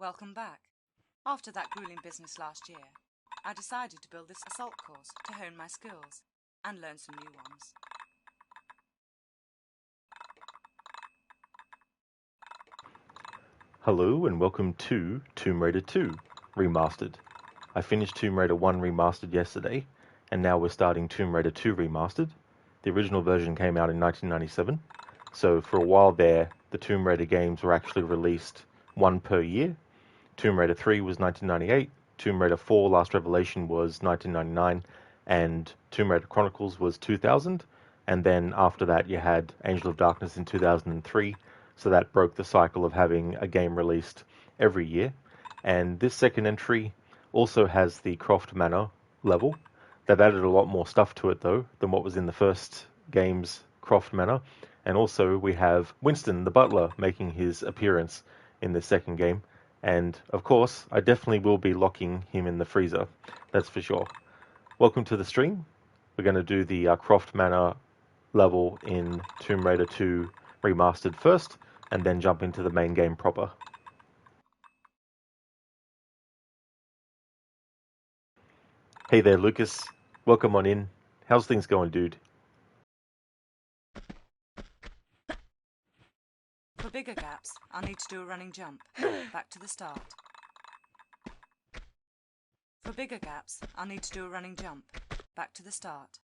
Welcome back. After that grueling business last year, I decided to build this assault course to hone my skills and learn some new ones. Hello and welcome to Tomb Raider 2 Remastered. I finished Tomb Raider 1 Remastered yesterday, and now we're starting Tomb Raider 2 Remastered. The original version came out in 1997, so for a while there, the Tomb Raider games were actually released one per year. Tomb Raider 3 was 1998, Tomb Raider 4 Last Revelation was 1999, and Tomb Raider Chronicles was 2000, and then after that you had Angel of Darkness in 2003, so that broke the cycle of having a game released every year. And this second entry also has the Croft Manor level. They've added a lot more stuff to it though than what was in the first game's Croft Manor. And also we have Winston the butler making his appearance in the second game. And of course, I definitely will be locking him in the freezer, that's for sure. Welcome to the stream. We're going to do the Croft Manor level in Tomb Raider 2 Remastered first, and then jump into the main game proper. Hey there, Lucas. Welcome on in. How's things going, dude? For bigger gaps, I'll need to do a running jump. Back to the start. For bigger gaps, I'll need to do a running jump. Back to the start.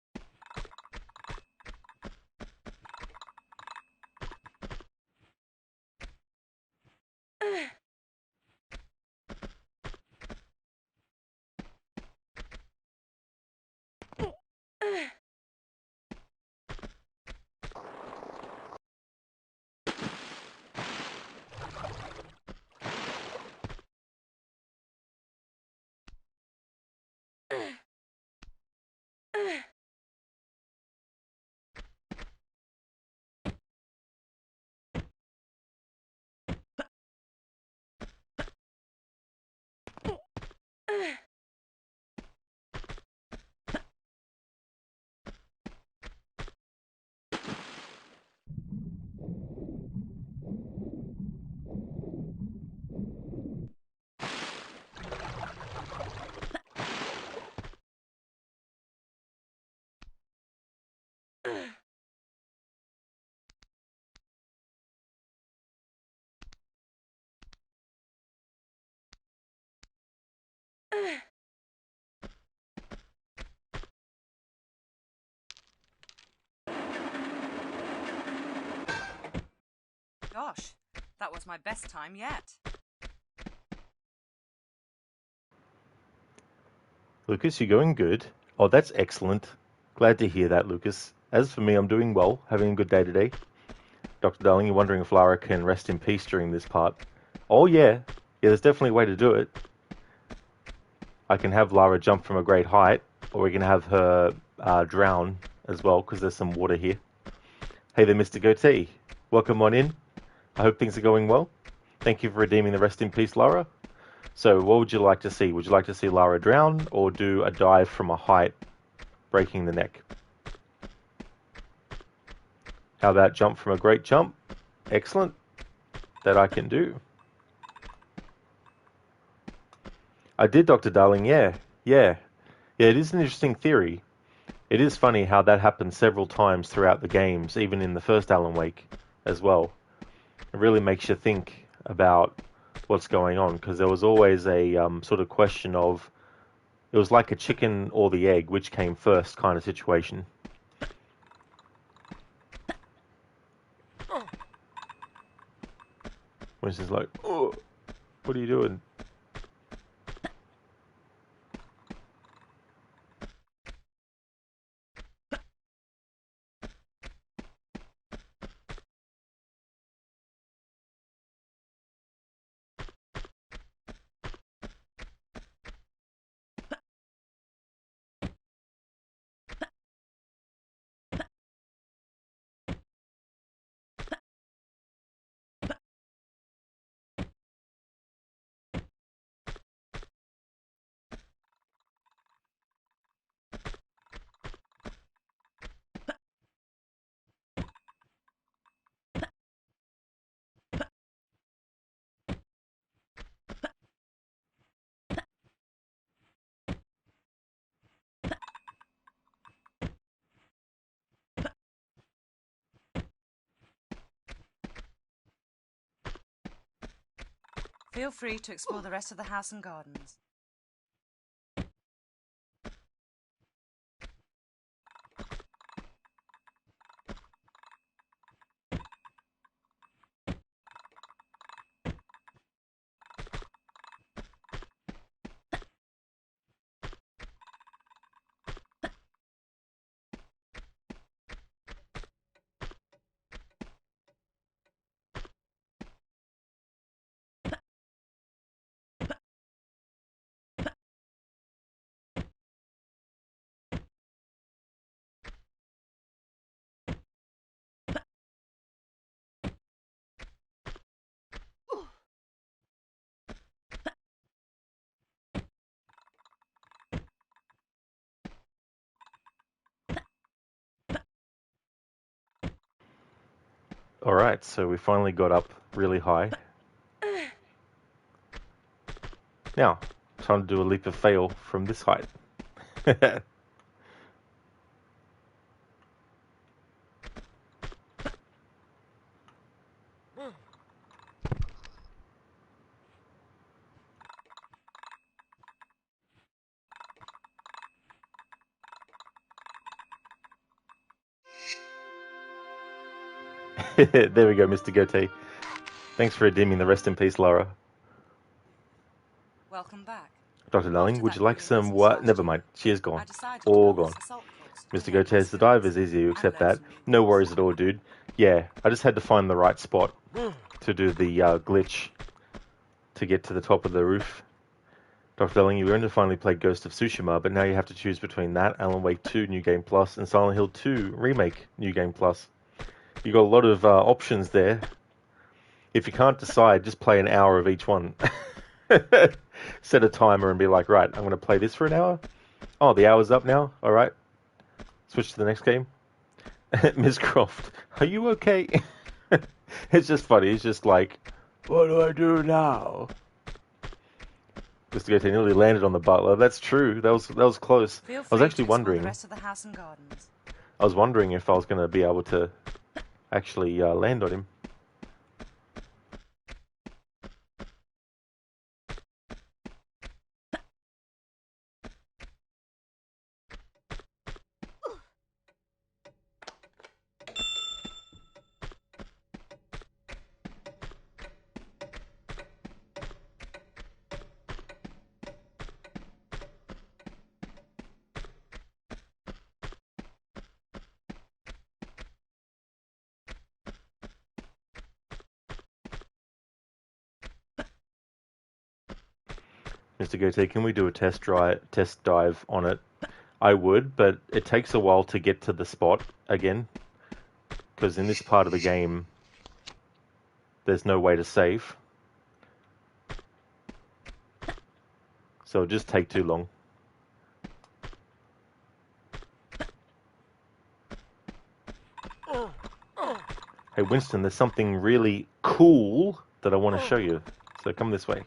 Gosh, that was my best time yet. Lucas, you're going good. Oh, that's excellent. Glad to hear that, Lucas. As for me, I'm doing well, having a good day today. Dr. Darling, you're wondering if Lara can rest in peace during this part. Oh yeah, there's definitely a way to do it. I can have Lara jump from a great height, or we can have her drown as well, because there's some water here. Hey there, Mr. Goatee. Welcome on in. I hope things are going well. Thank you for redeeming the rest in peace, Lara. So what would you like to see? Would you like to see Lara drown, or do a dive from a height, breaking the neck? How about jump from a great jump? Excellent. That I can do. I did, Dr. Darling, yeah. Yeah, it is an interesting theory. It is funny how that happened several times throughout the games, even in the first Alan Wake as well. It really makes you think about what's going on, because there was always a sort of question of, it was like a chicken or the egg, which came first kind of situation. Winston's like, oh, what are you doing? Feel free to explore the rest of the house and gardens. Alright, so we finally got up really high. Now, time to do a leap of fail from this height. There we go, Mr. Goatee. Thanks for redeeming the rest in peace, Lara. Welcome back. Dr. Darling, After would that you like grueling some business what? last Never year, mind. She is gone. I decided to All build gone. this assault course to Mr. hone my Goatee, the skills dive is easy, you and accept learn that. some new No rules. worries at all, dude. Yeah, I just had to find the right spot to do the glitch to get to the top of the roof. Dr. Darling, you were going to finally play Ghost of Tsushima, but now you have to choose between that, Alan Wake 2 New Game Plus, and Silent Hill 2 Remake New Game Plus. You got a lot of options there. If you can't decide, just play an hour of each one. Set a timer and be like, right, I'm going to play this for an hour. Oh, the hour's up now. All right. Switch to the next game. Miss Croft, are you okay? It's just funny. It's just like, what do I do now? Mr. Goatee nearly landed on the butler. That's true. That was close. Feel I was free to actually explore the wondering. rest of the house and gardens. I was wondering if I was going to be able to actually land on him. Mr. Goatee, can we do a test dive on it? I would, but it takes a while to get to the spot again, because in this part of the game, there's no way to save. So it'll just take too long. Hey Winston, there's something really cool that I want to show you. So come this way.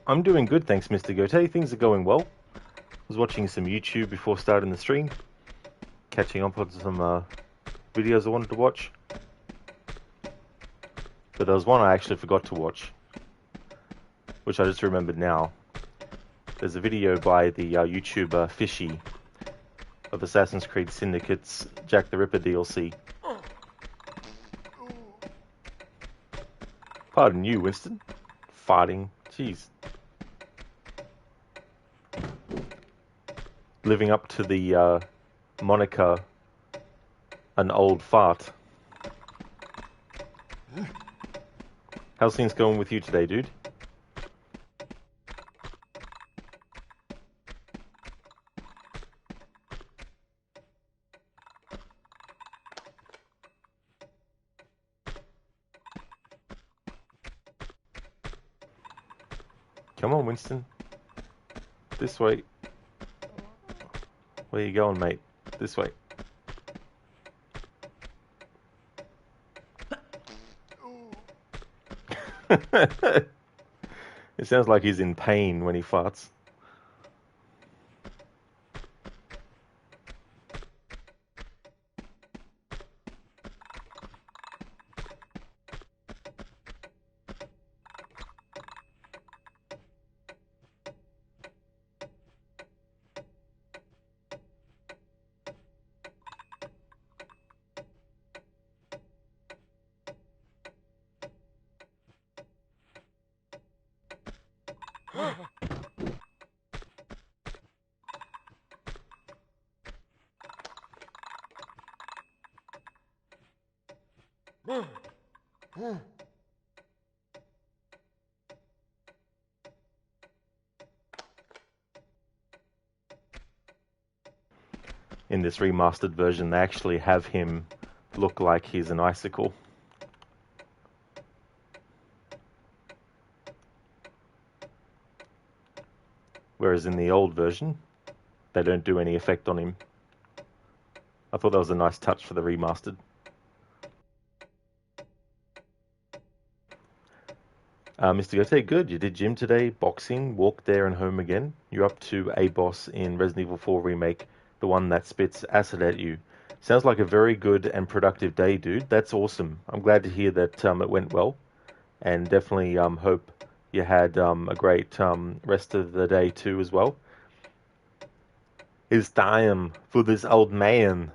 I'm doing good, thanks, Mr. Gote. Things are going well. I was watching some YouTube before starting the stream, catching up on some videos I wanted to watch. But there was one I actually forgot to watch, which I just remembered now. There's a video by the YouTuber Fishy of Assassin's Creed Syndicate's Jack the Ripper DLC. Pardon you, Winston. Farting. Jeez. Living up to the moniker, an old fart. How's things going with you today, dude? Come on, Winston. This way. Where you going, mate? This way. It sounds like he's in pain when he farts. In this remastered version, they actually have him look like he's an icicle. Whereas in the old version, they don't do any effect on him. I thought that was a nice touch for the remastered. Mr. Gote, good. You did gym today, boxing, walked there and home again. You're up to a boss in Resident Evil 4 Remake, the one that spits acid at you. Sounds like a very good and productive day, dude. That's awesome. I'm glad to hear that it went well. And definitely hope you had a great rest of the day too as well. It's time for this old man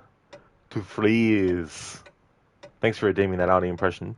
to freeze. Thanks for redeeming that Arnie impression.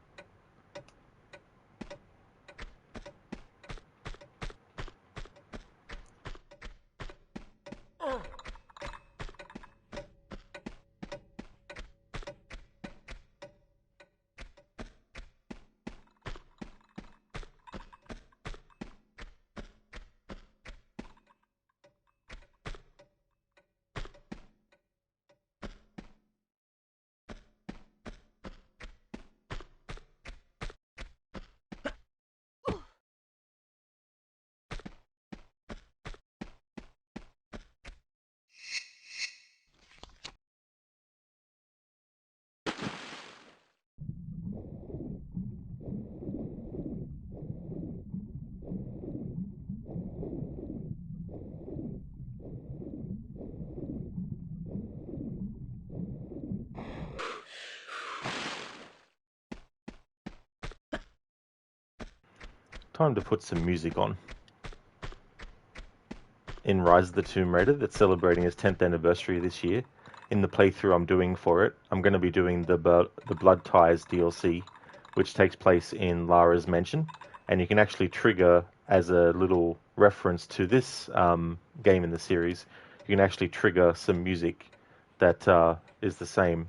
Time to put some music on. In Rise of the Tomb Raider, that's celebrating its 10th anniversary this year, in the playthrough I'm doing for it, I'm going to be doing the Blood Ties DLC, which takes place in Lara's mansion, and you can actually trigger, as a little reference to this game in the series, you can actually trigger some music that is the same.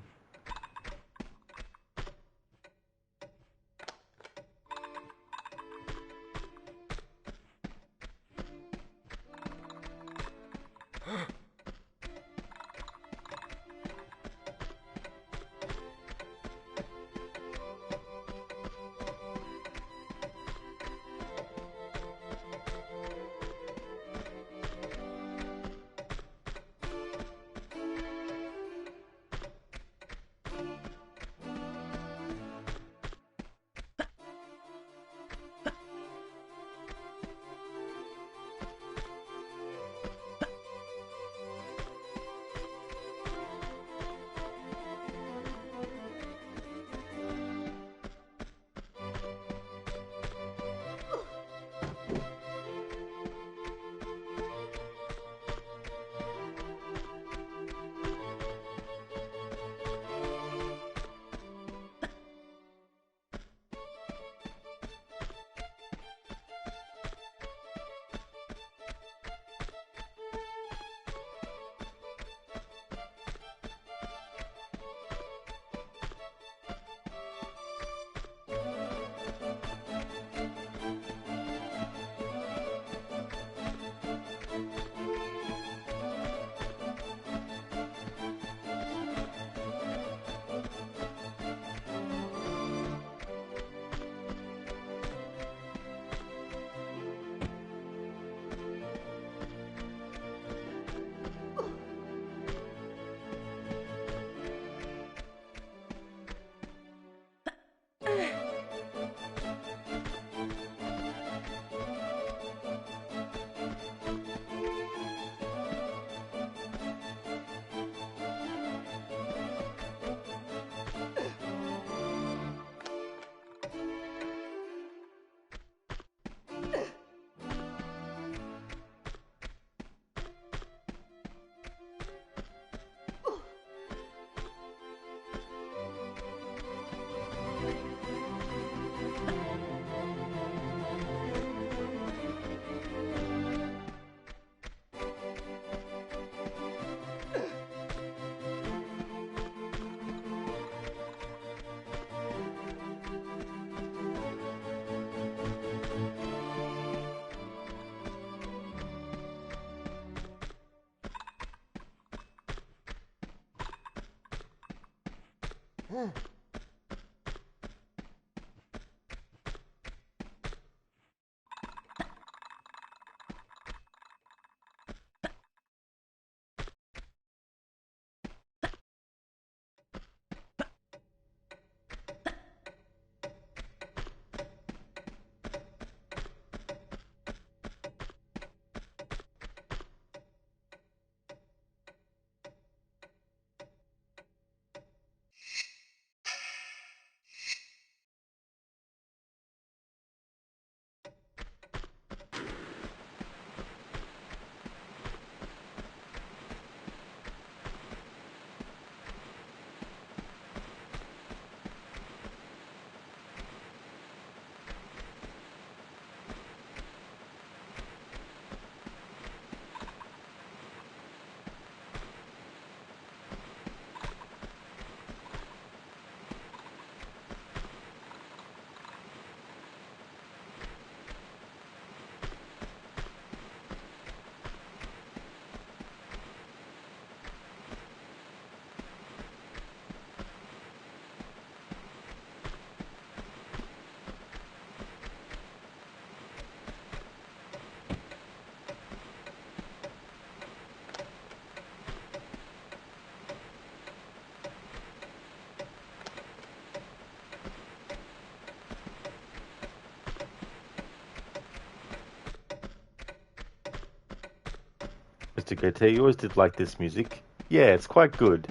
Mr. KT, you always did like this music. Yeah, it's quite good.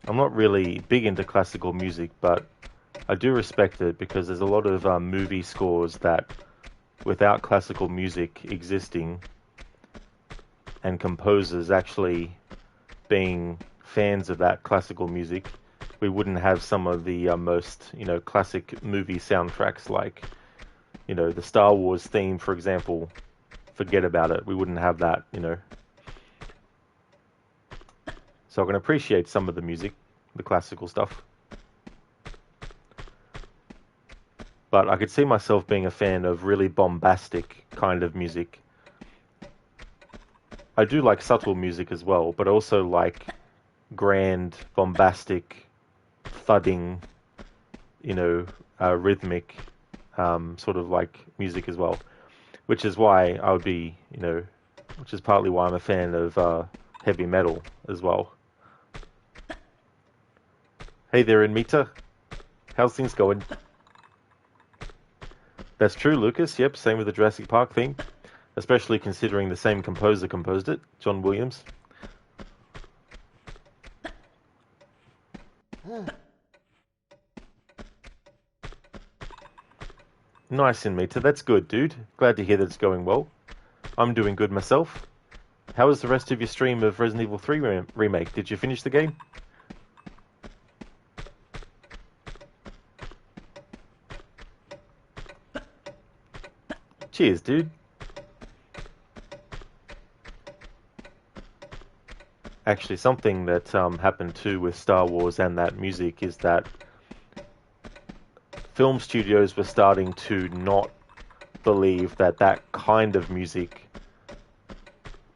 I'm not really big into classical music, but I do respect it because there's a lot of movie scores that, without classical music existing and composers actually being fans of that classical music, we wouldn't have some of the most, classic movie soundtracks like, the Star Wars theme, for example. Forget about it. We wouldn't have that. So I can appreciate some of the music, the classical stuff. But I could see myself being a fan of really bombastic kind of music. I do like subtle music as well, but also like grand, bombastic, thudding, rhythmic, sort of like music as well. Which is why I would be, which is partly why I'm a fan of heavy metal as well. Hey there, Inmita. How's things going? That's true, Lucas. Yep, same with the Jurassic Park theme. Especially considering the same composer composed it, John Williams. Nice, Inmita. That's good, dude. Glad to hear that it's going well. I'm doing good myself. How was the rest of your stream of Resident Evil 3 Remake? Did you finish the game? Cheers, dude. Actually, something that happened too with Star Wars and that music is that film studios were starting to not believe that that kind of music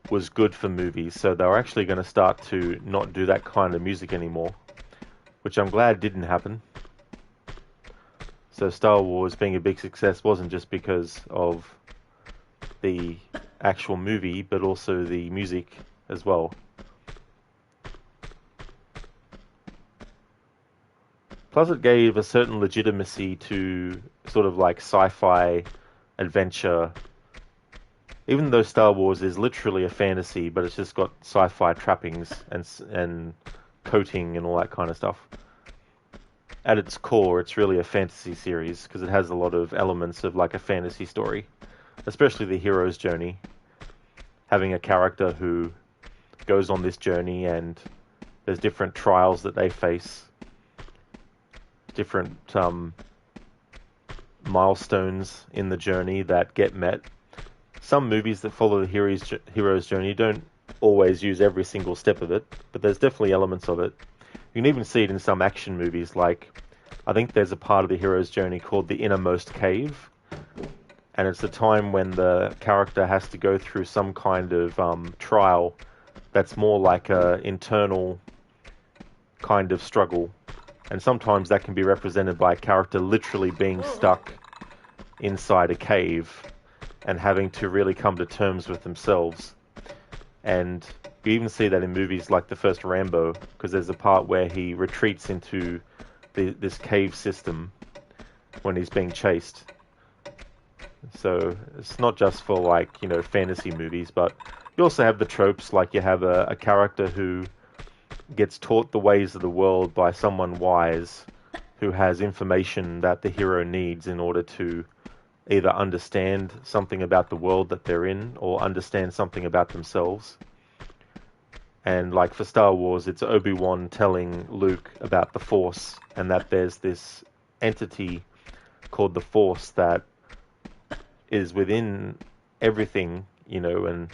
was good for movies, so they were actually going to start to not do that kind of music anymore, which I'm glad didn't happen. So Star Wars being a big success wasn't just because of the actual movie, but also the music as well. Plus it gave a certain legitimacy to sort of like sci-fi adventure. Even though Star Wars is literally a fantasy, but it's just got sci-fi trappings and coating and all that kind of stuff. At its core, it's really a fantasy series because it has a lot of elements of like a fantasy story, especially the hero's journey. Having a character who goes on this journey and there's different trials that they face, different milestones in the journey that get met. Some movies that follow the hero's journey don't always use every single step of it, but there's definitely elements of it. You can even see it in some action movies, like I think there's a part of the hero's journey called the Innermost Cave, and it's the time when the character has to go through some kind of trial that's more like a internal kind of struggle And sometimes that can be represented by a character literally being stuck inside a cave and having to really come to terms with themselves. And you even see that in movies like the first Rambo, because there's a part where he retreats into this cave system when he's being chased. So it's not just for, like, you know, fantasy movies, but you also have the tropes, like you have a character who gets taught the ways of the world by someone wise who has information that the hero needs in order to either understand something about the world that they're in or understand something about themselves. And like for Star Wars, it's Obi-Wan telling Luke about the Force and that there's this entity called the Force that is within everything, you know, and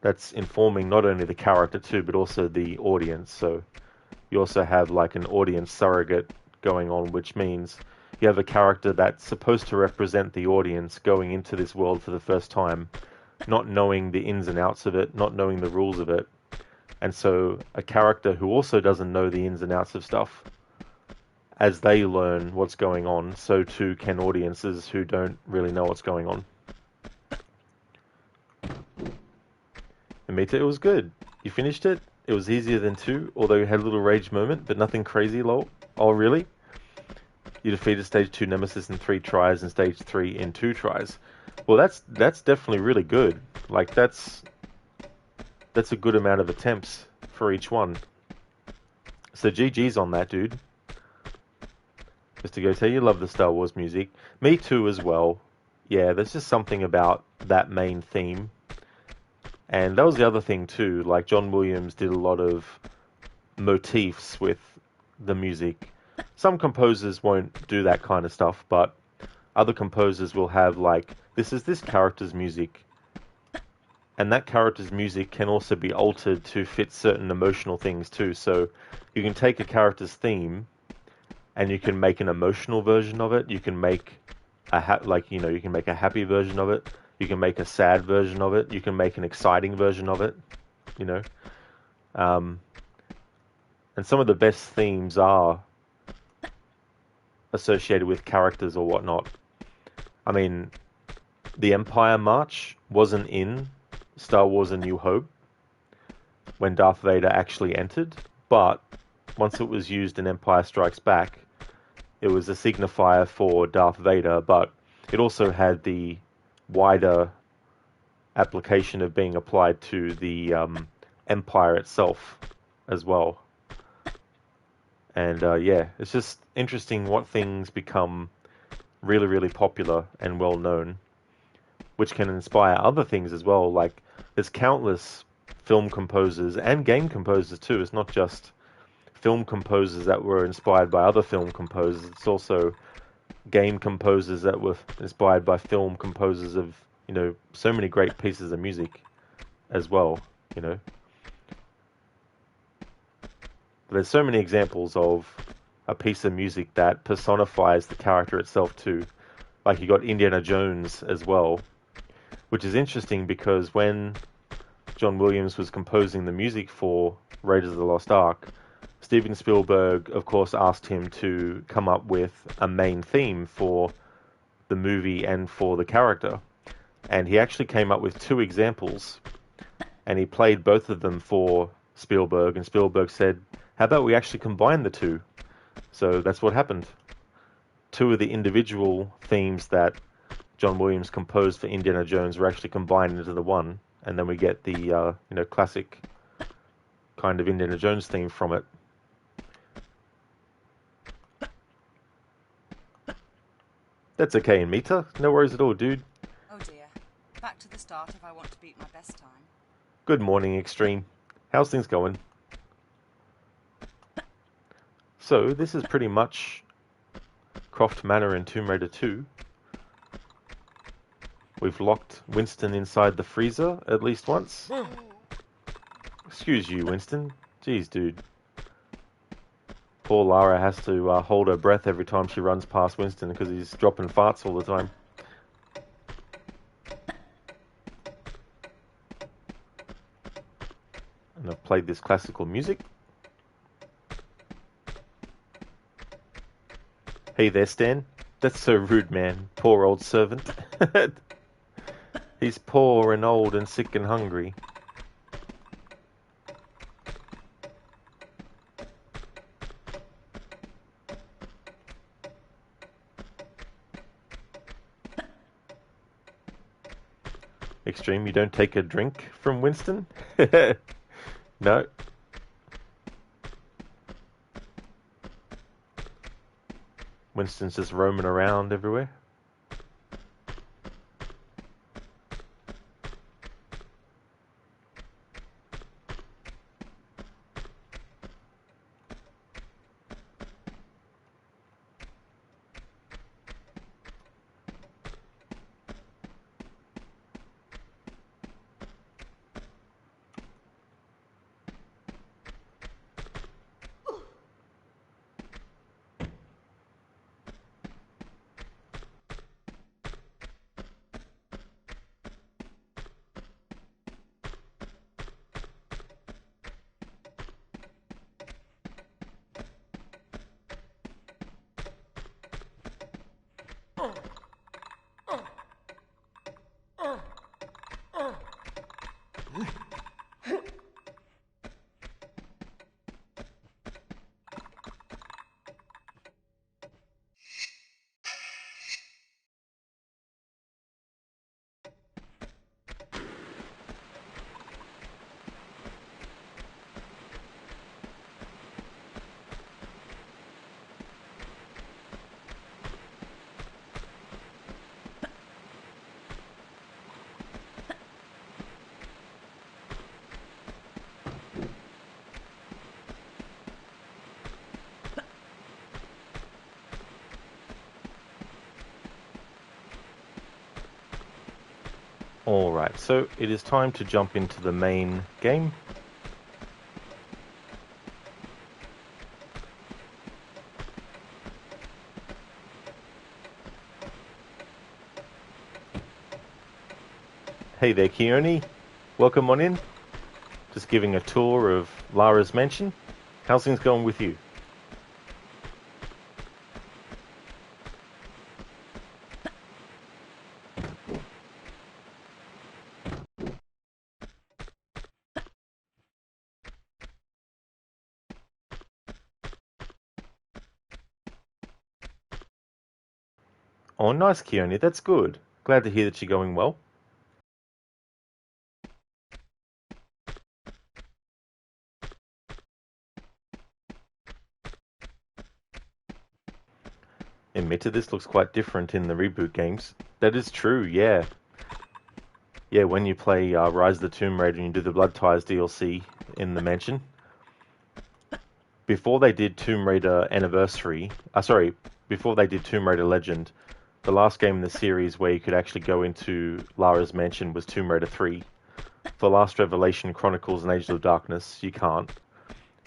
that's informing not only the character too, but also the audience. So you also have like an audience surrogate going on, which means you have a character that's supposed to represent the audience going into this world for the first time, not knowing the ins and outs of it, not knowing the rules of it. And so a character who also doesn't know the ins and outs of stuff, as they learn what's going on, so too can audiences who don't really know what's going on. And Mita, it was good. You finished it. It was easier than 2, although you had a little rage moment, but nothing crazy, lol. Oh, really? You defeated Stage 2 Nemesis in 3 tries and Stage 3 in 2 tries. Well, that's definitely really good. Like, that's a good amount of attempts for each one. So GG's on that, dude. Mr. Goethe, you love the Star Wars music. Me too as well. Yeah, there's just something about that main theme. And that was the other thing too. Like, John Williams did a lot of motifs with the music. Some composers won't do that kind of stuff, but other composers will have, like, this is this character's music. And that character's music can also be altered to fit certain emotional things too. So you can take a character's theme and you can make an emotional version of it. You can make you can make a happy version of it. You can make a sad version of it. You can make an exciting version of it, you know. And some of the best themes are associated with characters or whatnot. I mean, the Empire March wasn't in Star Wars A New Hope when Darth Vader actually entered, but once it was used in Empire Strikes Back, it was a signifier for Darth Vader, but it also had the wider application of being applied to the Empire itself as well. And yeah, it's just interesting what things become really, really popular and well known, which can inspire other things as well. Like, there's countless film composers and game composers too. It's not just film composers that were inspired by other film composers. It's also game composers that were inspired by film composers of, you know, so many great pieces of music as well, you know. There's so many examples of a piece of music that personifies the character itself too. Like, you got Indiana Jones as well, which is interesting because when John Williams was composing the music for Raiders of the Lost Ark, Steven Spielberg, of course, asked him to come up with a main theme for the movie and for the character. And he actually came up with 2 examples, and he played both of them for Spielberg, and Spielberg said, how about we actually combine the 2? So that's what happened. 2 of the individual themes that John Williams composed for Indiana Jones were actually combined into the one, and then we get the classic kind of Indiana Jones theme from it. That's okay, Mita. No worries at all, dude. Oh dear. Back to the start if I want to beat my best time. Good morning, Extreme. How's things going? So, this is pretty much Croft Manor in Tomb Raider 2. We've locked Winston inside the freezer at least once. Excuse you, Winston. Jeez, dude. Poor Lara has to hold her breath every time she runs past Winston because he's dropping farts all the time. And I've played this classical music. Hey there, Stan. That's so rude, man. Poor old servant. He's poor and old and sick and hungry. Extreme, you don't take a drink from Winston? No. Winston's just roaming around everywhere. Alright, so it is time to jump into the main game. Hey there, Keone. Welcome on in. Just giving a tour of Lara's mansion. How's things going with you? Oh, nice, Keone. That's good. Glad to hear that you're going well. Admitted this looks quite different in the reboot games. That is true, yeah. Yeah, when you play Rise of the Tomb Raider and you do the Blood Ties DLC in the mansion, before they did Tomb Raider Anniversary, before they did Tomb Raider Legend, the last game in the series where you could actually go into Lara's mansion was Tomb Raider 3. For Last Revelation, Chronicles, and Age of Darkness, you can't.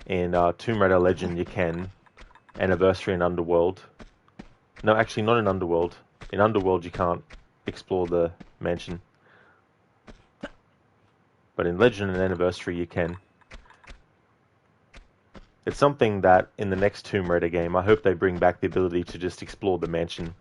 And Tomb Raider Legend, you can. Anniversary and Underworld. No, actually, not in Underworld. In Underworld, you can't explore the mansion. But in Legend and Anniversary, you can. It's something that, in the next Tomb Raider game, I hope they bring back the ability to just explore the mansion.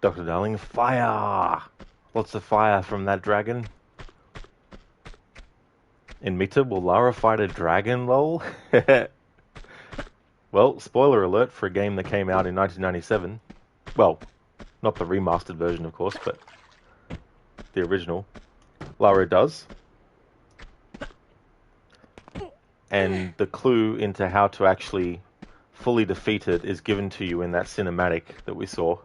Dr. Darling, fire! Lots of fire from that dragon. In Mita, will Lara fight a dragon, lol? Well, spoiler alert for a game that came out in 1997. Well, not the remastered version, of course, but the original. Lara does. And the clue into how to actually fully defeat it is given to you in that cinematic that we saw.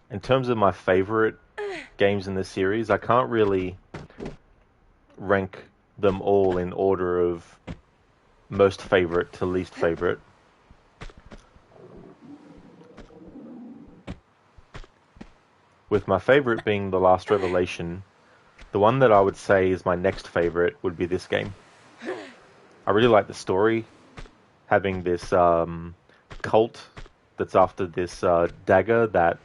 In terms of my favorite games in the series, I can't really rank them all in order of most favorite to least favorite. With my favorite being The Last Revelation, the one that I would say is my next favorite would be this game. I really like the story, having this cult that's after this dagger that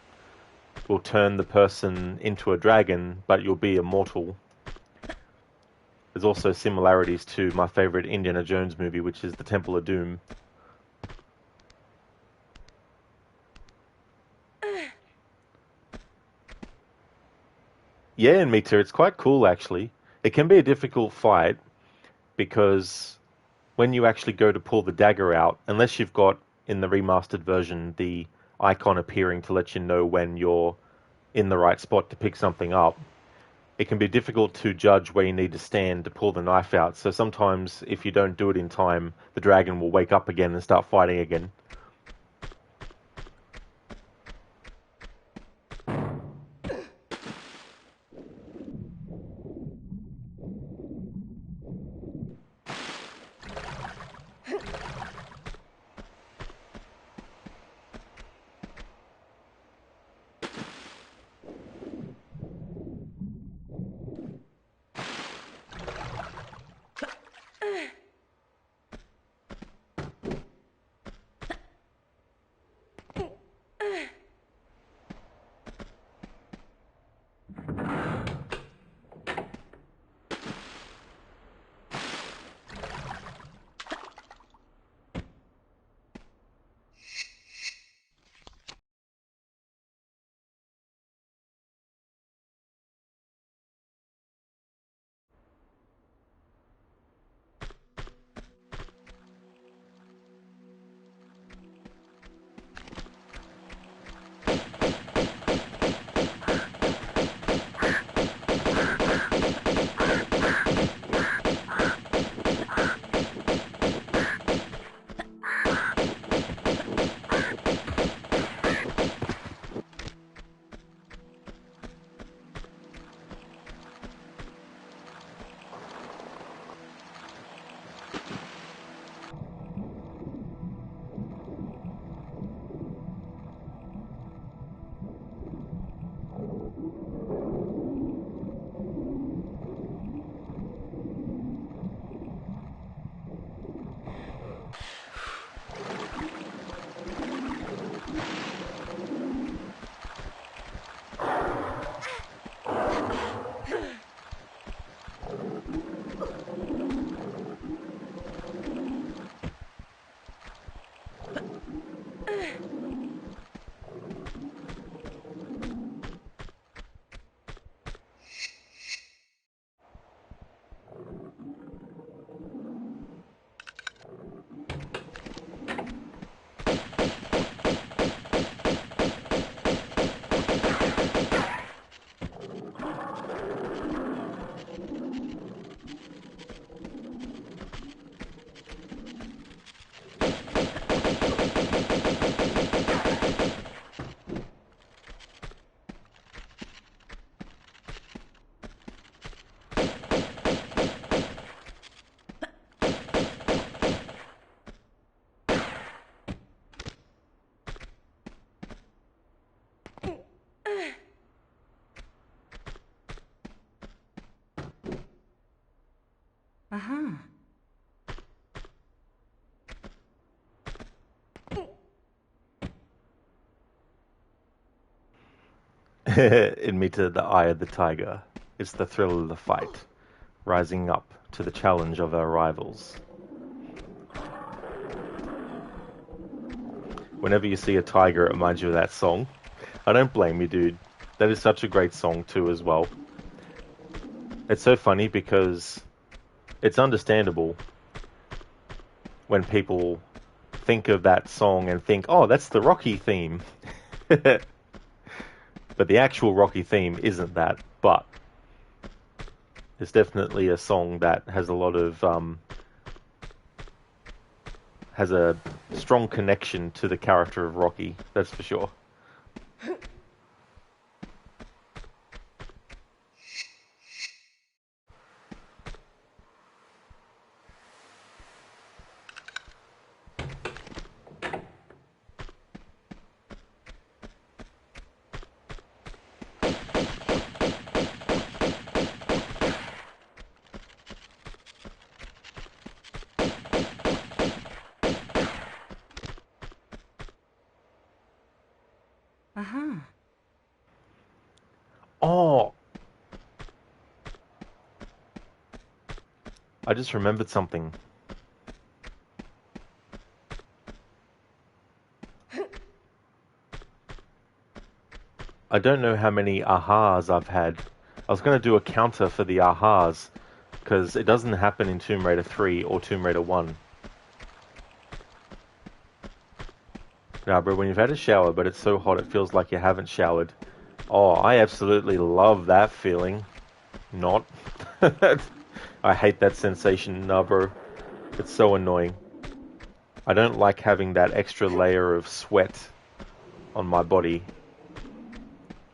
will turn the person into a dragon, but you'll be immortal. There's also similarities to my favorite Indiana Jones movie, which is The Temple of Doom. Yeah, in Mita, it's quite cool actually. It can be a difficult fight because when you actually go to pull the dagger out, unless you've got in the remastered version the icon appearing to let you know when you're in the right spot to pick something up, it can be difficult to judge where you need to stand to pull the knife out. So sometimes if you don't do it in time, the dragon will wake up again and start fighting again. Uh-huh. In Mita, the Eye of the Tiger. It's the thrill of the fight. rising up to the challenge of our rivals. Whenever you see a tiger, it reminds you of that song. I don't blame you, dude. That is such a great song too as well. It's so funny because it's understandable when people think of that song and think, oh, that's the Rocky theme. But the actual Rocky theme isn't that, but it's definitely a song that has a lot of, has a strong connection to the character of Rocky, that's for sure. Uh-huh. Oh, I just remembered something. I don't know how many ahas I've had. I was going to do a counter for the ahas, because it doesn't happen in Tomb Raider 3 or Tomb Raider 1. Nah, bro, when you've had a shower, but it's so hot it feels like you haven't showered. Oh, I absolutely love that feeling. Not. I hate that sensation, nah, bro. It's so annoying. I don't like having that extra layer of sweat on my body.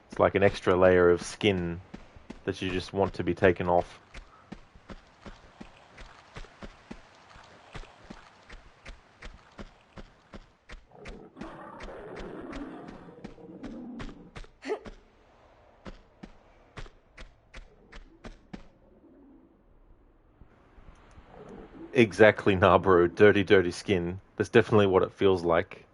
It's like an extra layer of skin that you just want to be taken off. Exactly, nah, bro. Dirty, dirty skin. That's definitely what it feels like.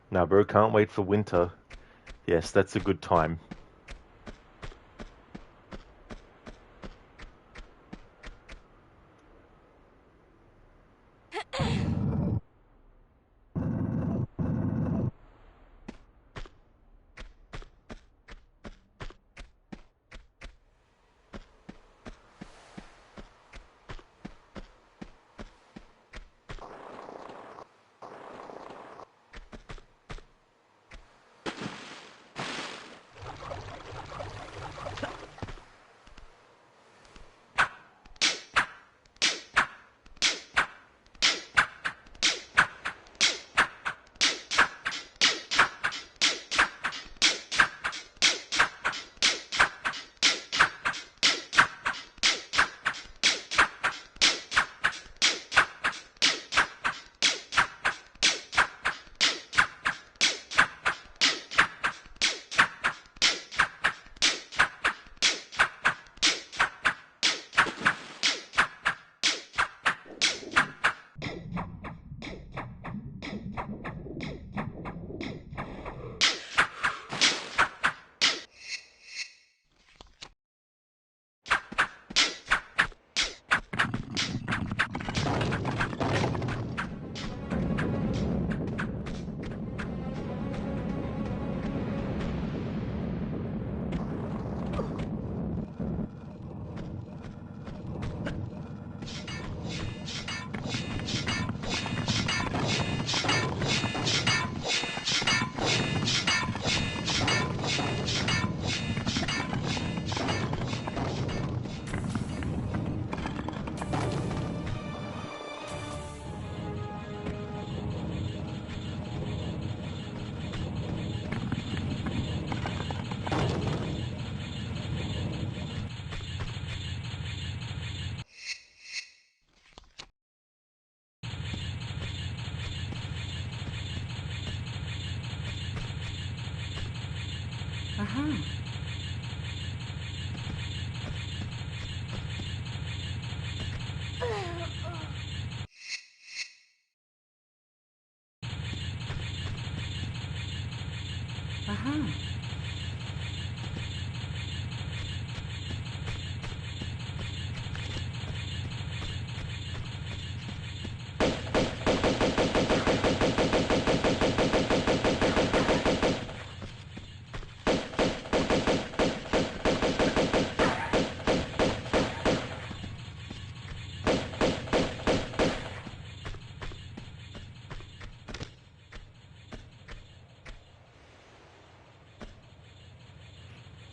Nah, bro, can't wait for winter. Yes, that's a good time.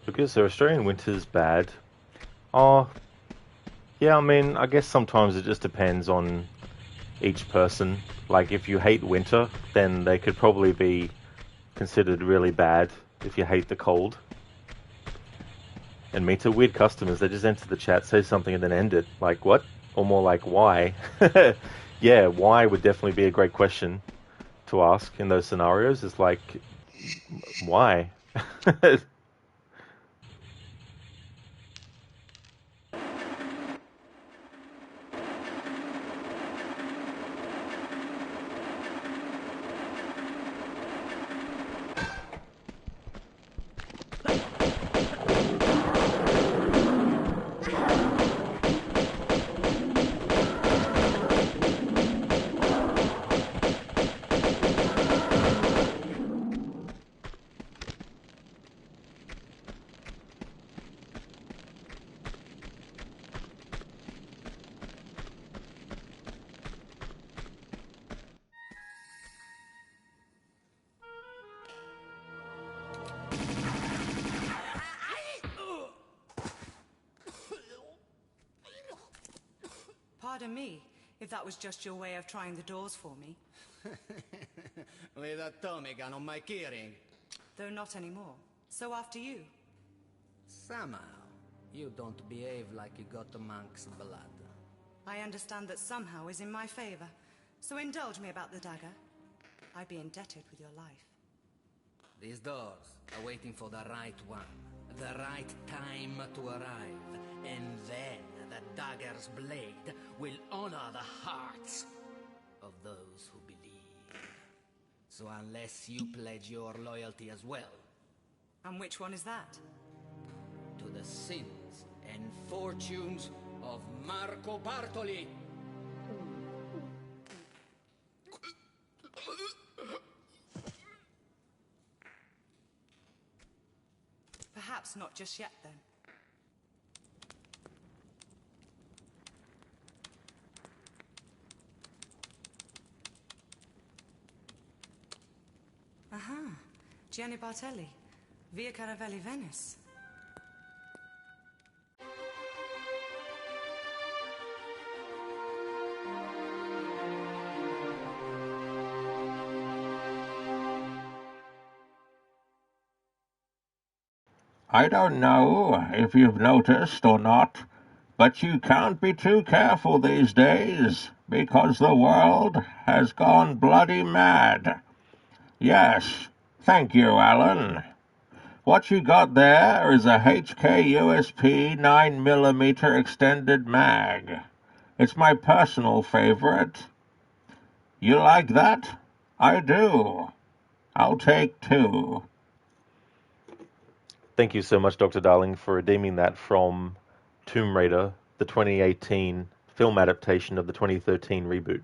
Because the Australian winter's bad. Oh, yeah, I mean, I guess sometimes it just depends on each person. Like, if you hate winter, then they could probably be considered really bad if you hate the cold. And meet weird customers, they just enter the chat, say something, and then end it. Like, what? Or more like, why? Yeah, why would definitely be a great question to ask in those scenarios. It's like, why? Pardon me, if that was just your way of trying the doors for me. With a Tommy gun on my keyring. Though not anymore. So after you. Somehow, you don't behave like you got the monk's blood. I understand that somehow is in my favor. So indulge me about the dagger. I'd be indebted with your life. These doors are waiting for the right one. The right time to arrive. And then the dagger's blade will honor the hearts of those who believe. So unless you pledge your loyalty as well... And which one is that? To the sins and fortunes of Marco Bartoli. Perhaps not just yet, then. Aha, Gianni Bartelli, Via Caravelli, Venice. I don't know if you've noticed or not, but you can't be too careful these days, because the world has gone bloody mad. Yes, thank you, Alan. What you got there is a HK USP 9mm extended mag. It's my personal favorite. You like that? I do. I'll take two. Thank you so much, Dr. Darling, for redeeming that from Tomb Raider, the 2018 film adaptation of the 2013 reboot.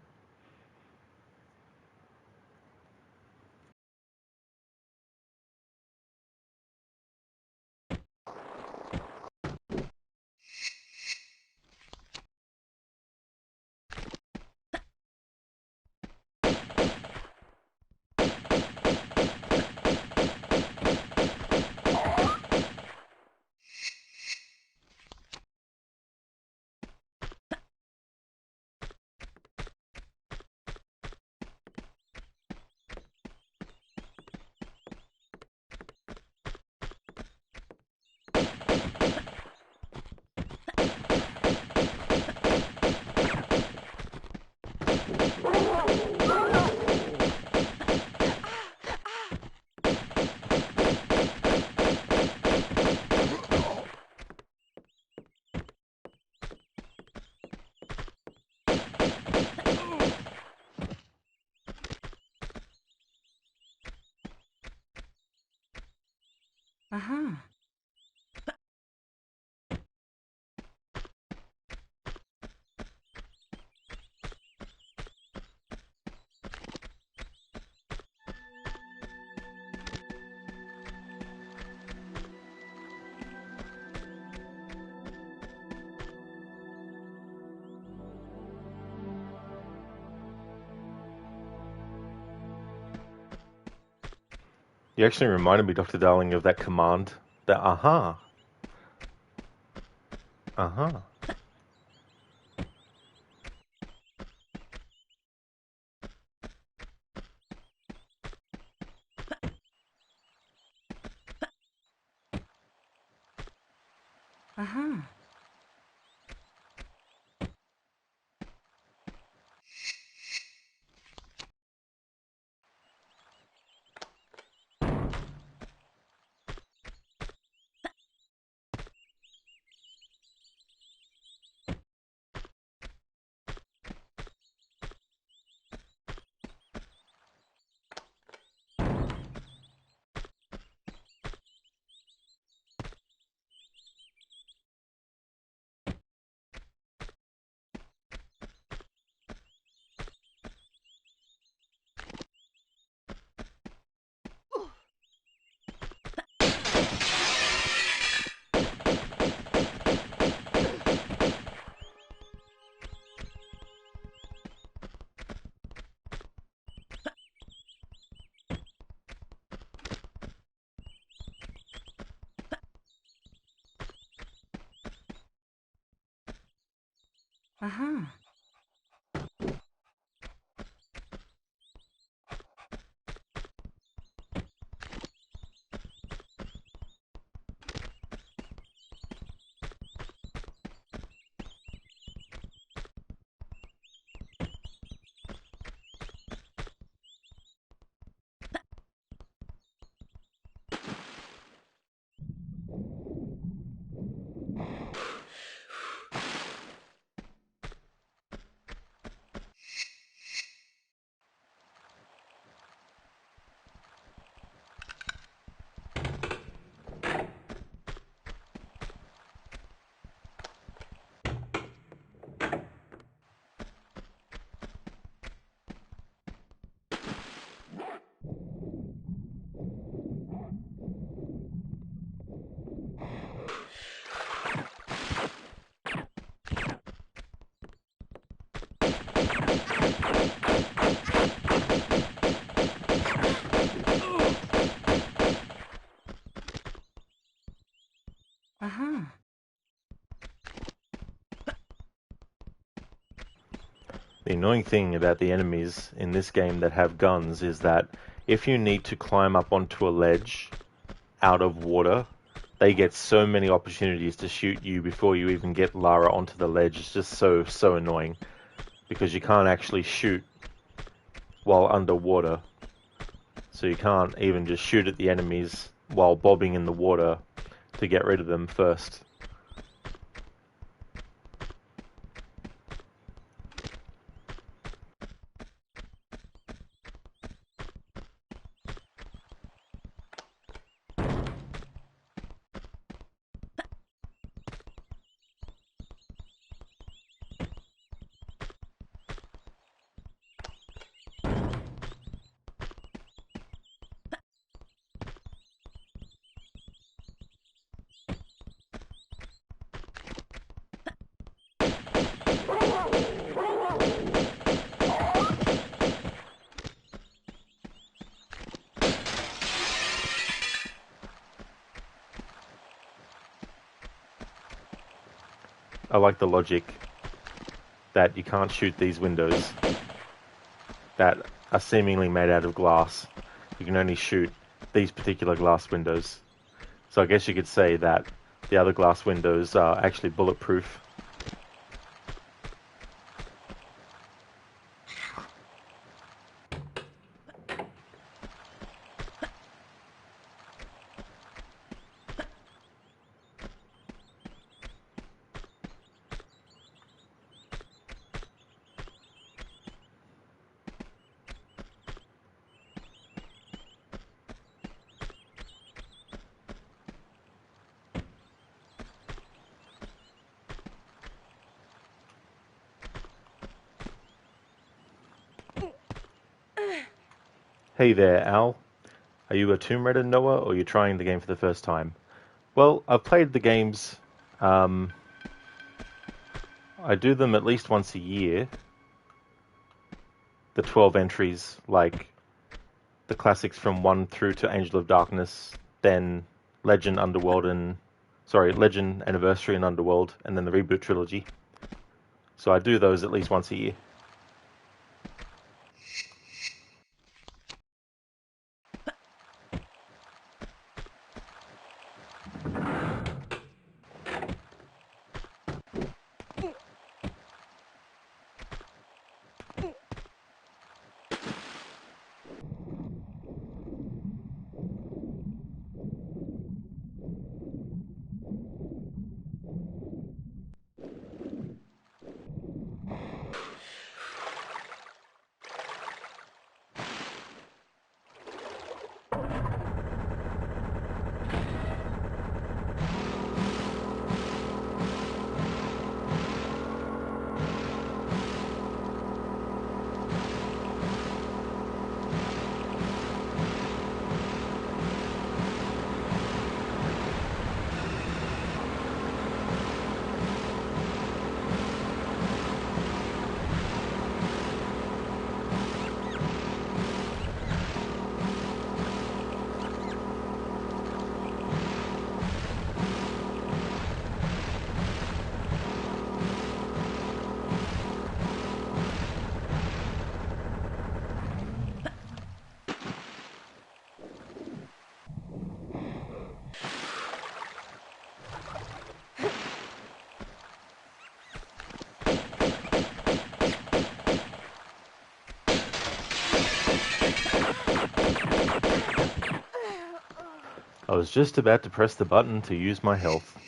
You actually reminded me, Dr. Darling, of that command. That aha. Aha. Uh-huh. Uh-huh. Uh-huh. The annoying thing about the enemies in this game that have guns is that if you need to climb up onto a ledge out of water, they get so many opportunities to shoot you before you even get Lara onto the ledge. It's just so annoying because you can't actually shoot while underwater. So you can't even just shoot at the enemies while bobbing in the water to get rid of them first. I like the logic that you can't shoot these windows that are seemingly made out of glass. You can only shoot these particular glass windows. So I guess you could say that the other glass windows are actually bulletproof. Hey there, Al. Are you a Tomb Raider knower or are you trying the game for the first time? Well, I've played the games. I do them at least once a year. The 12 entries, like the classics from 1 through to Angel of Darkness, then Legend Anniversary and Underworld, and then the reboot trilogy. So I do those at least once a year. I was just about to press the button to use my health.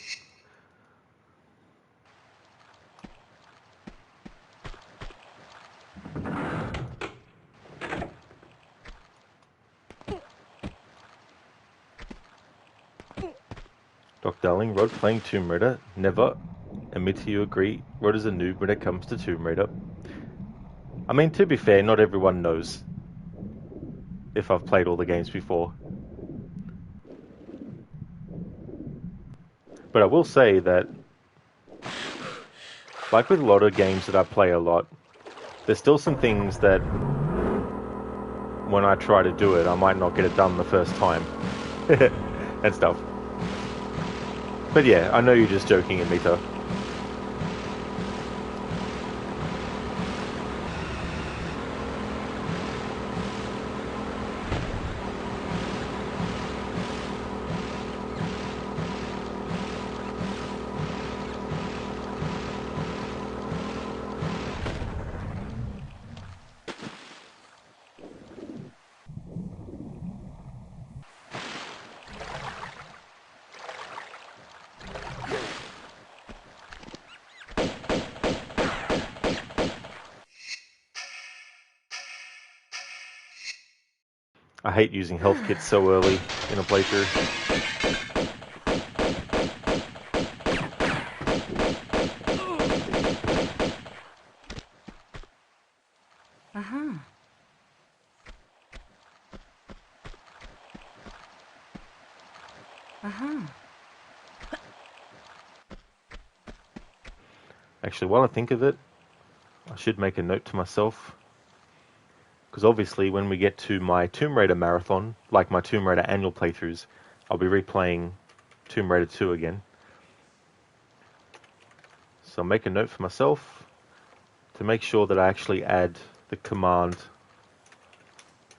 Doc Darling, Rod playing Tomb Raider? Never. Admit you agree, Rod is a noob when it comes to Tomb Raider. I mean, to be fair, not everyone knows if I've played all the games before. But I will say that, like with a lot of games that I play a lot, there's still some things that when I try to do it, I might not get it done the first time. And stuff. But yeah, I know you're just joking, Amita. I hate using health kits so early in a playthrough. Uh-huh. Uh-huh. Actually, while I think of it, I should make a note to myself. Because obviously when we get to my Tomb Raider marathon, like my Tomb Raider annual playthroughs, I'll be replaying Tomb Raider 2 again. So I'll make a note for myself to make sure that I actually add the command,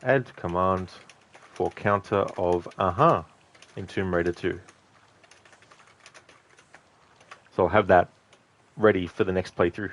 add command for counter of in Tomb Raider 2. So I'll have that ready for the next playthrough.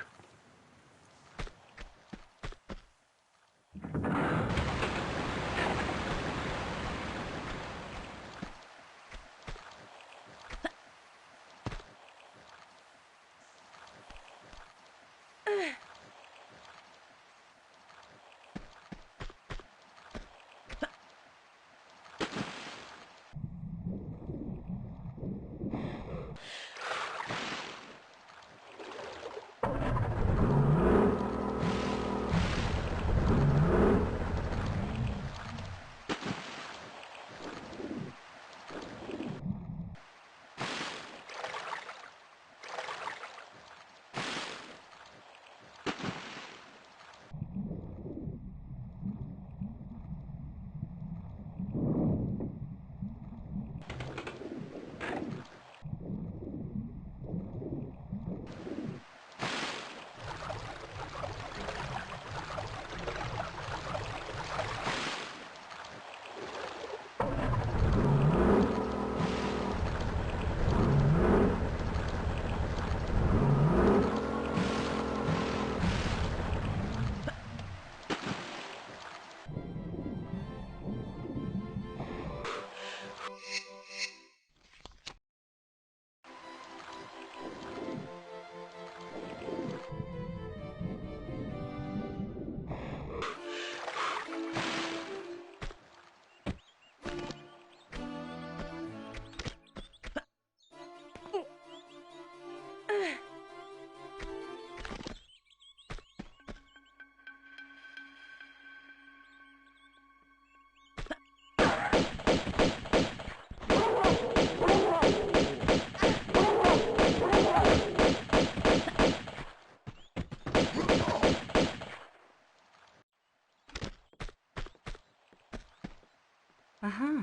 Uh-huh.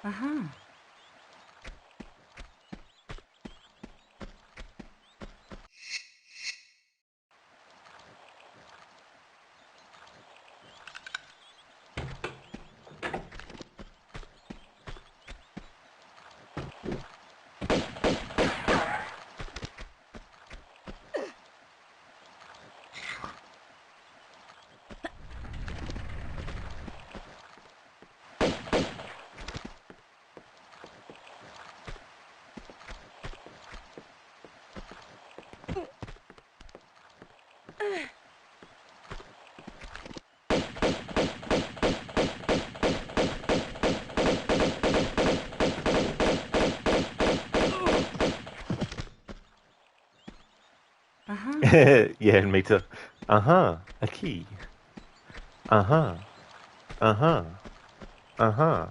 Uh-huh. Yeah, me too. Uh-huh. A key. Uh-huh. Uh-huh. Uh-huh.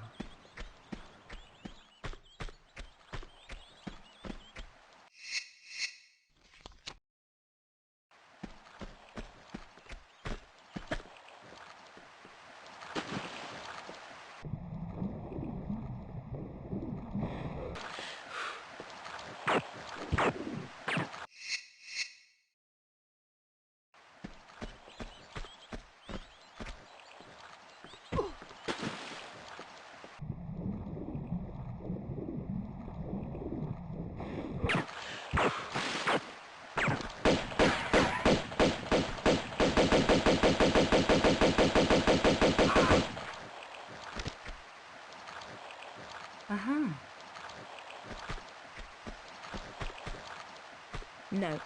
Uh-huh. No.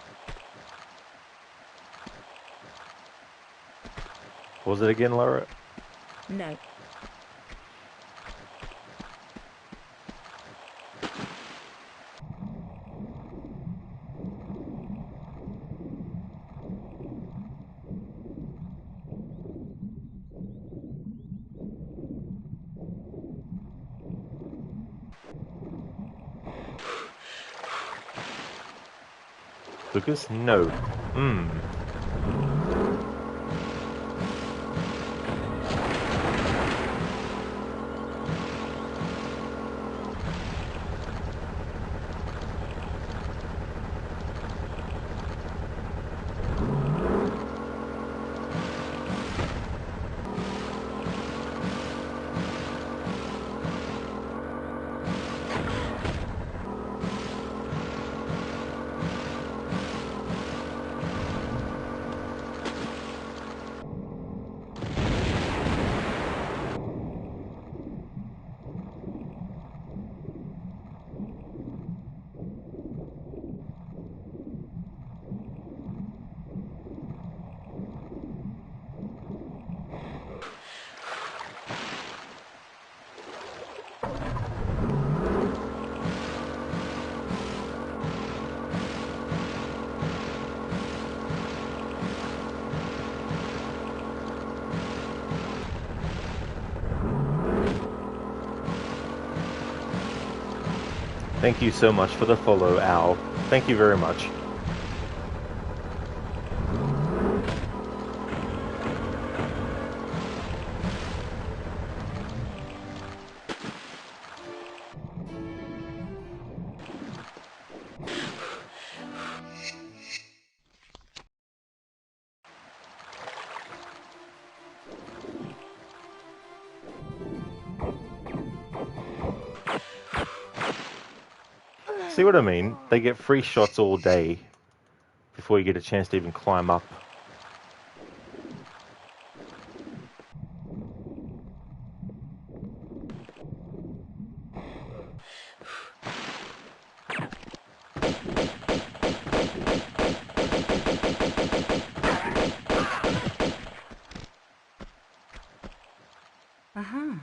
What was it again, Lara? No. Lucas? No. Hmm. Thank you so much for the follow, Al. Thank you very much. See what I mean? They get free shots all day before you get a chance to even climb up. Uh-huh.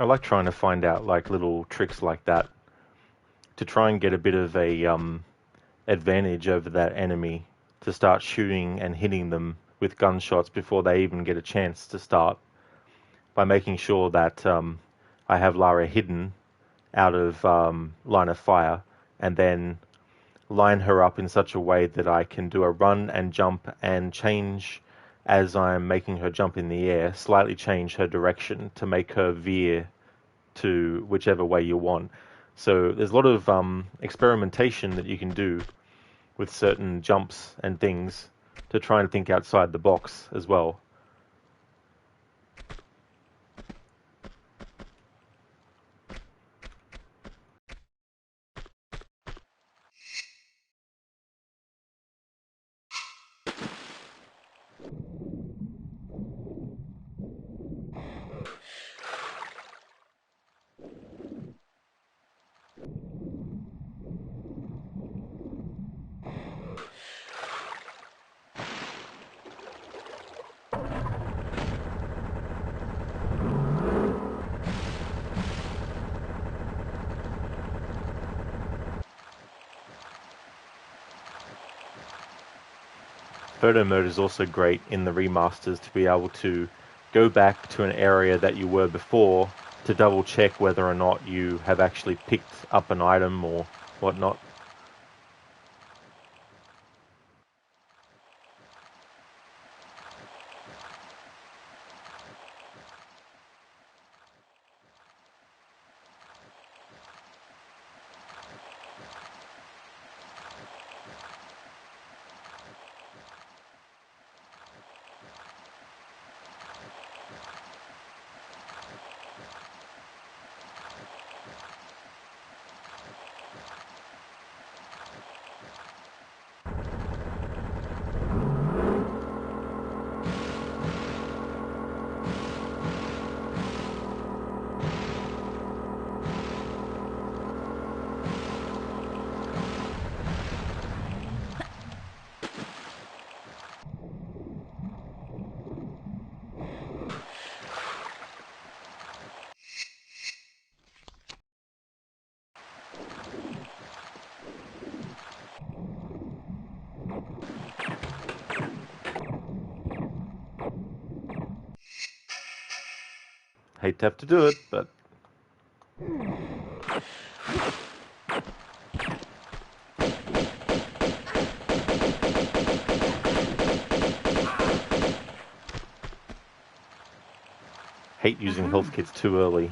I like trying to find out like little tricks like that to try and get a bit of a advantage over that enemy, to start shooting and hitting them with gunshots before they even get a chance to start, by making sure that I have Lara hidden out of line of fire, and then line her up in such a way that I can do a run and jump and change as I'm making her jump in the air, slightly change her direction to make her veer to whichever way you want. So there's a lot of experimentation that you can do with certain jumps and things to try and think outside the box as well. Photo mode is also great in the remasters to be able to go back to an area that you were before to double check whether or not you have actually picked up an item or whatnot. Hate to have to do it, but hate using health kits too early.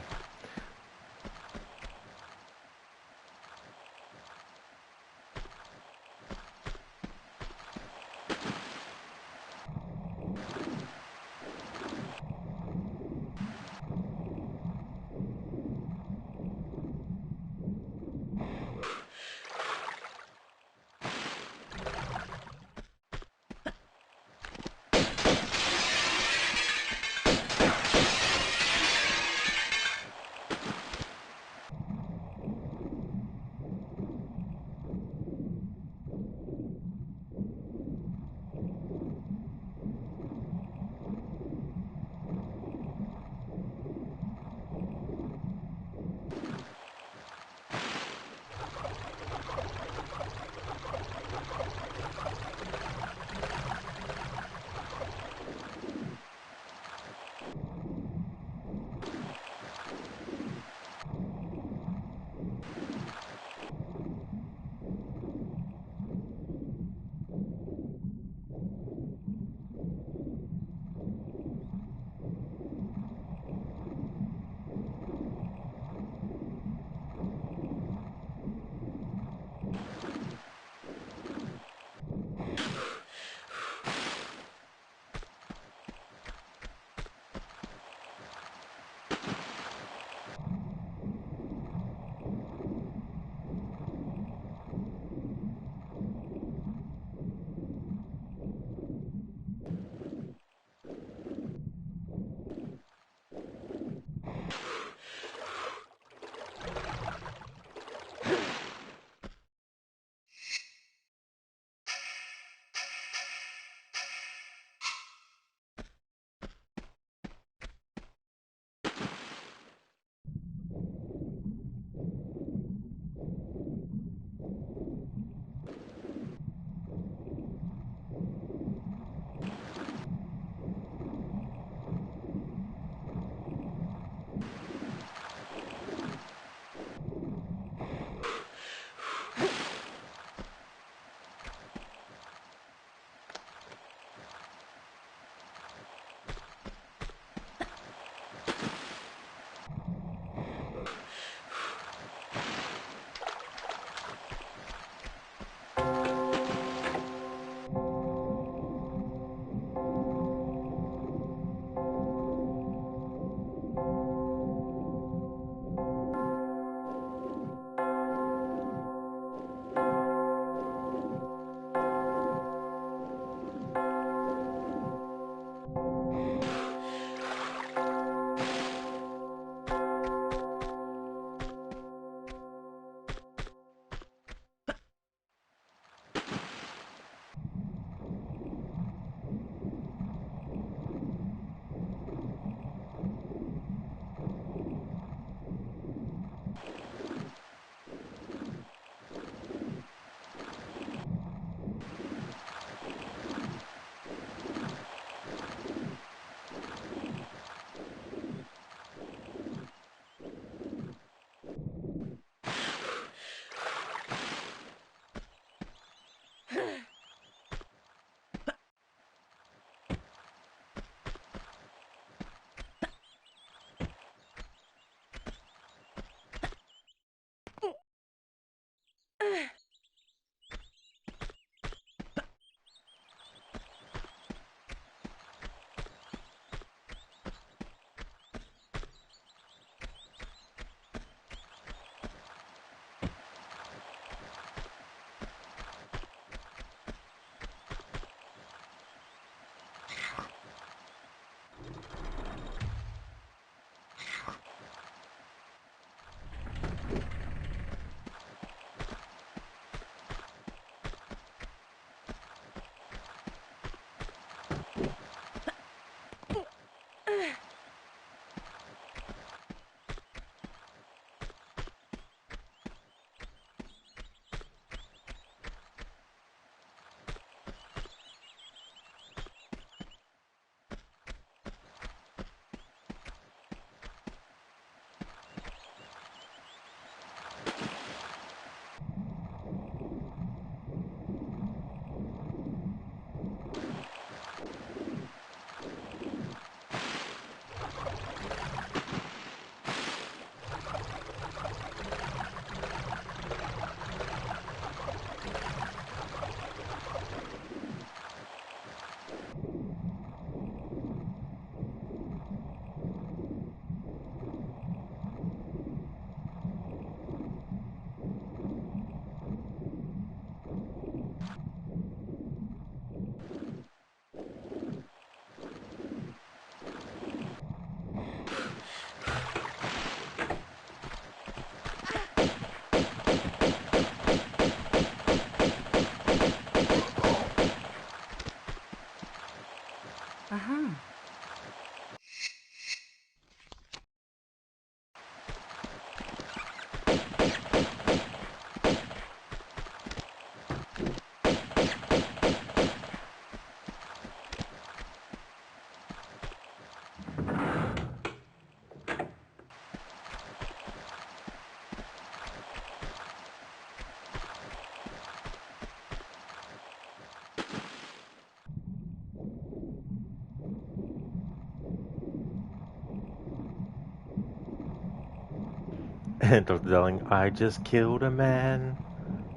And Dr. Darling, I just killed a man.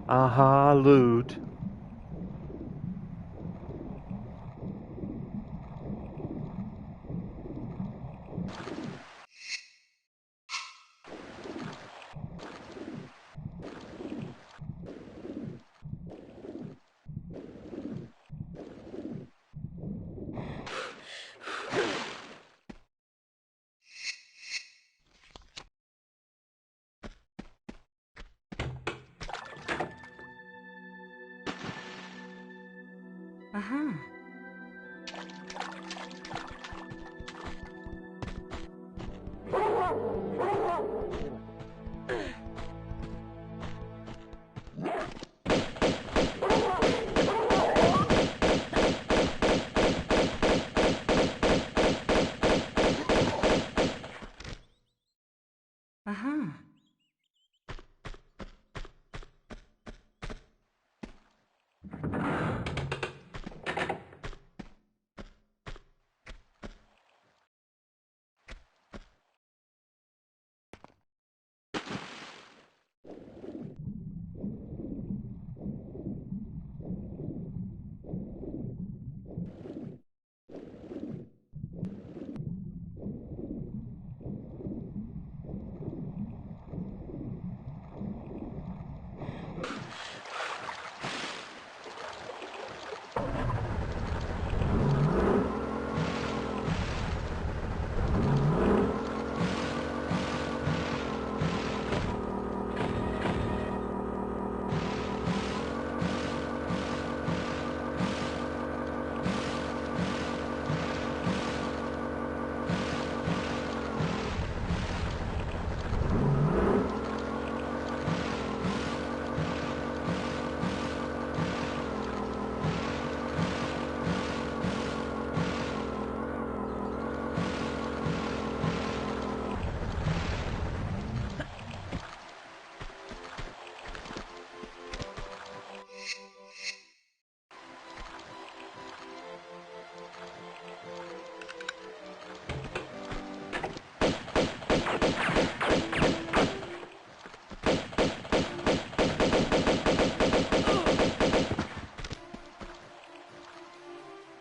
Aha, loot. Uh-huh. Uh-huh.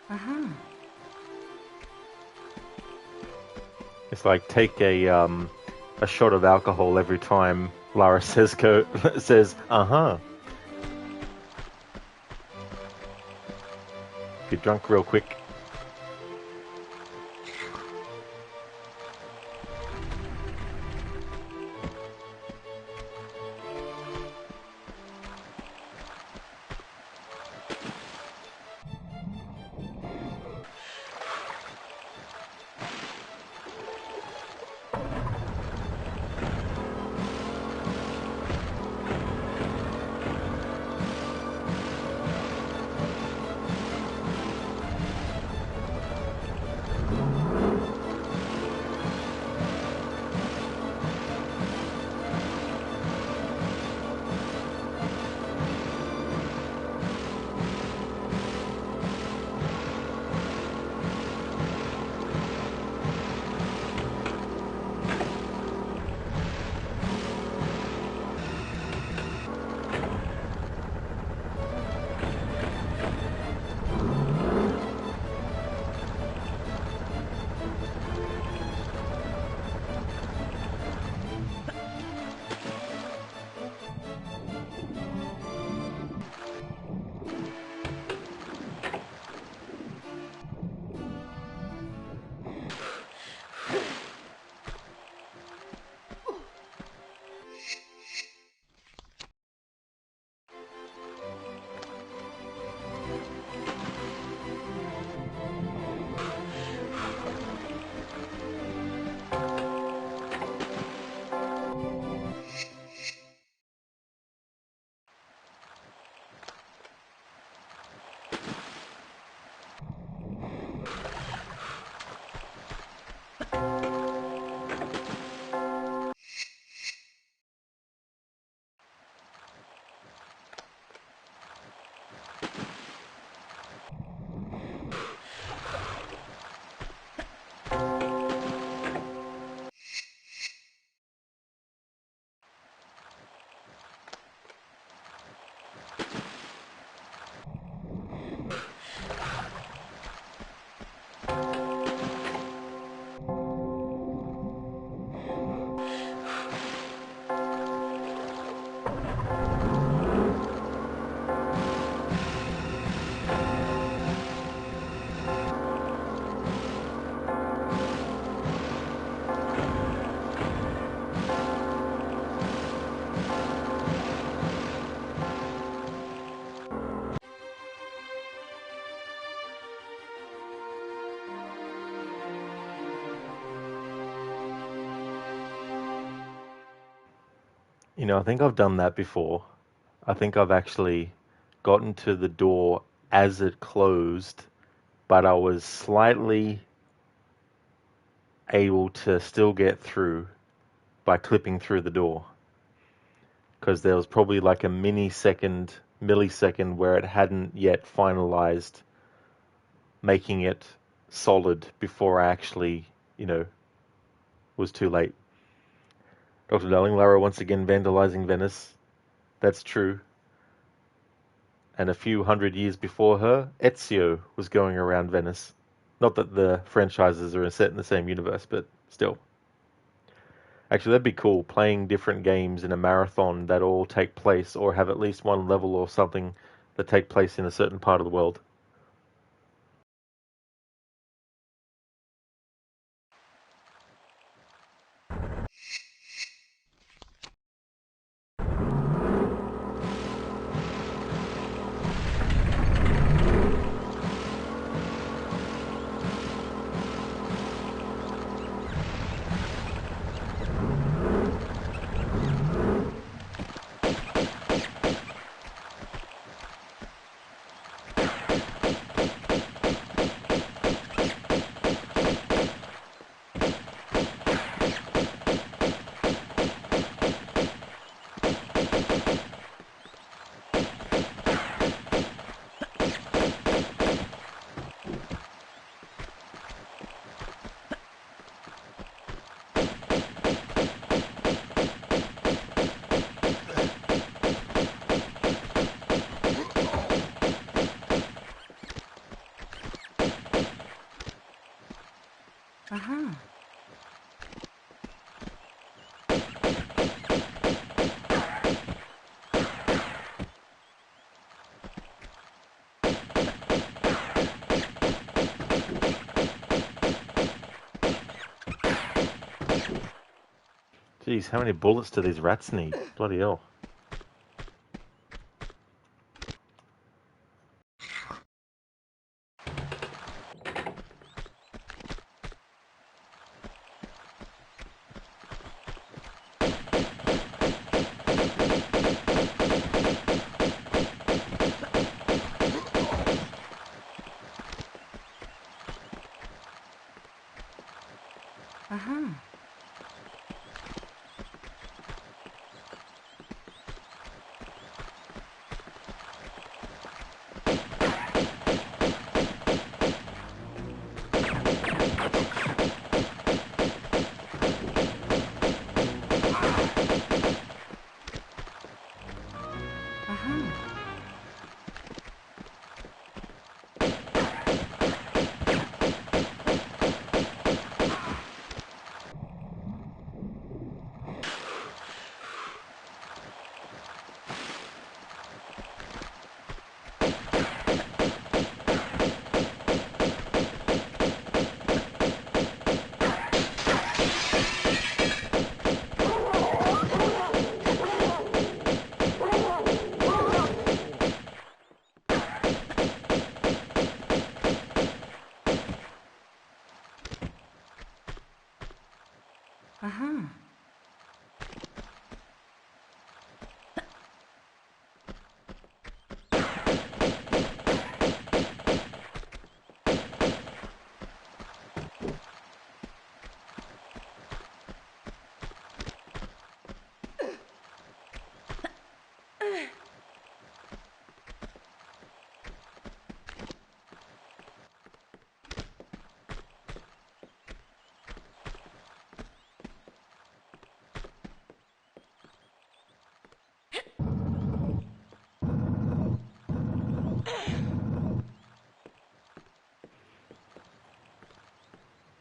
Uh-huh. It's like take a shot of alcohol every time Lara says says uh-huh. Get drunk real quick. I think I've done that before. I think I've actually gotten to the door as it closed, but I was slightly able to still get through by clipping through the door. Because there was probably like a millisecond where it hadn't yet finalized making it solid before I actually, was too late. Dr. Darling, Lara once again vandalizing Venice. That's true. And a few hundred years before her, Ezio was going around Venice. Not that the franchises are set in the same universe, but still. Actually, that'd be cool, playing different games in a marathon that all take place, or have at least one level or something that take place in a certain part of the world. Uh-huh. Jeez, how many bullets do these rats need? Bloody hell. Uh-huh. Uh-huh.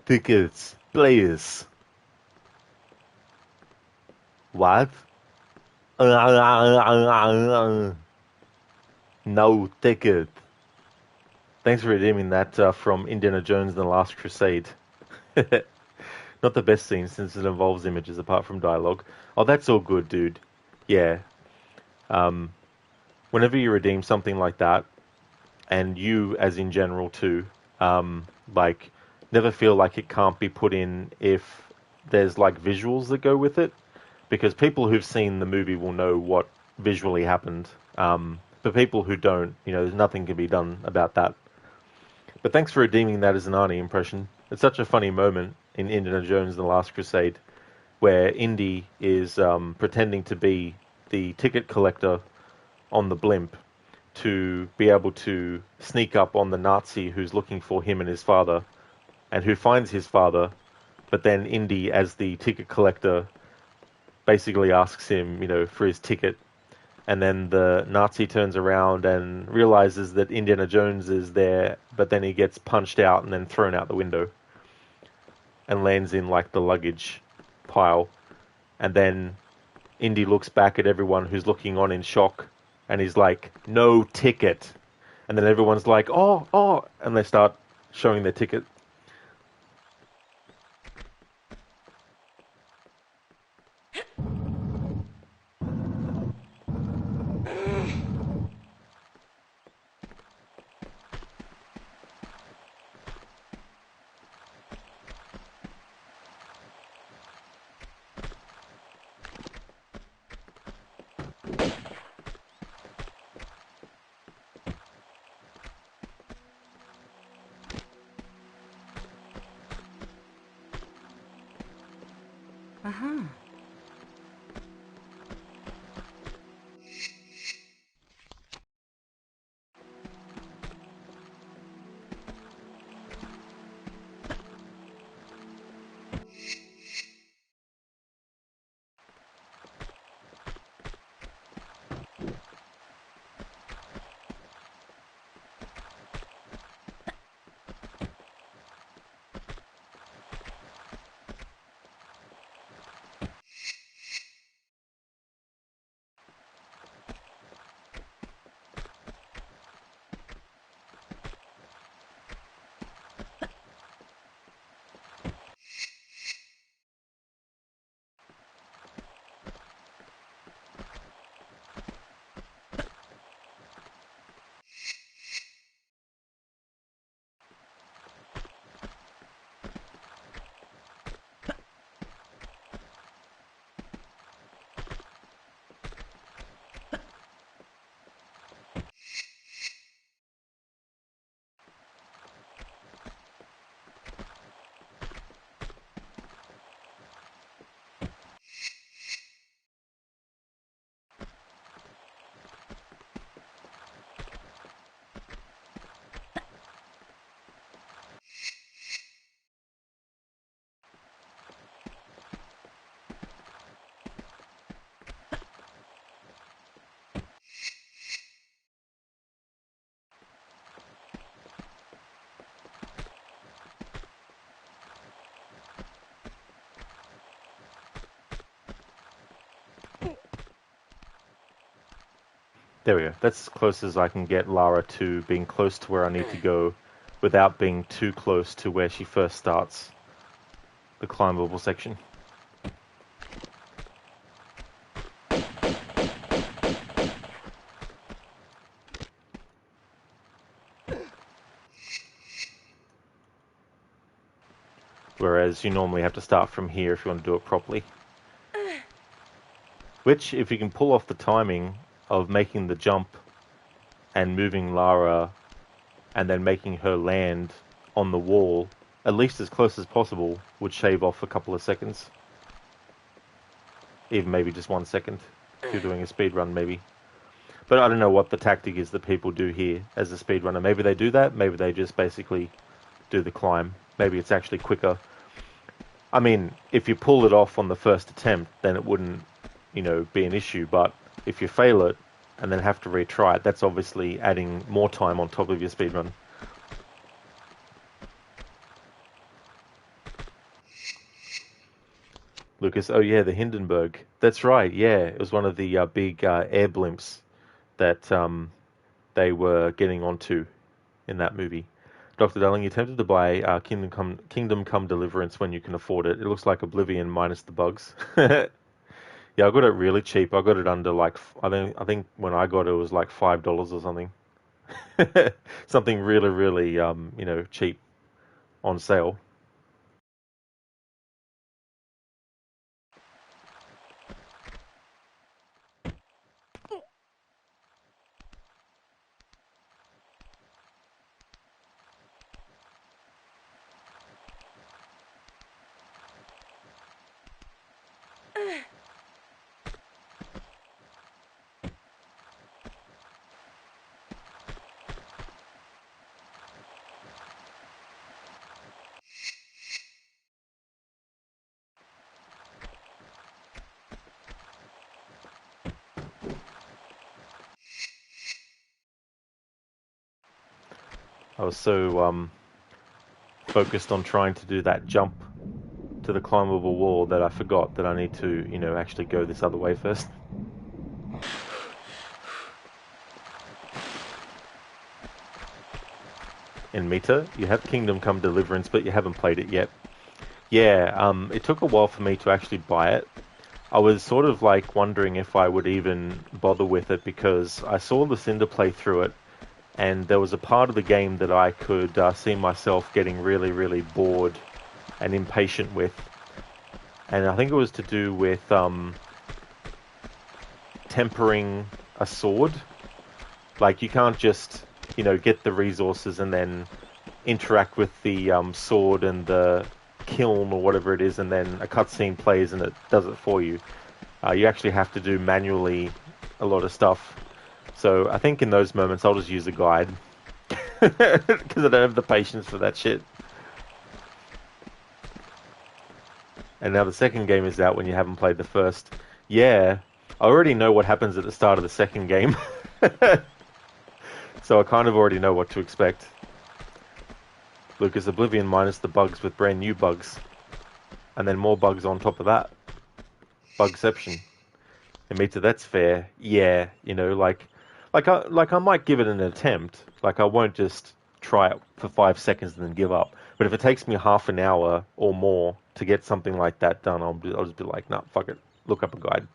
Tickets, players. What? No ticket. Thanks for redeeming that from Indiana Jones and the Last Crusade. Not the best scene since it involves images apart from dialogue. Oh, that's all good, dude. Yeah. Whenever you redeem something like that, and you, as in general too, like, never feel like it can't be put in if there's like visuals that go with it. because people who've seen the movie will know what visually happened. For people who don't, there's nothing can be done about that. But thanks for redeeming that as an Arnie impression. It's such a funny moment in Indiana Jones and the Last Crusade, where Indy is pretending to be the ticket collector on the blimp to be able to sneak up on the Nazi who's looking for him and his father, and who finds his father, but then Indy, as the ticket collector, basically asks him, for his ticket, and then the Nazi turns around and realizes that Indiana Jones is there, but then he gets punched out and then thrown out the window and lands in, like, the luggage pile. And then Indy looks back at everyone who's looking on in shock, and he's like, "No ticket." And then everyone's like, "Oh," and they start showing their ticket. Uh-huh. There we go. That's as close as I can get Lara to being close to where I need to go without being too close to where she first starts the climbable section. Whereas you normally have to start from here if you want to do it properly. Which, if you can pull off the timing of making the jump and moving Lara and then making her land on the wall, at least as close as possible, would shave off a couple of seconds. Even maybe just 1 second, if you're doing a speed run, maybe. But I don't know what the tactic is that people do here as a speedrunner. Maybe they do that, maybe they just basically do the climb. Maybe it's actually quicker. I mean, if you pull it off on the first attempt, then it wouldn't, be an issue. But if you fail it and then have to retry it, that's obviously adding more time on top of your speedrun. Lucas, oh yeah, the Hindenburg. That's right, yeah. It was one of the big air blimps that they were getting onto in that movie. Dr. Darling, you tempted to buy Kingdom Come Deliverance when you can afford it. It looks like Oblivion minus the bugs. Yeah, I got it really cheap. I got it under I think when I got it, it was like $5 or something. Something really, really cheap on sale. I was so focused on trying to do that jump to the climbable wall that I forgot that I need to, actually go this other way first. In Meta, you have Kingdom Come Deliverance, but you haven't played it yet. Yeah, it took a while for me to actually buy it. I was sort of like wondering if I would even bother with it because I saw the Cinder play through it, and there was a part of the game that I could see myself getting really, really bored and impatient with. And I think it was to do with tempering a sword. Like, you can't just, get the resources and then interact with the sword and the kiln or whatever it is, and then a cutscene plays and it does it for you. You actually have to do manually a lot of stuff. So I think in those moments I'll just use a guide. Because I don't have the patience for that shit. And now the second game is out when you haven't played the first. Yeah, I already know what happens at the start of the second game. So I kind of already know what to expect. Lucas, Oblivion minus the bugs with brand new bugs. And then more bugs on top of that. Bugception. And Mita, that's fair. Yeah, I might give it an attempt. Like, I won't just try it for 5 seconds and then give up. But if it takes me half an hour or more to get something like that done, I'll just be like, nah, fuck it. Look up a guide.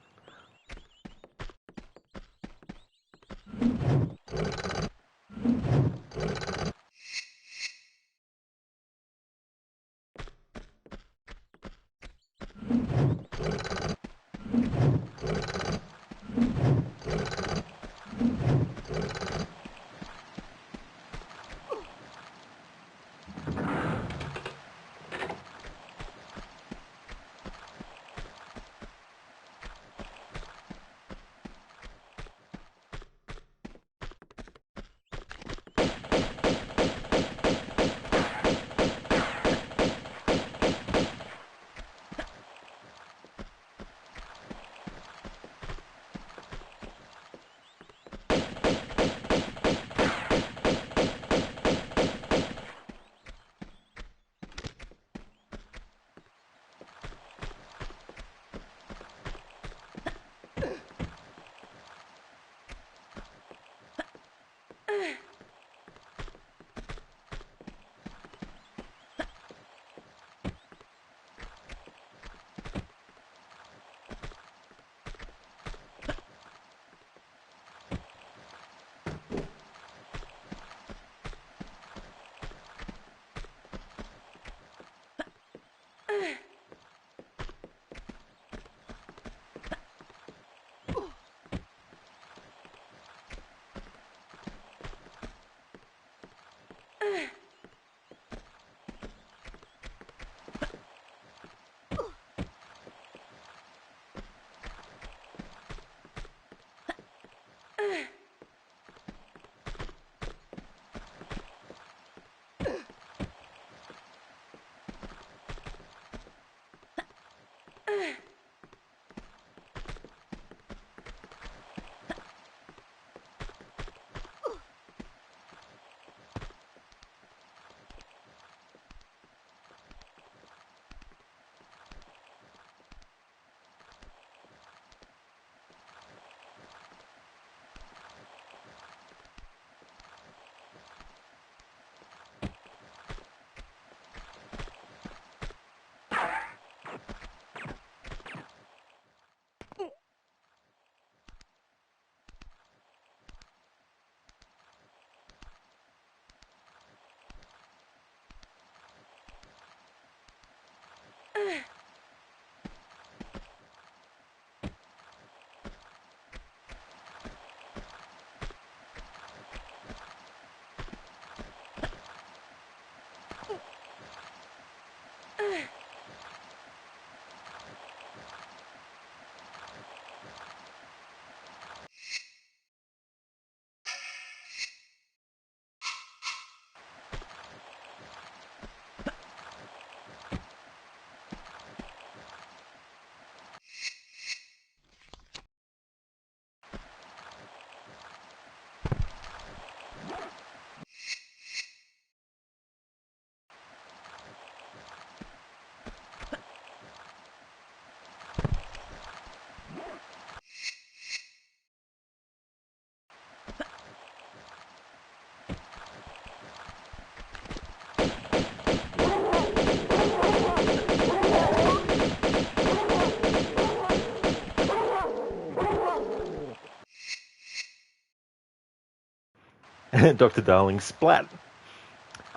Dr. Darling, splat.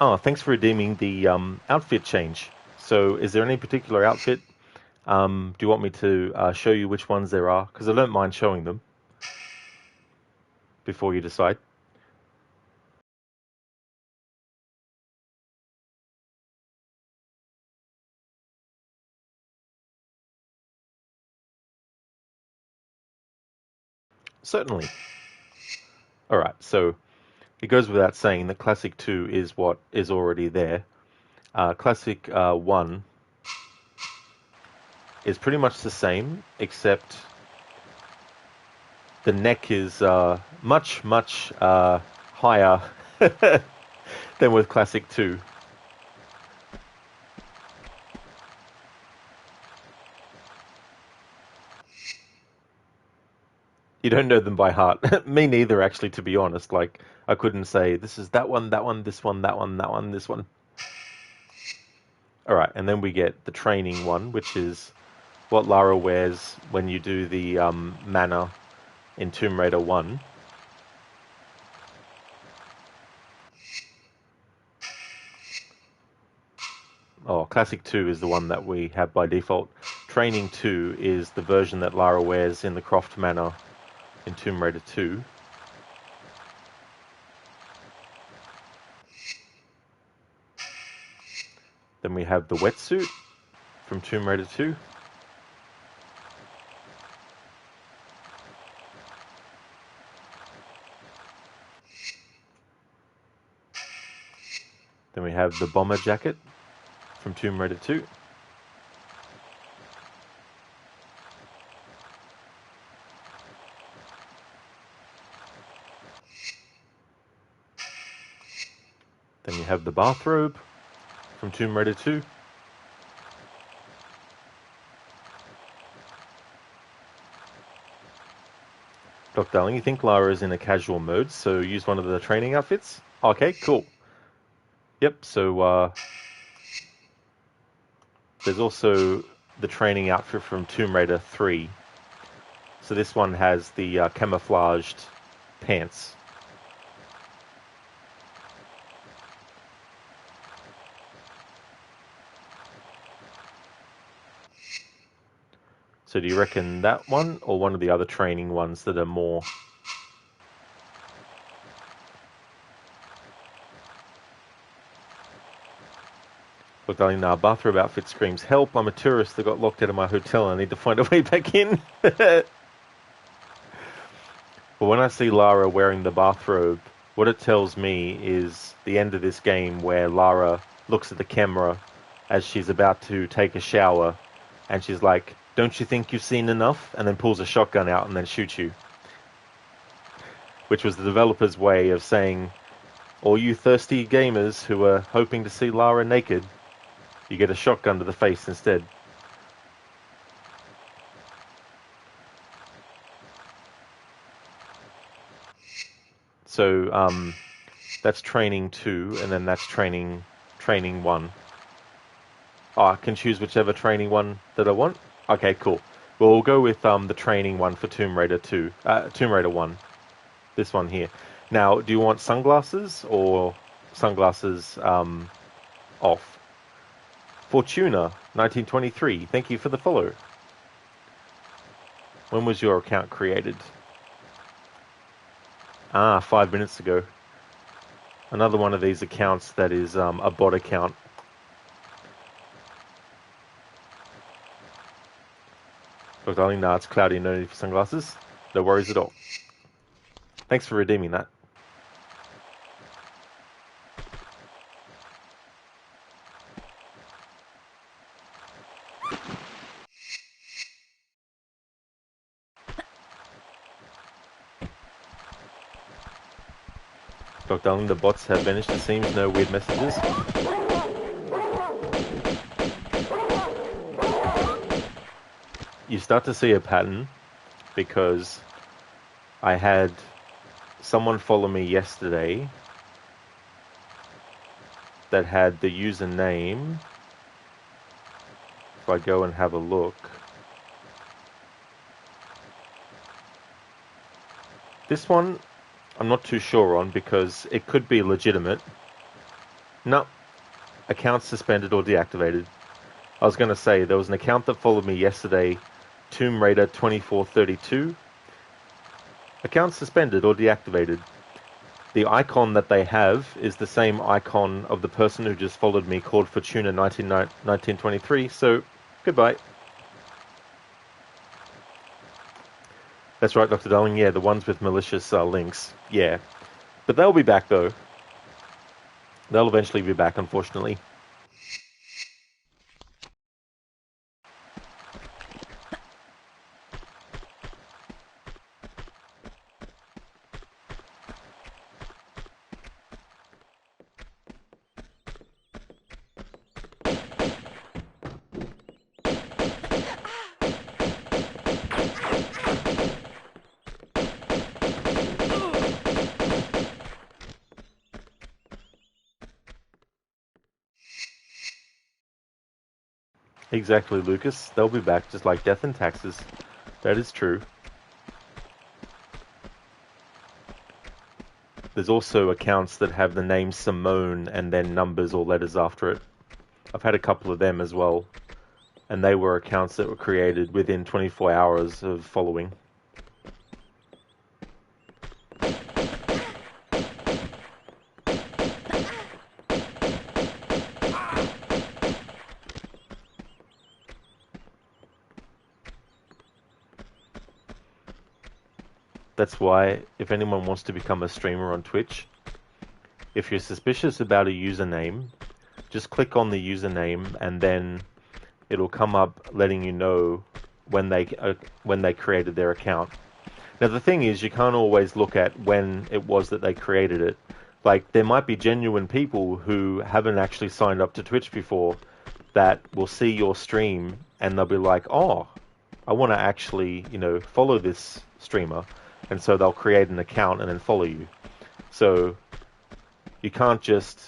Oh, thanks for redeeming the outfit change. So, is there any particular outfit? Do you want me to show you which ones there are? Because I don't mind showing them before you decide. Certainly. Alright, so it goes without saying that Classic 2 is what is already there. Classic 1 is pretty much the same, except the neck is much, much higher than with Classic 2. You don't know them by heart. Me neither, actually, to be honest. Like, I couldn't say, this is that one, this one, that one, that one, this one. Alright, and then we get the training one, which is what Lara wears when you do the manor in Tomb Raider 1. Oh, Classic 2 is the one that we have by default. Training 2 is the version that Lara wears in the Croft manor in Tomb Raider 2. Then we have the wetsuit from Tomb Raider 2. Then we have the bomber jacket from Tomb Raider 2. Then you have the bathrobe from Tomb Raider 2. Doc Darling, you think Lara is in a casual mode, so use one of the training outfits? Okay, cool. Yep, so there's also the training outfit from Tomb Raider 3. So this one has the camouflaged pants. So do you reckon that one, or one of the other training ones that are more... Look, darling, our bathrobe outfit screams, help, I'm a tourist that got locked out of my hotel. I need to find a way back in. But when I see Lara wearing the bathrobe, what it tells me is the end of this game where Lara looks at the camera as she's about to take a shower, and she's like, don't you think you've seen enough? And then pulls a shotgun out and then shoots you. Which was the developer's way of saying, all you thirsty gamers who are hoping to see Lara naked, you get a shotgun to the face instead. So that's training 2, and then that's training 1. Oh, I can choose whichever training one that I want. Okay, cool. Well, we'll go with the training one for Tomb Raider 2, Tomb Raider 1. This one here. Now, do you want sunglasses or sunglasses off? Fortuna 1923. Thank you for the follow. When was your account created? 5 minutes ago. Another one of these accounts that is a bot account. Look, darling, nah, it's cloudy, no need for sunglasses. No worries at all. Thanks for redeeming that. Look, darling, the bots have vanished, it seems. No weird messages. You start to see a pattern because I had someone follow me yesterday that had the username. If I go and have a look, this one I'm not too sure on because it could be legitimate. No, account suspended or deactivated. I was going to say there was an account that followed me yesterday, Tomb Raider 2432. Account suspended or deactivated. The icon that they have is the same icon of the person who just followed me called Fortuna 1923, so goodbye. That's right, Dr. Darling, yeah, the ones with malicious links, yeah. But they'll be back though. They'll eventually be back, unfortunately. Exactly, Lucas. They'll be back just like death and taxes. That is true. There's also accounts that have the name Simone and then numbers or letters after it. I've had a couple of them as well. And they were accounts that were created within 24 hours of following. That's why, if anyone wants to become a streamer on Twitch, if you're suspicious about a username, just click on the username and then it'll come up letting you know when they created their account. Now the thing is, you can't always look at when it was that they created it. Like, there might be genuine people who haven't actually signed up to Twitch before that will see your stream and they'll be like, oh, I want to actually, follow this streamer. And so they'll create an account and then follow you. So you can't just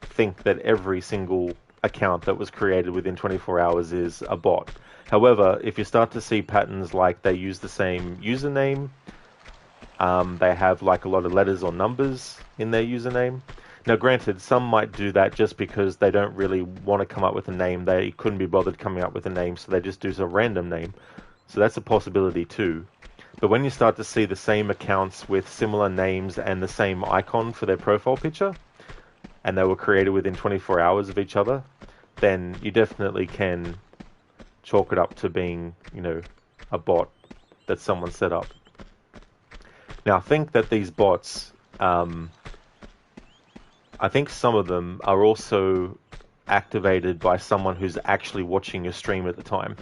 think that every single account that was created within 24 hours is a bot. However, if you start to see patterns like they use the same username, they have like a lot of letters or numbers in their username. Now granted, some might do that just because they don't really want to come up with a name. They couldn't be bothered coming up with a name, so they just do a random name. So that's a possibility too. But when you start to see the same accounts with similar names and the same icon for their profile picture, and they were created within 24 hours of each other, then you definitely can chalk it up to being, a bot that someone set up. Now, I think that these bots, I think some of them are also activated by someone who's actually watching your stream at the time.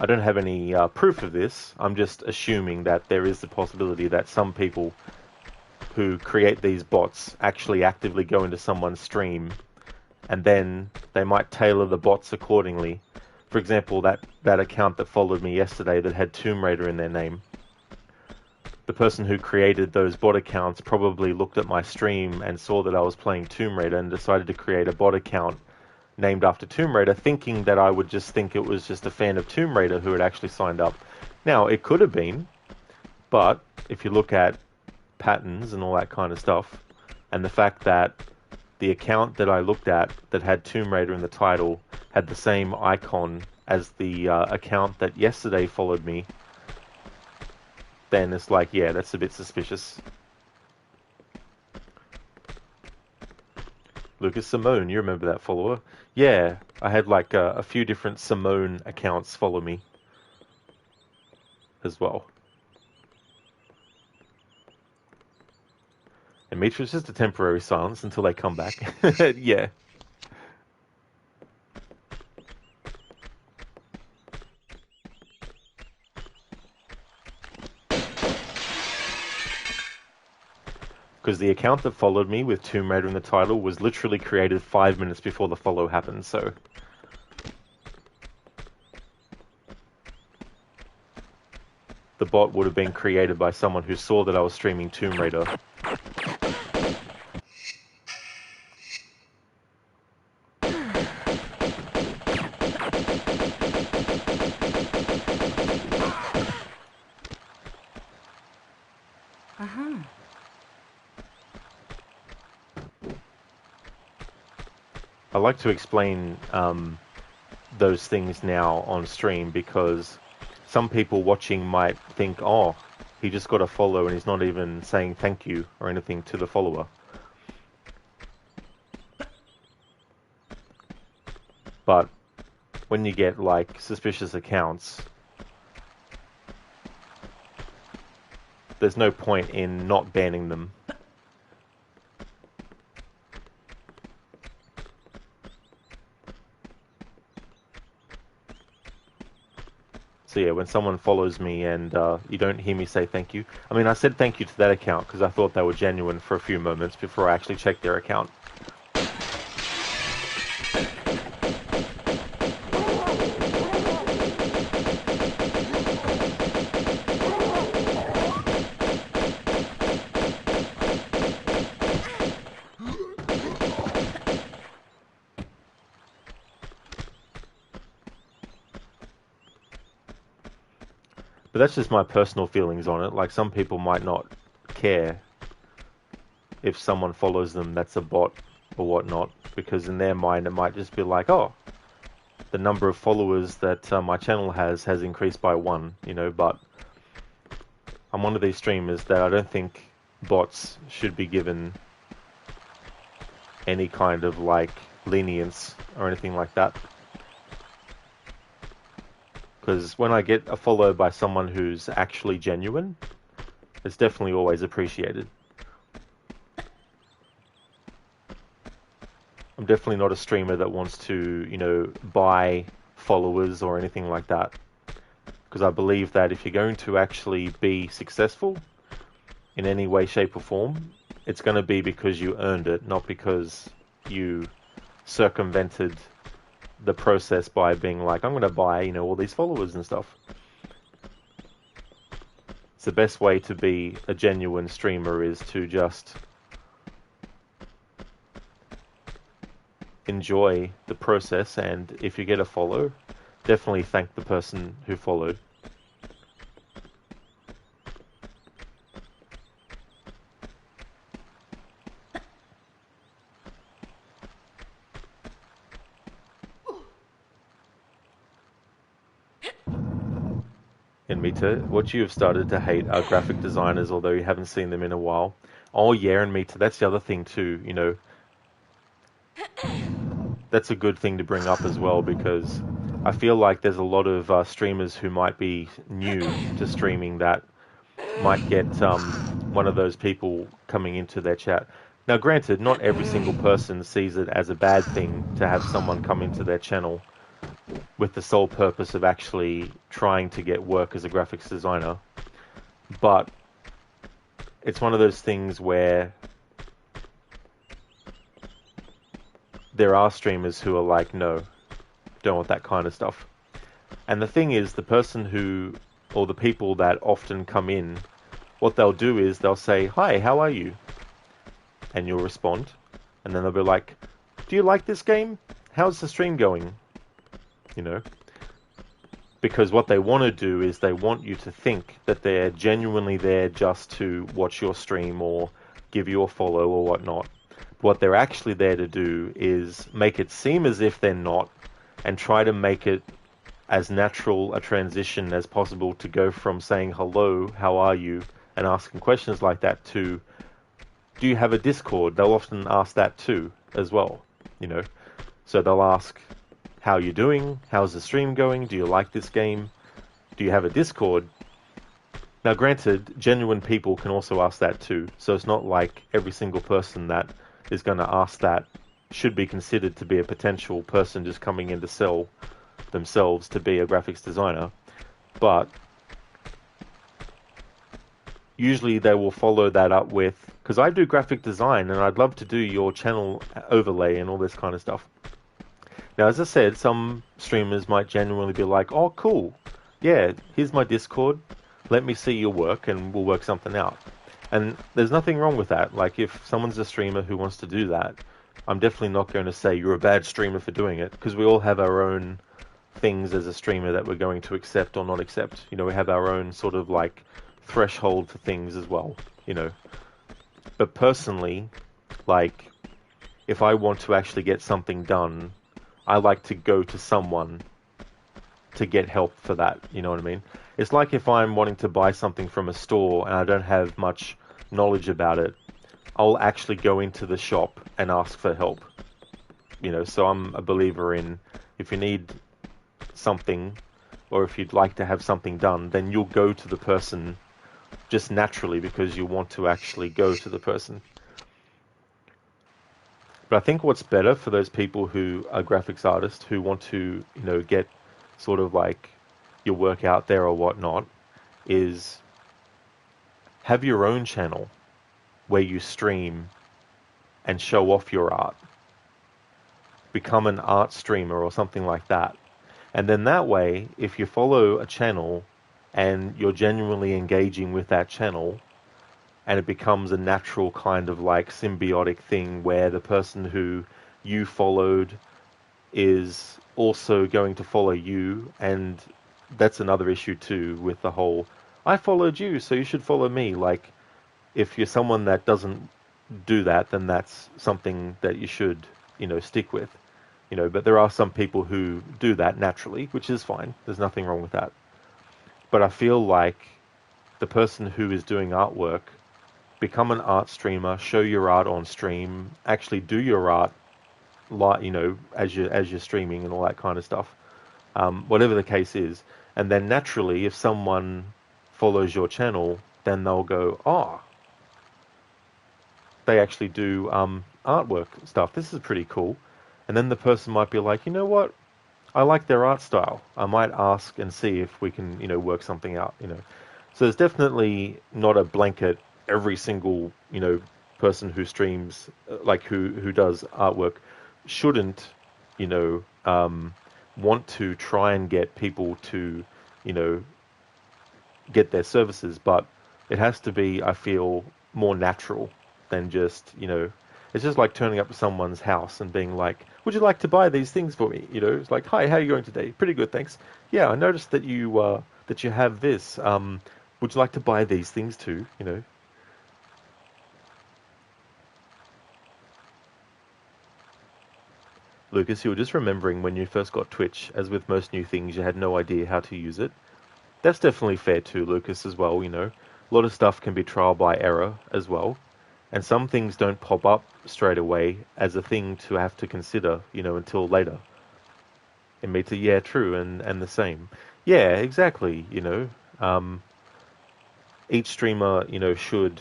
I don't have any proof of this. I'm just assuming that there is the possibility that some people who create these bots actually actively go into someone's stream and then they might tailor the bots accordingly. For example, that account that followed me yesterday that had Tomb Raider in their name. The person who created those bot accounts probably looked at my stream and saw that I was playing Tomb Raider and decided to create a bot account named after Tomb Raider, thinking that I would just think it was just a fan of Tomb Raider who had actually signed up. Now, it could have been, but if you look at patterns and all that kind of stuff, and the fact that the account that I looked at that had Tomb Raider in the title had the same icon as the account that yesterday followed me, then it's like, yeah, that's a bit suspicious. Lucas Simone, you remember that follower? Yeah, I had like a few different Simone accounts follow me as well. And Mitra is just a temporary silence until they come back. Yeah. Because the account that followed me with Tomb Raider in the title was literally created 5 minutes before the follow happened, so... The bot would have been created by someone who saw that I was streaming Tomb Raider. like to explain those things now on stream because some people watching might think, oh, he just got a follow and he's not even saying thank you or anything to the follower. But when you get like suspicious accounts, there's no point in not banning them. So yeah, when someone follows me and you don't hear me say thank you, I mean, I said thank you to that account because I thought they were genuine for a few moments before I actually checked their account. But that's just my personal feelings on it. Like, some people might not care if someone follows them that's a bot or whatnot, because in their mind it might just be like, oh, the number of followers that my channel has increased by 1, you know, but I'm one of these streamers that I don't think bots should be given any kind of, like, lenience or anything like that. Because when I get a follow by someone who's actually genuine, it's definitely always appreciated. I'm definitely not a streamer that wants to, you know, buy followers or anything like that. Because I believe that if you're going to actually be successful in any way, shape or form, it's going to be because you earned it, not because you circumvented the process by being like, I'm going to buy, you know, all these followers and stuff. It's the best way to be a genuine streamer is to just enjoy the process, and if you get a follow, definitely thank the person who followed. And Mita, what you have started to hate are graphic designers, although you haven't seen them in a while. Oh yeah, and Mita, that's the other thing too, you know. That's a good thing to bring up as well, because I feel like there's a lot of streamers who might be new to streaming that might get one of those people coming into their chat. Now granted, not every single person sees it as a bad thing to have someone come into their channel with the sole purpose of actually trying to get work as a graphics designer. But it's one of those things where there are streamers who are like, no, don't want that kind of stuff. And the thing is, the person who, or the people that often come in, what they'll do is they'll say, hi, how are you? And you'll respond. And then they'll be like, do you like this game? How's the stream going? You know, because what they want to do is they want you to think that they're genuinely there just to watch your stream or give you a follow or whatnot. What they're actually there to do is make it seem as if they're not, and try to make it as natural a transition as possible to go from saying hello, how are you, and asking questions like that to, do you have a Discord? They'll often ask that too as well, you know. So they'll ask, how are you doing? How's the stream going? Do you like this game? Do you have a Discord? Now granted, genuine people can also ask that too. So it's not like every single person that is going to ask that should be considered to be a potential person just coming in to sell themselves to be a graphics designer. But usually they will follow that up with, because I do graphic design and I'd love to do your channel overlay and all this kind of stuff. Now, as I said, some streamers might genuinely be like, oh, cool. Yeah, here's my Discord. Let me see your work and we'll work something out. And there's nothing wrong with that. Like, if someone's a streamer who wants to do that, I'm definitely not going to say you're a bad streamer for doing it, because we all have our own things as a streamer that we're going to accept or not accept. You know, we have our own sort of like threshold for things as well, you know. But personally, like, if I want to actually get something done, I like to go to someone to get help for that, you know what I mean? It's like if I'm wanting to buy something from a store and I don't have much knowledge about it, I'll actually go into the shop and ask for help. You know, so I'm a believer in, if you need something or if you'd like to have something done, then you'll go to the person just naturally because you want to actually go to the person. But I think what's better for those people who are graphics artists who want to, you know, get sort of like your work out there or whatnot, is have your own channel where you stream and show off your art. Become an art streamer or something like that. And then that way, if you follow a channel and you're genuinely engaging with that channel, and it becomes a natural kind of like symbiotic thing where the person who you followed is also going to follow you, and that's another issue too with the whole, I followed you, so you should follow me. Like, if you're someone that doesn't do that, then that's something that you should, you know, stick with. You know, but there are some people who do that naturally, which is fine. There's nothing wrong with that. But I feel like the person who is doing artwork, become an art streamer, show your art on stream, actually do your art, you know, as you're streaming and all that kind of stuff. Whatever the case is, and then naturally, if someone follows your channel, then they'll go, oh, they actually do artwork stuff. This is pretty cool. And then the person might be like, you know what? I like their art style. I might ask and see if we can, you know, work something out, you know. So there's definitely not a blanket, every single, you know, person who streams, like who does artwork shouldn't, you know, want to try and get people to, you know, get their services. But it has to be, I feel, more natural than just, you know, it's just like turning up to someone's house and being like, would you like to buy these things for me? You know, it's like, hi, how are you going today? Pretty good, thanks. Yeah, I noticed that you have this. Would you like to buy these things too? You know. Lucas, you were just remembering when you first got Twitch, as with most new things, you had no idea how to use it. That's definitely fair too, Lucas, as well, you know. A lot of stuff can be trial by error as well. And some things don't pop up straight away as a thing to have to consider, you know, until later. And me too, yeah, true, and the same. Yeah, exactly, you know. Each streamer, you know, should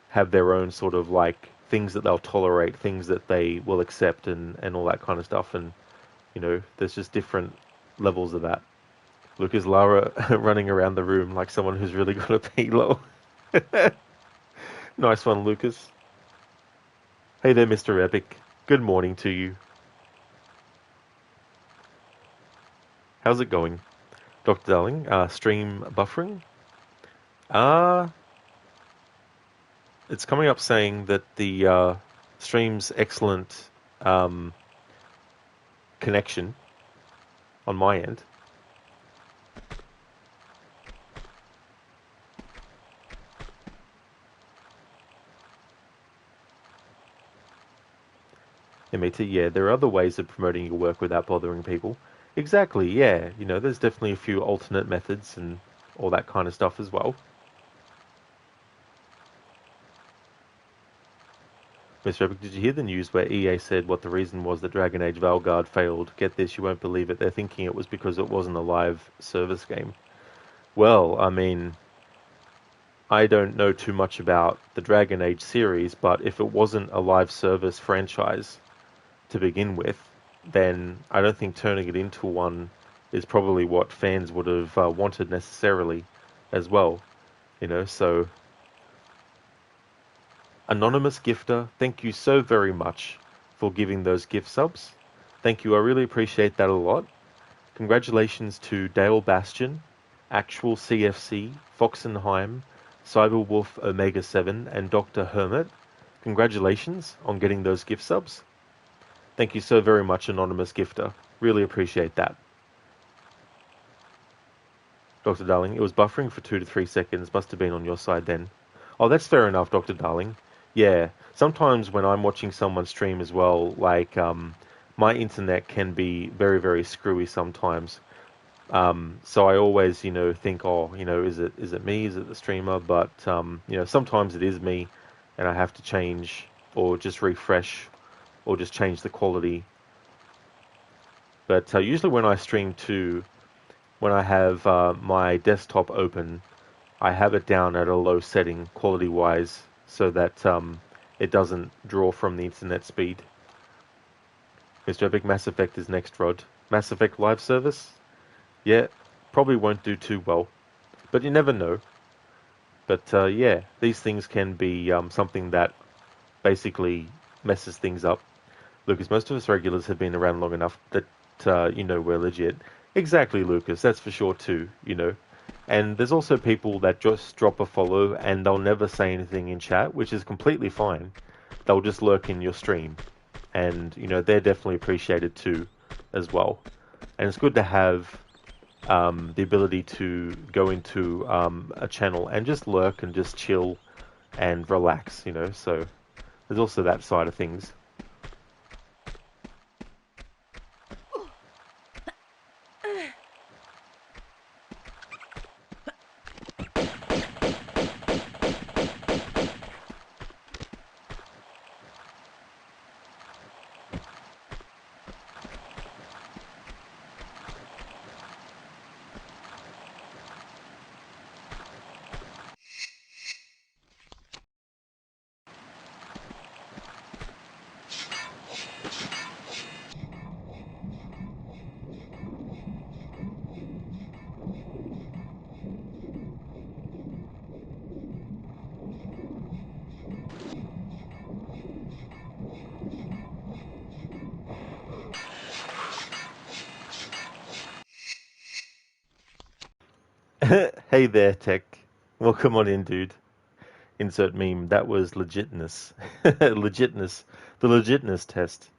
have their own sort of like things that they'll tolerate, things that they will accept and all that kind of stuff. And, you know, there's just different levels of that. Look, is Lara running around the room like someone who's really got a P-low? Nice one, Lucas. Hey there, Mr. Epic. Good morning to you. How's it going? Dr. Darling, stream buffering? It's coming up saying that the stream's excellent connection on my end. MAT, yeah, there are other ways of promoting your work without bothering people. Exactly, yeah. You know, there's definitely a few alternate methods and all that kind of stuff as well. Mr. Epic, did you hear the news where EA said what the reason was that Dragon Age Vanguard failed? Get this, you won't believe it. They're thinking it was because it wasn't a live service game. Well, I mean, I don't know too much about the Dragon Age series, but if it wasn't a live service franchise to begin with, then I don't think turning it into one is probably what fans would have wanted necessarily as well. You know, so... Anonymous Gifter, thank you so very much for giving those gift subs. Thank you, I really appreciate that a lot. Congratulations to Dale Bastion, Actual CFC, Foxenheim, Cyberwolf Omega 7, and Dr. Hermit. Congratulations on getting those gift subs. Thank you so very much, Anonymous Gifter. Really appreciate that. Dr. Darling, it was buffering for 2 to 3 seconds. Must have been on your side then. Oh, that's fair enough, Dr. Darling. Yeah, sometimes when I'm watching someone stream as well, like my internet can be very, very screwy sometimes. So I always, think, oh, is it me? Is it the streamer? But sometimes it is me, and I have to change or just refresh or just change the quality. But usually when I stream too, when I have my desktop open, I have it down at a low setting quality-wise so that it doesn't draw from the internet speed. Mr. Epic, Mass Effect is next, Rod. Mass Effect live service? Yeah, probably won't do too well, but you never know. But yeah, these things can be something that basically messes things up. Lucas, most of us regulars have been around long enough that we're legit. Exactly, Lucas. That's for sure too. And there's also people that just drop a follow and they'll never say anything in chat, which is completely fine. They'll just lurk in your stream, and they're definitely appreciated too, as well. And it's good to have the ability to go into a channel and just lurk and just chill and relax. So there's also that side of things. Hey there, Tech. Welcome on in, dude. Insert meme. That was legitness. Legitness. The legitness test.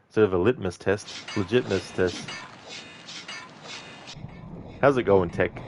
Instead of a litmus test. Legitness test. How's it going, Tech?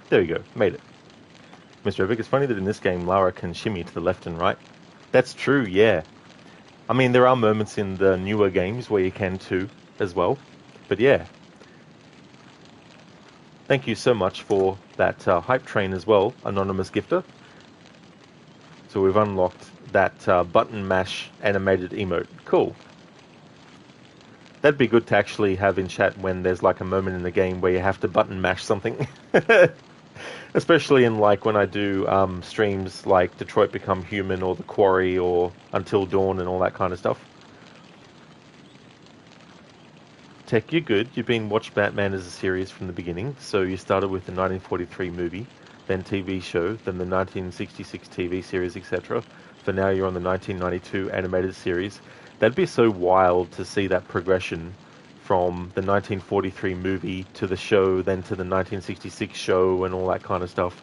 There we go. Made it. Mr. Epic, it's funny that in this game, Lara can shimmy to the left and right. That's true, yeah. I mean, there are moments in the newer games where you can too, as well. But yeah. Thank you so much for that hype train as well, anonymous gifter. So we've unlocked that button mash animated emote. Cool. That'd be good to actually have in chat when there's like a moment in the game where you have to button mash something. Especially in like when I do streams like Detroit Become Human or The Quarry or Until Dawn and all that kind of stuff. Tech, you're good. You've been watched Batman as a series from the beginning. So you started with the 1943 movie, then TV show, then the 1966 TV series, etc. For now you're on the 1992 animated series. That'd be so wild to see that progression from the 1943 movie to the show, then to the 1966 show and all that kind of stuff.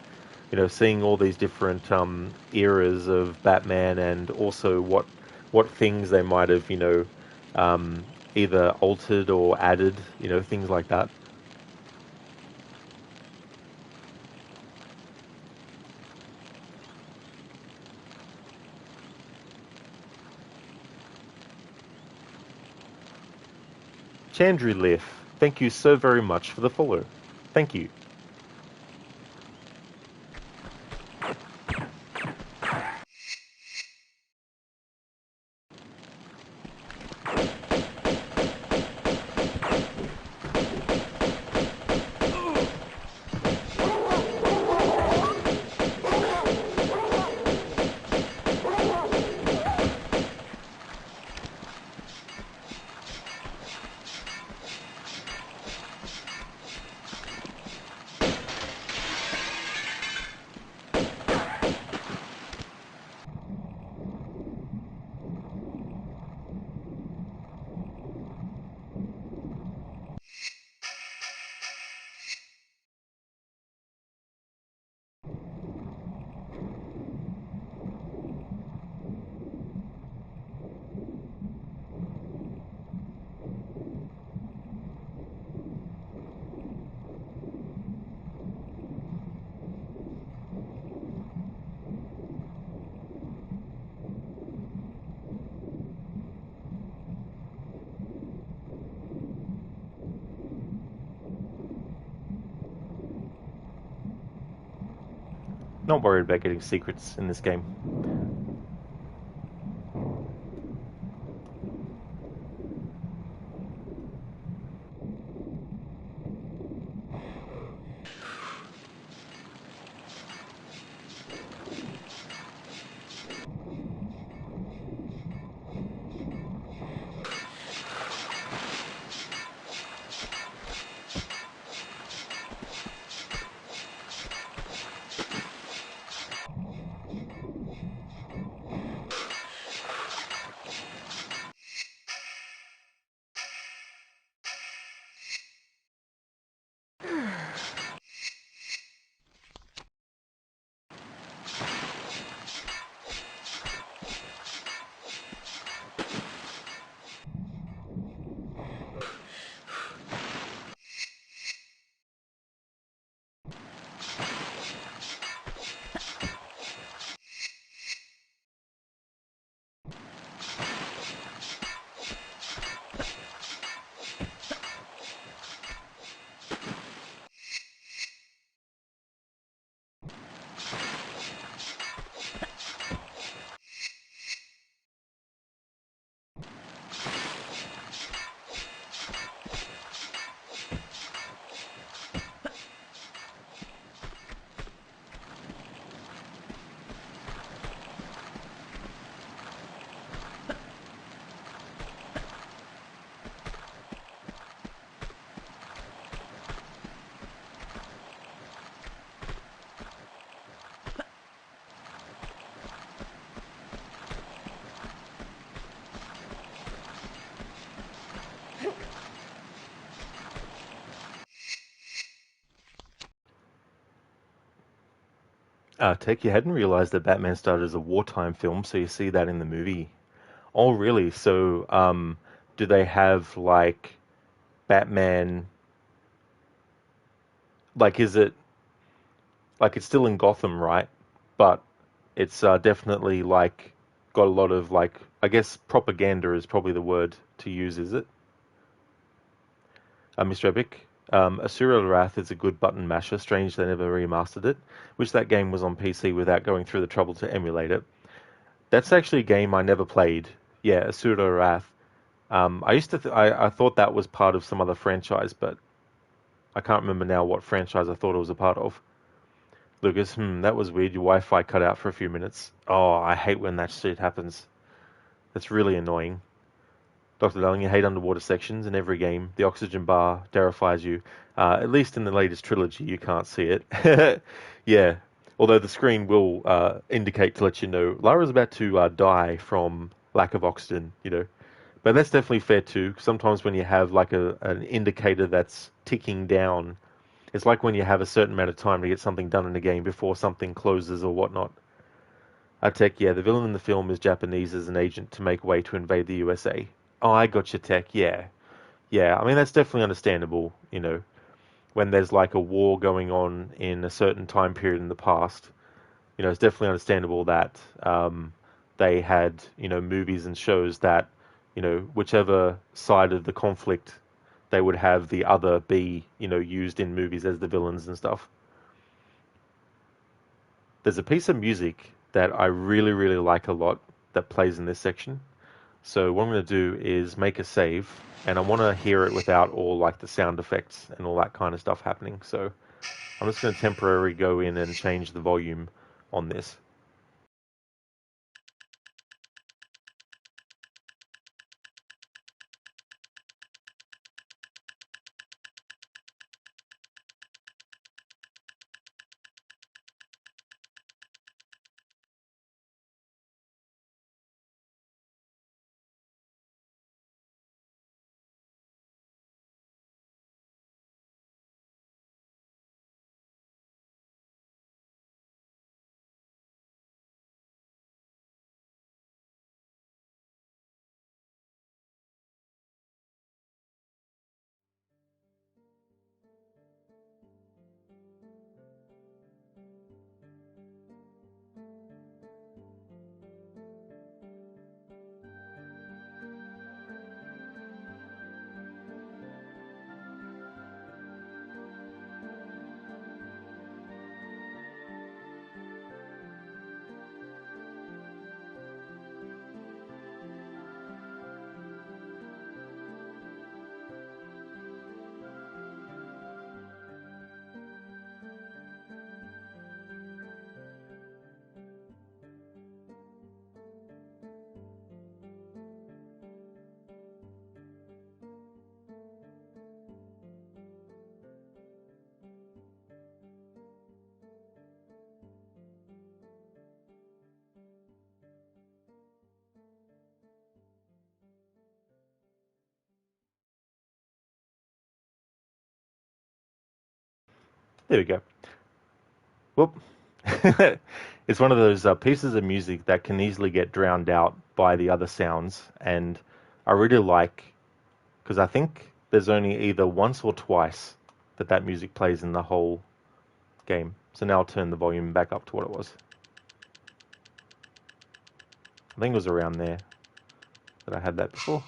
Seeing all these different eras of Batman and also what things they might have, either altered or added, things like that. Chandru Leaf, thank you so very much for the follow. Thank you. Not worried about getting secrets in this game. Tech, you hadn't realized that Batman started as a wartime film, so you see that in the movie. Oh, really? So, do they have like Batman? Like, is it like it's still in Gotham, right? But it's definitely like got a lot of like I guess propaganda is probably the word to use, is it? Mr. Epic. Asura Wrath is a good button masher. Strange they never remastered it. Wish that game was on PC without going through the trouble to emulate it. That's actually a game I never played. Yeah, Asura Wrath. I used to I thought that was part of some other franchise, but I can't remember now what franchise I thought it was a part of. Lucas, that was weird. Your Wi-Fi cut out for a few minutes. Oh, I hate when that shit happens. That's really annoying. Dr. Darling, you hate underwater sections in every game. The oxygen bar terrifies you. At least in the latest trilogy, you can't see it. Yeah, although the screen will indicate to let you know Lara's about to die from lack of oxygen, you know. But that's definitely fair too. Sometimes when you have like an indicator that's ticking down, it's like when you have a certain amount of time to get something done in a game before something closes or whatnot. Tech, yeah, the villain in the film is Japanese as an agent to make way to invade the USA. Oh, I got you, Tech, yeah. Yeah, I mean, that's definitely understandable, you know, when there's like a war going on in a certain time period in the past. You know, it's definitely understandable that they had, you know, movies and shows that, you know, whichever side of the conflict they would have the other be, used in movies as the villains and stuff. There's a piece of music that I really, really like a lot that plays in this section. So what I'm going to do is make a save, and I want to hear it without all like the sound effects and all that kind of stuff happening. So I'm just going to temporarily go in and change the volume on this. There we go. Whoop. It's one of those pieces of music that can easily get drowned out by the other sounds, and I really like, because I think there's only either once or twice that music plays in the whole game. So now I'll turn the volume back up to what it was. I think it was around there that I had that before.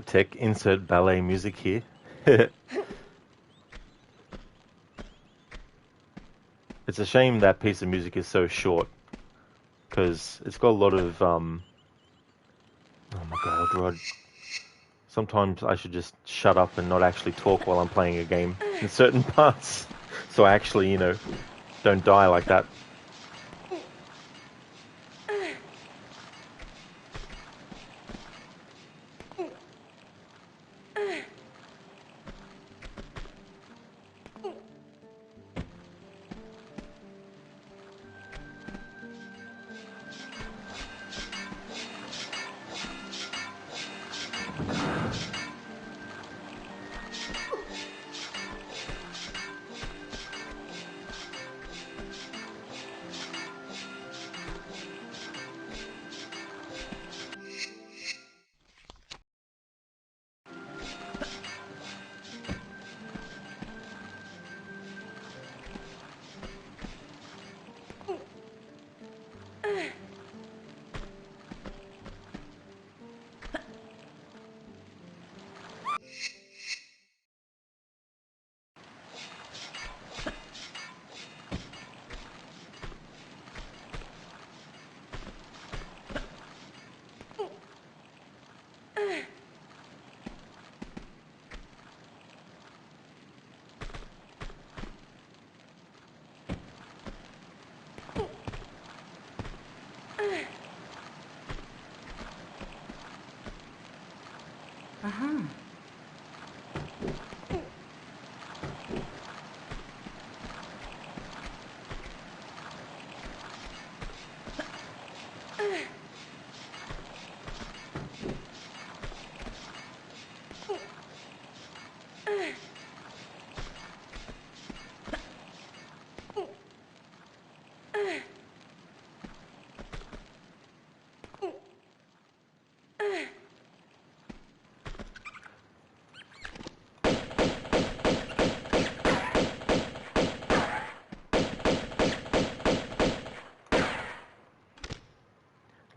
Tech, insert ballet music here. It's a shame that piece of music is so short, because it's got a lot of, oh my god, Rod. Sometimes I should just shut up and not actually talk while I'm playing a game in certain parts, so I actually, don't die like that.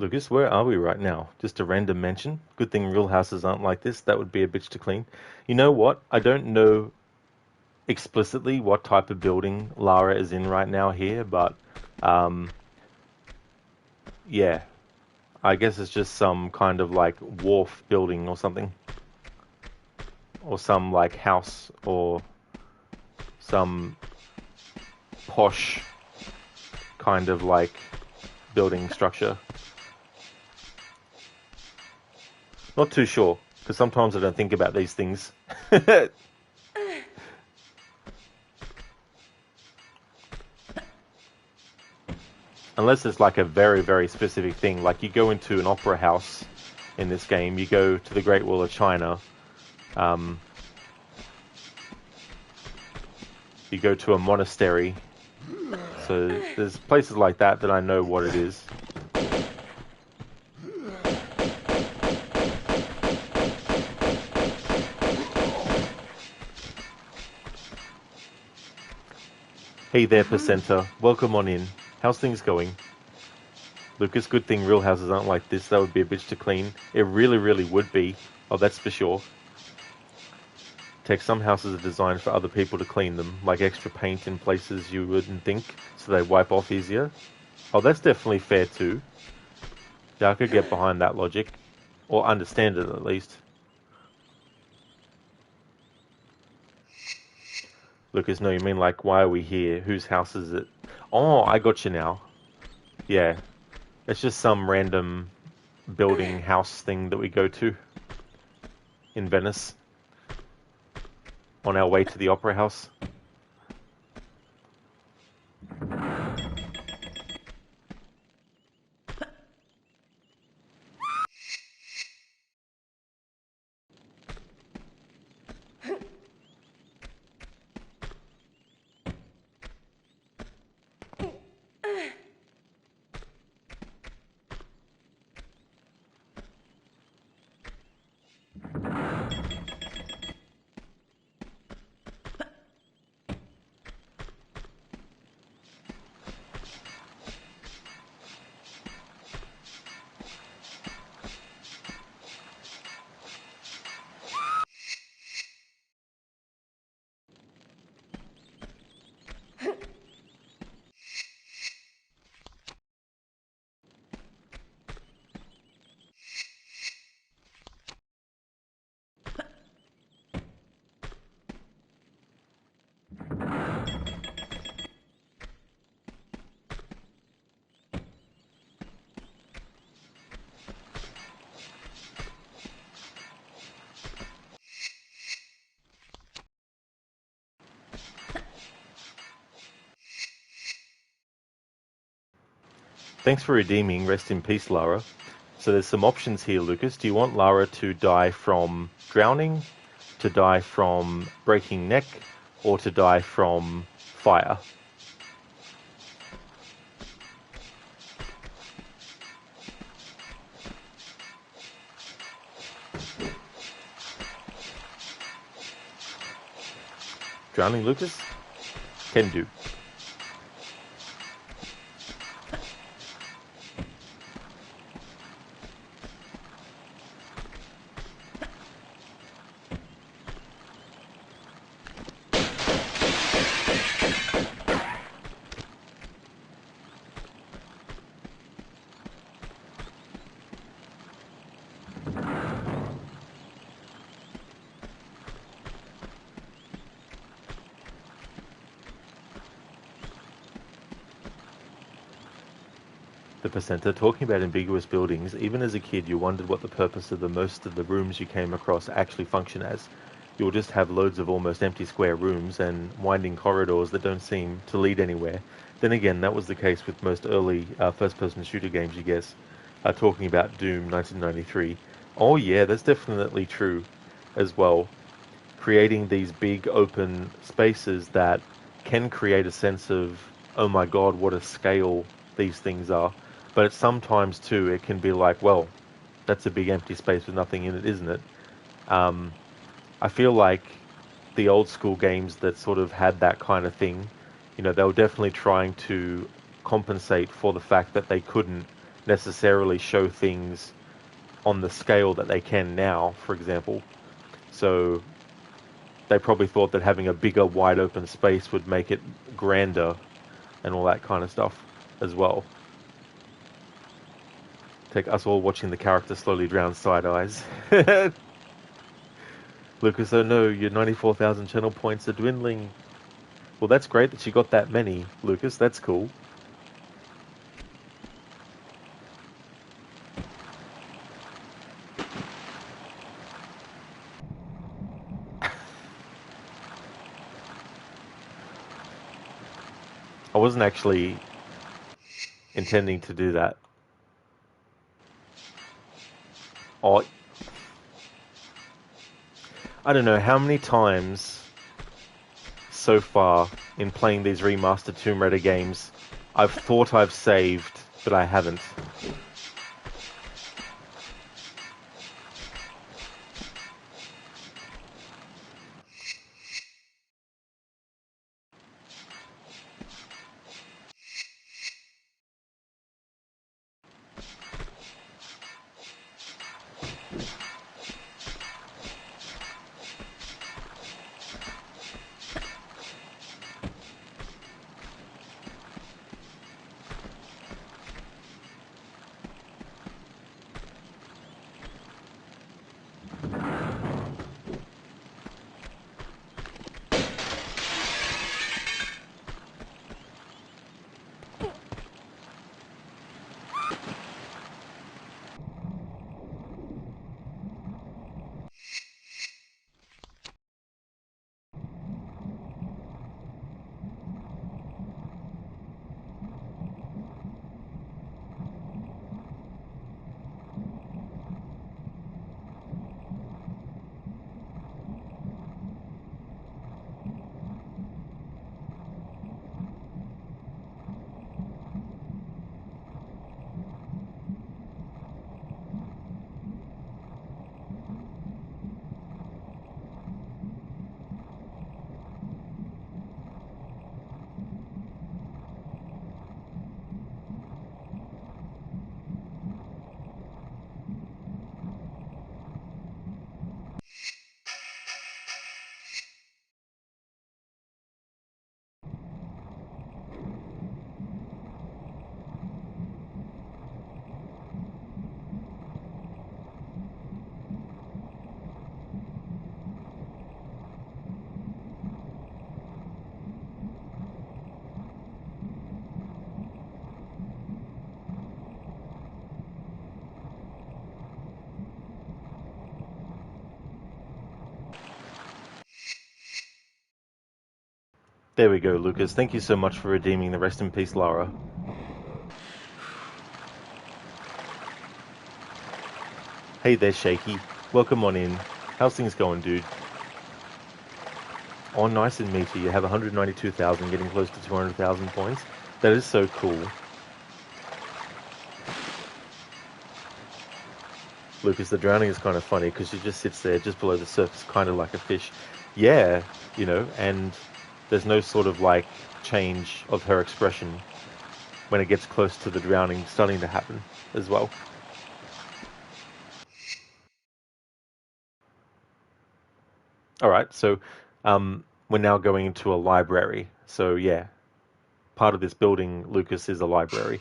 Lucas, where are we right now? Just a random mention. Good thing real houses aren't like this. That would be a bitch to clean. You know what? I don't know explicitly what type of building Lara is in right now here, but yeah, I guess it's just some kind of like wharf building or something, or some like house or some posh kind of like building structure. Not too sure, because sometimes I don't think about these things. Unless it's like a very, very specific thing. Like you go into an opera house in this game, you go to the Great Wall of China, you go to a monastery. So there's places like that that I know what it is. Hey there, Placenta. Welcome on in. How's things going? Lucas, good thing real houses aren't like this. That would be a bitch to clean. It really, really would be. Oh, that's for sure. Tech, some houses are designed for other people to clean them, like extra paint in places you wouldn't think, so they wipe off easier. Oh, that's definitely fair too. Yeah, I could get behind that logic. Or understand it at least. Lucas, no, you mean like, why are we here? Whose house is it? Oh, I got you now. Yeah. It's just some random building house thing that we go to in Venice on our way to the opera house. Thanks for redeeming. Rest in peace, Lara. So there's some options here, Lucas. Do you want Lara to die from drowning, to die from breaking neck, or to die from fire? Drowning, Lucas? Can do. The Placenta, talking about ambiguous buildings, even as a kid you wondered what the purpose of the most of the rooms you came across actually function as. You'll just have loads of almost empty square rooms and winding corridors that don't seem to lead anywhere. Then again, that was the case with most early first-person shooter games, you guess. Talking about Doom 1993. Oh yeah, that's definitely true as well. Creating these big open spaces that can create a sense of, oh my god, what a scale these things are. But sometimes too, it can be like, well, that's a big empty space with nothing in it, isn't it? I feel like the old school games that sort of had that kind of thing, you know, they were definitely trying to compensate for the fact that they couldn't necessarily show things on the scale that they can now, for example. So they probably thought that having a bigger, wide open space would make it grander and all that kind of stuff as well. Take us all watching the character slowly drown side eyes. Lucas, oh no, your 94,000 channel points are dwindling. Well, that's great that you got that many, Lucas. That's cool. I wasn't actually intending to do that. Oh, I don't know how many times so far in playing these remastered Tomb Raider games I've thought I've saved, but I haven't. There we go, Lucas. Thank you so much for redeeming the rest in peace, Lara. Hey there, Shaky. Welcome on in. How's things going, dude? Oh, nice and meaty. You have 192,000, getting close to 200,000 points. That is so cool. Lucas, the drowning is kind of funny because she just sits there just below the surface, kind of like a fish. Yeah, you know, and there's no sort of like change of her expression when it gets close to the drowning starting to happen as well. Alright, so we're now going into a library. So yeah, part of this building, Lucas, is a library.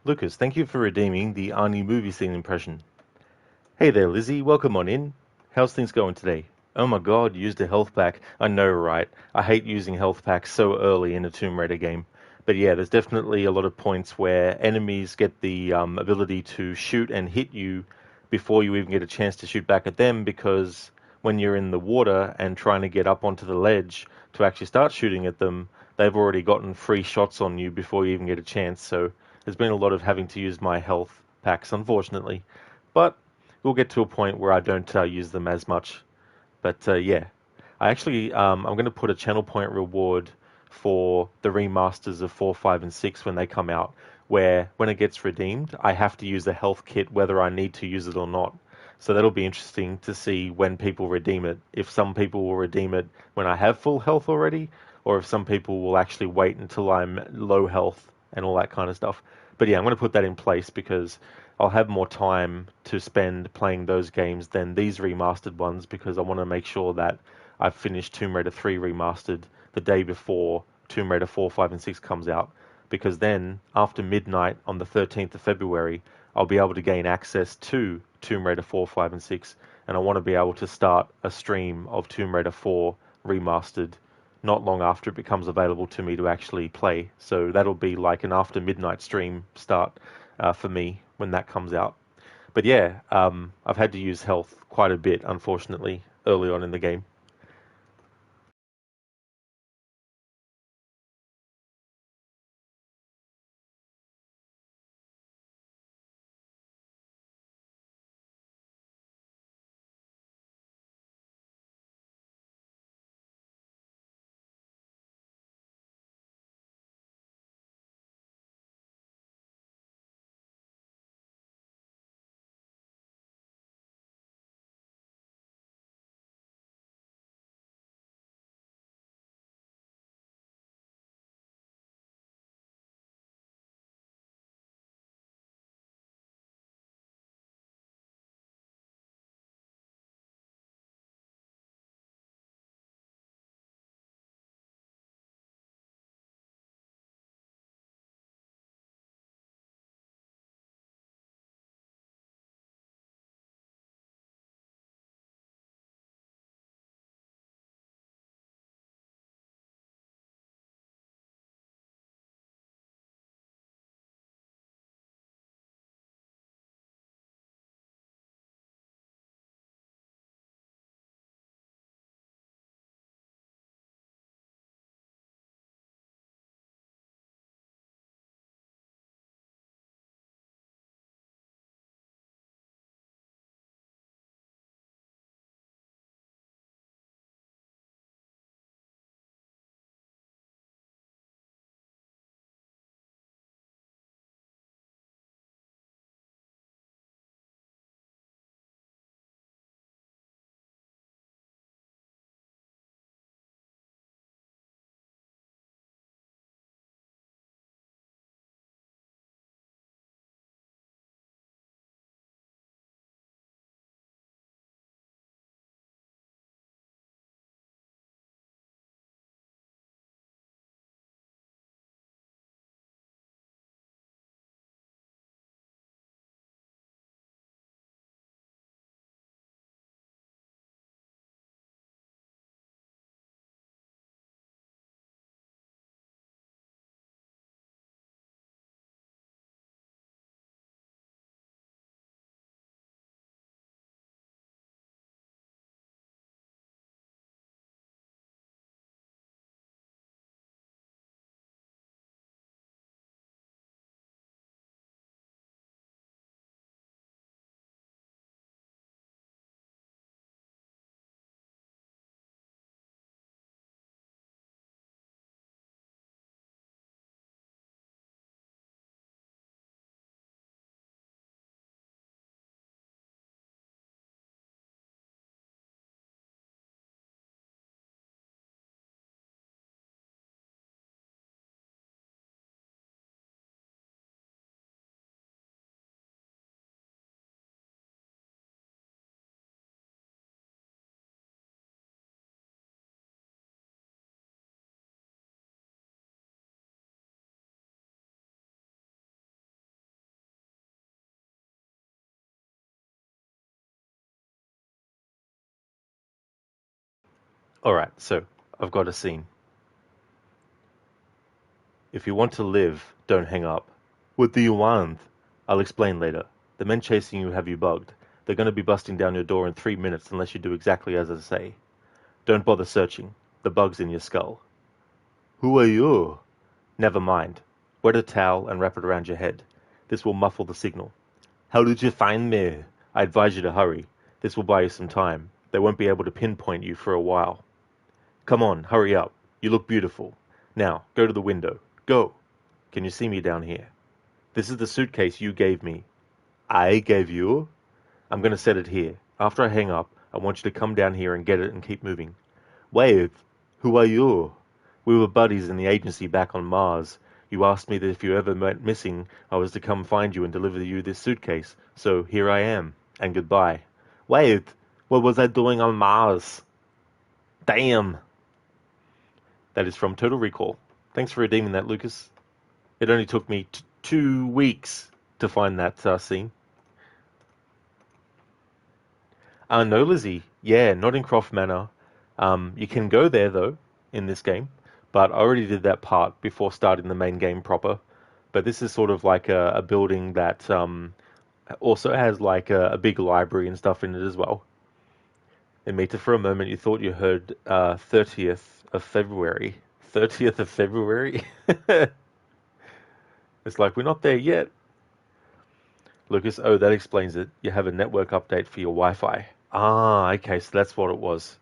Lucas, thank you for redeeming the Arnie movie scene impression. Hey there, Lizzie. Welcome on in. How's things going today? Oh my god, used a health pack. I know, right? I hate using health packs so early in a Tomb Raider game. But yeah, there's definitely a lot of points where enemies get the ability to shoot and hit you before you even get a chance to shoot back at them, because when you're in the water and trying to get up onto the ledge to actually start shooting at them, they've already gotten free shots on you before you even get a chance. So there's been a lot of having to use my health packs, unfortunately. But we'll get to a point where I don't use them as much. But yeah, I'm going to put a channel point reward for the remasters of 4, 5, and 6 when they come out, where when it gets redeemed, I have to use a health kit whether I need to use it or not. So that'll be interesting to see when people redeem it. If some people will redeem it when I have full health already, or if some people will actually wait until I'm low health and all that kind of stuff. But yeah, I'm going to put that in place because I'll have more time to spend playing those games than these remastered ones, because I want to make sure that I've finished Tomb Raider 3 Remastered the day before Tomb Raider 4, 5, and 6 comes out. Because then, after midnight on the 13th of February, I'll be able to gain access to Tomb Raider 4, 5, and 6, and I want to be able to start a stream of Tomb Raider 4 Remastered not long after it becomes available to me to actually play. So that'll be like an after midnight stream start for me when that comes out. But yeah, I've had to use health quite a bit, unfortunately, early on in the game. Alright, so I've got a scene. If you want to live, don't hang up. What do you want? I'll explain later. The men chasing you have you bugged. They're going to be busting down your door in 3 minutes unless you do exactly as I say. Don't bother searching. The bug's in your skull. Who are you? Never mind. Wet a towel and wrap it around your head. This will muffle the signal. How did you find me? I advise you to hurry. This will buy you some time. They won't be able to pinpoint you for a while. Come on, hurry up. You look beautiful. Now, go to the window. Go. Can you see me down here? This is the suitcase you gave me. I gave you? I'm going to set it here. After I hang up, I want you to come down here and get it and keep moving. Wait, who are you? We were buddies in the agency back on Mars. You asked me that if you ever went missing, I was to come find you and deliver you this suitcase. So here I am. And goodbye. Wait, what was I doing on Mars? Damn. That is from Total Recall. Thanks for redeeming that, Lucas. It only took me 2 weeks to find that scene. No, Lizzie. Yeah, not in Croft Manor. You can go there, though, in this game. But I already did that part before starting the main game proper. But this is sort of like a building that also has like a big library and stuff in it as well. And Mita, for a moment, you thought you heard 30th of February. 30th of February? It's like, we're not there yet. Lucas, oh, that explains it. You have a network update for your Wi-Fi. Ah, okay, so that's what it was.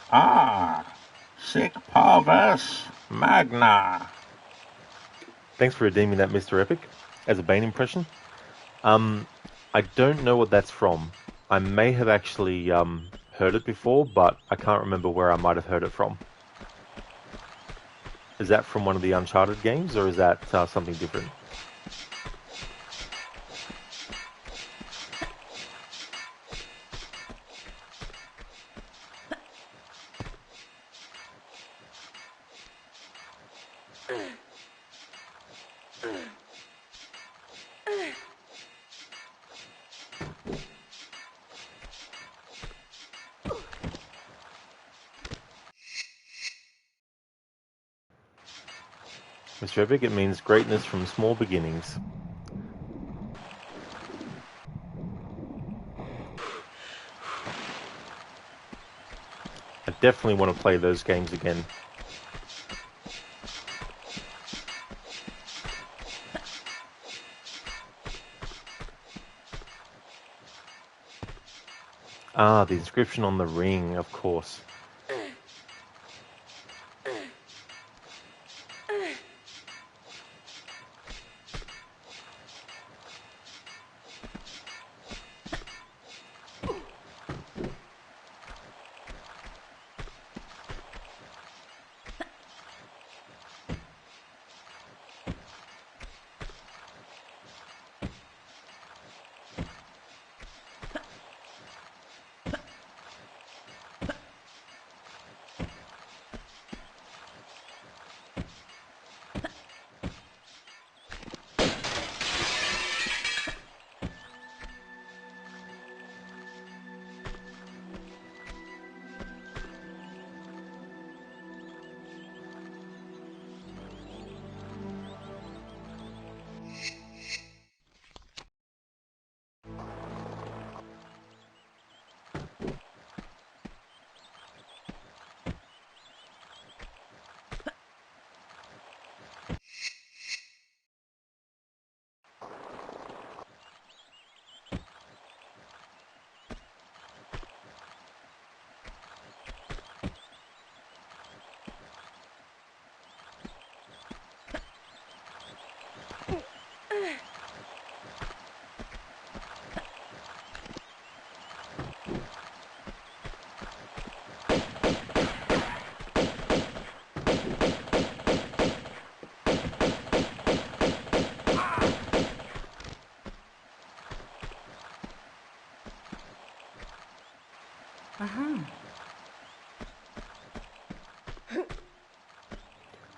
Ah, Sic parvis magna. Thanks for redeeming that, Mr. Epic, as a Bane impression. I don't know what that's from. I may have actually heard it before, but I can't remember where I might have heard it from. Is that from one of the Uncharted games, or is that something different? Mr. Epic, it means greatness from small beginnings. I definitely want to play those games again. Ah, the inscription on the ring, of course.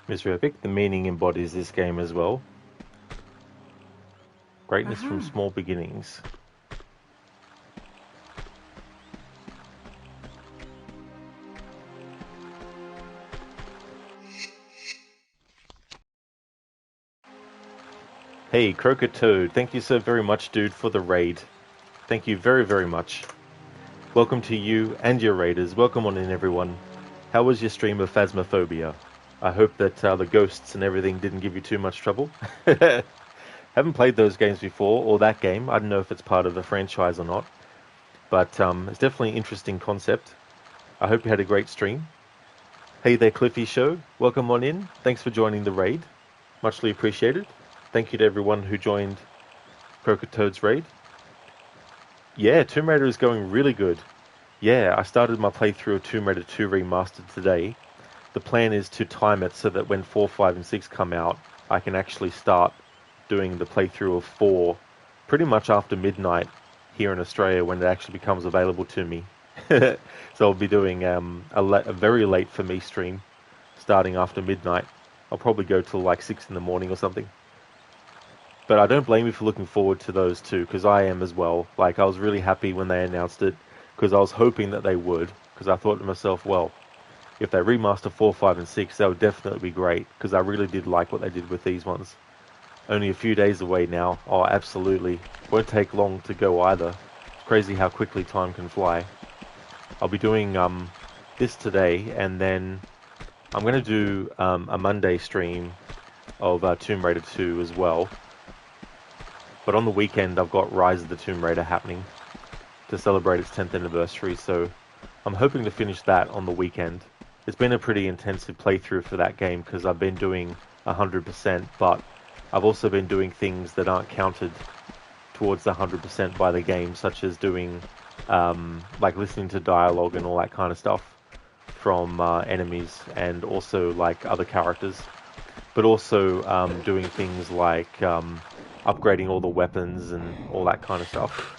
Mr. Epic, the meaning embodies this game as well. Greatness from small beginnings. Hey, Crooked Toad, thank you so very much, dude, for the raid. Thank you very, very much. Welcome to you and your raiders. Welcome on in, everyone. How was your stream of Phasmophobia? I hope that the ghosts and everything didn't give you too much trouble. Haven't played those games before, or that game. I don't know if it's part of the franchise or not. But it's definitely an interesting concept. I hope you had a great stream. Hey there, Cliffy Show. Welcome on in. Thanks for joining the raid. Muchly appreciated. Thank you to everyone who joined Crooked Toad's raid. Yeah, Tomb Raider is going really good. Yeah, I started my playthrough of Tomb Raider 2 Remastered today. The plan is to time it so that when 4, 5, and 6 come out, I can actually start doing the playthrough of 4 pretty much after midnight here in Australia when it actually becomes available to me. So I'll be doing a very late for me stream starting after midnight. I'll probably go till like 6 in the morning or something. But I don't blame you for looking forward to those two, because I am as well. Like, I was really happy when they announced it, because I was hoping that they would, because I thought to myself, well, if they remaster 4, 5, and 6, that would definitely be great, because I really did like what they did with these ones. Only a few days away now. Oh, absolutely. Won't take long to go either. It's crazy how quickly time can fly. I'll be doing this today, and then I'm going to do a Monday stream of Tomb Raider 2 as well. But on the weekend, I've got Rise of the Tomb Raider happening to celebrate its 10th anniversary, so I'm hoping to finish that on the weekend. it's been a pretty intensive playthrough for that game because I've been doing 100%, but I've also been doing things that aren't counted towards the 100% by the game, such as doing like listening to dialogue and all that kind of stuff from enemies and also like other characters, but also doing things like upgrading all the weapons and all that kind of stuff.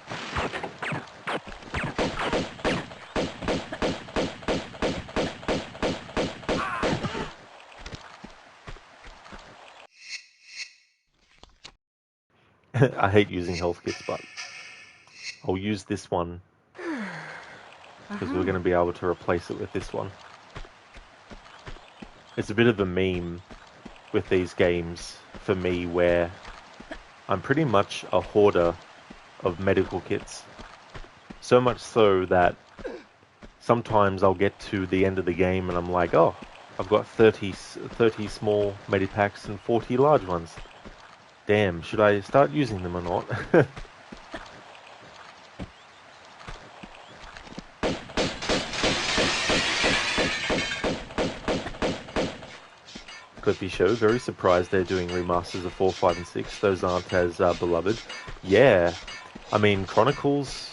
I hate using health kits, but I'll use this one because we're going to be able to replace it with this one. It's a bit of a meme with these games for me where I'm pretty much a hoarder of medical kits. So much so that sometimes I'll get to the end of the game and I'm like, oh, I've got 30 small medipacks and 40 large ones. Damn, should I start using them or not? Clippy Show, very surprised they're doing remasters of 4, 5, and 6. Those aren't as beloved. Yeah, I mean, Chronicles,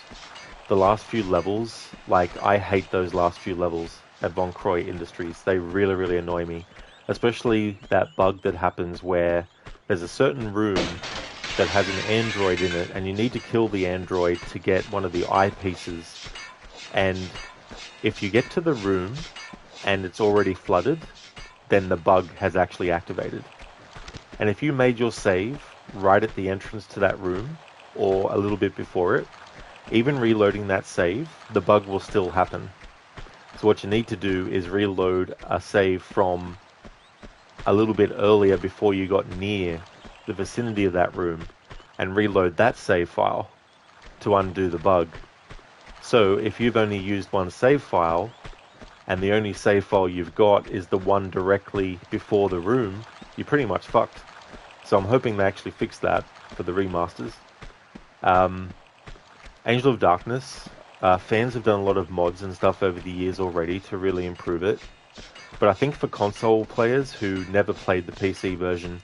the last few levels, like, I hate those last few levels at Von Croy Industries. They really, really annoy me. Especially that bug that happens where there's a certain room that has an android in it, and you need to kill the android to get one of the eyepieces. And if you get to the room and it's already flooded, then the bug has actually activated. And if you made your save right at the entrance to that room, or a little bit before it, even reloading that save, the bug will still happen. So what you need to do is reload a save from a little bit earlier before you got near the vicinity of that room, and reload that save file to undo the bug. So if you've only used one save file, and the only save file you've got is the one directly before the room, you're pretty much fucked. So I'm hoping they actually fix that for the remasters. Angel of Darkness, fans have done a lot of mods and stuff over the years already to really improve it. But I think for console players who never played the PC version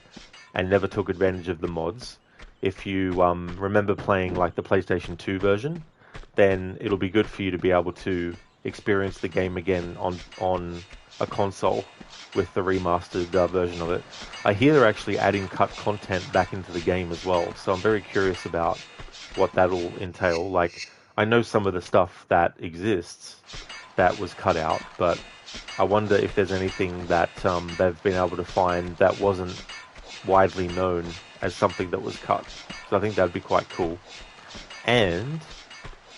and never took advantage of the mods, if you remember playing like the PlayStation 2 version, then it'll be good for you to be able to experience the game again on a console with the remastered version of it. I hear they're actually adding cut content back into the game as well, so I'm very curious about what that'll entail. Like, I know some of the stuff that exists that was cut out, but I wonder if there's anything that they've been able to find that wasn't widely known as something that was cut. So I think that'd be quite cool. And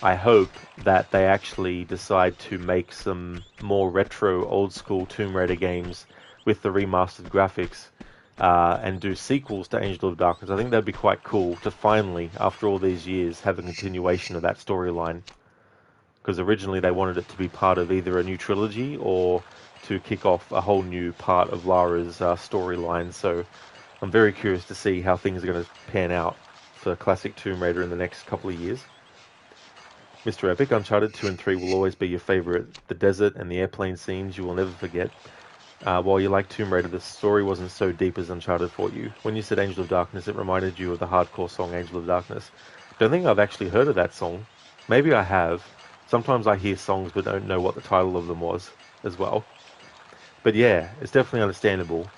I hope that they actually decide to make some more retro, old-school Tomb Raider games with the remastered graphics and do sequels to Angel of Darkness. I think that'd be quite cool to finally, after all these years, have a continuation of that storyline. Because originally they wanted it to be part of either a new trilogy or to kick off a whole new part of Lara's storyline. So I'm very curious to see how things are going to pan out for classic Tomb Raider in the next couple of years. Mr. Epic, Uncharted 2 and 3 will always be your favourite. The desert and the airplane scenes you will never forget. While you like Tomb Raider, the story wasn't so deep as Uncharted for you. When you said Angel of Darkness, it reminded you of the hardcore song Angel of Darkness. Don't think I've actually heard of that song. Maybe I have. Sometimes I hear songs but don't know what the title of them was as well. But yeah, it's definitely understandable.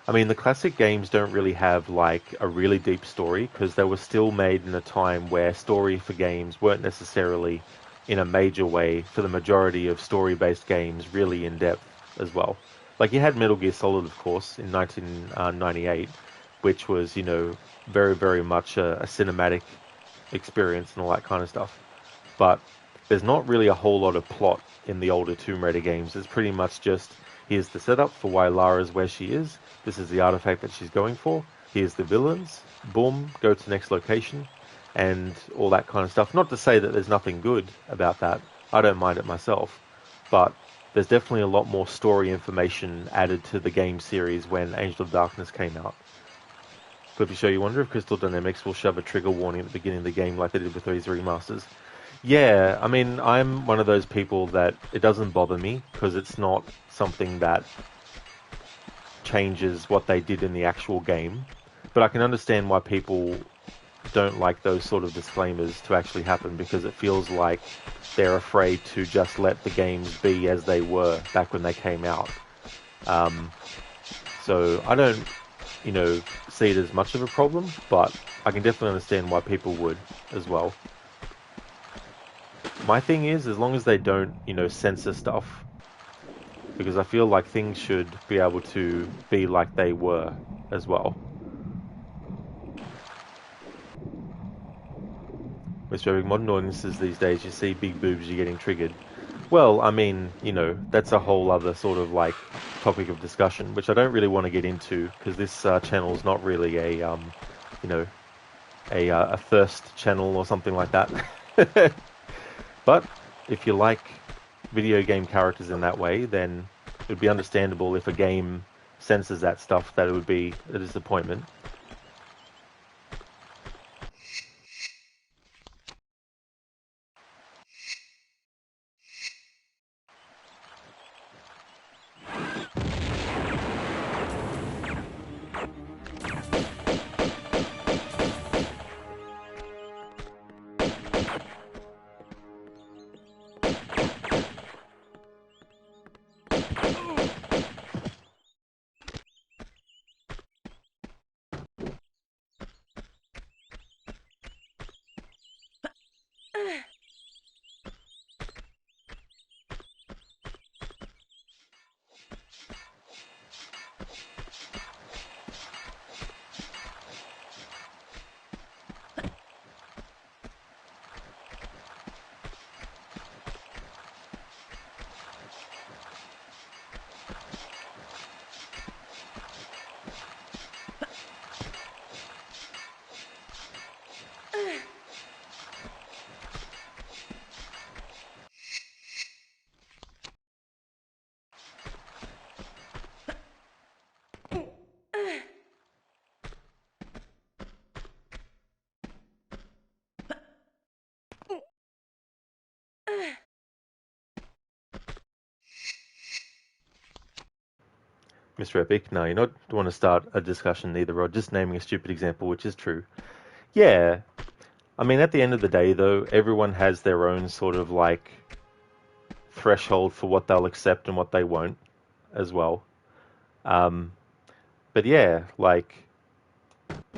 I mean, the classic games don't really have like a really deep story because they were still made in a time where story for games weren't necessarily in a major way for the majority of story-based games really in depth as well. Like you had Metal Gear Solid, of course, in 1998, which was, you know, very, very much a cinematic experience and all that kind of stuff. But there's not really a whole lot of plot in the older Tomb Raider games. It's pretty much just, here's the setup for why Lara's where she is. This is the artifact that she's going for. Here's the villains. Boom, go to the next location. And all that kind of stuff. Not to say that there's nothing good about that. I don't mind it myself. But there's definitely a lot more story information added to the game series when Angel of Darkness came out. Clippy Show, you wonder if Crystal Dynamics will shove a trigger warning at the beginning of the game like they did with these remasters. Yeah, I mean, I'm one of those people that it doesn't bother me because it's not something that changes what they did in the actual game. But I can understand why people don't like those sort of disclaimers to actually happen because it feels like they're afraid to just let the games be as they were back when they came out. So I don't, see it as much of a problem, but I can definitely understand why people would as well. My thing is, as long as they don't, censor stuff, because I feel like things should be able to be like they were as well. With modern audiences these days, you see big boobs, you're getting triggered. Well, I mean, that's a whole other sort of like topic of discussion, which I don't really want to get into because this channel is not really a thirst channel or something like that. But if you like video game characters in that way, then it would be understandable if a game censors that stuff, that it would be a disappointment. Mr. Epic, no, you don't want to start a discussion either, or just naming a stupid example, which is true. Yeah, I mean, at the end of the day, though, everyone has their own sort of like threshold for what they'll accept and what they won't, as well. But yeah, like,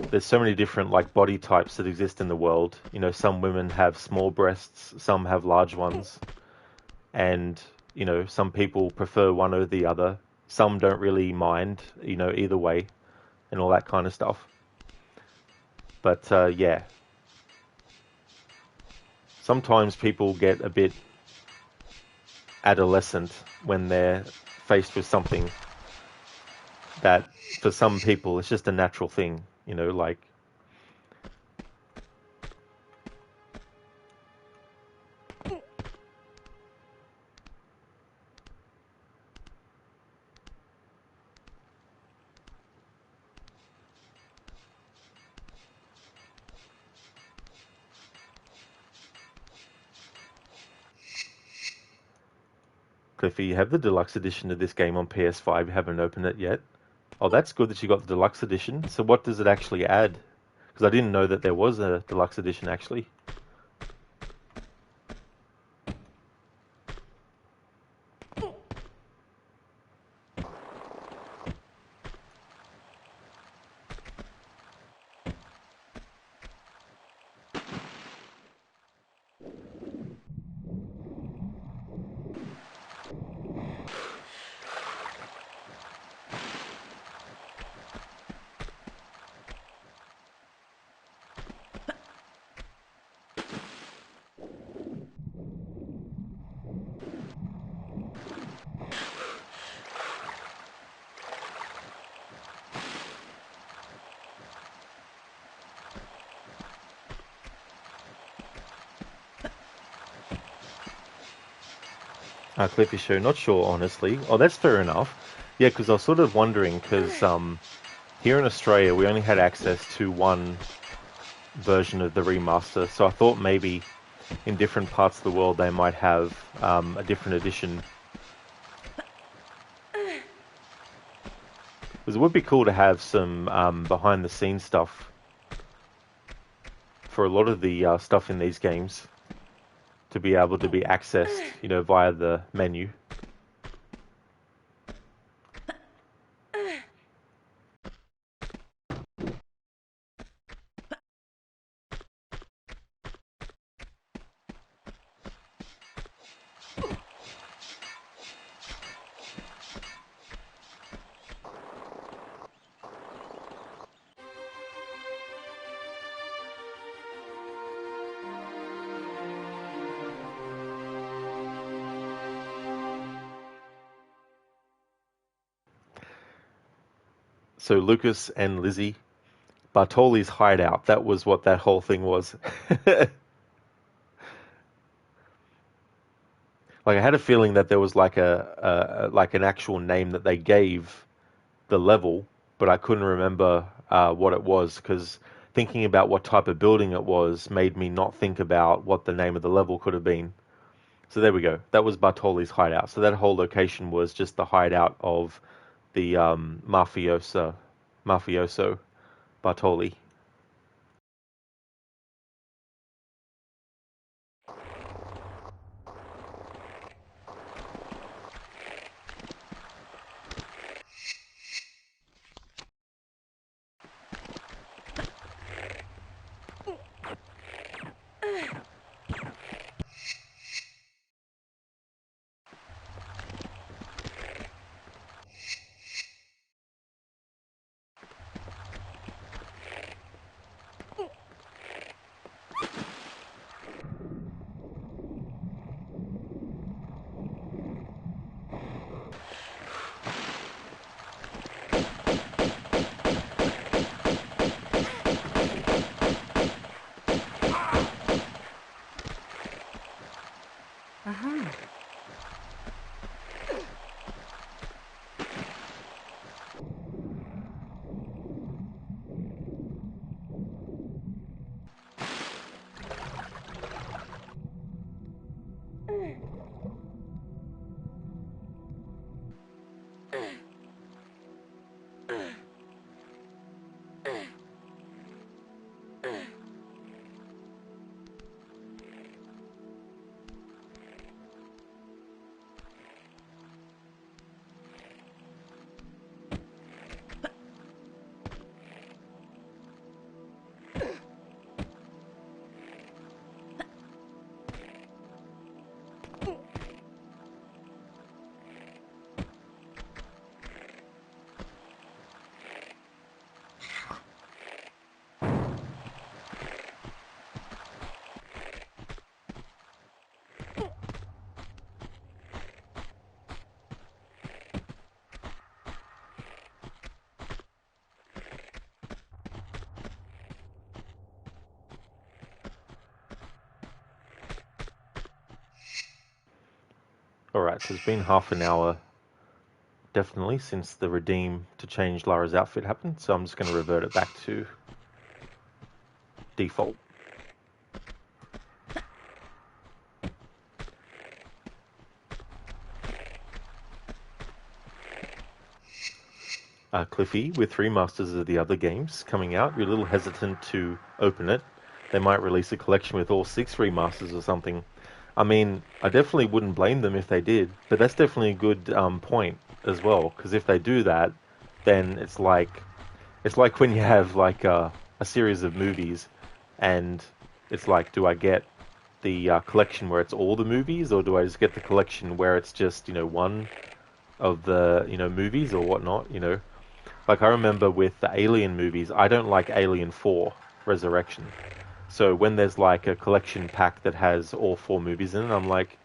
there's so many different like body types that exist in the world. Some women have small breasts, some have large ones, and some people prefer one over the other. Some don't really mind, either way, and all that kind of stuff. But yeah, sometimes people get a bit adolescent when they're faced with something that, for some people, it's just a natural thing. Like, Cliffy, you have the deluxe edition of this game on PS5. You haven't opened it yet. Oh, that's good that you got the deluxe edition. So what does it actually add? Because I didn't know that there was a deluxe edition, actually. Cliffy Show, not sure, honestly. Oh, that's fair enough. Yeah, because I was sort of wondering, because here in Australia, we only had access to one version of the remaster, so I thought maybe in different parts of the world they might have a different edition. Because it would be cool to have some behind-the-scenes stuff for a lot of the stuff in these games to be able to be accessed, via the menu. So Lucas and Lizzie, Bartoli's hideout, that was what that whole thing was. Like, I had a feeling that there was like like an actual name that they gave the level, but I couldn't remember what it was, because thinking about what type of building it was made me not think about what the name of the level could have been. So there we go. That was Bartoli's hideout. So that whole location was just the hideout of the mafioso Bartoli. Alright, so it's been half an hour, definitely, since the redeem to change Lara's outfit happened, so I'm just going to revert it back to default. Cliffy, with remasters of the other games coming out, you're a little hesitant to open it. They might release a collection with all 6 remasters or something. I mean, I definitely wouldn't blame them if they did, but that's definitely a good point as well, because if they do that, then it's like when you have like a series of movies, and it's like, do I get the collection where it's all the movies, or do I just get the collection where it's just, one of the, movies or whatnot, Like, I remember with the Alien movies, I don't like Alien 4 Resurrection. So when there's like a collection pack that has all 4 movies in it, I'm like,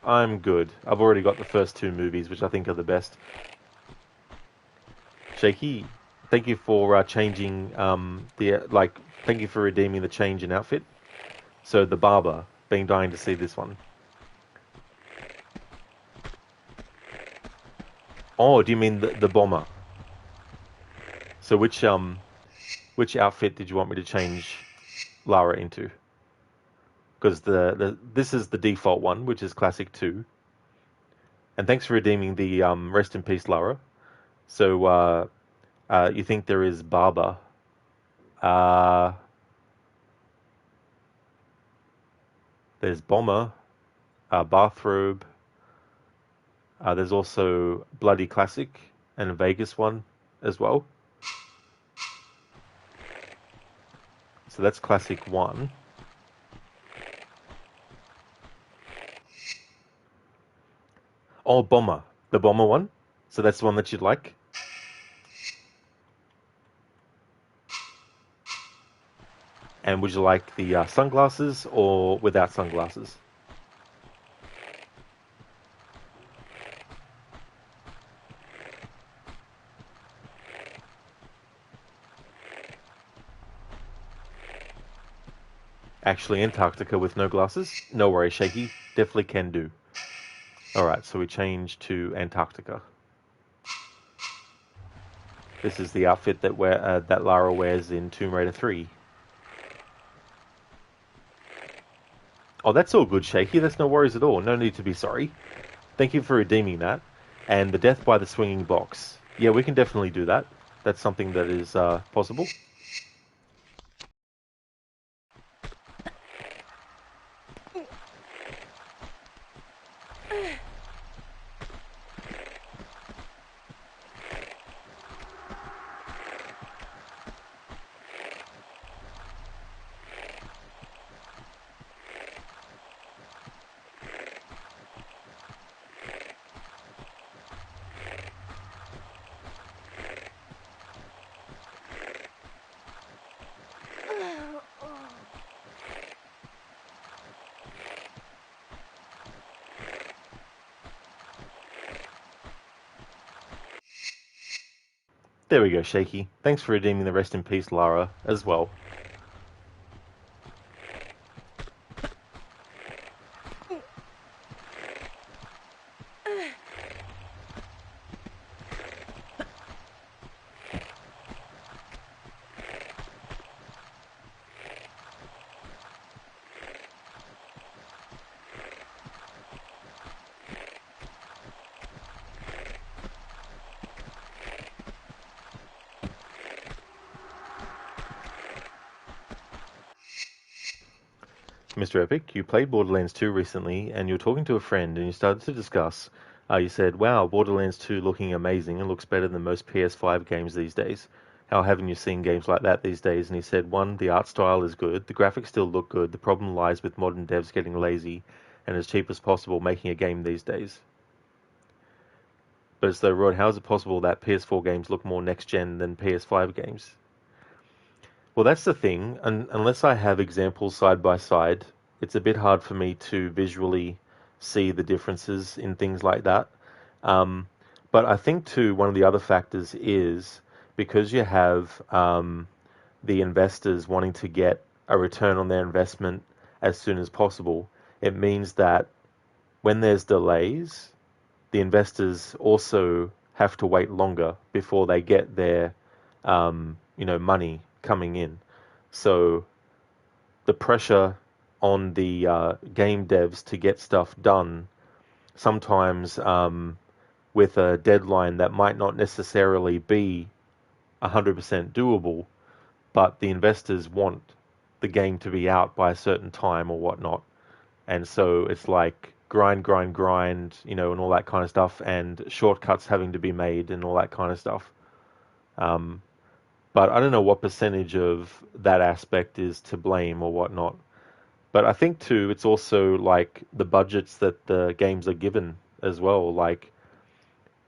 I'm good. I've already got the first 2 movies, which I think are the best. Shaky, thank you for changing thank you for redeeming the change in outfit. So the barber, been dying to see this one. Oh, do you mean the bomber? So which outfit did you want me to change Lara into? because this is the default one, which is Classic 2. And thanks for redeeming the Rest in Peace, Lara. So you think there is Barber. There's Bomber, Bathrobe. There's also Bloody Classic and a Vegas one as well. So that's Classic 1. Oh, Bomber. The Bomber one. So that's the one that you'd like. And would you like the sunglasses or without sunglasses? Actually, Antarctica with no glasses? No worries, Shaky. Definitely can do. Alright, so we change to Antarctica. This is the outfit that Lara wears in Tomb Raider 3. Oh, that's all good, Shaky. That's no worries at all. No need to be sorry. Thank you for redeeming that. And the death by the swinging box. Yeah, we can definitely do that. That's something that is possible. There we go, Shaky. Thanks for redeeming the Rest in Peace, Lara, as well. Mr. Epic, you played Borderlands 2 recently, and you were talking to a friend, and you started to discuss. You said, wow, Borderlands 2 looking amazing and looks better than most PS5 games these days. How haven't you seen games like that these days? And he said, one, the art style is good, the graphics still look good, the problem lies with modern devs getting lazy and as cheap as possible making a game these days. But so, Rod, how is it possible that PS4 games look more next-gen than PS5 games? Well, that's the thing. Unless I have examples side by side, it's a bit hard for me to visually see the differences in things like that. But I think, too, one of the other factors is because you have the investors wanting to get a return on their investment as soon as possible, it means that when there's delays, the investors also have to wait longer before they get their money coming in. So the pressure on the game devs to get stuff done, sometimes with a deadline that might not necessarily be 100% doable, but the investors want the game to be out by a certain time or whatnot. And so it's like grind, and all that kind of stuff, and shortcuts having to be made and all that kind of stuff. But I don't know what percentage of that aspect is to blame or whatnot. But I think, too, it's also like the budgets that the games are given as well. Like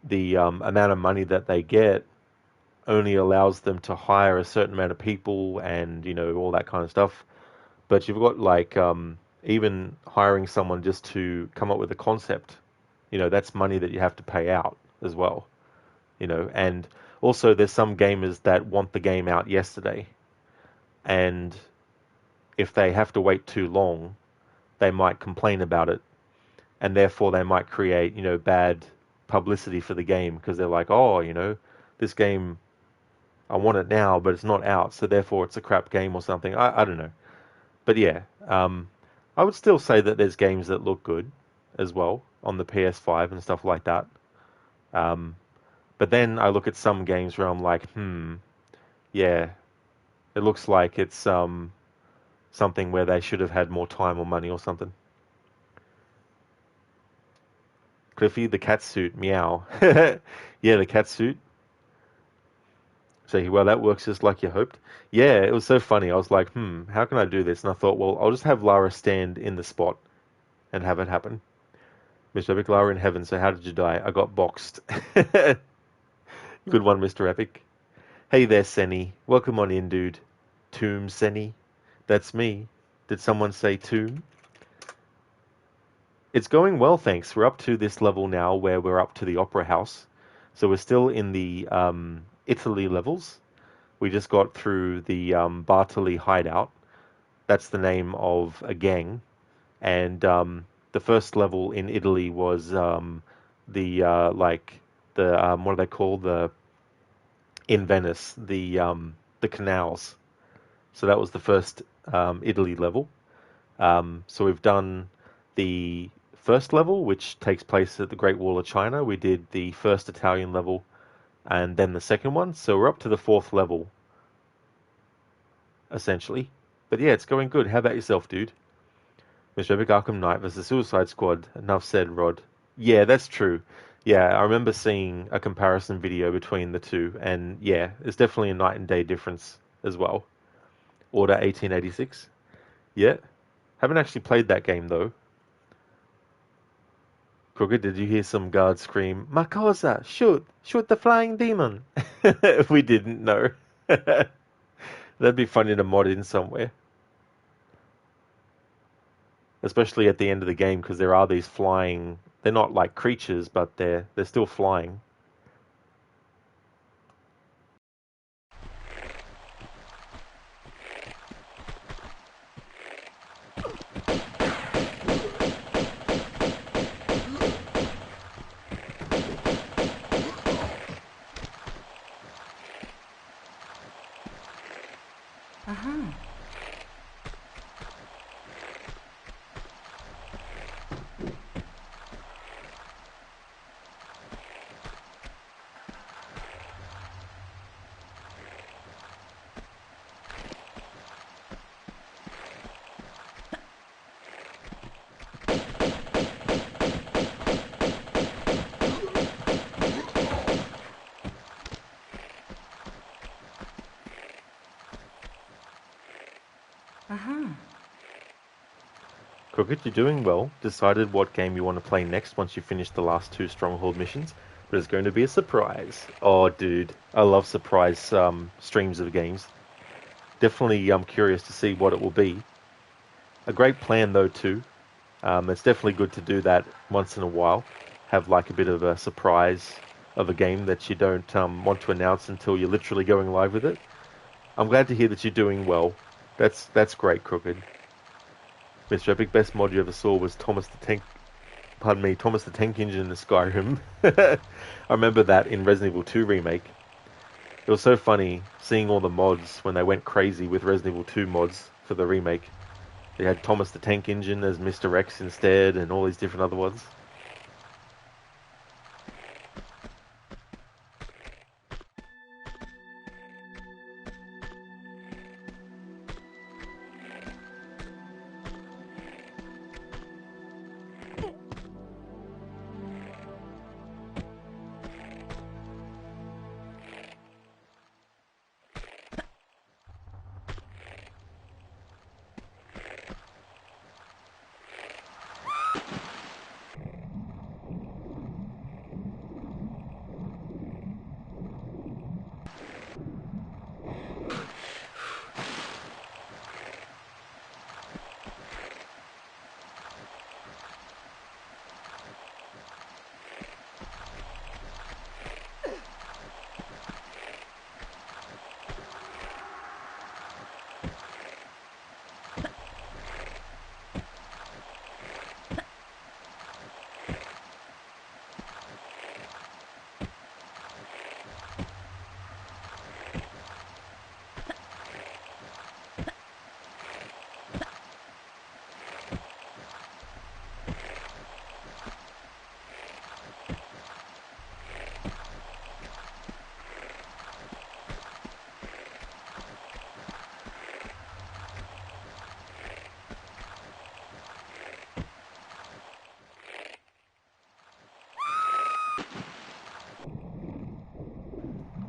the amount of money that they get only allows them to hire a certain amount of people and, all that kind of stuff. But you've got like even hiring someone just to come up with a concept, that's money that you have to pay out as well, and also there's some gamers that want the game out yesterday, and if they have to wait too long, they might complain about it, and therefore they might create, bad publicity for the game because they're like, oh, this game, I want it now, but it's not out, so therefore it's a crap game or something. I don't know. But yeah, I would still say that there's games that look good as well on the PS5 and stuff like that. Um, but then I look at some games where I'm like, yeah, it looks like it's something where they should have had more time or money or something. Cliffy, the cat suit, meow. Yeah, the cat suit. So, well, that works just like you hoped. Yeah, it was so funny. I was like, how can I do this? And I thought, well, I'll just have Lara stand in the spot and have it happen. Mr. Epic, Lara in heaven, so how did you die? I got boxed. Good one, Mr. Epic. Hey there, Senny. Welcome on in, dude. Tomb Senny. That's me. Did someone say tomb? It's going well, thanks. We're up to this level now where we're up to the Opera House. So we're still in the Italy levels. We just got through the Bartoli hideout. That's the name of a gang. And the first level in Italy was what are they called? In Venice, the canals. So that was the first Italy level. So we've done the first level, which takes place at the Great Wall of China. We did the first Italian level and then the second one. So we're up to the fourth level, essentially. But yeah, it's going good. How about yourself, dude? Mr. Epic Arkham Knight versus Suicide Squad. Enough said, Rod. Yeah, that's true. Yeah, I remember seeing a comparison video between the two, and yeah, it's definitely a night and day difference as well. Order 1886. Yeah. Haven't actually played that game, though. Crooked, did you hear some guard scream, Makosa, shoot! Shoot the flying demon! We didn't know. That'd be funny to mod in somewhere. Especially at the end of the game, because there are these flying... They're not like creatures, but they're still flying. Crooked, you're doing well. Decided what game you want to play next once you finish the last two Stronghold missions, but it's going to be a surprise. Oh, dude, I love surprise streams of games. Definitely curious to see what it will be. A great plan, though, too. It's definitely good to do that once in a while. Have like a bit of a surprise of a game that you don't want to announce until you're literally going live with it. I'm glad to hear that you're doing well. That's great, Crooked. Mr. Epic, best mod you ever saw was Thomas the Tank Engine in the Skyrim. I remember that in Resident Evil 2 Remake. It was so funny seeing all the mods when they went crazy with Resident Evil 2 mods for the remake. They had Thomas the Tank Engine as Mr. X instead, and all these different other ones.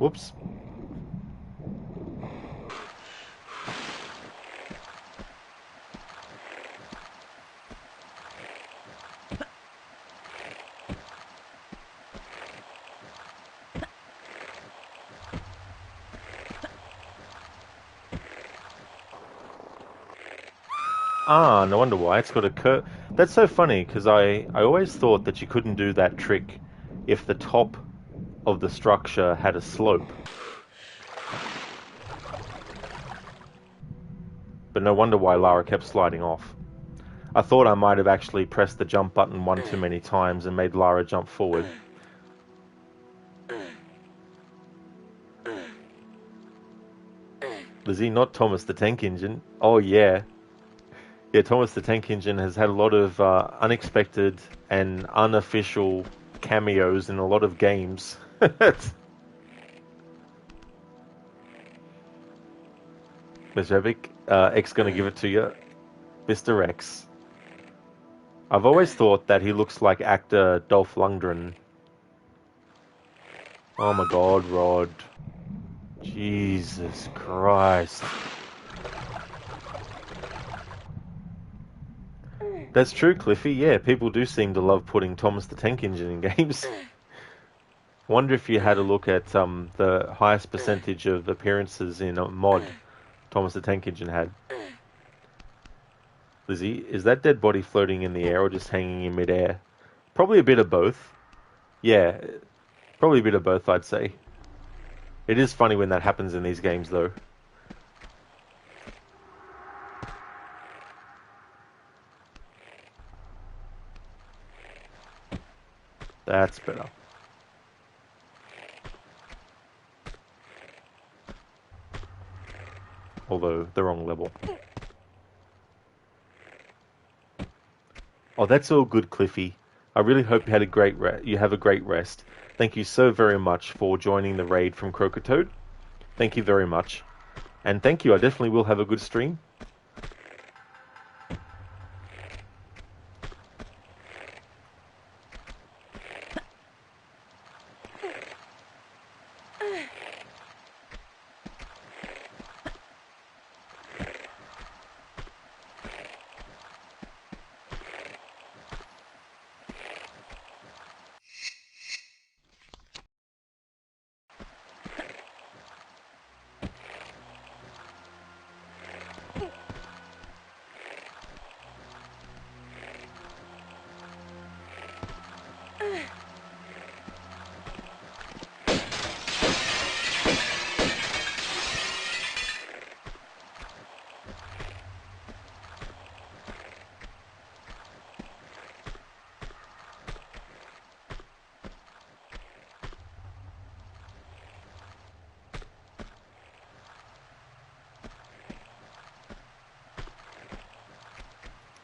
Whoops. Ah, no wonder why. It's got a curve. That's so funny, because I always thought that you couldn't do that trick if the top of the structure had a slope. But no wonder why Lara kept sliding off. I thought I might have actually pressed the jump button one too many times and made Lara jump forward. Lizzie, not Thomas the Tank Engine. Oh yeah. Yeah, Thomas the Tank Engine has had a lot of unexpected and unofficial cameos in a lot of games. Mr. Epic, X gonna give it to you. Mr. X. I've always thought that he looks like actor Dolph Lundgren. Oh my god, Rod. Jesus Christ. That's true, Cliffy. Yeah, people do seem to love putting Thomas the Tank Engine in games. Wonder if you had a look at the highest percentage of appearances in a mod Thomas the Tank Engine had. Lizzie, is that dead body floating in the air or just hanging in midair? Probably a bit of both. Yeah, probably a bit of both, I'd say. It is funny when that happens in these games, though. That's better. Although, the wrong level. Oh, that's all good, Cliffy. I really hope you had a great you have a great rest. Thank you so very much for joining the raid from Crocotoad. Thank you very much. And thank you, I definitely will have a good stream.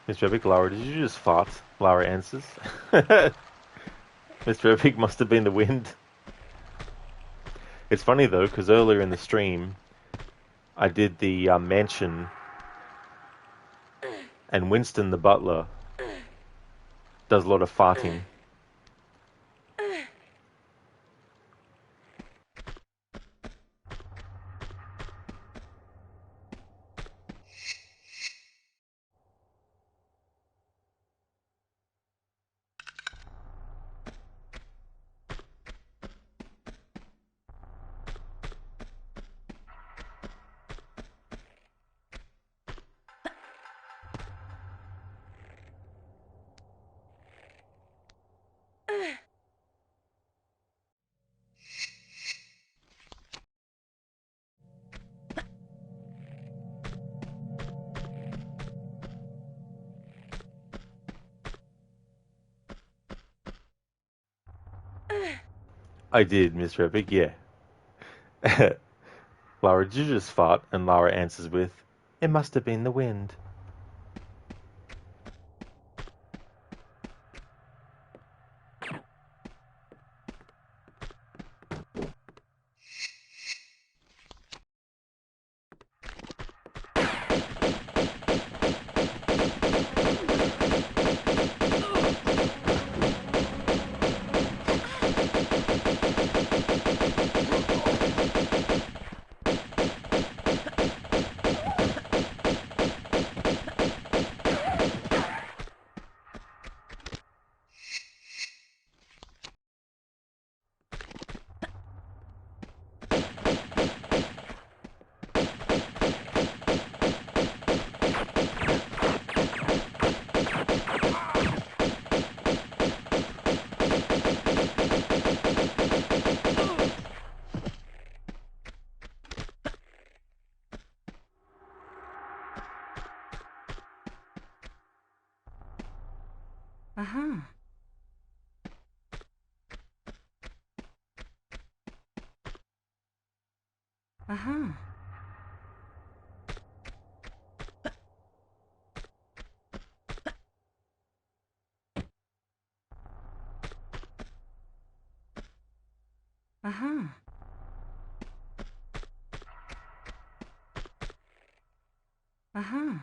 Mr. Epic, Lara, did you just fart? Lara answers. Mr. Epic must have been the wind. It's funny though, because earlier in the stream, I did the mansion, and Winston the butler does a lot of farting. I did, Mr. Epic, yeah. Lara, did you just fart? And Lara answers with, it must have been the wind. Uh-huh. Uh-huh. Uh-huh. Uh-huh.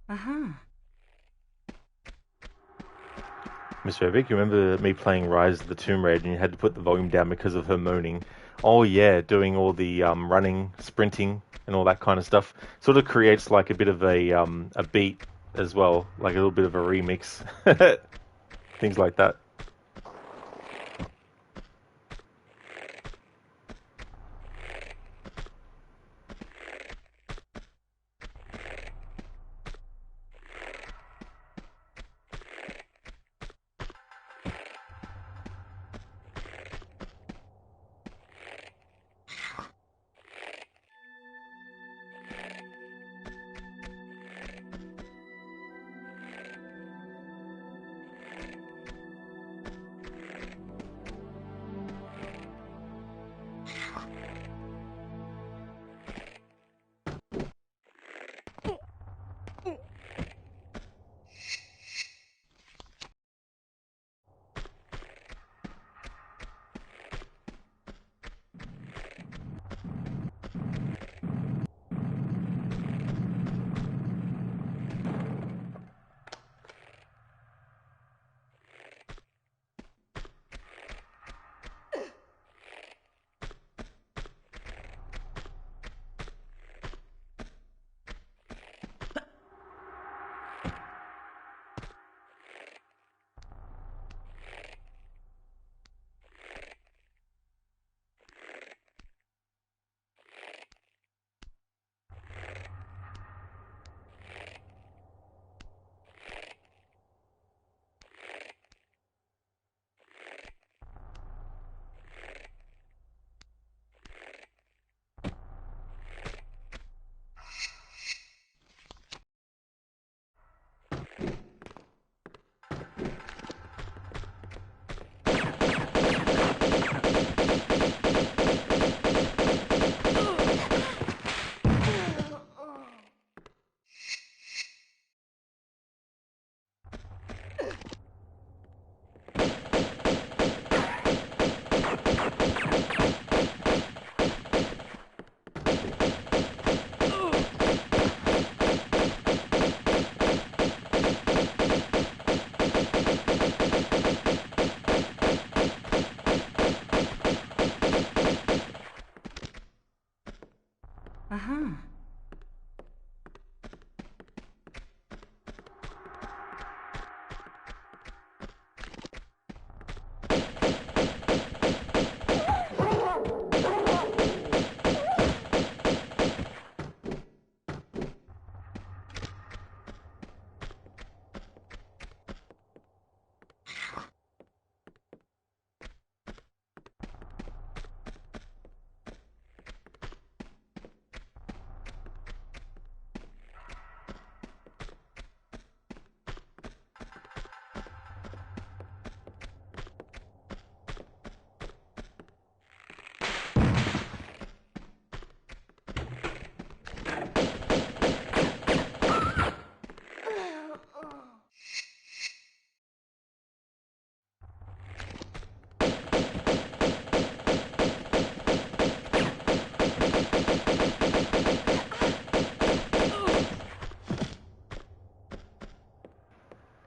Uh-huh. Mr. Evic, you remember me playing Rise of the Tomb Raider and you had to put the volume down because of her moaning? Oh yeah, doing all the running, sprinting, and all that kind of stuff. Sort of creates like a bit of a beat as well, like a little bit of a remix. Things like that.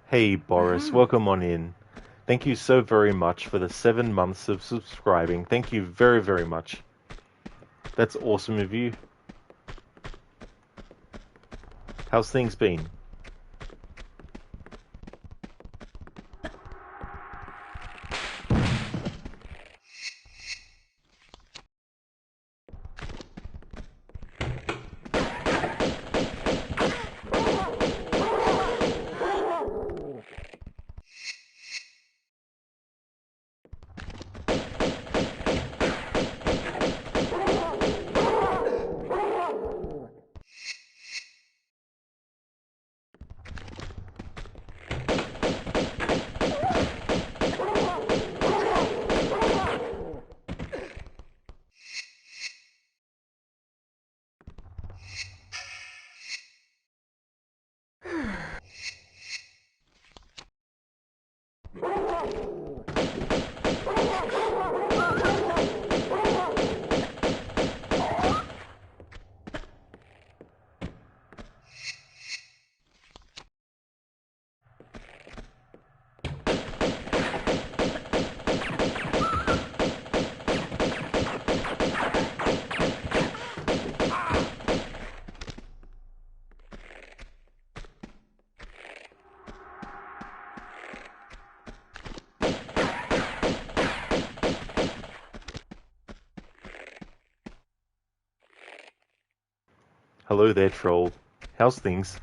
Hey Boris, welcome on in. Thank you so very much for the 7 months of subscribing. Thank you very, very much. That's awesome of you. How's things been? Hello there, troll. How's things?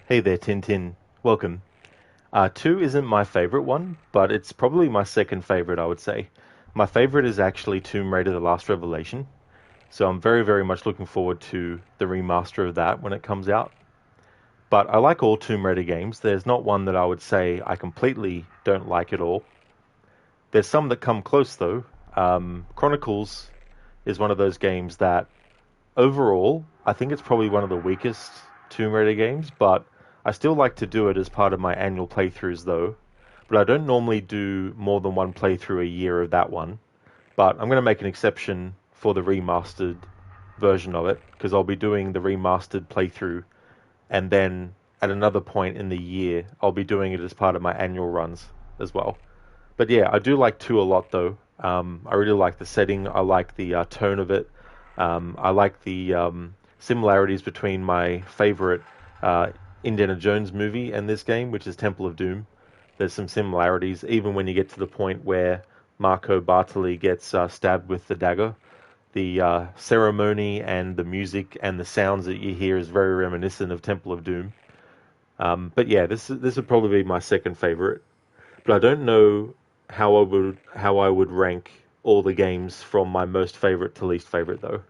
Hey there, Tintin. Welcome. 2 isn't my favorite one, but it's probably my second favorite, I would say. My favorite is actually Tomb Raider: The Last Revelation, so I'm very, very much looking forward to the remaster of that when it comes out. But I like all Tomb Raider games. There's not one that I would say I completely don't like at all. There's some that come close, though. Chronicles is one of those games that, overall, I think it's probably one of the weakest Tomb Raider games, but I still like to do it as part of my annual playthroughs, though. But I don't normally do more than one playthrough a year of that one. But I'm going to make an exception for the remastered version of it, because I'll be doing the remastered playthrough, and then at another point in the year, I'll be doing it as part of my annual runs as well. But yeah, I do like 2 a lot, though. I really like the setting. I like the tone of it. I like the similarities between my favorite Indiana Jones movie and this game, which is Temple of Doom. There's some similarities, even when you get to the point where Marco Bartoli gets stabbed with the dagger. The ceremony and the music and the sounds that you hear is very reminiscent of Temple of Doom. But yeah, this would probably be my second favorite. But I don't know how I would rank all the games from my most favorite to least favorite, though.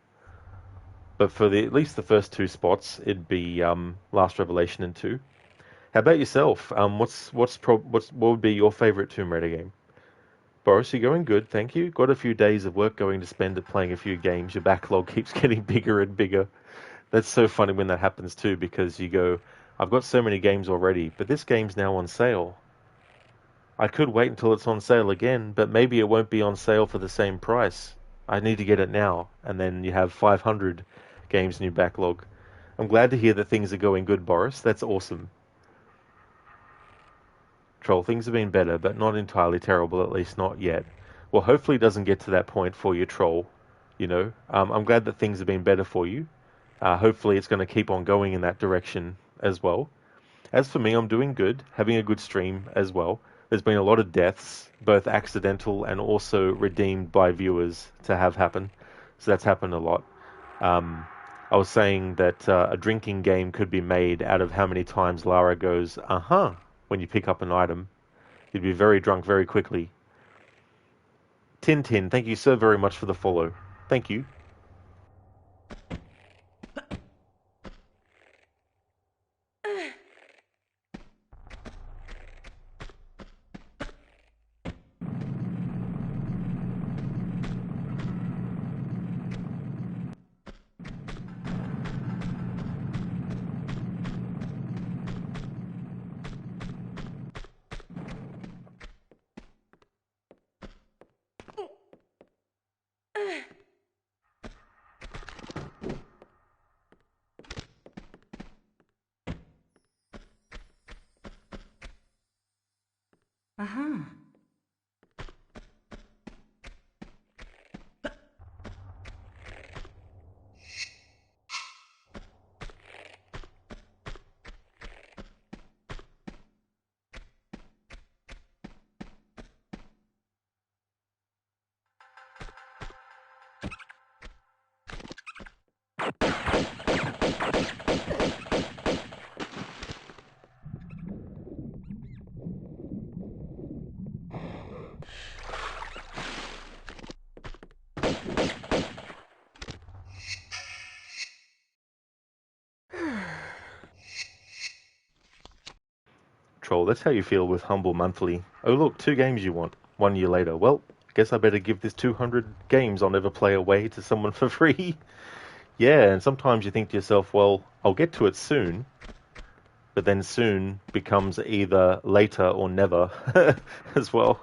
But for at least the first 2 spots, it'd be Last Revelation and 2. How about yourself? What would be your favorite Tomb Raider game? Boris, you're going good, thank you. Got a few days of work going to spend at playing a few games. Your backlog keeps getting bigger and bigger. That's so funny when that happens too, because you go, I've got so many games already, but this game's now on sale. I could wait until it's on sale again, but maybe it won't be on sale for the same price. I need to get it now, and then you have 500 games in your backlog. I'm glad to hear that things are going good, Boris. That's awesome. Troll, things have been better, but not entirely terrible, at least not yet. Well, hopefully it doesn't get to that point for you, Troll. You know, I'm glad that things have been better for you. Hopefully it's going to keep on going in that direction as well. As for me, I'm doing good, having a good stream as well. There's been a lot of deaths, both accidental and also redeemed by viewers to have happen. So that's happened a lot. I was saying that a drinking game could be made out of how many times Lara goes, uh-huh, when you pick up an item. You'd be very drunk very quickly. Tintin, thank you so very much for the follow. Thank you. Uh-huh. Troll, that's how you feel with Humble Monthly. Oh look, 2 games you want, 1 year later. Well, I guess I better give this 200 games I'll never play away to someone for free. Yeah, and sometimes you think to yourself, well, I'll get to it soon. But then soon becomes either later or never as well.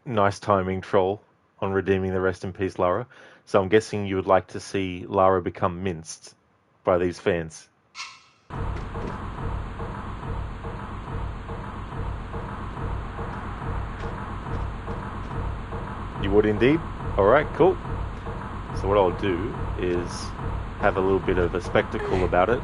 Nice timing, Troll, on redeeming the Rest in Peace Lara. So I'm guessing you would like to see Lara become minced by these fans. You would indeed? Alright, cool. So what I'll do is have a little bit of a spectacle about it.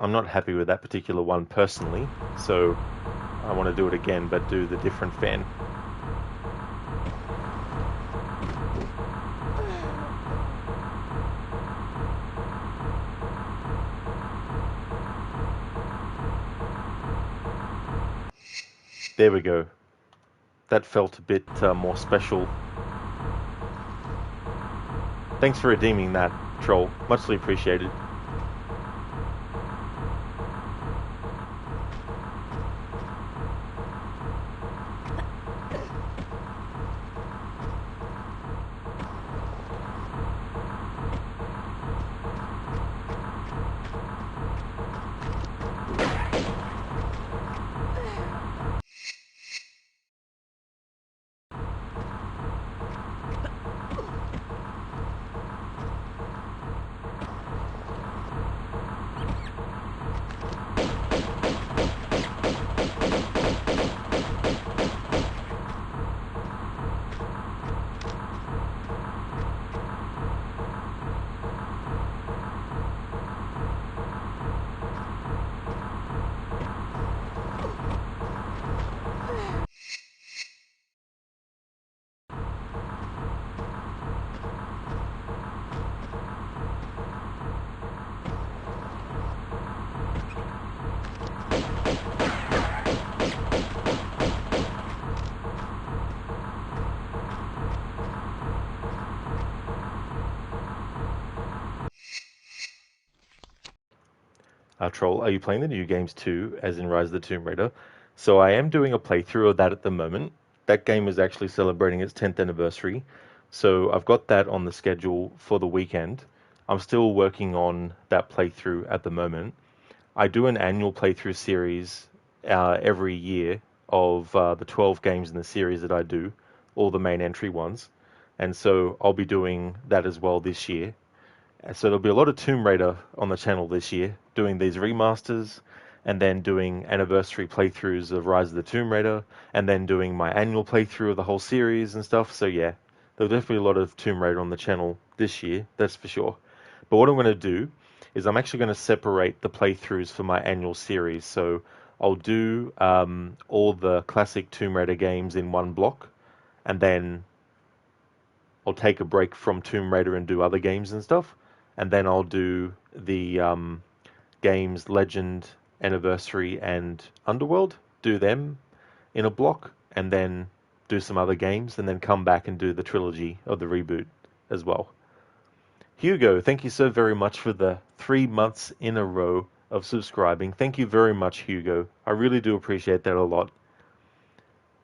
I'm not happy with that particular one personally, so I want to do it again, but do the different fan. There we go. That felt a bit more special. Thanks for redeeming that, Troll. Muchly appreciated. Troll, are you playing the new games too, as in Rise of the Tomb Raider? So I am doing a playthrough of that at the moment. That game is actually celebrating its 10th anniversary, so I've got that on the schedule for the weekend. I'm still working on that playthrough at the moment. I do an annual playthrough series every year of the 12 games in the series that I do, all the main entry ones, and so I'll be doing that as well this year. So there'll be a lot of Tomb Raider on the channel this year, doing these remasters, and then doing anniversary playthroughs of Rise of the Tomb Raider, and then doing my annual playthrough of the whole series and stuff. So yeah, there'll definitely be a lot of Tomb Raider on the channel this year, that's for sure. But what I'm going to do is I'm actually going to separate the playthroughs for my annual series. So I'll do all the classic Tomb Raider games in one block, and then I'll take a break from Tomb Raider and do other games and stuff. And then I'll do the games Legend, Anniversary, and Underworld. Do them in a block, and then do some other games, and then come back and do the trilogy of the reboot as well. Hugo, thank you so very much for the 3 months in a row of subscribing. Thank you very much, Hugo. I really do appreciate that a lot.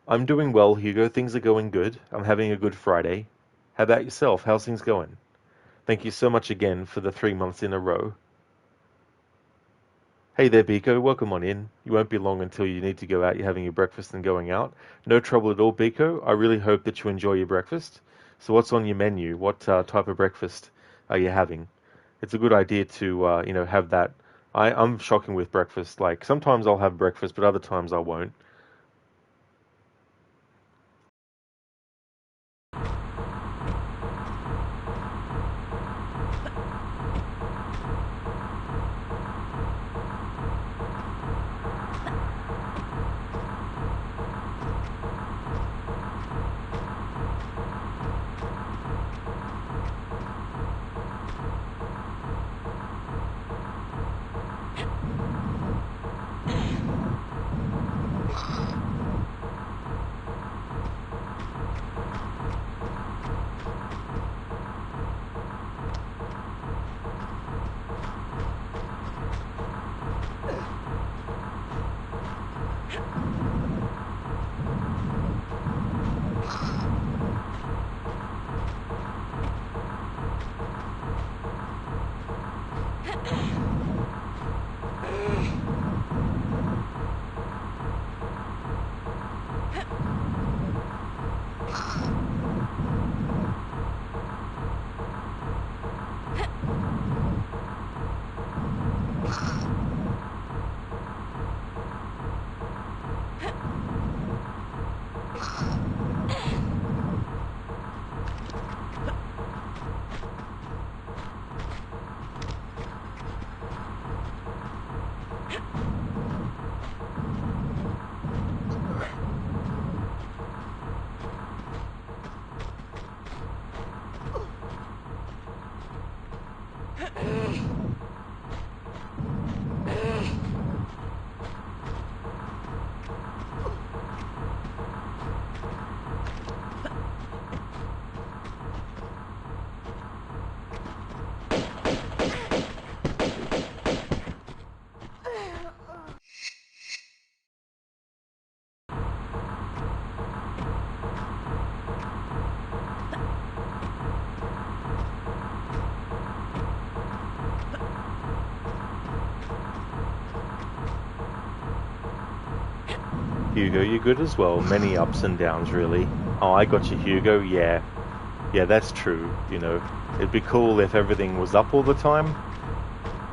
I'm doing well, Hugo. Things are going good. I'm having a good Friday. How about yourself? How's things going? Thank you so much again for the 3 months in a row. Hey there, Biko. Welcome on in. You won't be long until you need to go out. You're having your breakfast and going out. No trouble at all, Biko. I really hope that you enjoy your breakfast. So what's on your menu? What type of breakfast are you having? It's a good idea to, have that. I'm shocking with breakfast. Like, sometimes I'll have breakfast, but other times I won't. Hugo, you're good as well. Many ups and downs, really. Oh, I got you, Hugo. Yeah. Yeah, that's true. You know, it'd be cool if everything was up all the time.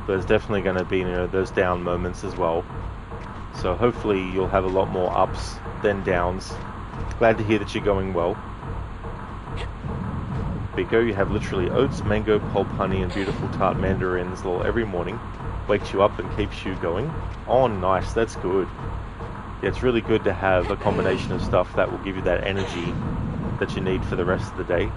There's definitely going to be, you know, those down moments as well. So hopefully you'll have a lot more ups than downs. Glad to hear that you're going well. Biko, you have literally oats, mango, pulp, honey, and beautiful tart mandarins every morning. Wakes you up and keeps you going. Oh, nice. That's good. Yeah, it's really good to have a combination of stuff that will give you that energy that you need for the rest of the day.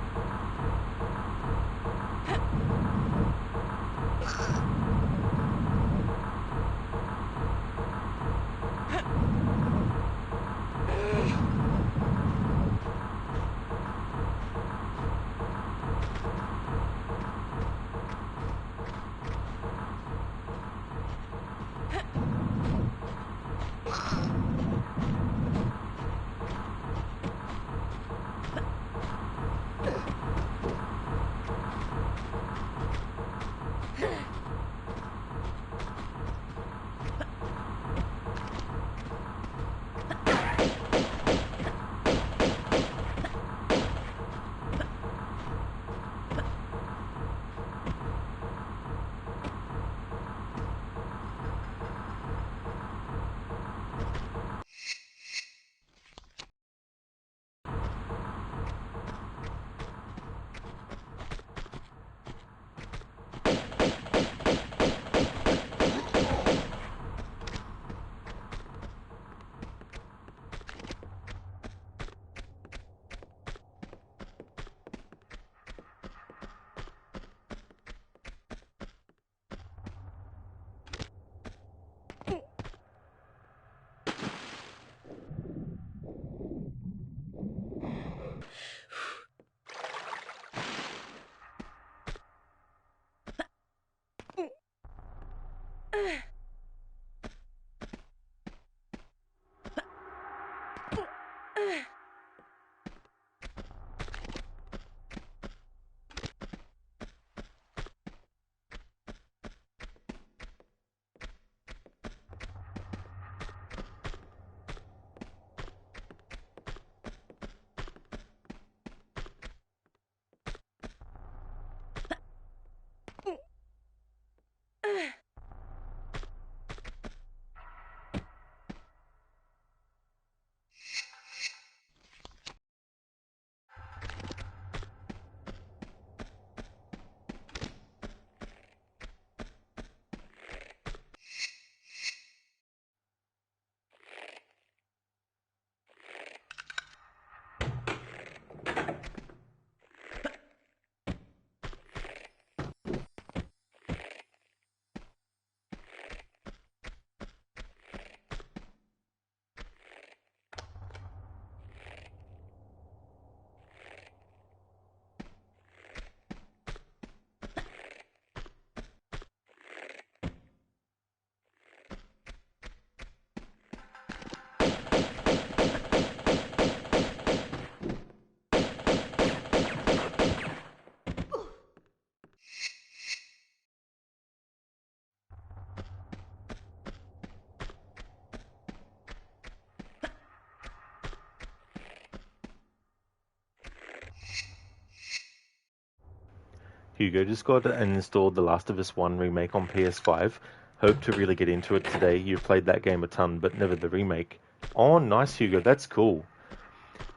Hugo just got and installed The Last of Us 1 remake on PS5. Hope to really get into it today. You've played that game a ton, but never the remake. Oh, nice, Hugo. That's cool.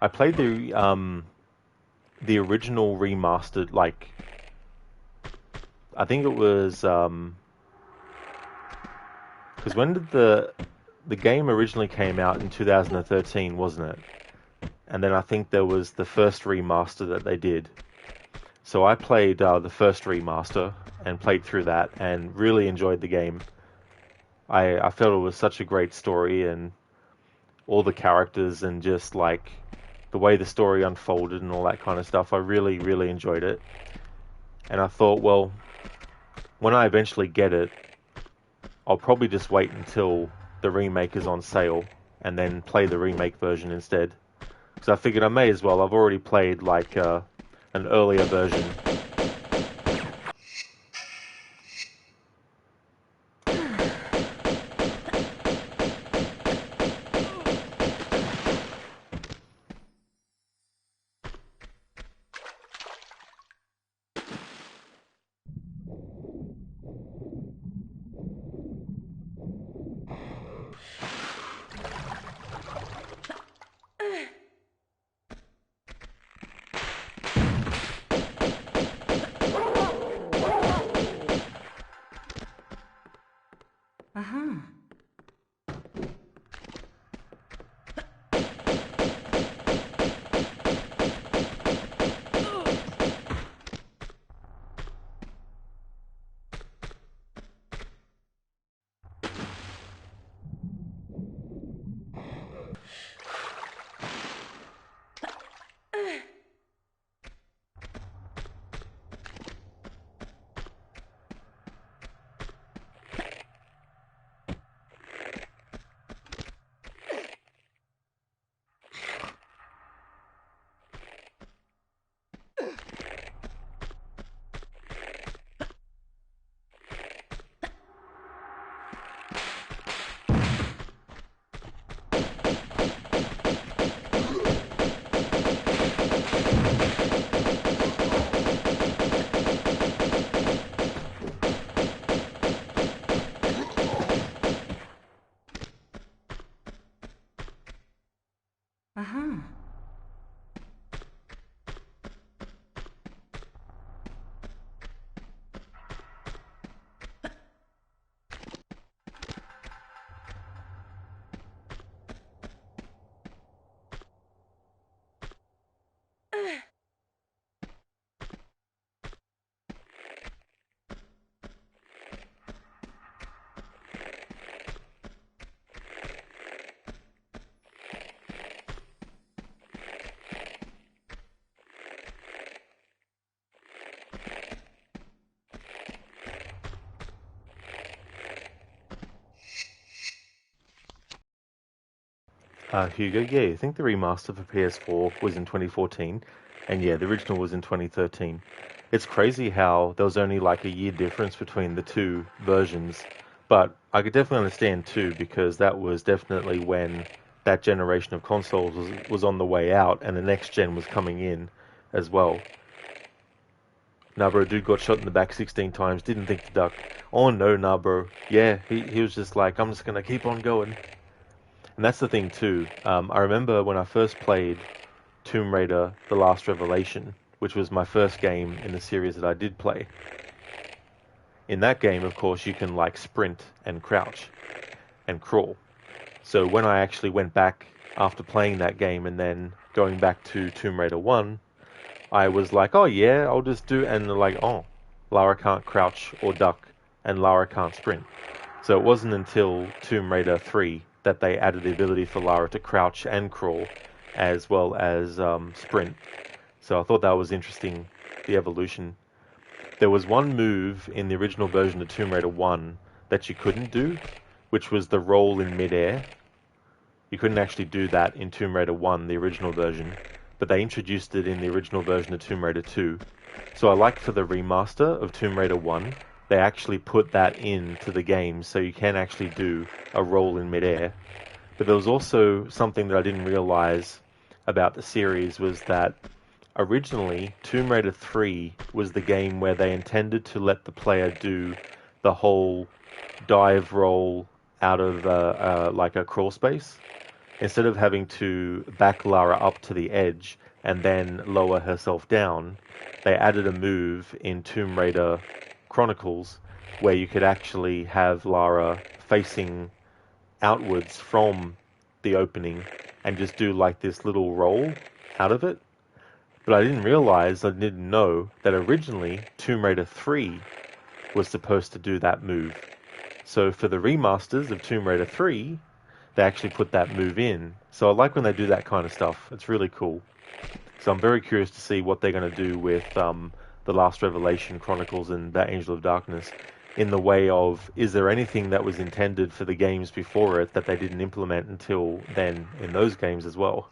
I played the original remastered, like, I think it was, because when did the game originally came out in 2013, wasn't it? And then I think there was the first remaster that they did. So I played the first remaster and played through that and really enjoyed the game. I felt it was such a great story and all the characters and just like the way the story unfolded and all that kind of stuff. I really, really enjoyed it. And I thought, well, when I eventually get it, I'll probably just wait until the remake is on sale and then play the remake version instead. Because I figured I may as well. I've already played like an earlier version. Uh-huh. Hugo, yeah, I think the remaster for PS4 was in 2014, and yeah, the original was in 2013. It's crazy how there was only like a year difference between the two versions, but I could definitely understand too, because that was definitely when that generation of consoles was on the way out, and the next gen was coming in as well. Nah, bro, dude got shot in the back 16 times, didn't think to duck. Oh no, nah, bro. Yeah, he was just like, I'm just gonna keep on going. And that's the thing too. I remember when I first played Tomb Raider: The Last Revelation, which was my first game in the series that I did play. In that game, of course, you can like sprint and crouch and crawl. So when I actually went back after playing that game and then going back to Tomb Raider 1, I was like, oh yeah, I'll just do, and they're like, oh, Lara can't crouch or duck, and Lara can't sprint. So it wasn't until Tomb Raider 3 that they added the ability for Lara to crouch and crawl, as well as sprint. So I thought that was interesting, the evolution. There was one move in the original version of Tomb Raider 1 that you couldn't do, which was the roll in midair. You couldn't actually do that in Tomb Raider 1, the original version, but they introduced it in the original version of Tomb Raider 2. So I like for the remaster of Tomb Raider 1, they actually put that into the game so you can actually do a roll in midair. But there was also something that I didn't realize about the series was that originally Tomb Raider 3 was the game where they intended to let the player do the whole dive roll out of like a crawl space. Instead of having to back Lara up to the edge and then lower herself down, they added a move in Tomb Raider Chronicles where you could actually have Lara facing outwards from the opening and just do like this little roll out of it. But I didn't know that originally Tomb Raider 3 was supposed to do that move. So for the remasters of Tomb Raider 3, they actually put that move in. So I like when they do that kind of stuff. It's really cool. So I'm very curious to see what they're going to do with The Last Revelation, Chronicles, and That Angel of Darkness in the way of, is there anything that was intended for the games before it that they didn't implement until then in those games as well?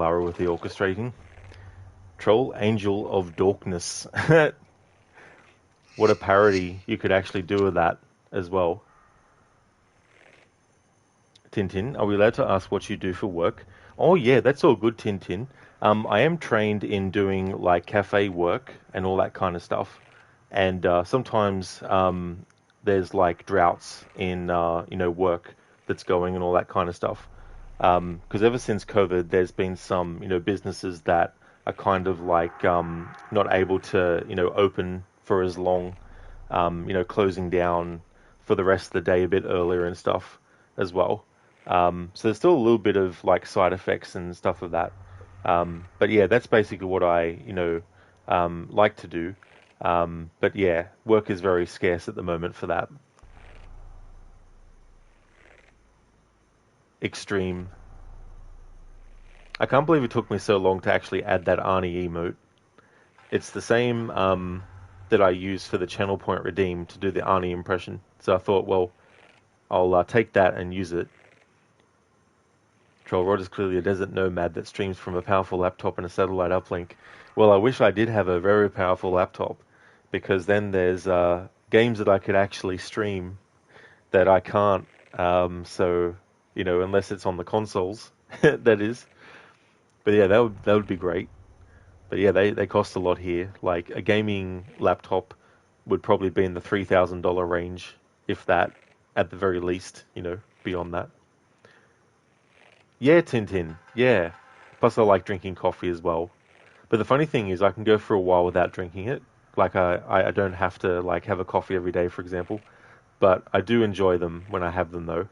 Lara with the orchestrating. Troll, Angel of Darkness. What a parody you could actually do with that as well. Tintin, are we allowed to ask what you do for work? Oh yeah, that's all good, Tintin. I am trained in doing like cafe work and all that kind of stuff. And sometimes there's like droughts in work that's going and all that kind of stuff. Because ever since COVID, there's been some businesses that are kind of like not able to open for as long, closing down for the rest of the day a bit earlier and stuff as well. So there's still a little bit of like side effects and stuff of that. But yeah, that's basically what I like to do. But yeah, work is very scarce at the moment for that. Extreme. I can't believe it took me so long to actually add that Arnie emote. It's the same that I use for the channel point redeem to do the Arnie impression. So I thought, well, I'll take that and use it. Troll Rod is clearly a desert nomad that streams from a powerful laptop and a satellite uplink. Well, I wish I did have a very powerful laptop, because then there's games that I could actually stream that I can't. So, unless it's on the consoles, that is. But yeah, that would be great. But yeah, they cost a lot here. Like a gaming laptop would probably be in the $3,000 range, if that, at the very least. Beyond that. Yeah, Tintin. Yeah. Plus, I like drinking coffee as well. But the funny thing is, I can go for a while without drinking it. Like I don't have to like have a coffee every day, for example. But I do enjoy them when I have them, though.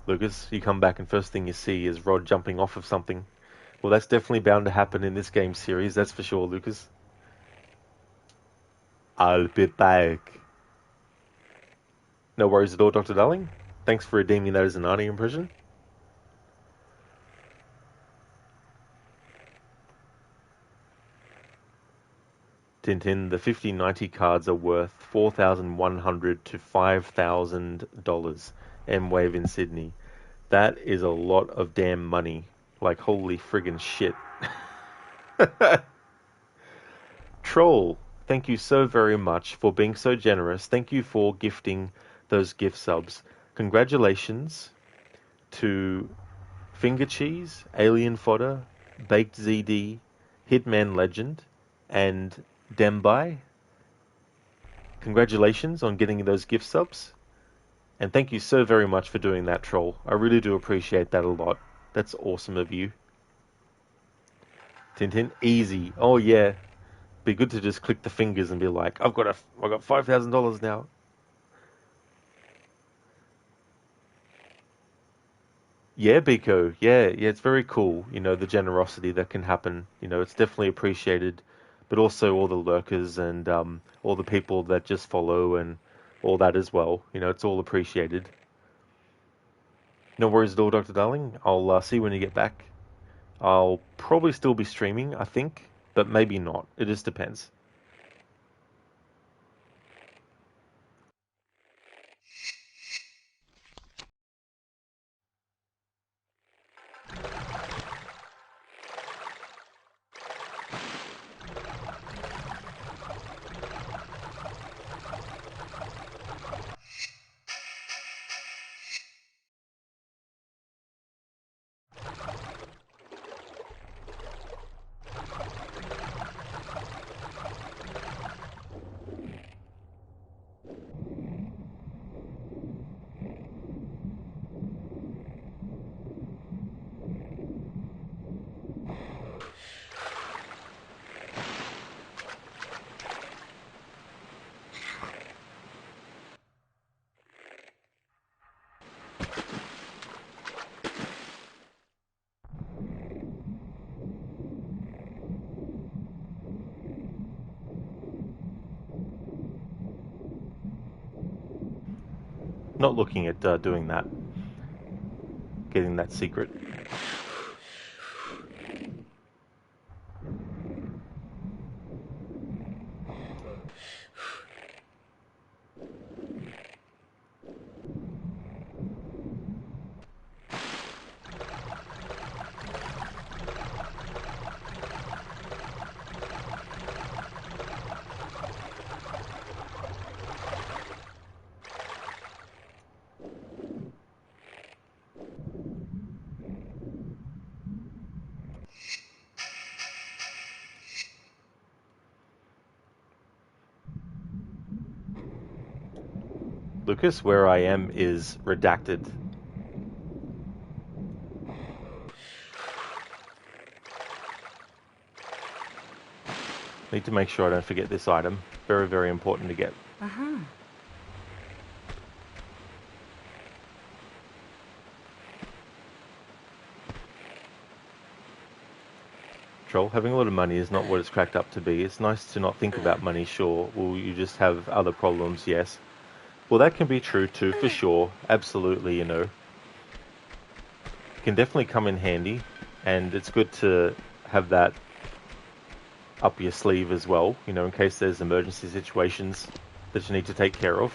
Lucas, you come back and first thing you see is Rod jumping off of something. Well, that's definitely bound to happen in this game series, that's for sure, Lucas. I'll be back. No worries at all, Dr. Darling. Thanks for redeeming that as an Arnie impression. Tintin, the 50/90 cards are worth $4,100 to $5,000. M-Wave in Sydney. That is a lot of damn money. Like, holy friggin' shit. Troll, thank you so very much for being so generous. Thank you for gifting those gift subs. Congratulations to Finger Cheese, Alien Fodder, Baked ZD, Hitman Legend, and Dembai. Congratulations on getting those gift subs. And thank you so very much for doing that, Troll. I really do appreciate that a lot. That's awesome of you. Tintin, easy. Oh yeah. Be good to just click the fingers and be like, I've got $5,000 now. Yeah, Biko. Yeah, it's very cool. The generosity that can happen. It's definitely appreciated. But also all the lurkers and all the people that just follow and all that as well. It's all appreciated. No worries at all, Dr. Darling. I'll see you when you get back. I'll probably still be streaming, I think, but maybe not. It just depends. Not looking at doing that. Getting that secret. Lucas, where I am is redacted. Need to make sure I don't forget this item. Very, very important to get. Uh-huh. Troll, having a lot of money is not what it's cracked up to be. It's nice to not think about money, sure. Will you just have other problems? Yes. Well, that can be true too, for sure. Absolutely, you know. Can definitely come in handy, and it's good to have that up your sleeve as well, you know, in case there's emergency situations that you need to take care of.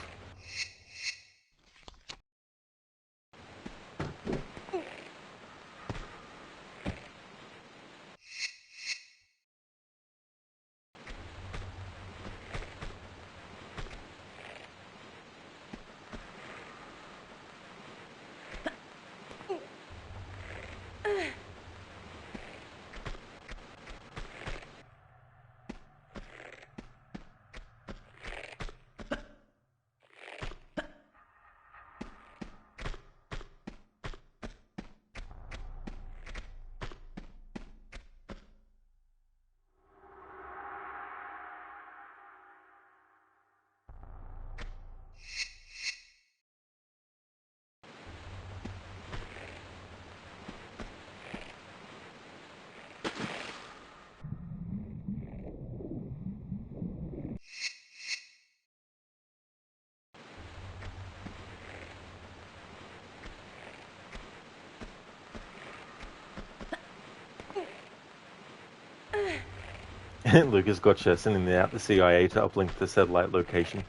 Lucas gotcha, sending out the CIA to uplink the satellite location.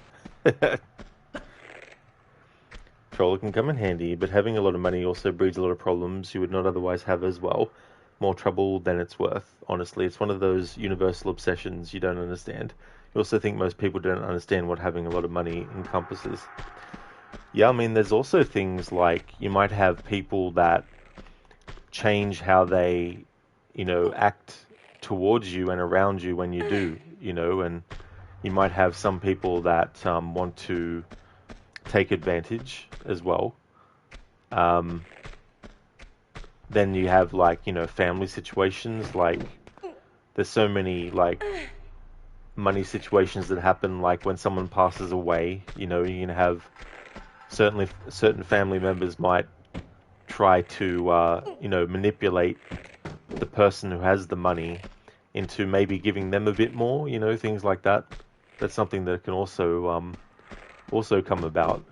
Troll can come in handy, but having a lot of money also breeds a lot of problems you would not otherwise have as well. More trouble than it's worth. Honestly, it's one of those universal obsessions you don't understand. You also think most people don't understand what having a lot of money encompasses. Yeah, I mean, there's also things like you might have people that change how they, you know, act towards you and around you when you do, you know, and you might have some people that want to take advantage as well. Then you have, like, you know, family situations, like there's so many like money situations that happen, like when someone passes away, you know, you can have certainly certain family members might try to you know, manipulate the person who has the money into maybe giving them a bit more, you know, things like that. That's something that can also come about.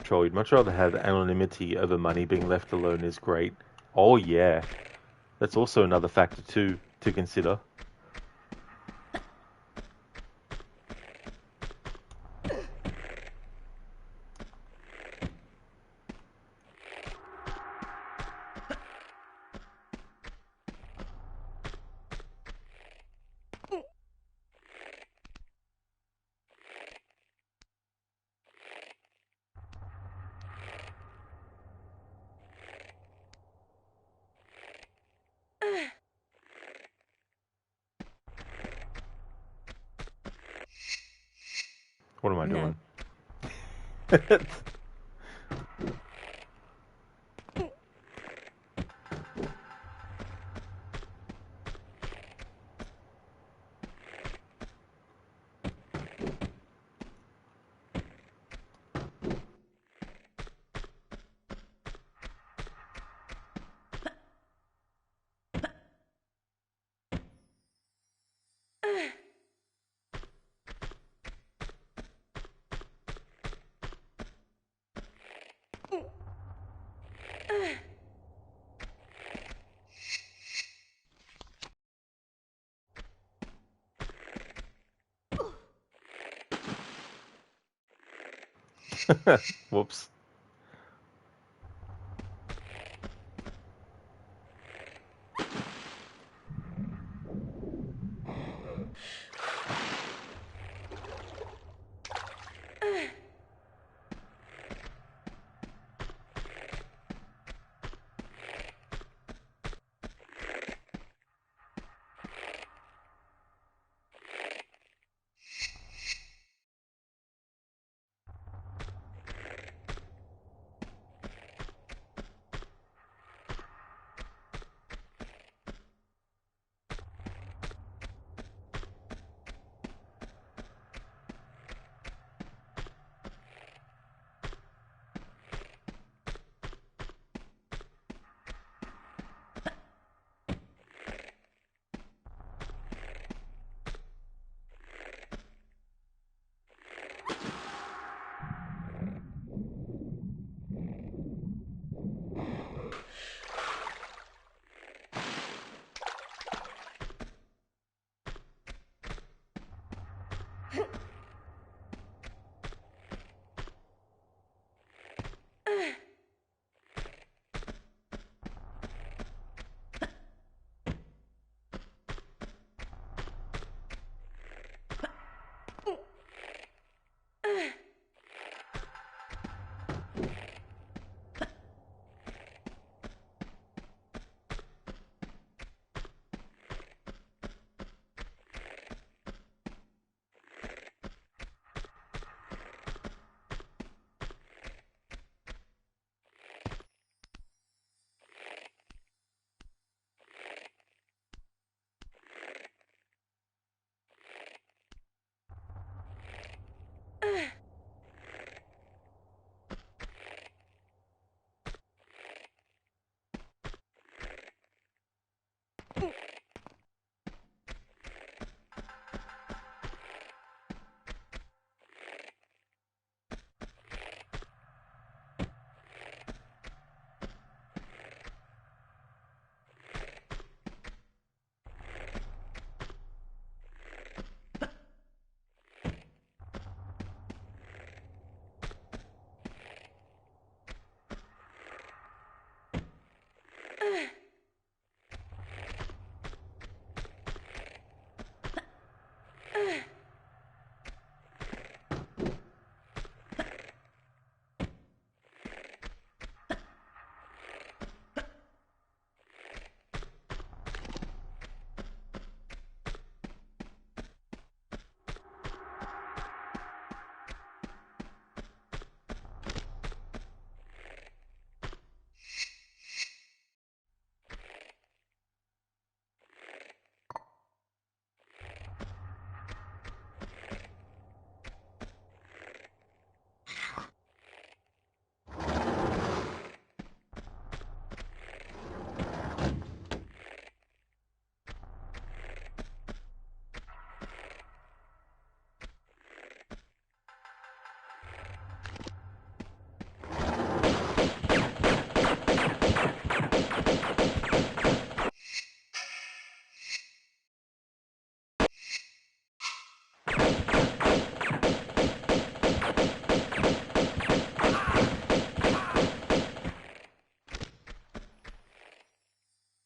Troll, you'd much rather have anonymity over money. Being left alone is great. Oh yeah, that's also another factor too to consider. What am I doing? Whoops.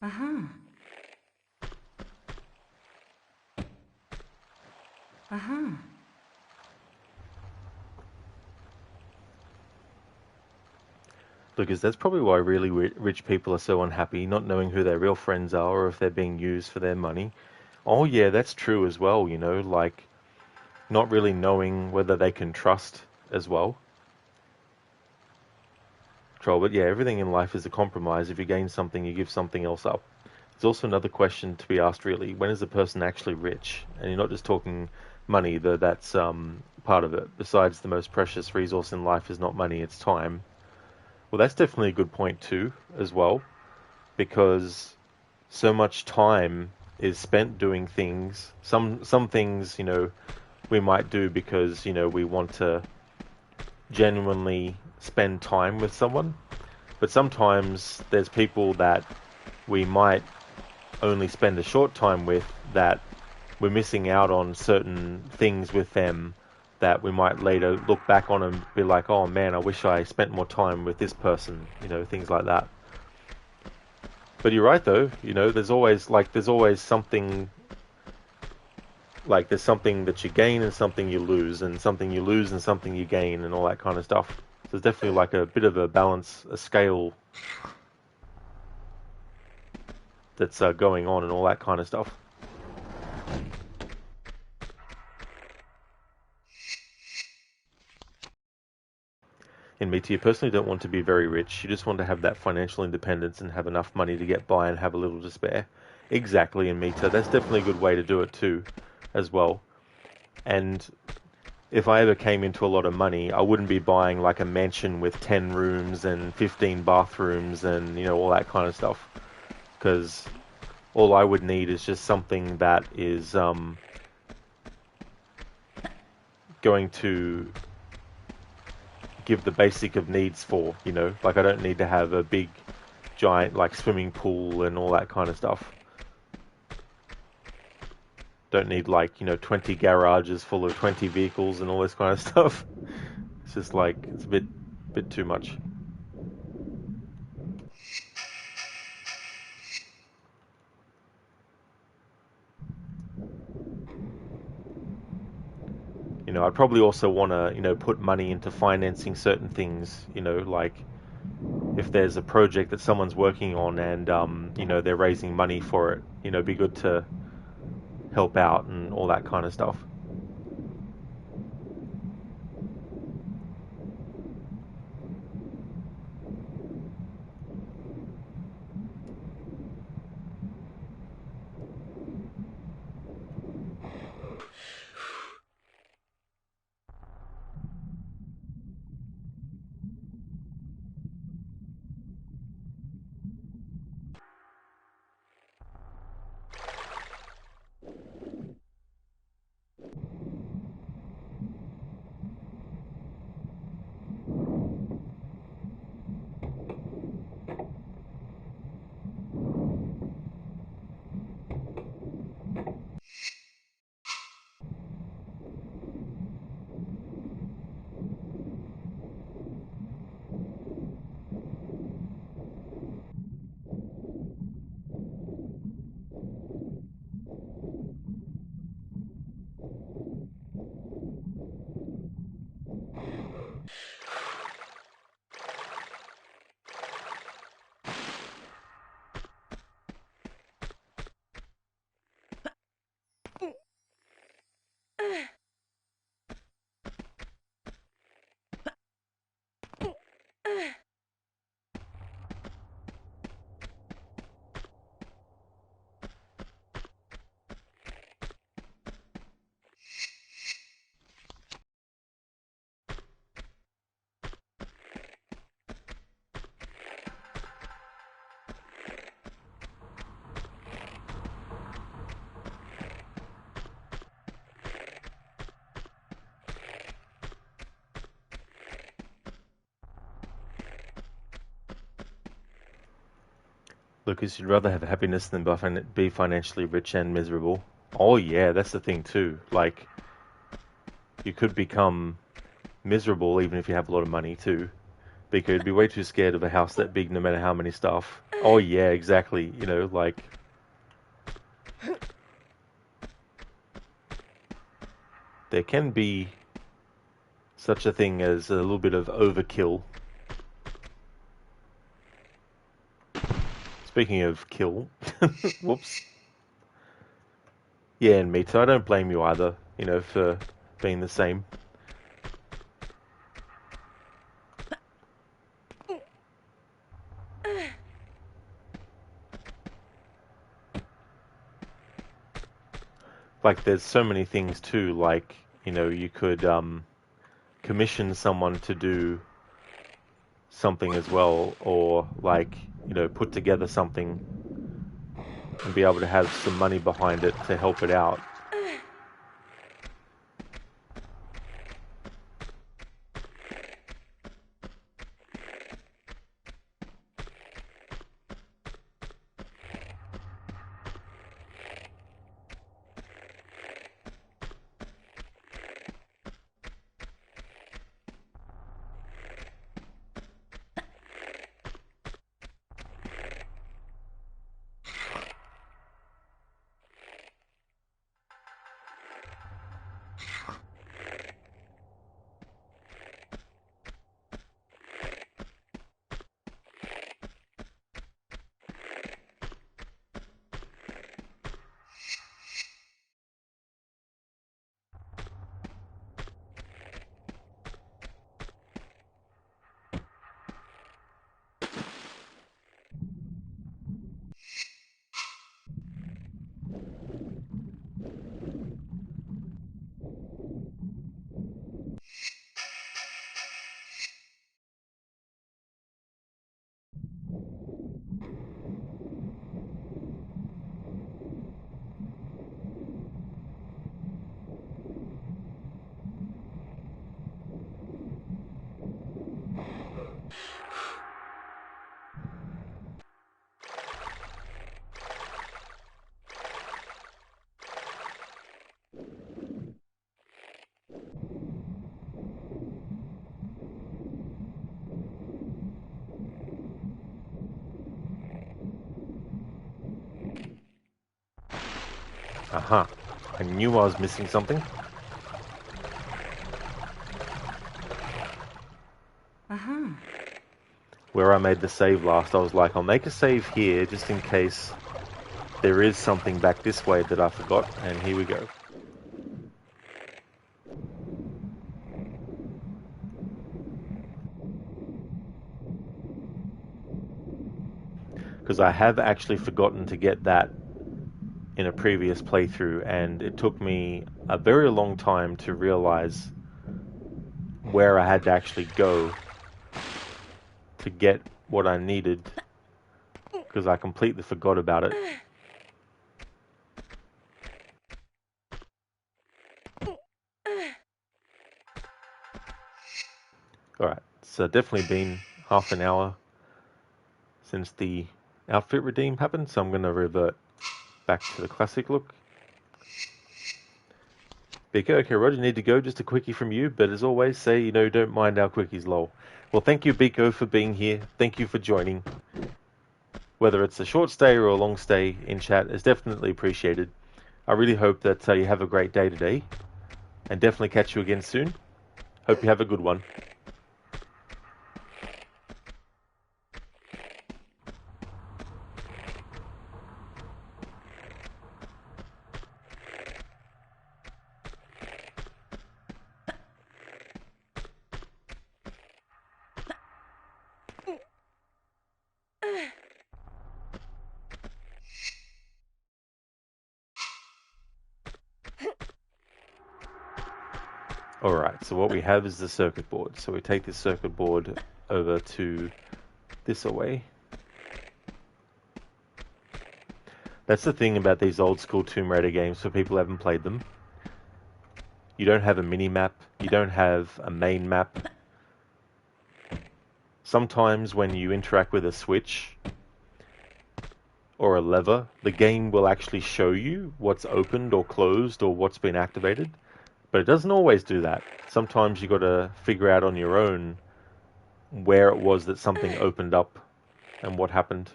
Uh-huh. Uh-huh. Because that's probably why really rich people are so unhappy, not knowing who their real friends are or if they're being used for their money. Oh yeah, that's true as well, like not really knowing whether they can trust as well. Troll, but yeah, everything in life is a compromise. If you gain something, you give something else up. There's also another question to be asked, really. When is a person actually rich? And you're not just talking money, though that's part of it. Besides, the most precious resource in life is not money, it's time. Well, that's definitely a good point too, as well, because so much time is spent doing things. Some things, we might do because, we want to genuinely spend time with someone. But sometimes there's people that we might only spend a short time with that we're missing out on certain things with them that we might later look back on and be like, oh man, I wish I spent more time with this person, things like that. But you're right though, there's always something, like there's something that you gain and something you lose, and something you lose and something you gain, and all that kind of stuff. So there's definitely like a bit of a balance, a scale that's going on and all that kind of stuff. In Mita, you personally don't want to be very rich. You just want to have that financial independence and have enough money to get by and have a little to spare. Exactly, in Mita. That's definitely a good way to do it too, as well. And if I ever came into a lot of money, I wouldn't be buying like a mansion with 10 rooms and 15 bathrooms and, all that kind of stuff. Because all I would need is just something that is going to give the basic of needs for, like I don't need to have a big giant like swimming pool and all that kind of stuff. Don't need like 20 garages full of 20 vehicles and all this kind of stuff. It's just like it's a bit too much. I'd probably also want to, put money into financing certain things, like if there's a project that someone's working on and, they're raising money for it, it'd be good to help out and all that kind of stuff. Lucas, you'd rather have happiness than be financially rich and miserable. Oh yeah, that's the thing too. Like, you could become miserable even if you have a lot of money too. Because you'd be way too scared of a house that big no matter how many stuff. Oh yeah, exactly. Like... There can be such a thing as a little bit of overkill. Speaking of kill, whoops. Yeah, and me too. I don't blame you either, for being the same. Like, there's so many things too, like, you could commission someone to do something as well, or like, put together something and be able to have some money behind it to help it out. Aha. I knew I was missing something. Where I made the save last, I was like, I'll make a save here just in case there is something back this way that I forgot, and here we go. Because I have actually forgotten to get that in a previous playthrough, and it took me a very long time to realize where I had to actually go to get what I needed, because I completely forgot about it. Alright, so definitely been half an hour since the outfit redeem happened, so I'm going to revert back to the classic look. Biko, okay, Roger, need to go. Just a quickie from you, but as always, say, don't mind our quickies, lol. Well, thank you, Biko, for being here. Thank you for joining. Whether it's a short stay or a long stay in chat is definitely appreciated. I really hope that you have a great day today, and definitely catch you again soon. Hope you have a good one. Alright, so what we have is the circuit board. So we take this circuit board over to this away. That's the thing about these old school Tomb Raider games for people who haven't played them. You don't have a mini-map, you don't have a main map. Sometimes when you interact with a switch or a lever, the game will actually show you what's opened or closed or what's been activated. But it doesn't always do that. Sometimes you got to figure out on your own where it was that something opened up and what happened.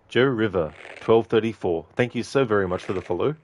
Joe River, 1234. Thank you so very much for the follow.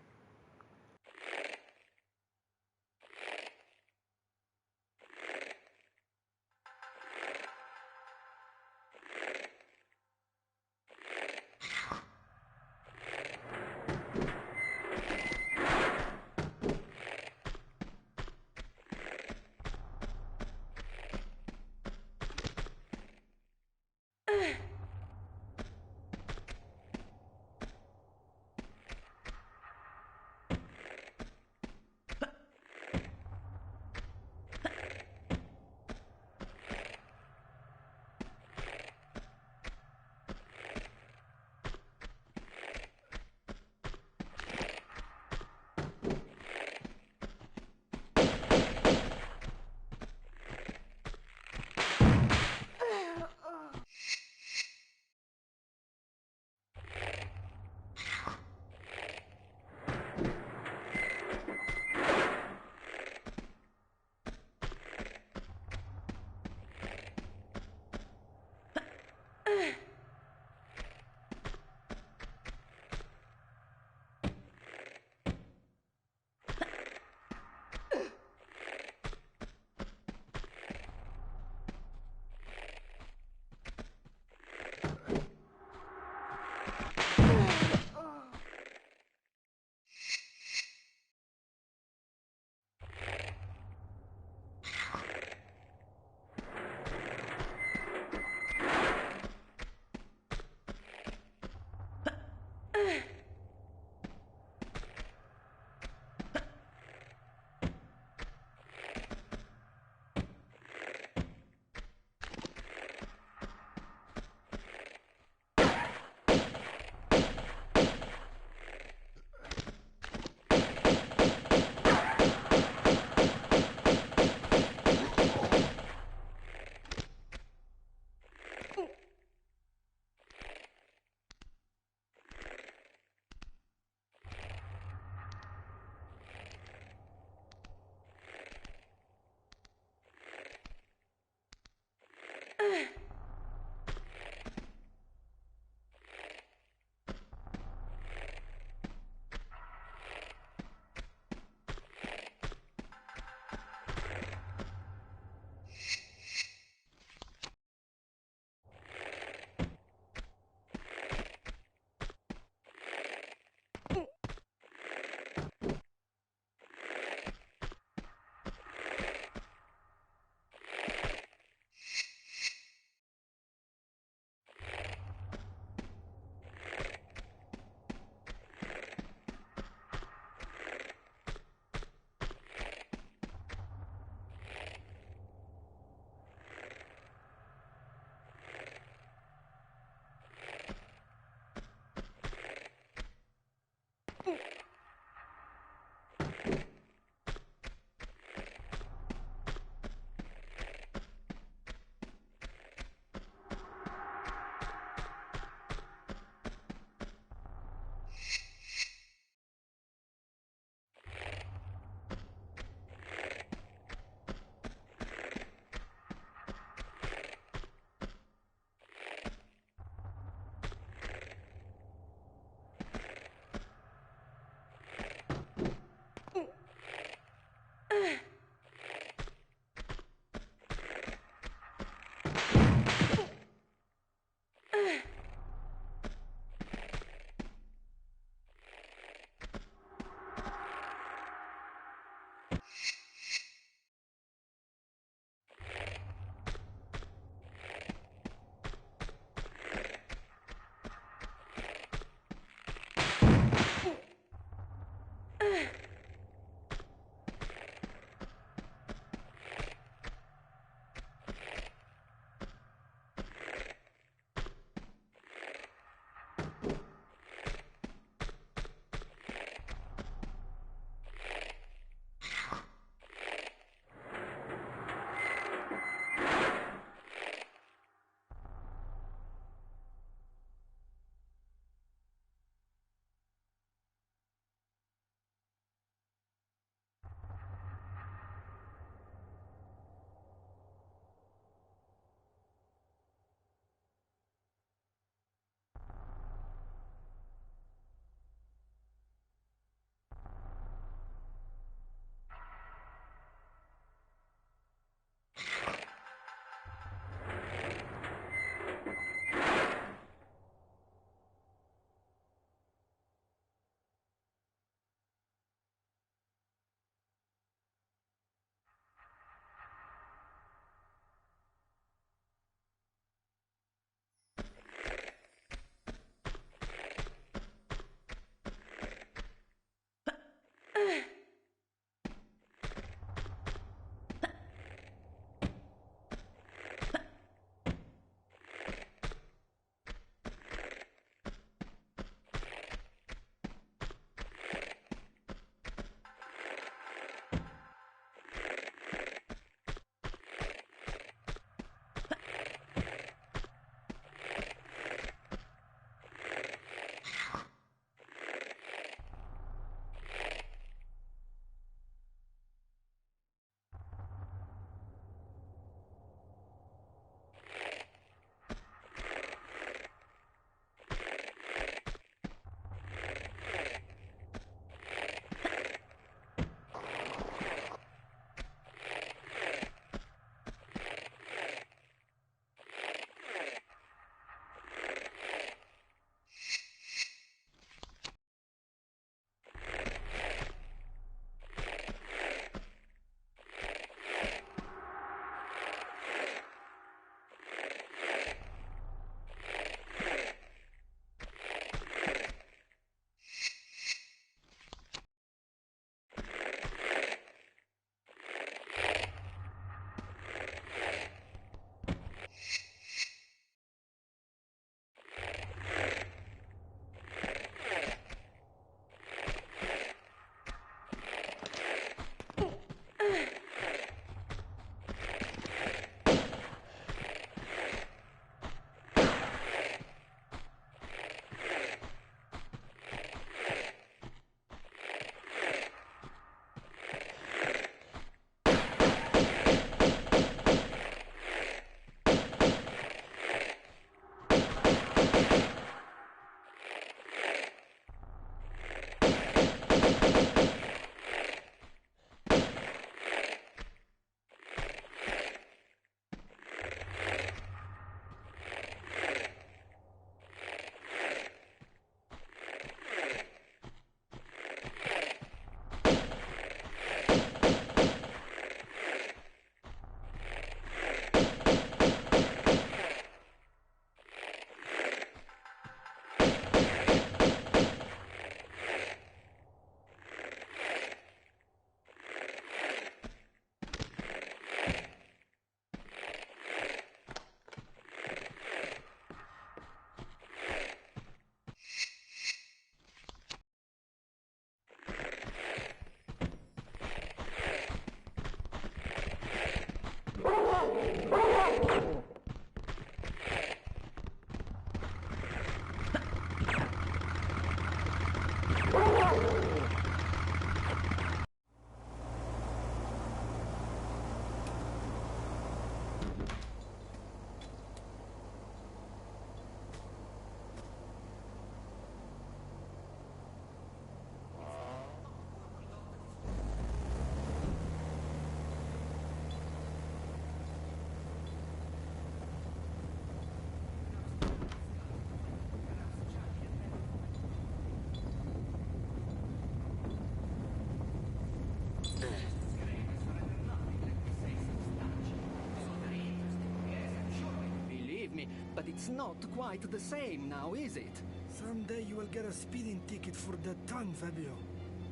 Believe me, but it's not quite the same now, is it? Someday you will get a speeding ticket for that tongue, Fabio.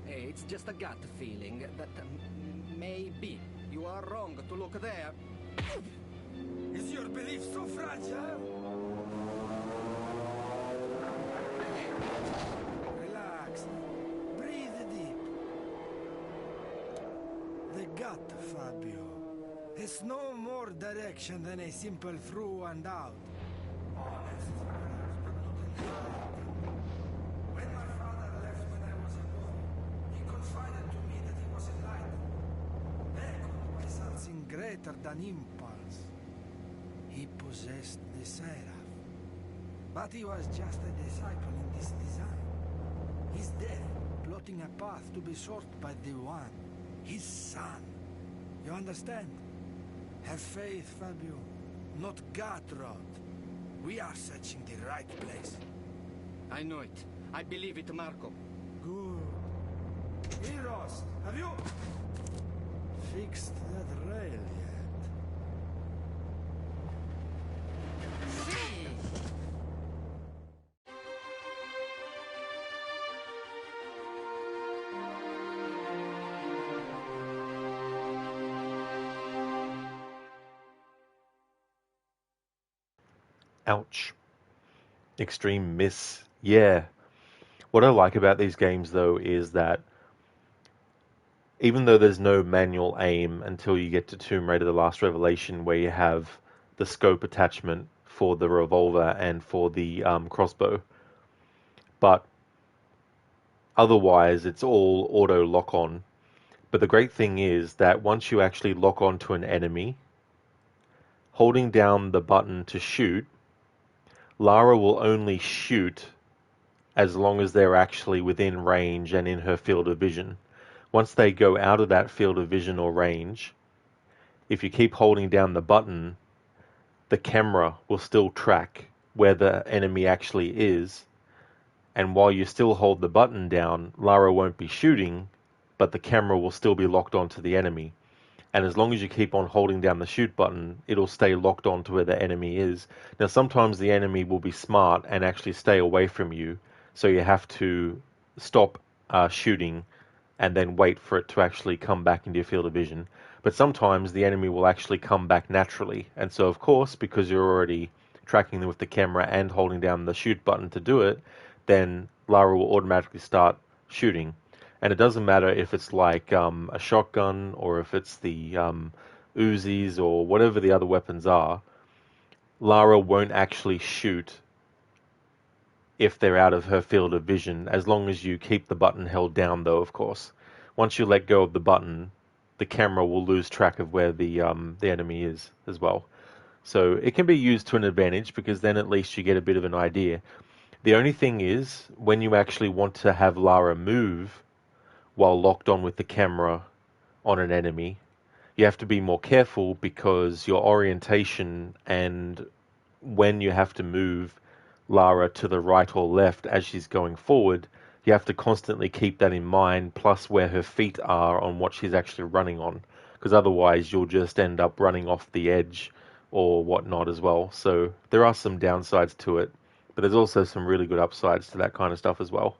Hey, it's just a gut feeling that maybe you are wrong to look there. Is your belief so fragile? Relax. Breathe deep. The gut, Fabio. Has no more direction than a simple through and out. Honest, perhaps, but not entirely. When my father left when I was a boy, he confided to me that he was enlightened, beckoned by something greater than impulse. He possessed the Seraph. But he was just a disciple in this design. His death, plotting a path to be sought by the One, his son. You understand? Have faith, Fabio. Not gut rot. We are searching the right place. I know it. I believe it, Marco. Good. Heroes, have you fixed that rail yet? Ouch. Extreme miss. Yeah. What I like about these games, though, is that even though there's no manual aim until you get to Tomb Raider: The Last Revelation, where you have the scope attachment for the revolver and for the crossbow, but otherwise it's all auto lock-on. But the great thing is that once you actually lock onto an enemy, holding down the button to shoot, Lara will only shoot as long as they're actually within range and in her field of vision. Once they go out of that field of vision or range, if you keep holding down the button, the camera will still track where the enemy actually is. And while you still hold the button down, Lara won't be shooting, but the camera will still be locked onto the enemy. And as long as you keep on holding down the shoot button, it'll stay locked onto where the enemy is. Now, sometimes the enemy will be smart and actually stay away from you, so you have to stop shooting and then wait for it to actually come back into your field of vision. But sometimes the enemy will actually come back naturally. And so, of course, because you're already tracking them with the camera and holding down the shoot button to do it, then Lara will automatically start shooting. And it doesn't matter if it's like a shotgun or if it's the Uzis or whatever the other weapons are. Lara won't actually shoot if they're out of her field of vision, as long as you keep the button held down, though, of course. Once you let go of the button, the camera will lose track of where the enemy is as well. So it can be used to an advantage, because then at least you get a bit of an idea. The only thing is, when you actually want to have Lara move while locked on with the camera on an enemy, you have to be more careful, because your orientation and when you have to move Lara to the right or left as she's going forward, you have to constantly keep that in mind, plus where her feet are on what she's actually running on, because otherwise you'll just end up running off the edge or whatnot as well. So there are some downsides to it, but there's also some really good upsides to that kind of stuff as well.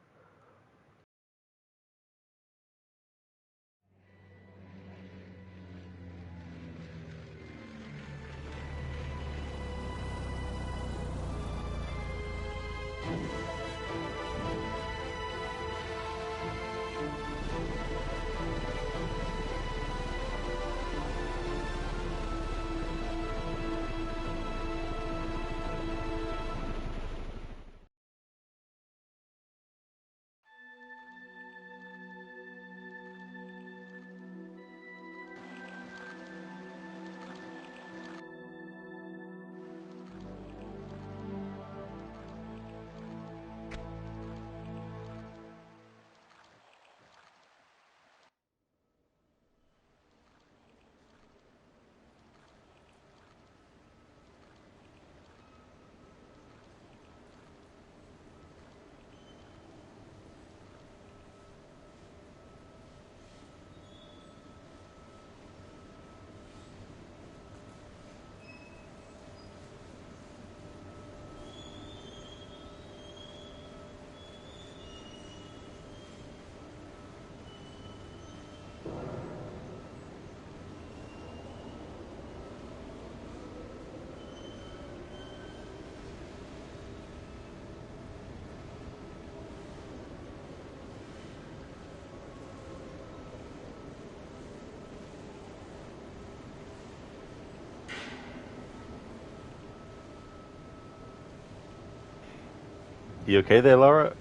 You okay there, Lara?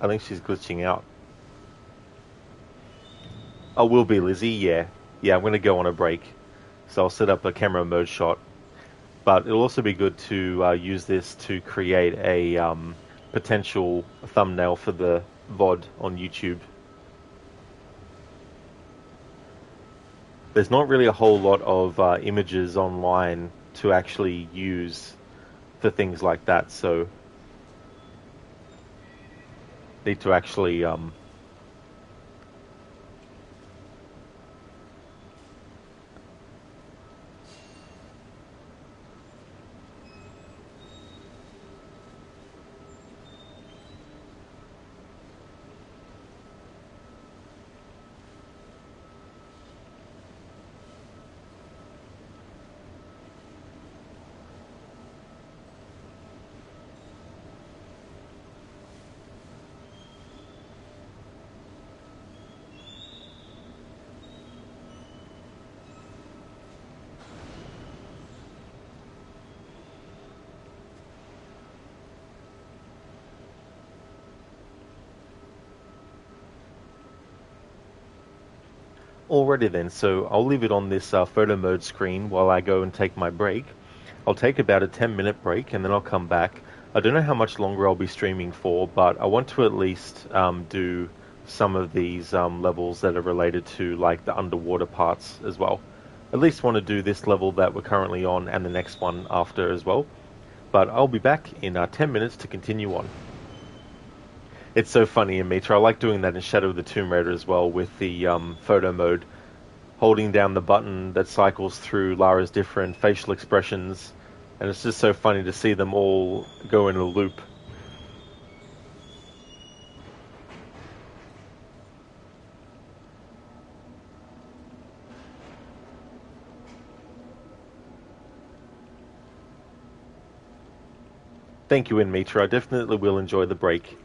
I think she's glitching out. I will be, Lizzie, yeah. Yeah, I'm going to go on a break. So I'll set up a camera mode shot. But it'll also be good to use this to create a potential thumbnail for the VOD on YouTube. There's not really a whole lot of images online to actually use for things like that, so need to actually Alrighty then, so I'll leave it on this photo mode screen while I go and take my break. I'll take about a 10-minute break and then I'll come back. I don't know how much longer I'll be streaming for, but I want to at least do some of these levels that are related to like the underwater parts as well. At least want to do this level that we're currently on and the next one after as well. But I'll be back in 10 minutes to continue on. It's so funny in Mitra. I like doing that in Shadow of the Tomb Raider as well with the photo mode. Holding down the button that cycles through Lara's different facial expressions. And it's just so funny to see them all go in a loop. Thank you, Mitra. I definitely will enjoy the break.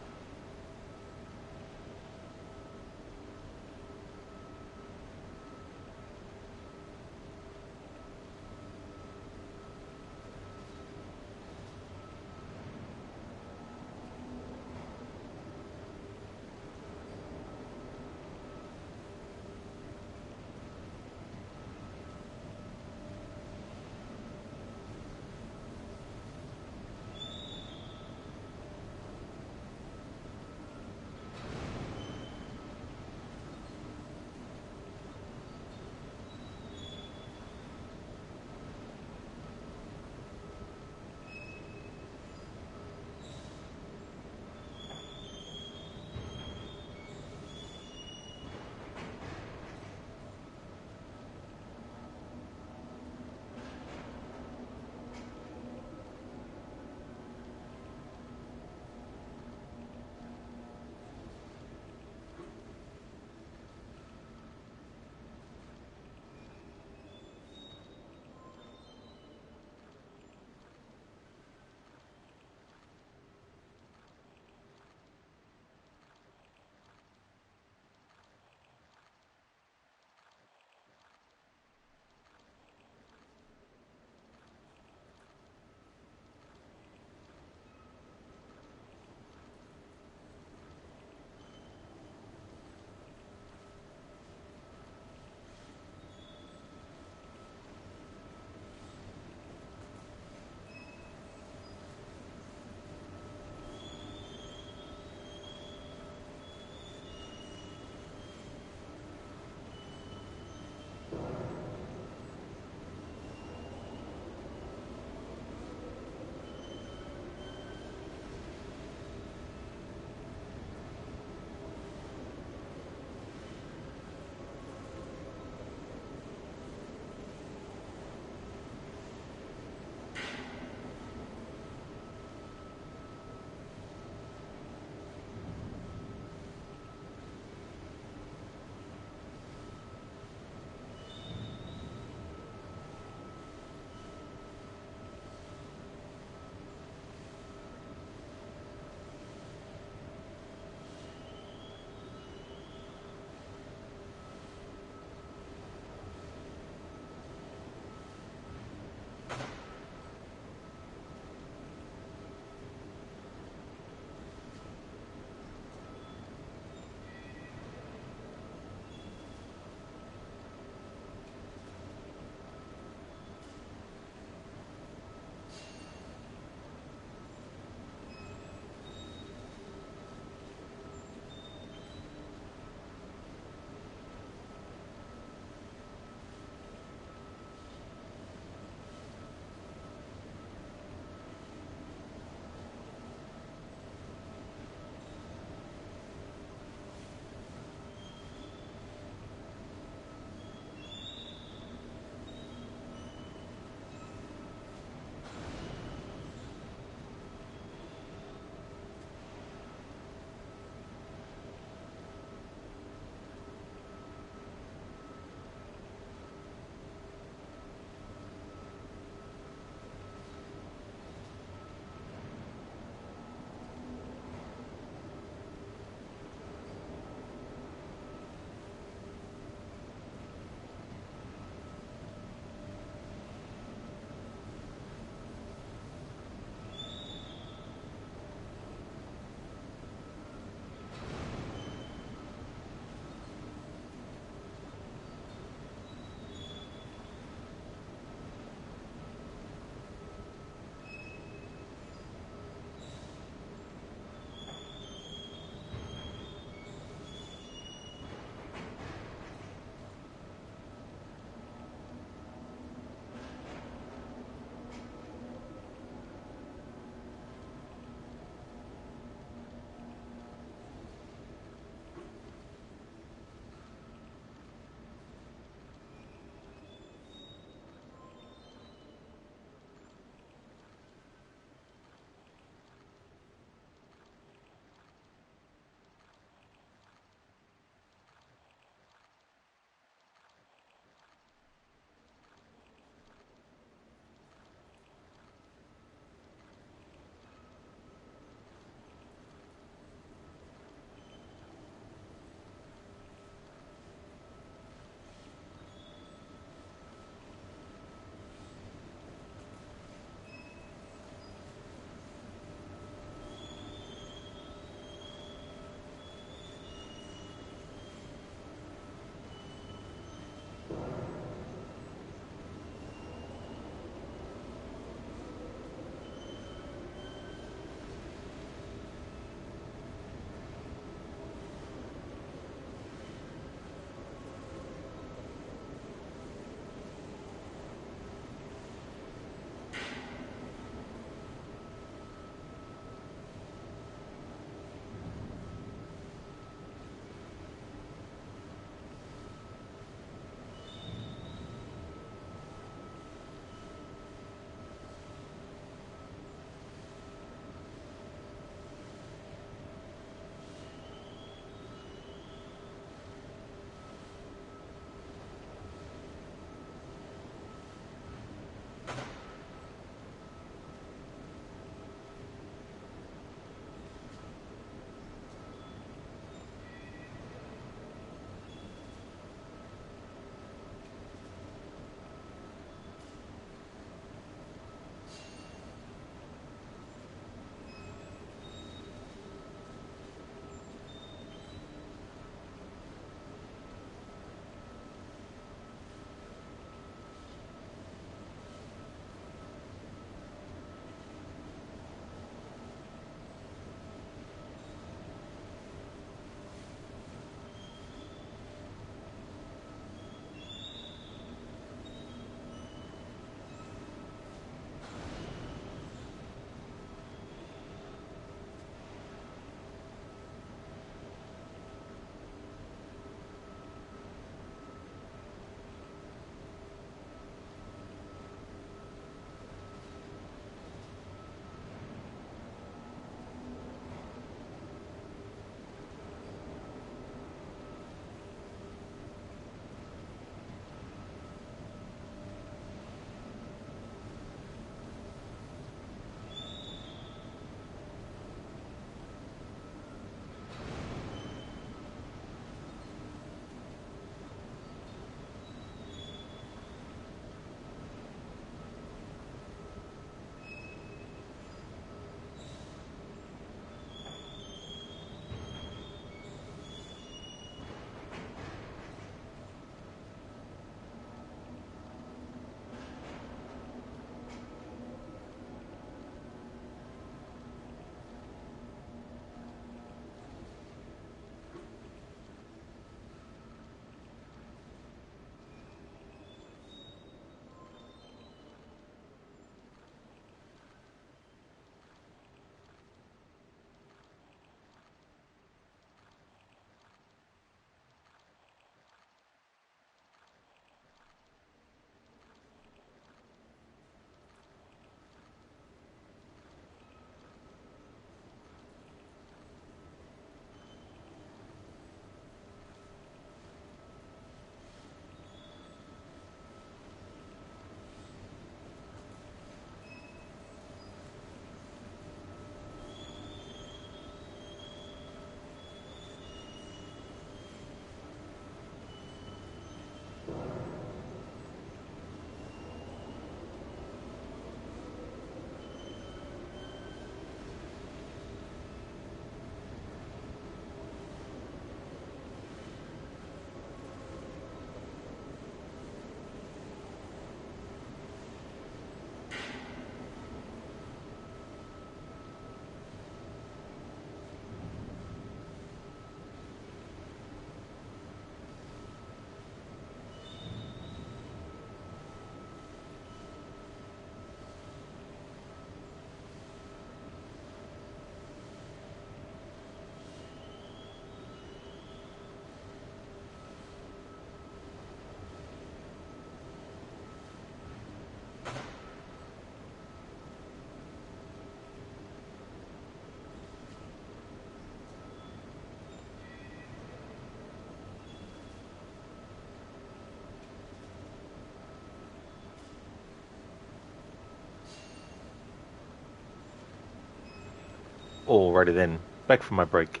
Alrighty then, back from my break.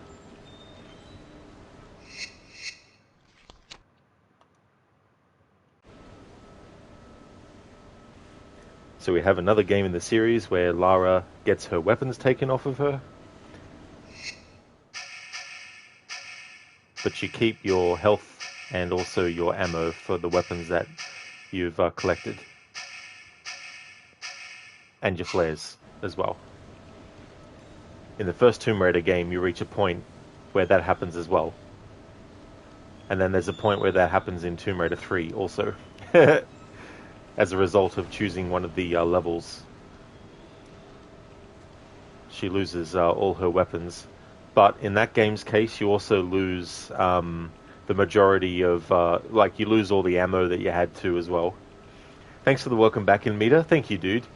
So we have another game in the series where Lara gets her weapons taken off of her. But you keep your health and also your ammo for the weapons that you've collected. And your flares as well. In the first Tomb Raider game, you reach a point where that happens as well. And then there's a point where that happens in Tomb Raider 3 also. As a result of choosing one of the levels. She loses all her weapons. But in that game's case, you also lose the majority of... you lose all the ammo that you had to as well. Thanks for the welcome back in, Mita. Thank you, dude.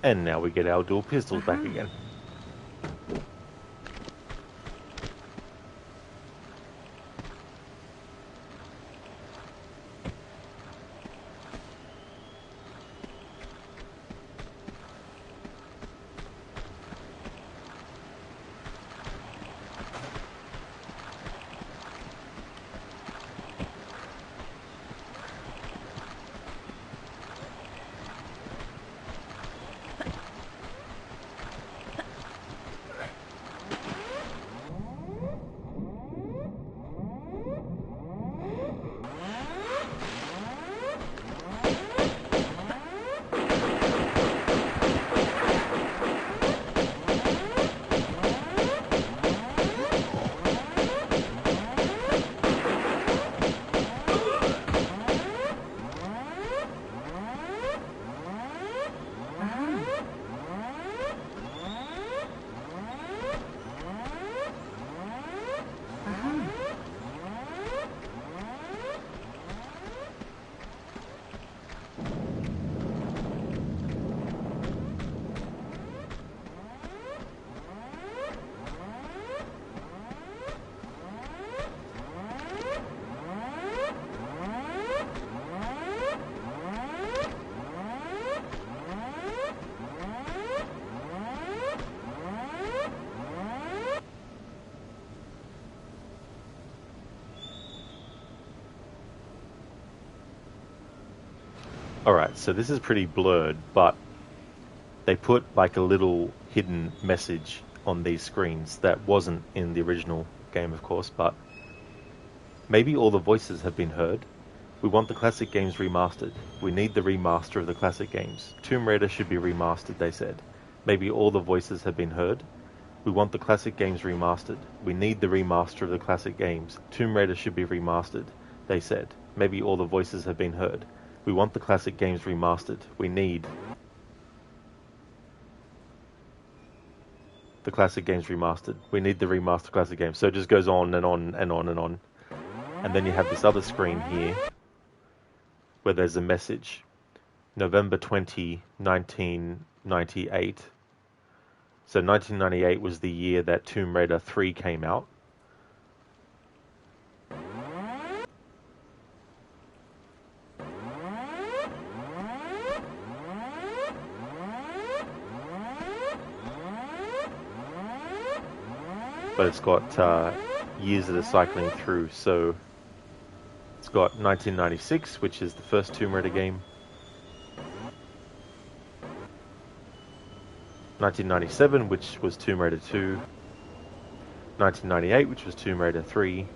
And now we get our dual pistols back again. Alright, so this is pretty blurred, but they put like a little hidden message on these screens that wasn't in the original game, of course, but maybe all the voices have been heard. We want the classic games remastered. We need the remaster of the classic games. Tomb Raider should be remastered, they said. Maybe all the voices have been heard. We want the classic games remastered. We need the remaster of the classic games. Tomb Raider should be remastered, they said. Maybe all the voices have been heard. We want the classic games remastered. We need the classic games remastered. We need the remastered classic games. So it just goes on and on and on and on. And then you have this other screen here where there's a message. November 20, 1998. So 1998 was the year that Tomb Raider 3 came out. But it's got years that are cycling through, so it's got 1996, which is the first Tomb Raider game, 1997, which was Tomb Raider 2, 1998, which was Tomb Raider 3,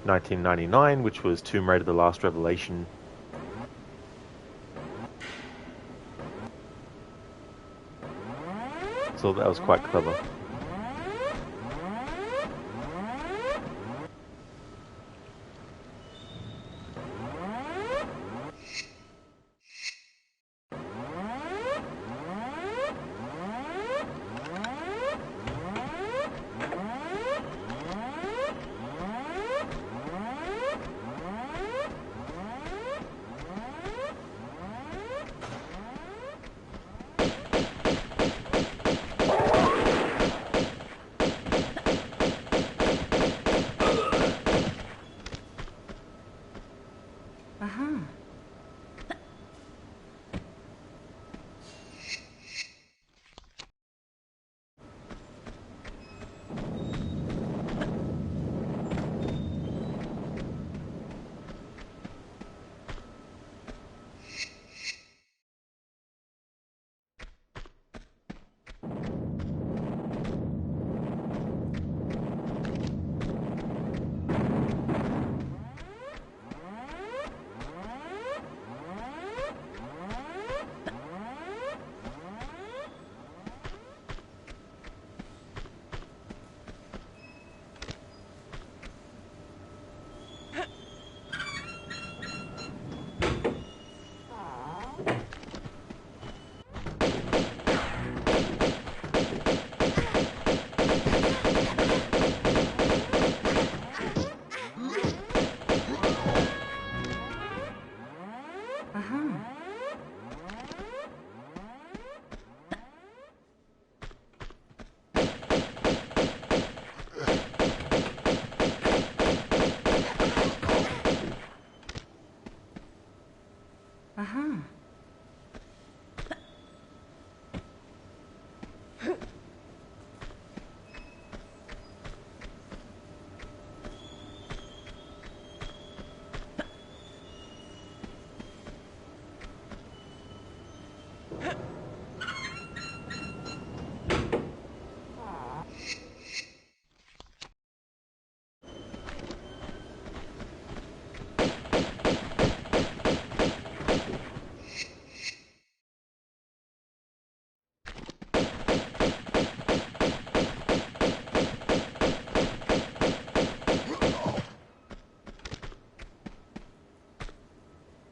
(1999), which was Tomb Raider: The Last Revelation. So that was quite clever.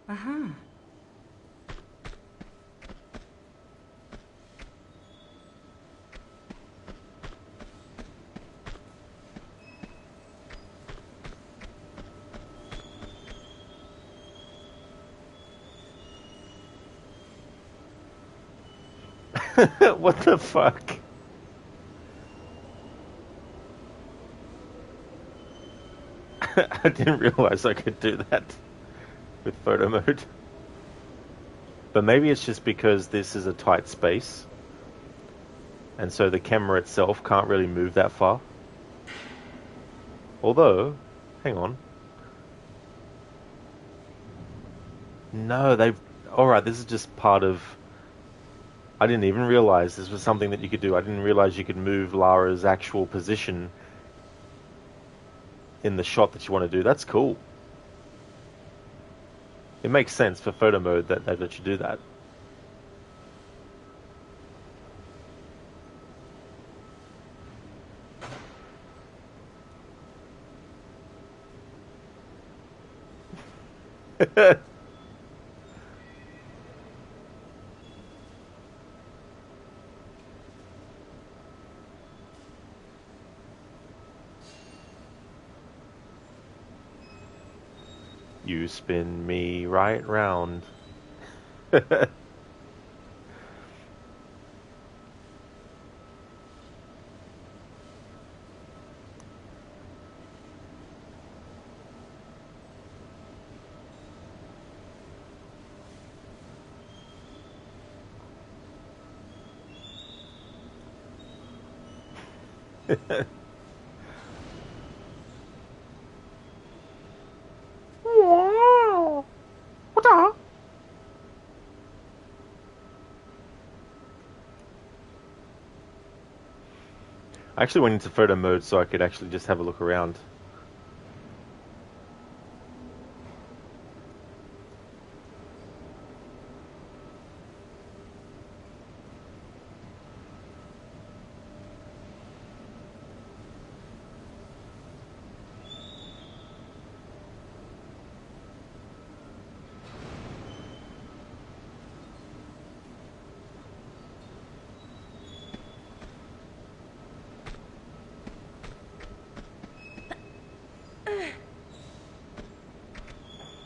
Uh-huh. What the fuck? I didn't realize I could do that with photo mode. But maybe it's just because this is a tight space, and so the camera itself can't really move that far. Although, hang on. No, they've... Alright, this is just part of... I didn't even realize this was something that you could do. I didn't realize you could move Lara's actual position in the shot that you want to do. That's cool. It makes sense for photo mode that they let you do that. You spin me right round. I actually went into photo mode so I could actually just have a look around.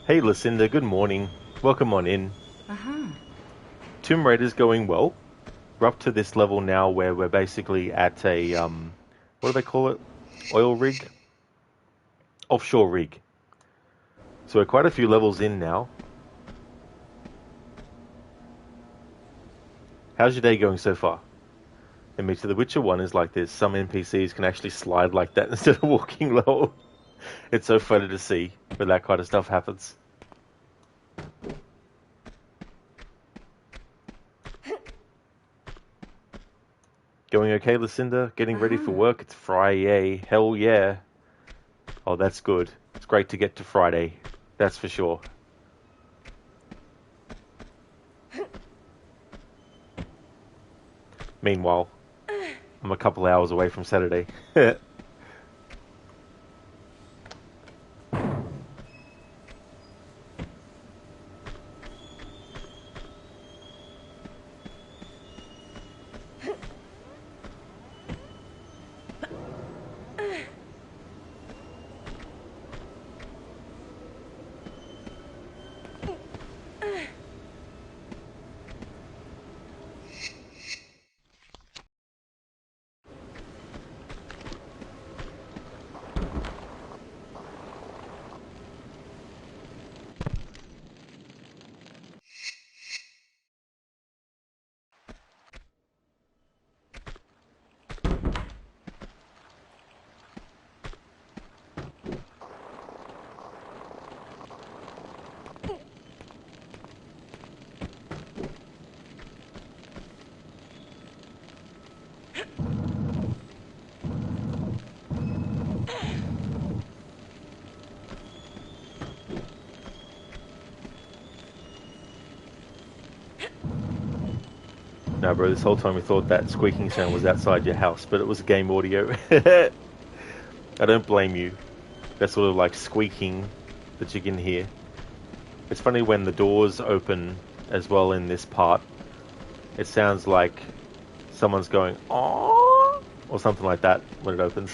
Hey Lucinda, good morning. Welcome on in. Uh-huh. Tomb Raider's going well. We're up to this level now where we're basically at a, what do they call it? Oil rig? Offshore rig. So we're quite a few levels in now. How's your day going so far? And me to the Witcher 1 is like this. Some NPCs can actually slide like that instead of walking low. It's so funny to see when that kind of stuff happens. Going okay, Lucinda? Getting ready for work? It's Friday. Hell yeah. Oh, that's good. It's great to get to Friday. That's for sure. Meanwhile, I'm a couple hours away from Saturday. No, bro, this whole time we thought that squeaking sound was outside your house, but it was game audio. I don't blame you. That sort of like squeaking that you can hear. It's funny when the doors open as well in this part. It sounds like someone's going, "Aww," or something like that when it opens.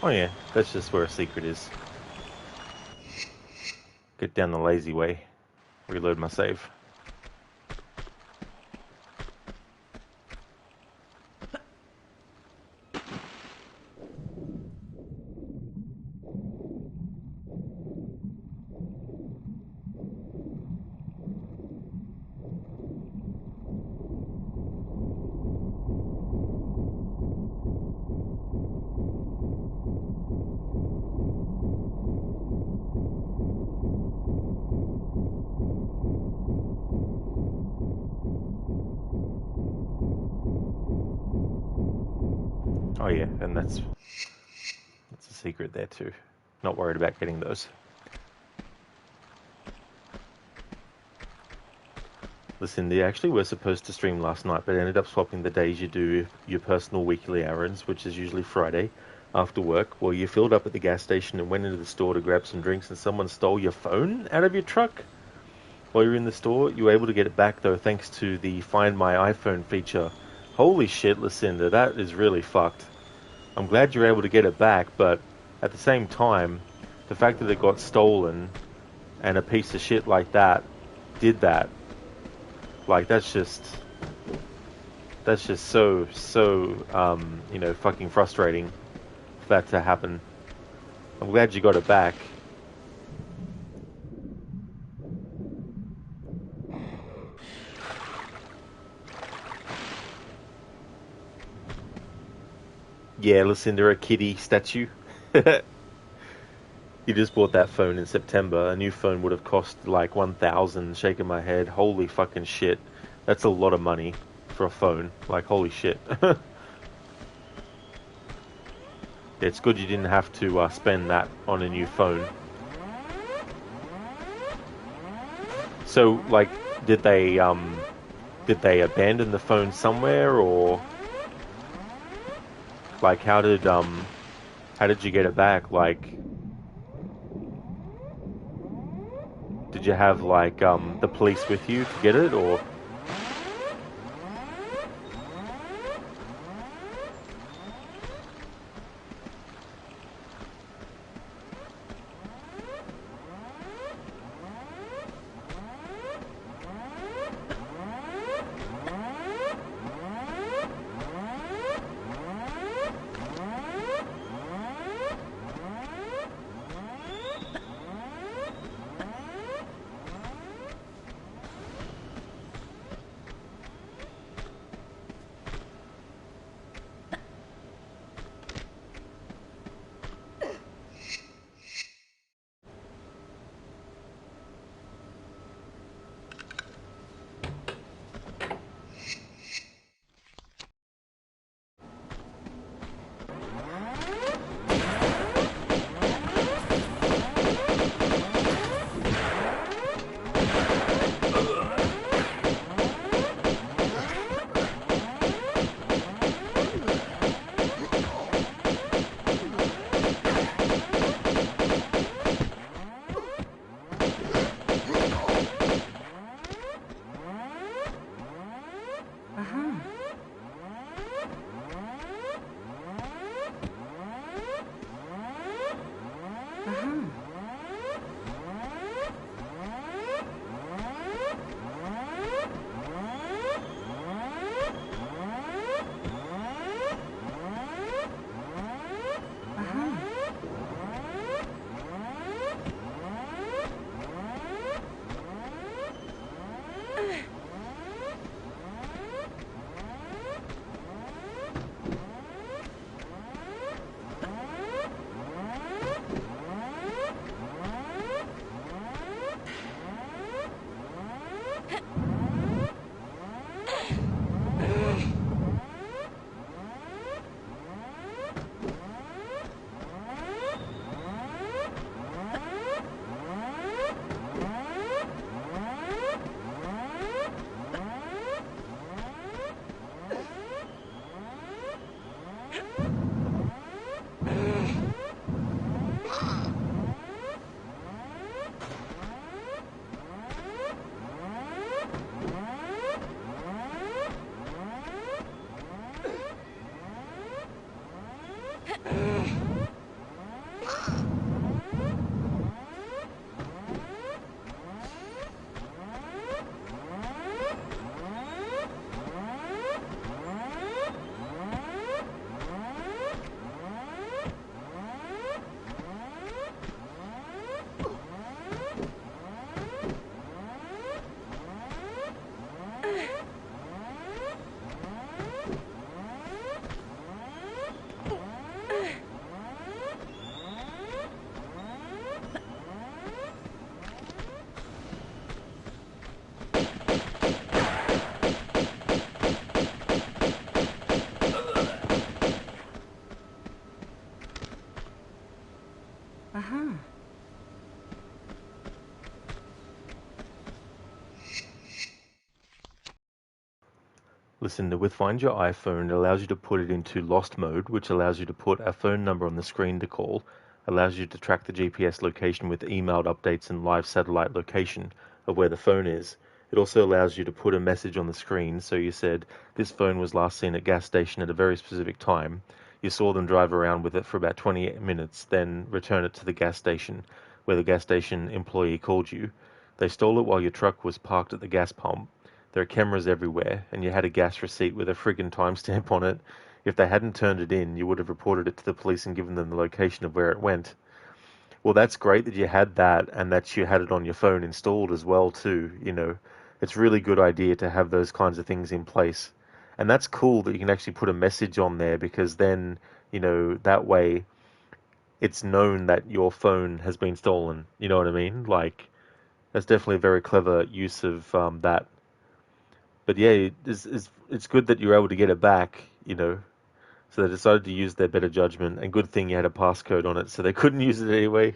Oh yeah, that's just where a secret is. Get down the lazy way. Reload my save. Oh yeah, and that's a secret there too. Not worried about getting those. Listen, they actually were supposed to stream last night, but ended up swapping the days you do your personal weekly errands, which is usually Friday, after work. Well, you filled up at the gas station and went into the store to grab some drinks, and someone stole your phone out of your truck. While you're in the store, you were able to get it back, though, thanks to the Find My iPhone feature. Holy shit, Lucinda, that is really fucked. I'm glad you're able to get it back, but at the same time, the fact that it got stolen and a piece of shit like that did that, like, that's just so, fucking frustrating for that to happen. I'm glad you got it back. Yeah, Lucinda, a kitty statue. You just bought that phone in September. A new phone would have cost like 1,000. Shaking my head. Holy fucking shit. That's a lot of money for a phone. Like, holy shit. It's good you didn't have to spend that on a new phone. So, like, did they abandon the phone somewhere, or like how did you get it back? Like, did you have like the police with you to get it, or? Lucinda, with Find Your iPhone, it allows you to put it into lost mode, which allows you to put a phone number on the screen to call, allows you to track the GPS location with emailed updates and live satellite location of where the phone is. It also allows you to put a message on the screen. So you said, this phone was last seen at gas station at a very specific time. You saw them drive around with it for about 20 minutes, then return it to the gas station, where the gas station employee called you. They stole it while your truck was parked at the gas pump. There are cameras everywhere, and you had a gas receipt with a friggin' timestamp on it. If they hadn't turned it in, you would have reported it to the police and given them the location of where it went. Well, that's great that you had that, and that you had it on your phone installed as well, too. You know, it's a really good idea to have those kinds of things in place. And that's cool that you can actually put a message on there, because then, you know, that way it's known that your phone has been stolen. You know what I mean? Like, that's definitely a very clever use of that. But yeah, it's good that you're able to get it back, you know. So they decided to use their better judgment, and good thing you had a passcode on it, so they couldn't use it anyway.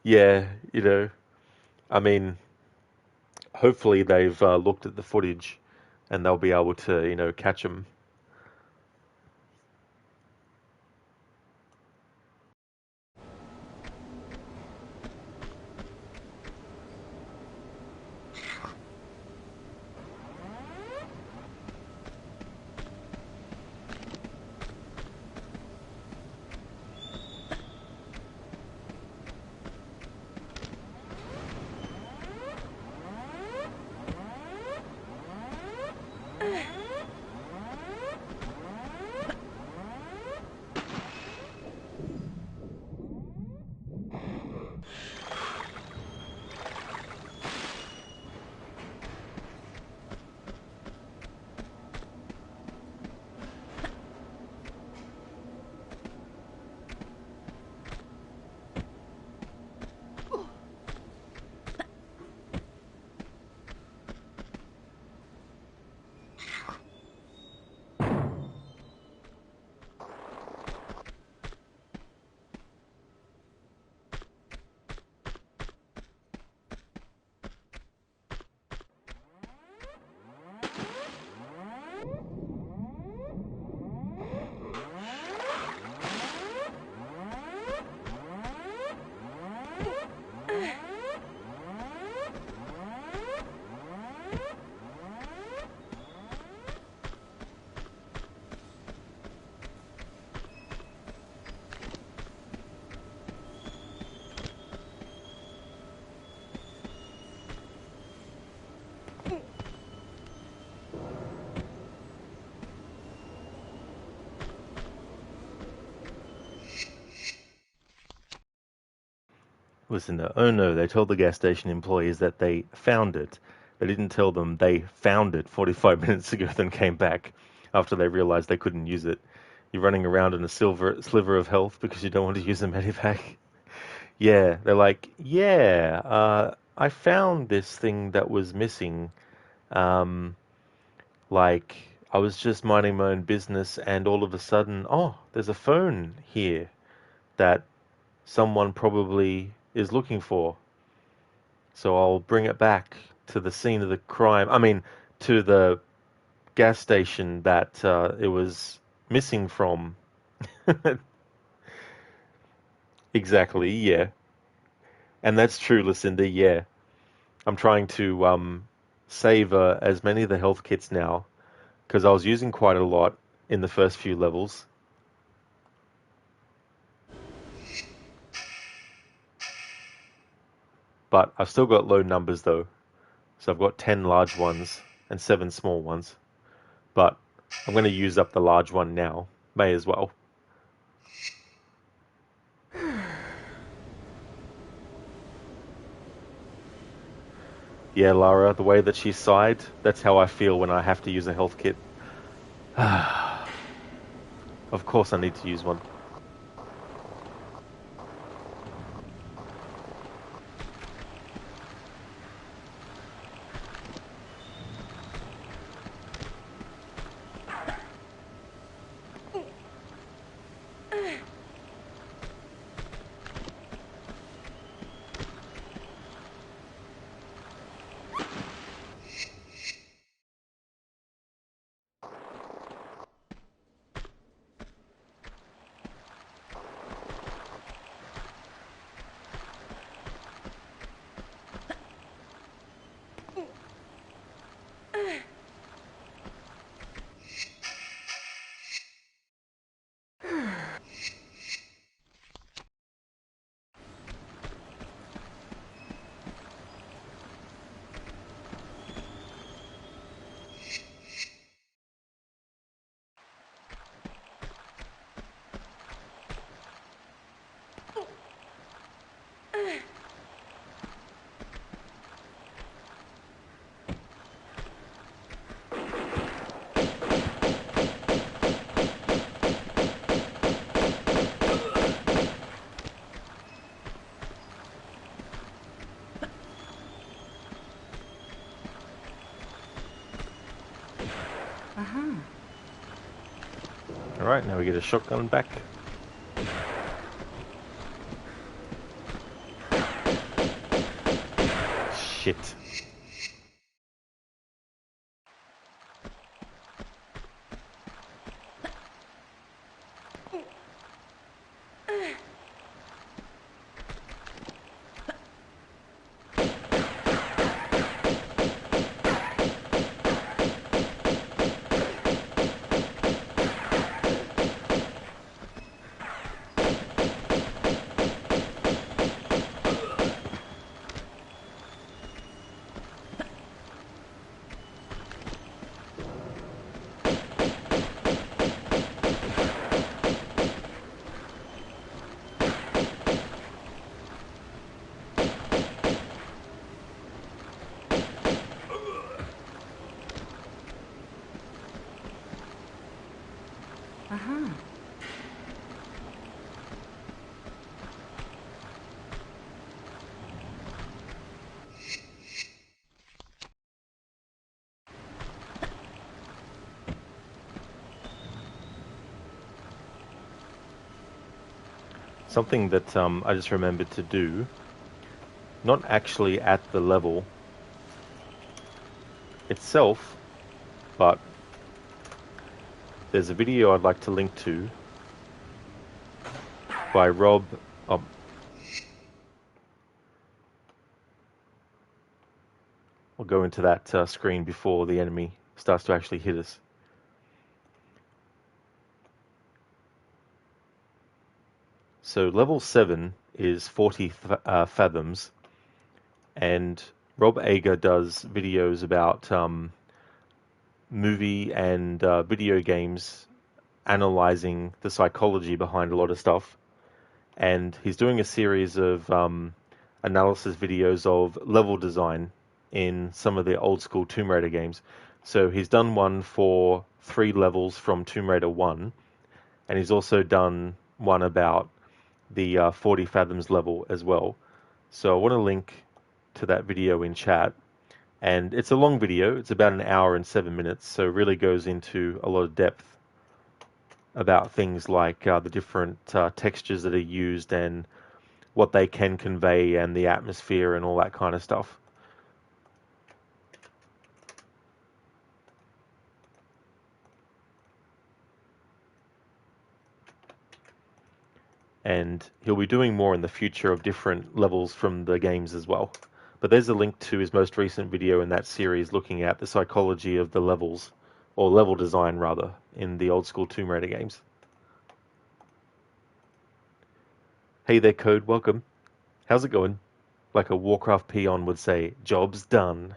Yeah, you know, I mean, hopefully they've looked at the footage, and they'll be able to, you know, catch them. Listen, oh no, they told the gas station employees that they found it. They didn't tell them they found it 45 minutes ago, then came back after they realized they couldn't use it. You're running around in a sliver of health because you don't want to use a medivac. Yeah, they're like, yeah, I found this thing that was missing. Um, like, I was just minding my own business, and all of a sudden, oh, there's a phone here that someone probably is looking for. So I'll bring it back to the scene of the crime. I mean, to the gas station that it was missing from. Exactly, yeah. And that's true, Lucinda, yeah. I'm trying to save as many of the health kits now, because I was using quite a lot in the first few levels. But I've still got low numbers though. So I've got 10 large ones and 7 small ones. But I'm going to use up the large one now. May as well. Yeah, Lara, the way that she sighed, that's how I feel when I have to use a health kit. Of course I need to use one. Alright, now we get a shotgun back. Shit. Something that I just remembered to do, not actually at the level itself, but there's a video I'd like to link to by Rob. I'll go into that screen before the enemy starts to actually hit us. So level 7 is 40 fathoms, and Rob Ager does videos about movie and video games, analyzing the psychology behind a lot of stuff. And he's doing a series of analysis videos of level design in some of the old school Tomb Raider games. So he's done one for 3 levels from Tomb Raider 1, and he's also done one about the 40 fathoms level as well. So I want to link to that video in chat. And it's a long video. It's about 1 hour and 7 minutes, so it really goes into a lot of depth about things like the different textures that are used and what they can convey and the atmosphere and all that kind of stuff. And he'll be doing more in the future of different levels from the games as well. But there's a link to his most recent video in that series looking at the psychology of the levels, or level design rather, in the old school Tomb Raider games. Hey there, Code, welcome. How's it going? Like a Warcraft peon would say, job's done.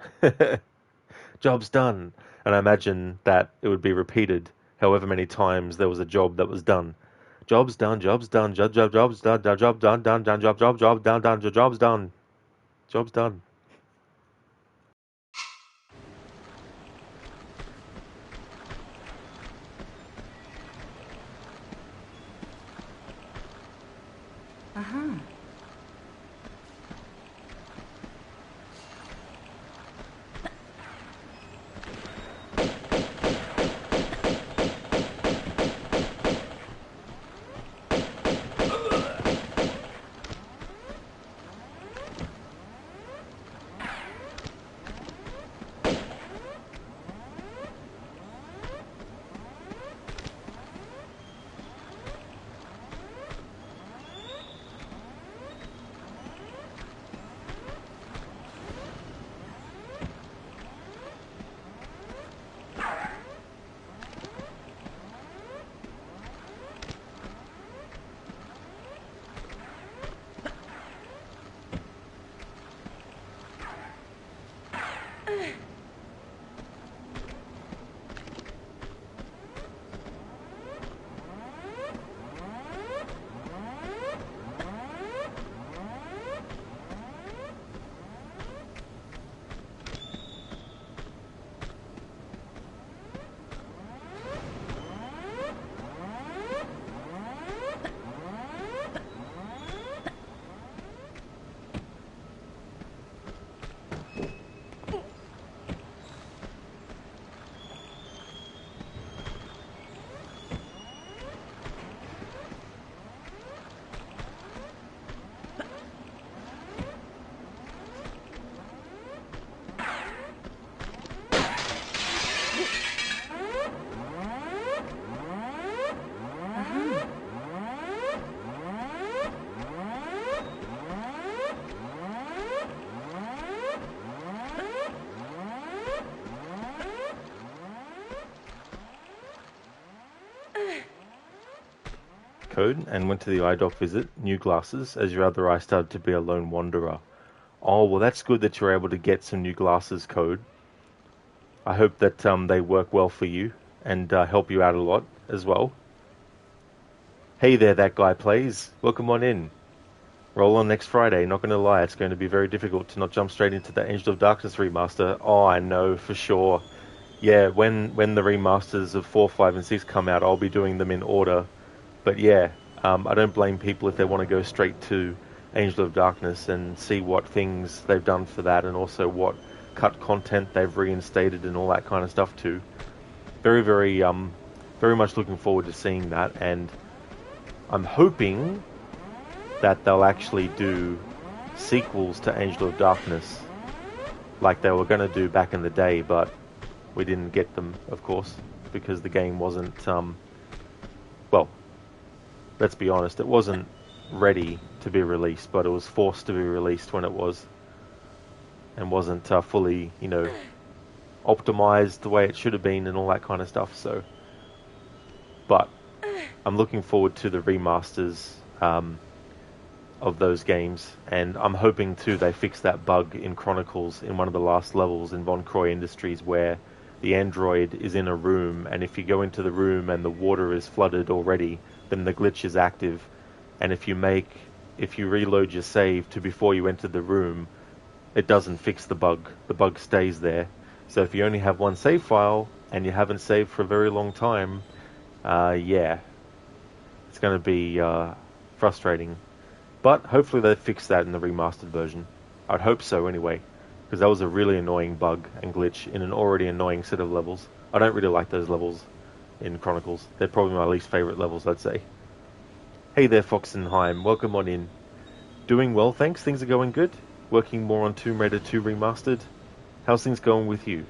Job's done. And I imagine that it would be repeated however many times there was a job that was done. Job's done, job's done, job's done, job's done, job done, done, done, job done, job's done. Job's done. Code and went to the eye doc visit, new glasses, as your other eye started to be a lone wanderer. Oh, well, that's good that you're able to get some new glasses, Code. I hope that they work well for you and help you out a lot as well. Hey there, that guy plays. Welcome on in. Roll on next Friday. Not going to lie, it's going to be very difficult to not jump straight into the Angel of Darkness remaster. Oh, I know, for sure. Yeah, when the remasters of 4, 5, and 6 come out, I'll be doing them in order. But yeah, I don't blame people if they want to go straight to Angel of Darkness and see what things they've done for that, and also what cut content they've reinstated and all that kind of stuff too. Very, very much looking forward to seeing that, and I'm hoping that they'll actually do sequels to Angel of Darkness like they were going to do back in the day, but we didn't get them, of course, because the game wasn't, well, let's be honest, it wasn't ready to be released, but it was forced to be released when it was, and wasn't fully, optimized the way it should have been and all that kind of stuff, so. But I'm looking forward to the remasters of those games, and I'm hoping too they fix that bug in Chronicles in one of the last levels in Von Croy Industries where the android is in a room, and if you go into the room and the water is flooded already, then the glitch is active, and if you reload your save to before you enter the room, it doesn't fix the bug stays there. So if you only have one save file and you haven't saved for a very long time, yeah, it's going to be frustrating. But hopefully they fix that in the remastered version. I'd hope so anyway, because that was a really annoying bug and glitch in an already annoying set of levels. I don't really like those levels in Chronicles. They're probably my least favourite levels, I'd say. Hey there, Foxenheim. Welcome on in. Doing well, thanks. Things are going good. Working more on Tomb Raider 2 Remastered. How's things going with you?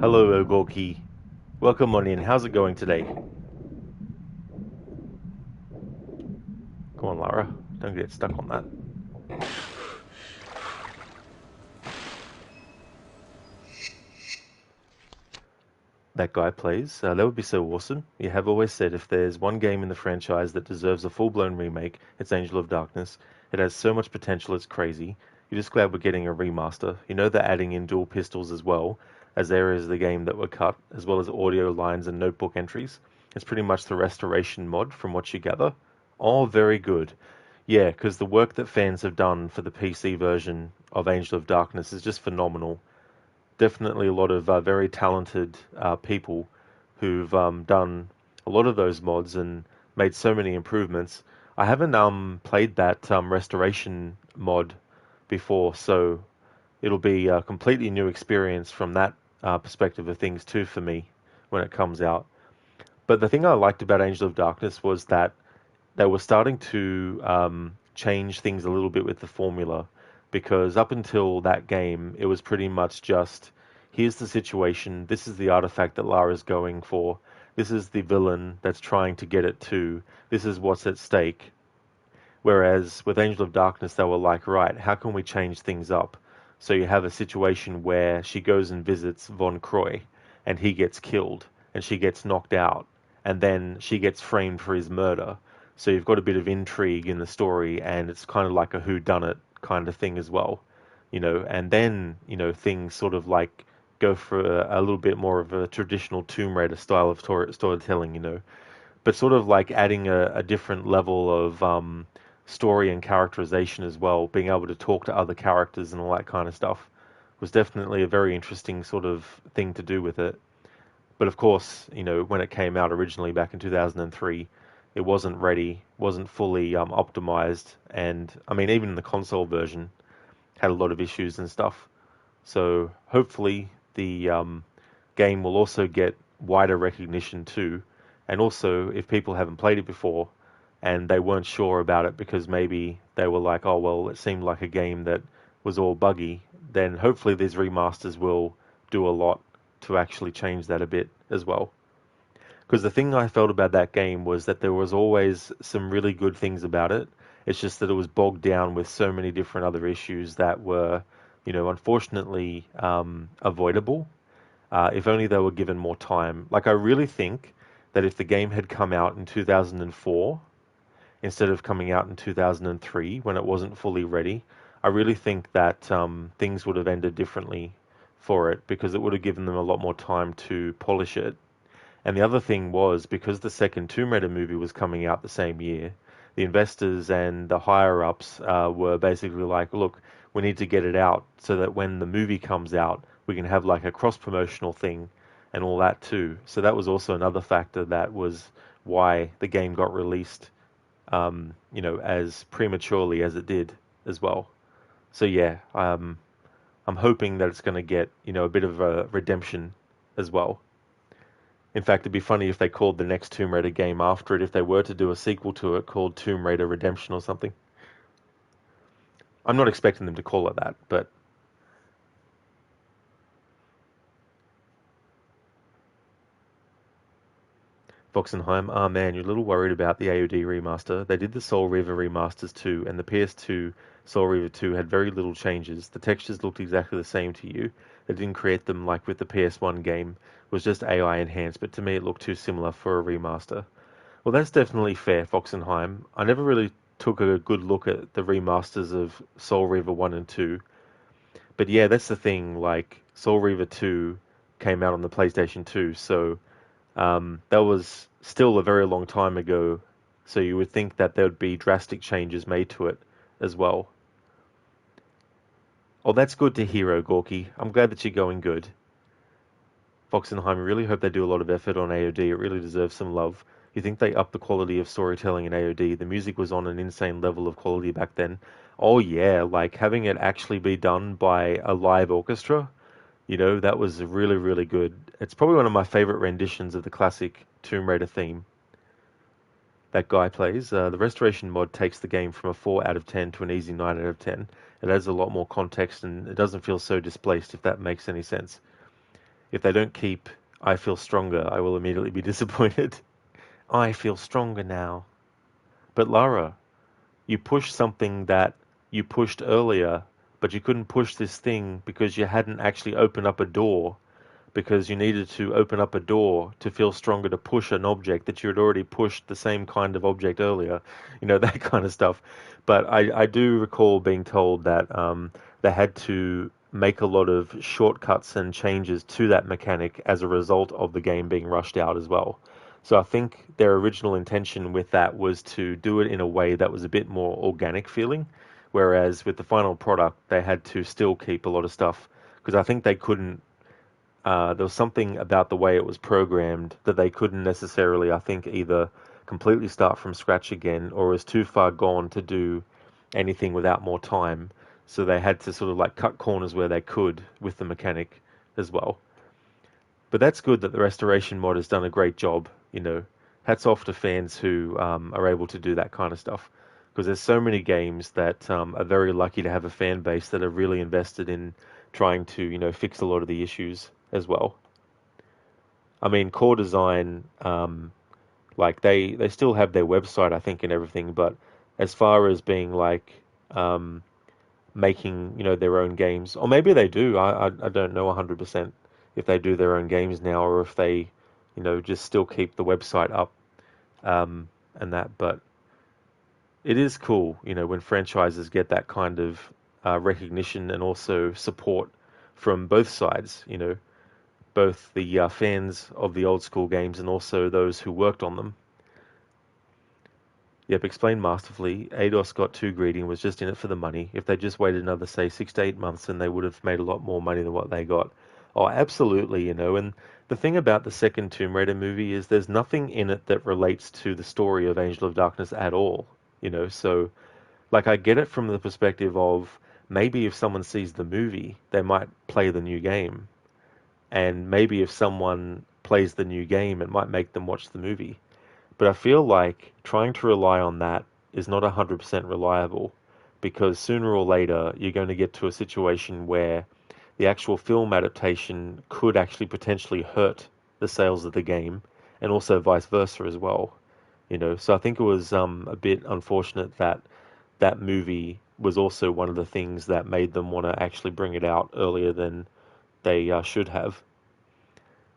Hello, Ogorki. Welcome on in. How's it going today? Come on, Lara. Don't get stuck on that. That guy plays. That would be so awesome. You have always said if there's one game in the franchise that deserves a full-blown remake, it's Angel of Darkness. It has so much potential, it's crazy. You're just glad we're getting a remaster. You know they're adding in dual pistols as well, as areas of the game that were cut, as well as audio lines and notebook entries. It's pretty much the restoration mod from what you gather. Oh, very good. Yeah, because the work that fans have done for the PC version of Angel of Darkness is just phenomenal. Definitely a lot of very talented people who've done a lot of those mods and made so many improvements. I haven't played that restoration mod before, so it'll be a completely new experience from that perspective of things too for me when it comes out. But the thing I liked about Angel of Darkness was that they were starting to change things a little bit with the formula, because up until that game, it was pretty much just, here's the situation, this is the artifact that Lara's going for, This is the villain that's trying to get it too. This is what's at stake. Whereas with Angel of Darkness, they were like, right, how can we change things up? So you have a situation where she goes and visits Von Croy, and he gets killed, and she gets knocked out, and then she gets framed for his murder. So you've got a bit of intrigue in the story, and it's kind of like a whodunit kind of thing as well, and then, things sort of like go for a little bit more of a traditional Tomb Raider style of storytelling, but sort of like adding a different level of story and characterization as well, being able to talk to other characters and all that kind of stuff was definitely a very interesting sort of thing to do with it. But of course, when it came out originally back in 2003, it wasn't ready, wasn't fully optimized, and I mean, even the console version had a lot of issues and stuff. So hopefully the game will also get wider recognition too. And also, if people haven't played it before and they weren't sure about it because maybe they were like, oh, well, it seemed like a game that was all buggy, then hopefully these remasters will do a lot to actually change that a bit as well. Because the thing I felt about that game was that there was always some really good things about it. It's just that it was bogged down with so many different other issues that were, unfortunately avoidable. If only they were given more time. Like, I really think that if the game had come out in 2004 instead of coming out in 2003 when it wasn't fully ready, I really think that things would have ended differently for it, because it would have given them a lot more time to polish it. And the other thing was, because the second Tomb Raider movie was coming out the same year, the investors and the higher-ups were basically like, look, we need to get it out so that when the movie comes out, we can have like a cross-promotional thing and all that too. So that was also another factor that was why the game got released, as prematurely as it did as well. So yeah, I'm hoping that it's going to get, a bit of a redemption as well. In fact, it'd be funny if they called the next Tomb Raider game after it, if they were to do a sequel to it called Tomb Raider Redemption or something. I'm not expecting them to call it that, but Foxenheim, ah man, you're a little worried about the AOD remaster. They did the Soul Reaver remasters too, and the PS2 Soul Reaver 2 had very little changes. The textures looked exactly the same to you. They didn't create them like with the PS1 game. It was just AI enhanced, but to me it looked too similar for a remaster. Well, that's definitely fair, Foxenheim. I never really took a good look at the remasters of Soul Reaver 1 and 2. But yeah, that's the thing, like, Soul Reaver 2 came out on the PlayStation 2, so that was still a very long time ago, so you would think that there would be drastic changes made to it as well. Oh, that's good to hear, Gorky. I'm glad that you're going good. Foxenheim, I really hope they do a lot of effort on AOD. It really deserves some love. You think they upped the quality of storytelling in AOD? The music was on an insane level of quality back then. Oh yeah, like having it actually be done by a live orchestra, that was really, really good. It's probably one of my favorite renditions of the classic Tomb Raider theme that guy plays. The restoration mod takes the game from a 4 out of 10 to an easy 9 out of 10. It adds a lot more context, and it doesn't feel so displaced, if that makes any sense. If they don't keep I Feel Stronger, I will immediately be disappointed. I feel stronger now. But Lara, you pushed something that you pushed earlier, but you couldn't push this thing because you hadn't actually opened up a door, because you needed to open up a door to feel stronger to push an object that you had already pushed the same kind of object earlier, that kind of stuff. But I do recall being told that they had to make a lot of shortcuts and changes to that mechanic as a result of the game being rushed out as well. So I think their original intention with that was to do it in a way that was a bit more organic feeling, whereas with the final product, they had to still keep a lot of stuff, because I think they couldn't, there was something about the way it was programmed that they couldn't necessarily, I think, either completely start from scratch again, or was too far gone to do anything without more time. So they had to sort of like cut corners where they could with the mechanic as well. But that's good that the restoration mod has done a great job. Hats off to fans who are able to do that kind of stuff, because there's so many games that are very lucky to have a fan base that are really invested in trying to, fix a lot of the issues as well. I mean, Core Design, like they still have their website, I think, and everything, but as far as being like um, making, their own games, or maybe they do. I don't know 100% if they do their own games now or if they, just still keep the website up and that. But it is cool, when franchises get that kind of recognition and also support from both sides, both the fans of the old school games and also those who worked on them. Yep, explained masterfully. Eidos got too greedy and was just in it for the money. If they just waited another, say, 6 to 8 months, then they would have made a lot more money than what they got. Oh, absolutely, And the thing about the second Tomb Raider movie is there's nothing in it that relates to the story of Angel of Darkness at all, So, like, I get it from the perspective of maybe if someone sees the movie, they might play the new game. And maybe if someone plays the new game, it might make them watch the movie. But I feel like trying to rely on that is not 100% reliable because sooner or later you're going to get to a situation where the actual film adaptation could actually potentially hurt the sales of the game and also vice versa as well. So I think it was a bit unfortunate that that movie was also one of the things that made them want to actually bring it out earlier than they should have.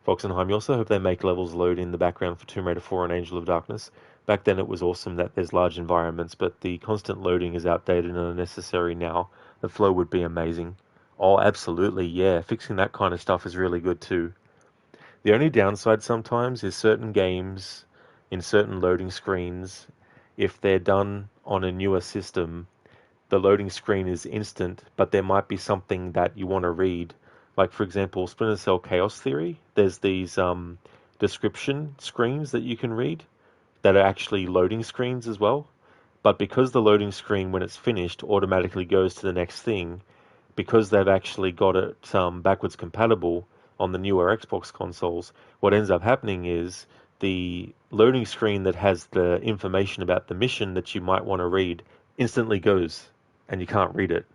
Foxenheim, you also hope they make levels load in the background for Tomb Raider 4 and Angel of Darkness. Back then it was awesome that there's large environments, but the constant loading is outdated and unnecessary now. The flow would be amazing. Oh, absolutely, yeah. Fixing that kind of stuff is really good too. The only downside sometimes is certain games in certain loading screens, if they're done on a newer system, the loading screen is instant, but there might be something that you want to read. Like, for example, Splinter Cell Chaos Theory, there's these description screens that you can read that are actually loading screens as well. But because the loading screen, when it's finished, automatically goes to the next thing, because they've actually got it backwards compatible on the newer Xbox consoles, what ends up happening is the loading screen that has the information about the mission that you might want to read instantly goes and you can't read it,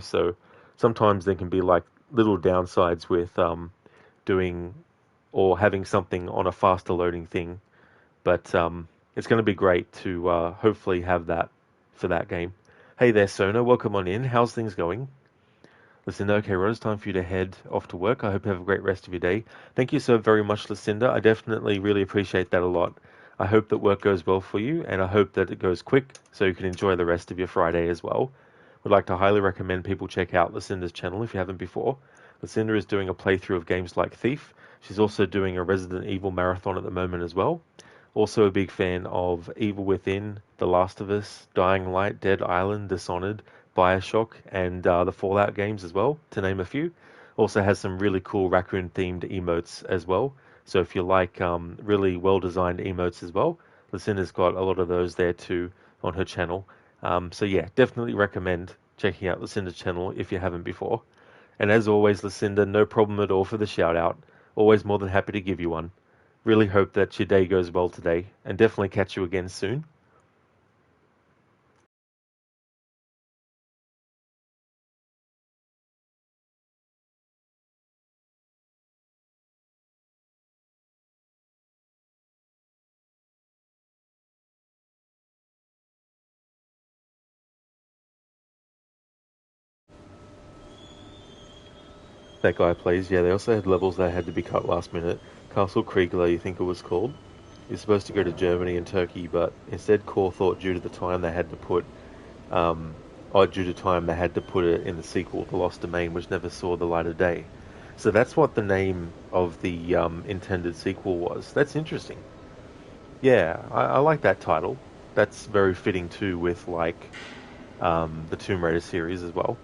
so sometimes there can be like little downsides with doing or having something on a faster loading thing, but it's going to be great to hopefully have that for that game. Hey there, Sona, welcome on in. How's things going? Lucinda, okay, Rod, it's time for you to head off to work. I hope you have a great rest of your day. Thank you so very much, Lucinda. I definitely really appreciate that a lot. I hope that work goes well for you, and I hope that it goes quick so you can enjoy the rest of your Friday as well. Would like to highly recommend people check out Lucinda's channel if you haven't before. Lucinda is doing a playthrough of games like Thief. She's also doing a Resident Evil marathon at the moment as well. Also a big fan of Evil Within, The Last of Us, Dying Light, Dead Island, Dishonored, Bioshock, and the Fallout games as well, to name a few. Also has some really cool raccoon-themed emotes as well. So if you like really well-designed emotes as well, Lucinda's got a lot of those there too on her channel. So yeah, definitely recommend checking out Lucinda's channel if you haven't before. And as always, Lucinda, no problem at all for the shout-out. Always more than happy to give you one. Really hope that your day goes well today, and definitely catch you again soon. That guy plays. Yeah, they also had levels that had to be cut last minute. Castle Kriegler, you think it was called? You're supposed to go to Germany and Turkey, but instead Core thought due to the time they had to put, due to time they had to put it in the sequel, The Lost Domain, which never saw the light of day. So that's what the name of the intended sequel was. That's interesting. Yeah, I like that title. That's very fitting too with like the Tomb Raider series as well.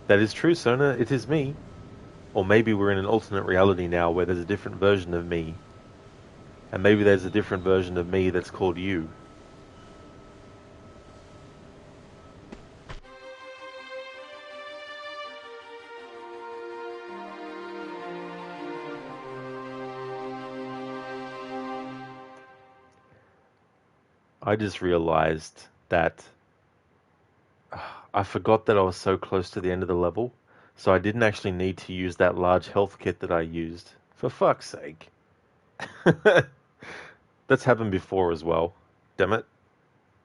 That is true, Sona. It is me. Or maybe we're in an alternate reality now where there's a different version of me. And maybe there's a different version of me that's called you. I just realized that I forgot that I was so close to the end of the level, so I didn't actually need to use that large health kit that I used For fuck's sake. That's happened before as well. Damn it.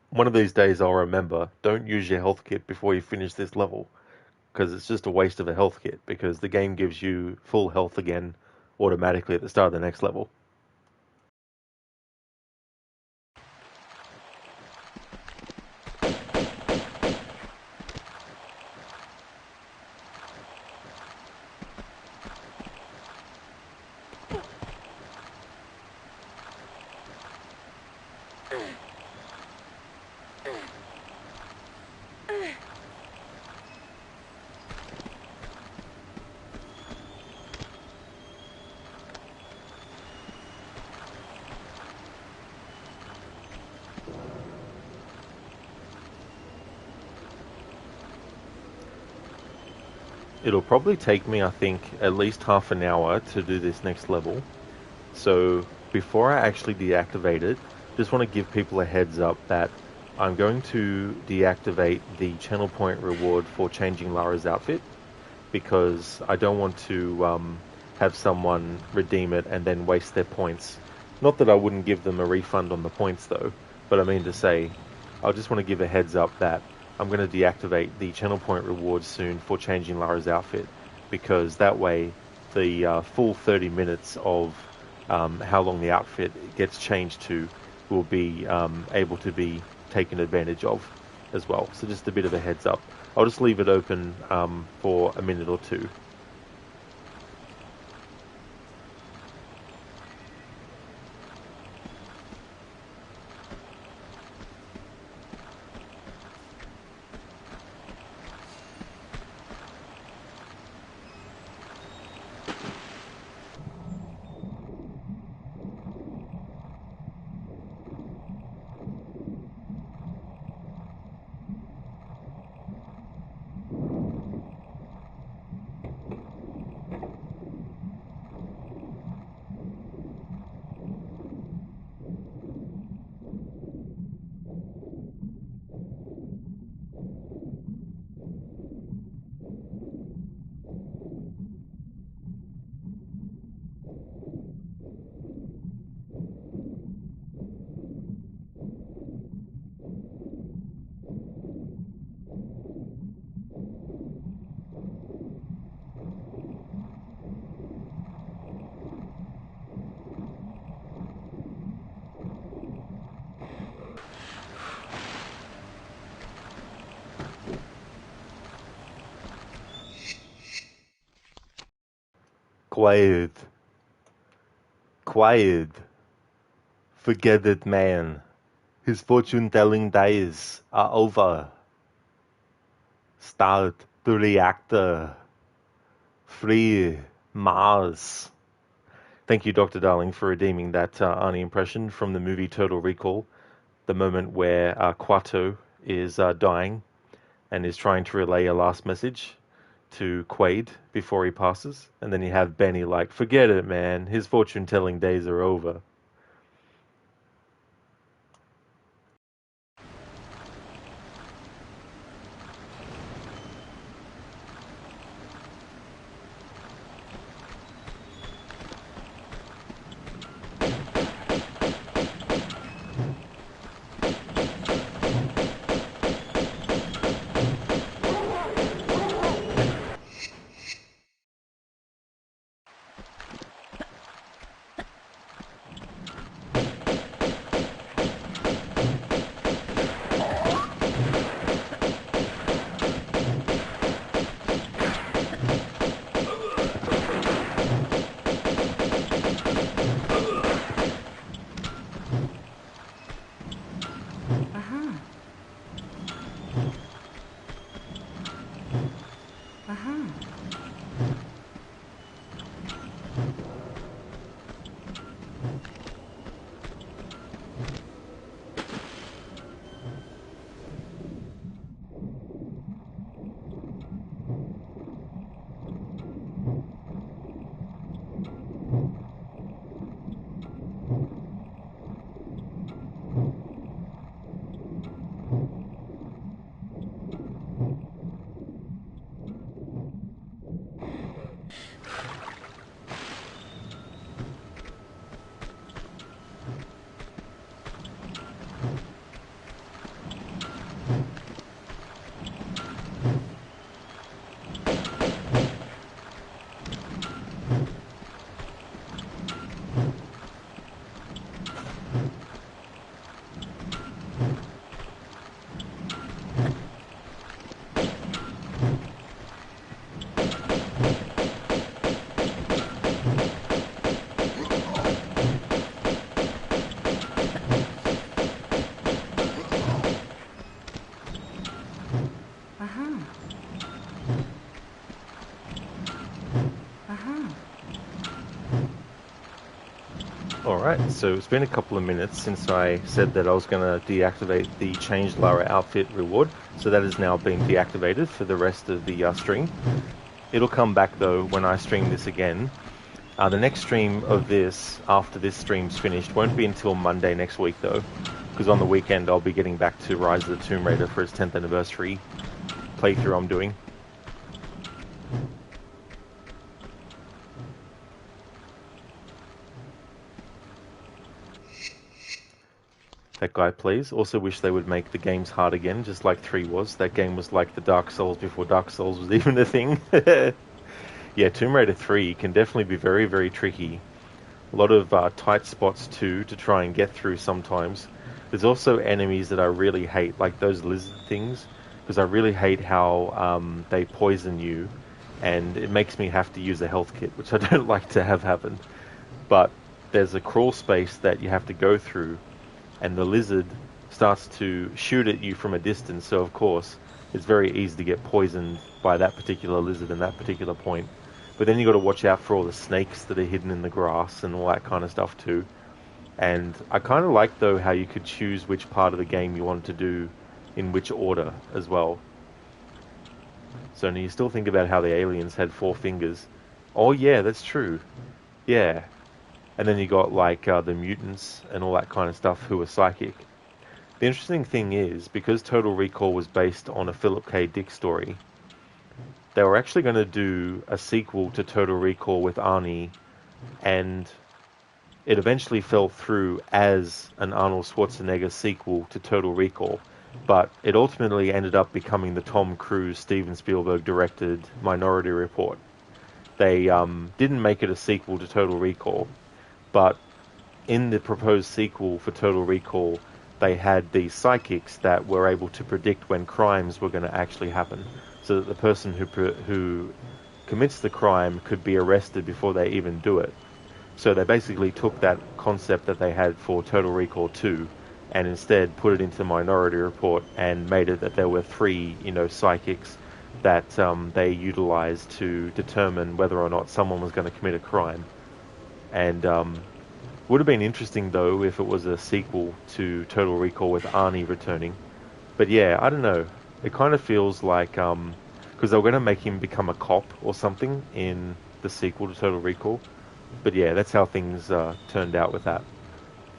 One of these days I'll remember, don't use your health kit before you finish this level, because it's just a waste of a health kit, because the game gives you full health again automatically at the start of the next level. It'll probably take me, I think, at least half an hour to do this next level. So before I actually deactivate it, just want to give people a heads up that I'm going to deactivate the channel point reward for changing Lara's outfit, because I don't want to have someone redeem it and then waste their points. Not that I wouldn't give them a refund on the points though, but I mean to say, I just want to give a heads up that I'm going to deactivate the channel point reward soon for changing Lara's outfit, because that way the full 30 minutes of how long the outfit gets changed to will be able to be taken advantage of as well. So just a bit of a heads up. I'll just leave it open for a minute or two. Quiet. Quiet. Forget it, man. His fortune-telling days are over. Start the reactor. Free Mars. Thank you, Dr. Darling, for redeeming that Arnie impression from the movie Total Recall. The moment where Quato is dying and is trying to relay a last message to Quaid before he passes. And then you have Benny like, forget it, man. His fortune-telling days are over. Alright, so it's been a couple of minutes since I said that I was going to deactivate the changed Lara outfit reward, so that is now being deactivated for the rest of the stream. It'll come back though when I stream this again. The next stream of this, after this stream's finished, won't be until Monday next week though, because on the weekend I'll be getting back to Rise of the Tomb Raider for its 10th anniversary playthrough I'm doing. That guy, please. Also wish they would make the games hard again, just like 3 was. That game was like the Dark Souls before Dark Souls was even a thing. Yeah, Tomb Raider 3 can definitely be very, very tricky. A lot of tight spots too to try and get through sometimes. There's also enemies that I really hate, like those lizard things, because I really hate how they poison you, and it makes me have to use a health kit, which I don't like to have happen. But there's a crawl space that you have to go through, and the lizard starts to shoot at you from a distance, so of course it's very easy to get poisoned by that particular lizard in that particular point. But then you got to watch out for all the snakes that are hidden in the grass and all that kind of stuff too. And I kind of like though how you could choose which part of the game you wanted to do in which order as well. So now you still think about how the aliens had 4 fingers. Oh yeah, that's true. Yeah. And then you got like the mutants and all that kind of stuff who were psychic. The interesting thing is, because Total Recall was based on a Philip K. Dick story, they were actually going to do a sequel to Total Recall with Arnie, and it eventually fell through as an Arnold Schwarzenegger sequel to Total Recall, but it ultimately ended up becoming the Tom Cruise, Steven Spielberg directed Minority Report. They didn't make it a sequel to Total Recall, but in the proposed sequel for Total Recall, they had these psychics that were able to predict when crimes were going to actually happen, so that the person who commits the crime could be arrested before they even do it. So they basically took that concept that they had for Total Recall 2 and instead put it into Minority Report and made it that there were 3, psychics that they utilized to determine whether or not someone was going to commit a crime. And would have been interesting though if it was a sequel to Total Recall with Arnie returning. But yeah, I don't know. It kind of feels like because they were going to make him become a cop or something in the sequel to Total Recall. But yeah, that's how things turned out with that.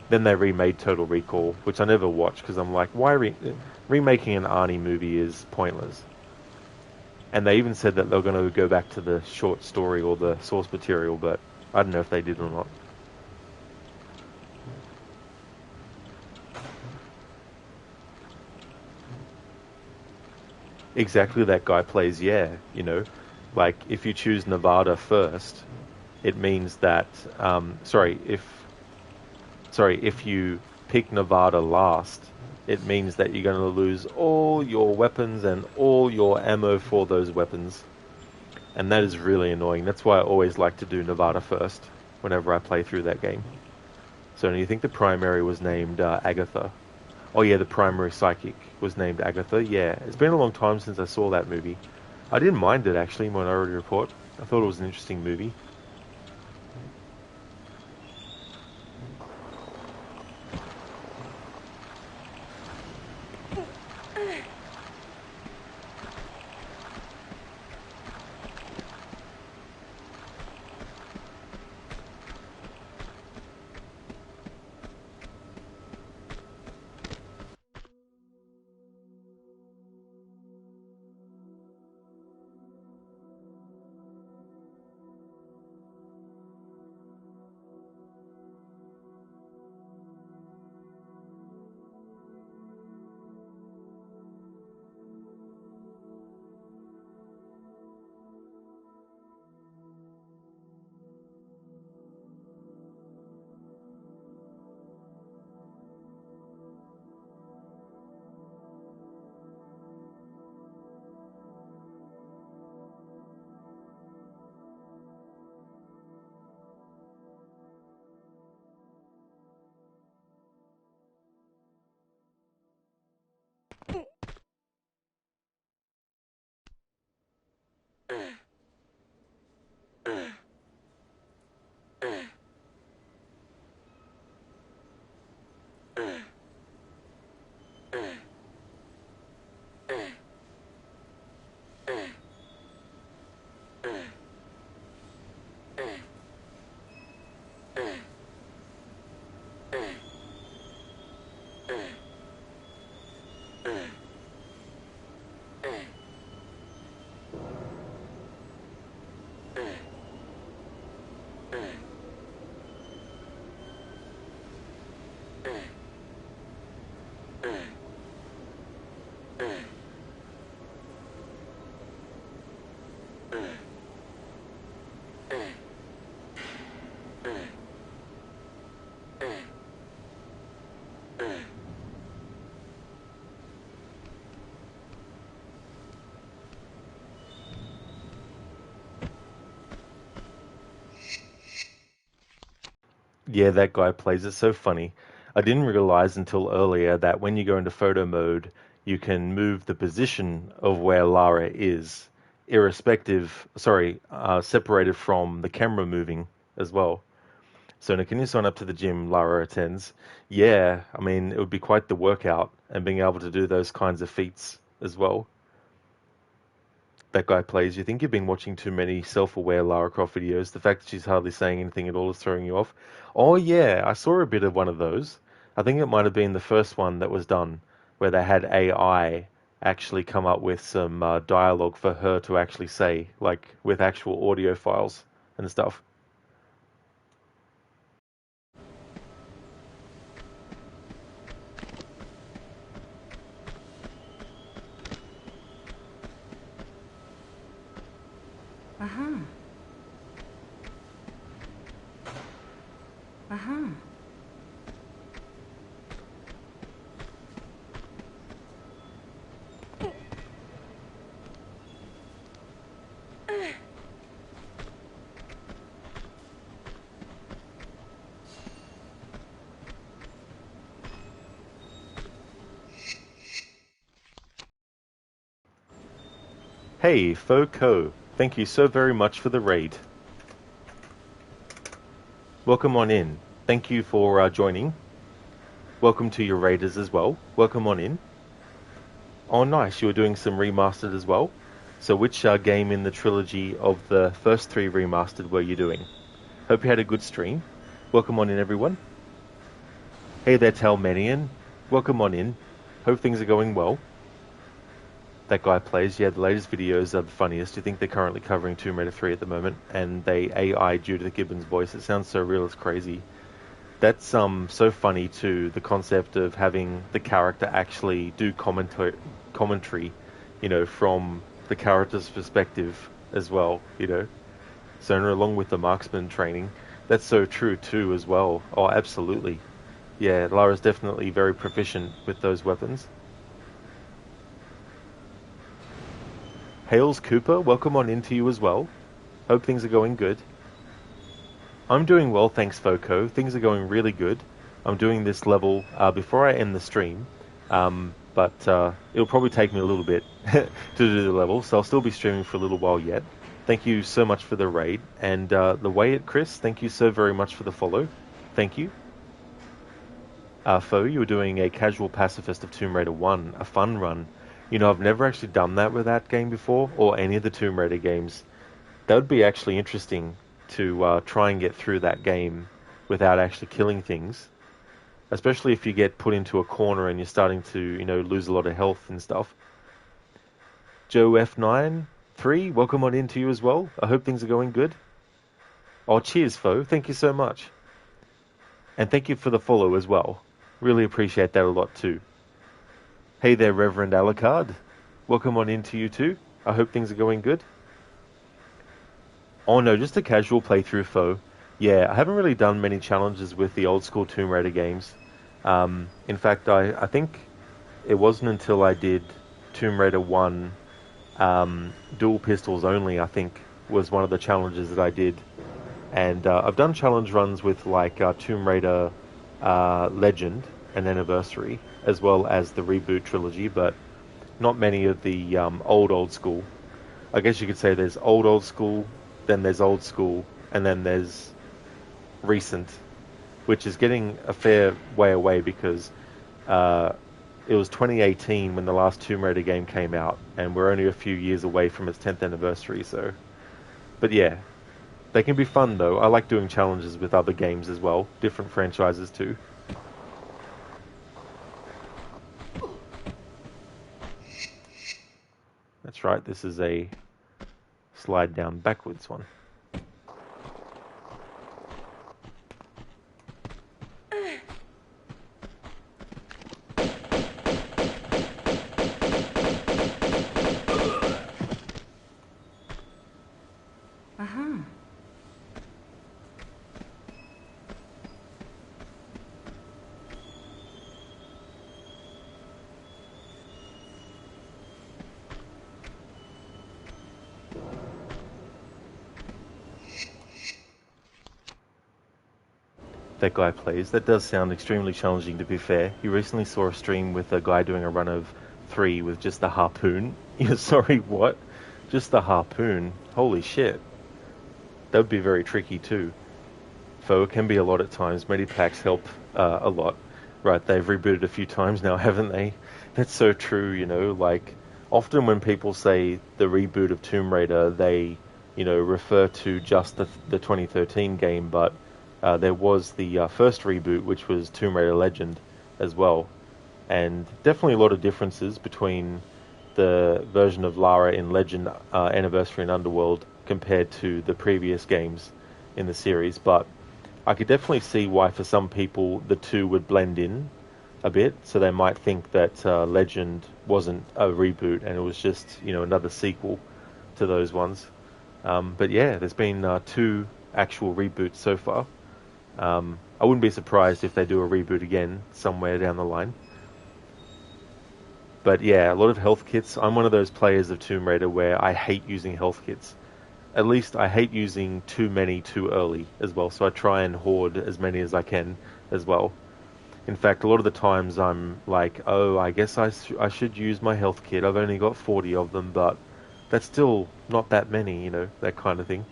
Then they remade Total Recall, which I never watched because I'm like, why remaking an Arnie movie is pointless. And they even said that they're going to go back to the short story or the source material, but I don't know if they did or not. Exactly, that guy plays, yeah, like if you choose Nevada first, it means that, if you pick Nevada last, it means that you're going to lose all your weapons and all your ammo for those weapons. And that is really annoying. That's why I always like to do Nevada first whenever I play through that game. So you think the primary was named Agatha? Oh yeah, the primary psychic was named Agatha. Yeah, it's been a long time since I saw that movie. I didn't mind it actually, Minority Report. I thought it was an interesting movie. Yeah, that guy plays it so funny. I didn't realize until earlier that when you go into photo mode, you can move the position of where Lara is, separated from the camera moving as well. So, now, can you sign up to the gym Lara attends? Yeah, I mean, it would be quite the workout, and being able to do those kinds of feats as well. That guy plays. You think you've been watching too many self-aware Lara Croft videos. The fact that she's hardly saying anything at all is throwing you off. Oh yeah, I saw a bit of one of those. I think it might have been the first one that was done, where they had AI actually come up with some dialogue for her to actually say, like with actual audio files and stuff. Uh-huh. Uh-huh. Hey, Foco, thank you so very much for the raid. Welcome on in. Thank you for joining. Welcome to your raiders as well. Welcome on in. Oh, nice. You were doing some remastered as well. So which game in the trilogy of the first 3 remastered were you doing? Hope you had a good stream. Welcome on in, everyone. Hey there, Talmanian. Welcome on in. Hope things are going well. That guy plays. Yeah, the latest videos are the funniest. You think they're currently covering Tomb Raider 3 at the moment, and they AI due to the Gibbons voice. It sounds so real, it's crazy. That's so funny too, the concept of having the character actually do commentary, from the character's perspective as well, So along with the marksman training, that's so true too as well. Oh, absolutely. Yeah, Lara's definitely very proficient with those weapons. Hales Cooper, welcome on into you as well. Hope things are going good. I'm doing well, thanks Foco. Things are going really good. I'm doing this level before I end the stream, but it'll probably take me a little bit to do the level, so I'll still be streaming for a little while yet. Thank you so much for the raid, and the way it Chris, thank you so very much for the follow. Thank you. Fo, you were doing a casual pacifist of Tomb Raider 1, a fun run. I've never actually done that with that game before, or any of the Tomb Raider games. That would be actually interesting to try and get through that game without actually killing things. Especially if you get put into a corner and you're starting to, lose a lot of health and stuff. Joe F93, welcome on into you as well. I hope things are going good. Oh, cheers, Fo. Thank you so much. And thank you for the follow as well. Really appreciate that a lot too. Hey there, Reverend Alucard. Welcome on into you too. I hope things are going good. Oh no, just a casual playthrough, Fo. Yeah, I haven't really done many challenges with the old school Tomb Raider games. In fact, I think it wasn't until I did Tomb Raider 1 dual pistols only, I think, was one of the challenges that I did. And I've done challenge runs with like Tomb Raider Legend and Anniversary, as well as the reboot trilogy, but not many of the old school. I guess you could say there's old school, then there's old school, and then there's recent. which is getting a fair way away because it was 2018 when the last Tomb Raider game came out, and we're only a few years away from its 10th anniversary. So, but yeah, they can be fun though. I like doing challenges with other games as well, different franchises too. That's right, this is a slide down backwards one. That guy plays. That does sound extremely challenging, to be fair. You recently saw a stream with a guy doing a run of 3 with just the harpoon. You're sorry, what? Just the harpoon? Holy shit. That would be very tricky too. Though it can be a lot at times. Medipacks help a lot. Right, they've rebooted a few times now, haven't they? That's so true, you know, like, often when people say the reboot of Tomb Raider, they, you know, refer to just the 2013 game, but there was the first reboot, which was Tomb Raider Legend as well. And definitely a lot of differences between the version of Lara in Legend, Anniversary and Underworld compared to the previous games in the series. But I could definitely see why for some people the two would blend in a bit. So they might think that Legend wasn't a reboot and it was just, you know, another sequel to those ones. But yeah, there's been 2 actual reboots so far. I wouldn't be surprised if they do a reboot again somewhere down the line. But yeah, a lot of health kits. I'm one of those players of Tomb Raider where I hate using health kits. At least I hate using too many too early as well, so I try and hoard as many as I can as well. In fact, a lot of the times I'm like, oh, I guess I should use my health kit. I've only got 40 of them, but that's still not that many, you know, that kind of thing.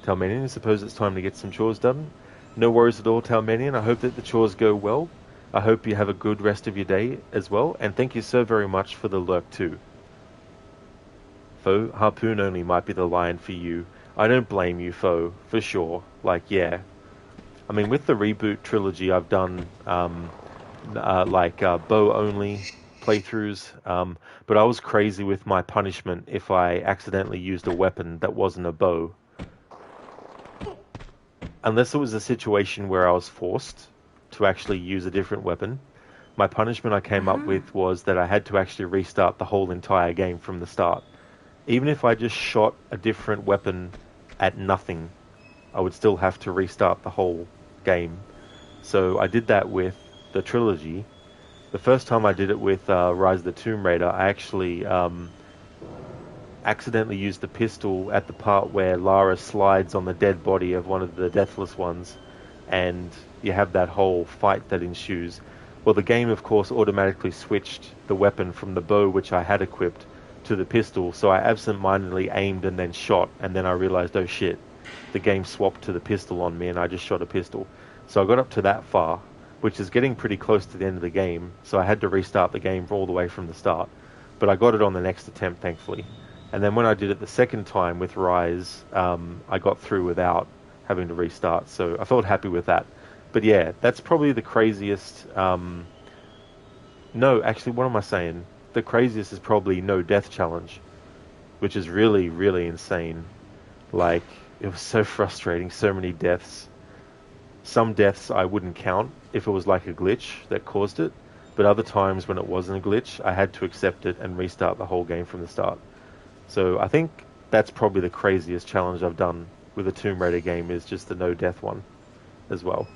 Talmanian, I suppose it's time to get some chores done. No worries at all, Talmanian. I hope that the chores go well. I hope you have a good rest of your day as well, and thank you so very much for the lurk too. Foe, harpoon only might be the line for you. I don't blame you, Foe, for sure. Like, yeah. I mean, with the reboot trilogy, I've done, bow only playthroughs, but I was crazy with my punishment if I accidentally used a weapon that wasn't a bow. Unless it was a situation where I was forced to actually use a different weapon, my punishment I came up with was that I had to actually restart the whole entire game from the start. Even if I just shot a different weapon at nothing, I would still have to restart the whole game. So I did that with the trilogy. The first time I did it with Rise of the Tomb Raider, I actually accidentally used the pistol at the part where Lara slides on the dead body of one of the Deathless ones, and you have that whole fight that ensues. Well, the game, of course, automatically switched the weapon from the bow, which I had equipped, to the pistol, so I absent-mindedly aimed and then shot, and then I realized, oh shit, the game swapped to the pistol on me, and I just shot a pistol. So I got up to that far, which is getting pretty close to the end of the game, so I had to restart the game all the way from the start. But I got it on the next attempt, thankfully. And then when I did it the second time with Rise, I got through without having to restart, so I felt happy with that. But yeah, that's probably the craziest... No, actually, what am I saying? The craziest is probably no death challenge, which is really, really insane. Like, it was so frustrating, so many deaths. Some deaths I wouldn't count if it was like a glitch that caused it, but other times when it wasn't a glitch, I had to accept it and restart the whole game from the start. So I think that's probably the craziest challenge I've done with a Tomb Raider game, is just the no death one as well.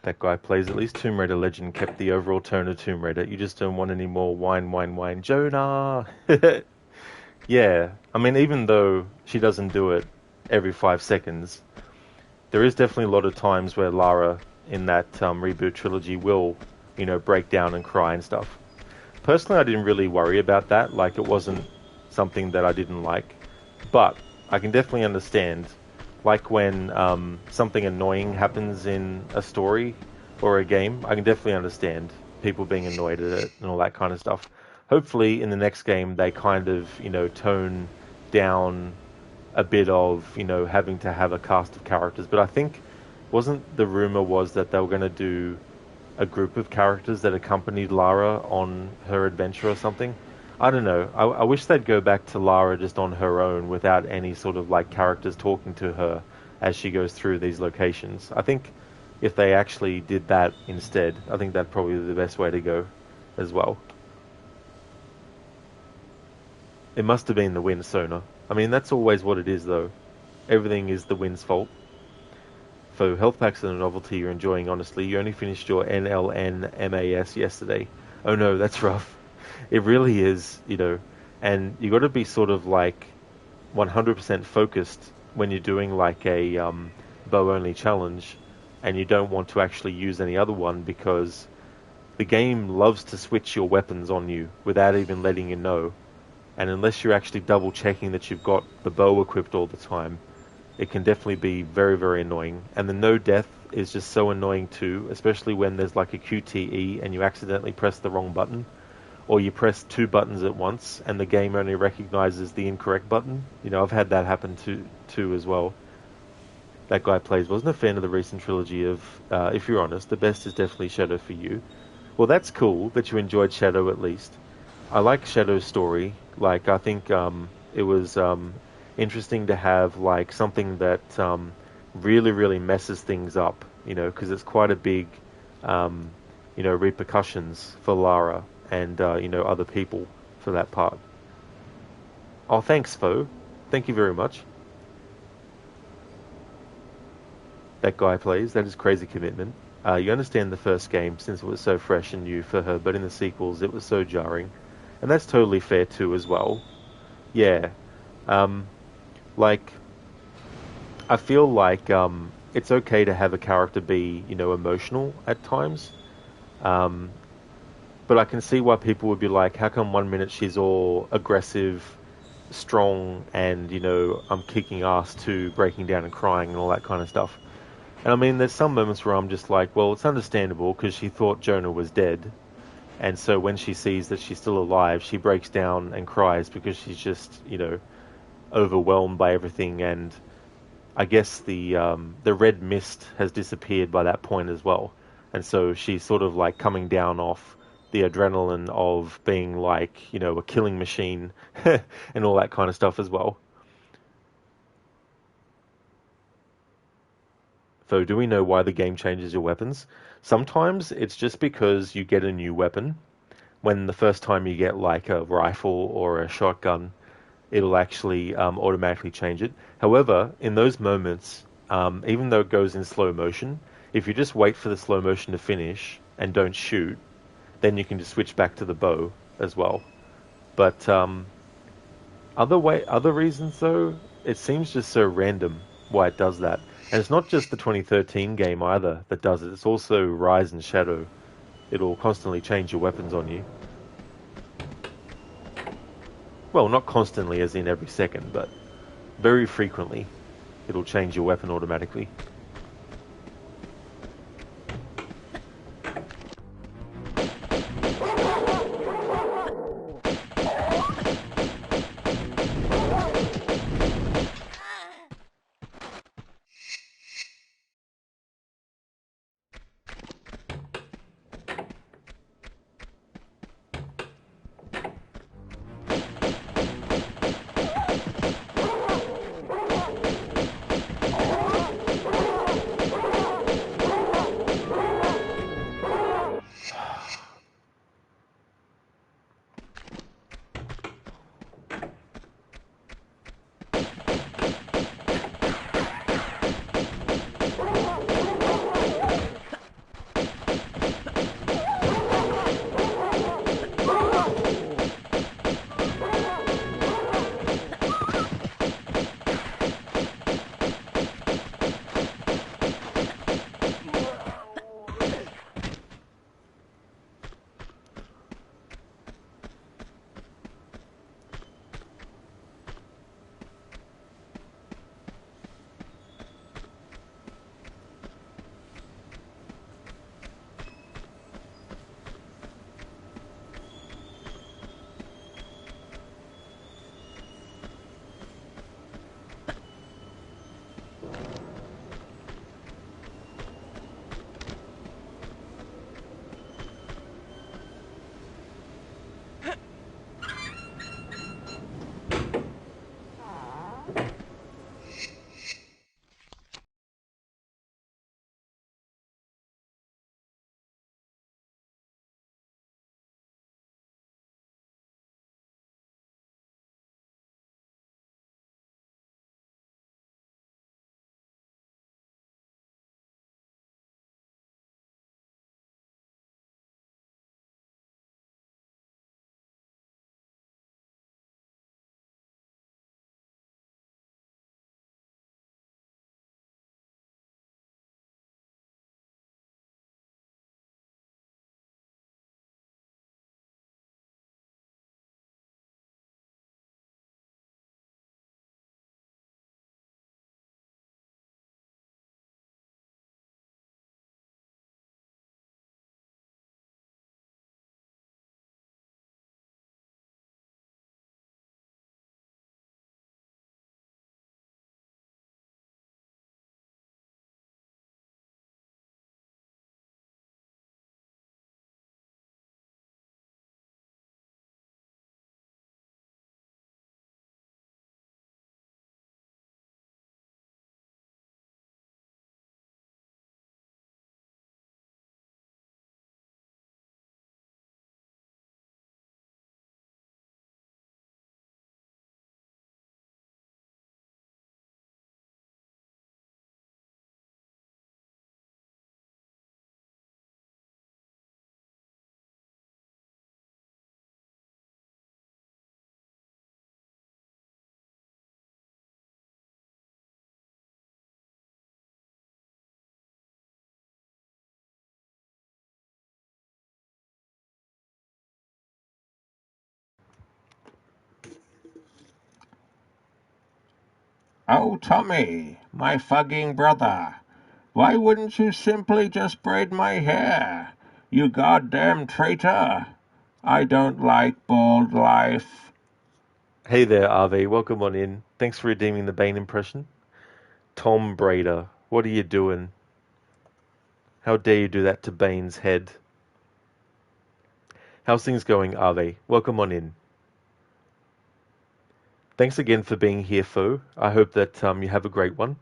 That guy plays. At least Tomb Raider Legend kept the overall tone of Tomb Raider. You just don't want any more whine, whine, whine. Jonah! Yeah, I mean, even though she doesn't do it every 5 seconds, there is definitely a lot of times where Lara in that reboot trilogy will, break down and cry and stuff. Personally, I didn't really worry about that. Like, it wasn't something that I didn't like. But I can definitely understand, like when something annoying happens in a story or a game, I can definitely understand people being annoyed at it and all that kind of stuff. Hopefully, in the next game, they kind of, tone down a bit of, having to have a cast of characters. But I think, wasn't the rumor was that they were going to do a group of characters that accompanied Lara on her adventure or something? I don't know. I wish they'd go back to Lara just on her own without any sort of like characters talking to her as she goes through these locations. I think if they actually did that instead, I think that'd probably be the best way to go as well. It must have been the wind, Sona. I mean, that's always what it is, though. Everything is the wind's fault. So, health packs are a novelty you're enjoying, honestly. You only finished your NLN MAS yesterday. Oh no, that's rough. It really is, and you got to be sort of like 100% focused when you're doing like a bow-only challenge, and you don't want to actually use any other one because the game loves to switch your weapons on you without even letting you know. And unless you're actually double checking that you've got the bow equipped all the time, it can definitely be very, very annoying. And the no death is just so annoying too, especially when there's like a QTE and you accidentally press the wrong button, or you press 2 buttons at once and the game only recognizes the incorrect button. I've had that happen too as well. That guy plays. Wasn't a fan of the recent trilogy of, if you're honest, the best is definitely Shadow for you. Well, that's cool that you enjoyed Shadow at least. I like Shadow's story. Like, I think it was interesting to have like something that really, really messes things up, because it's quite a big, repercussions for Lara and, other people for that part. Oh, thanks, Fo. Thank you very much. That guy plays. That is crazy commitment. You understand the first game since it was so fresh and new for her, but in the sequels it was so jarring. And that's totally fair too as well. Yeah. Like, I feel like it's okay to have a character be, emotional at times. But I can see why people would be like, how come 1 minute she's all aggressive, strong, and, I'm kicking ass to breaking down and crying and all that kind of stuff. And I mean, there's some moments where I'm just like, well, it's understandable because she thought Jonah was dead. And so when she sees that she's still alive, she breaks down and cries because she's just, overwhelmed by everything. And I guess the red mist has disappeared by that point as well. And so she's sort of like coming down off the adrenaline of being like, a killing machine and all that kind of stuff as well. So do we know why the game changes your weapons? Sometimes it's just because you get a new weapon. When the first time you get like a rifle or a shotgun, it'll actually automatically change it. However, in those moments, even though it goes in slow motion, if you just wait for the slow motion to finish and don't shoot, then you can just switch back to the bow as well. But other reasons though, it seems just so random why it does that. And it's not just the 2013 game either that does it. It's also Rise and Shadow. It'll constantly change your weapons on you. Well, not constantly as in every second, but very frequently it'll change your weapon automatically. Oh, Tommy, my fugging brother, why wouldn't you simply just braid my hair? You goddamn traitor. I don't like bald life. Hey there, RV. Welcome on in. Thanks for redeeming the Bane impression. Tom Brader, what are you doing? How dare you do that to Bane's head? How's things going, RV? Welcome on in. Thanks again for being here, Fo. I hope that you have a great one.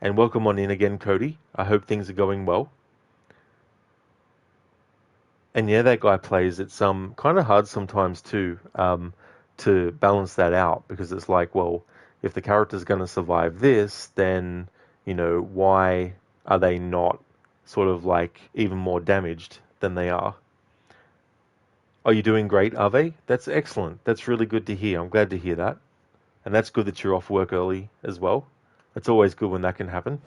And welcome on in again, Cody. I hope things are going well. And yeah, that guy plays. It's kind of hard sometimes too to balance that out, because it's like, well, if the character's going to survive this, then why are they not sort of like even more damaged than they are? Are you doing great, Ave? That's excellent. That's really good to hear. I'm glad to hear that. And that's good that you're off work early as well. It's always good when that can happen.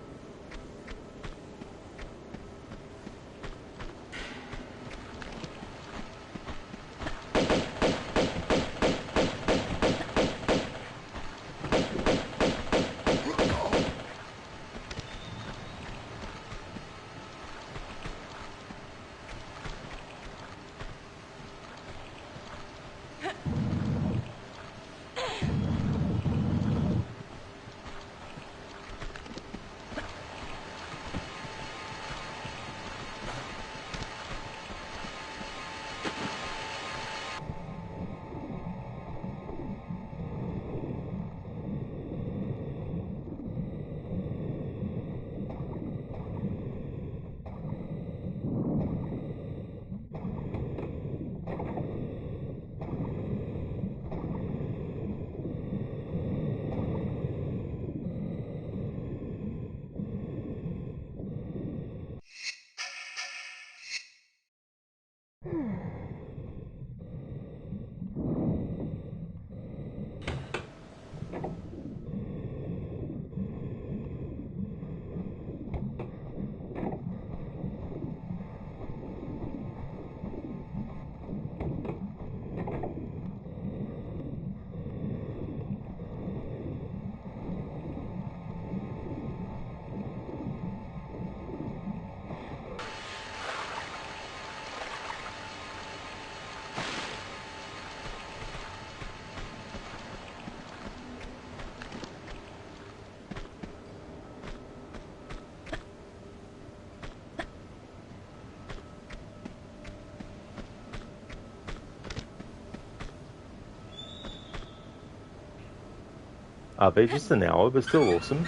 They just an hour, but still awesome.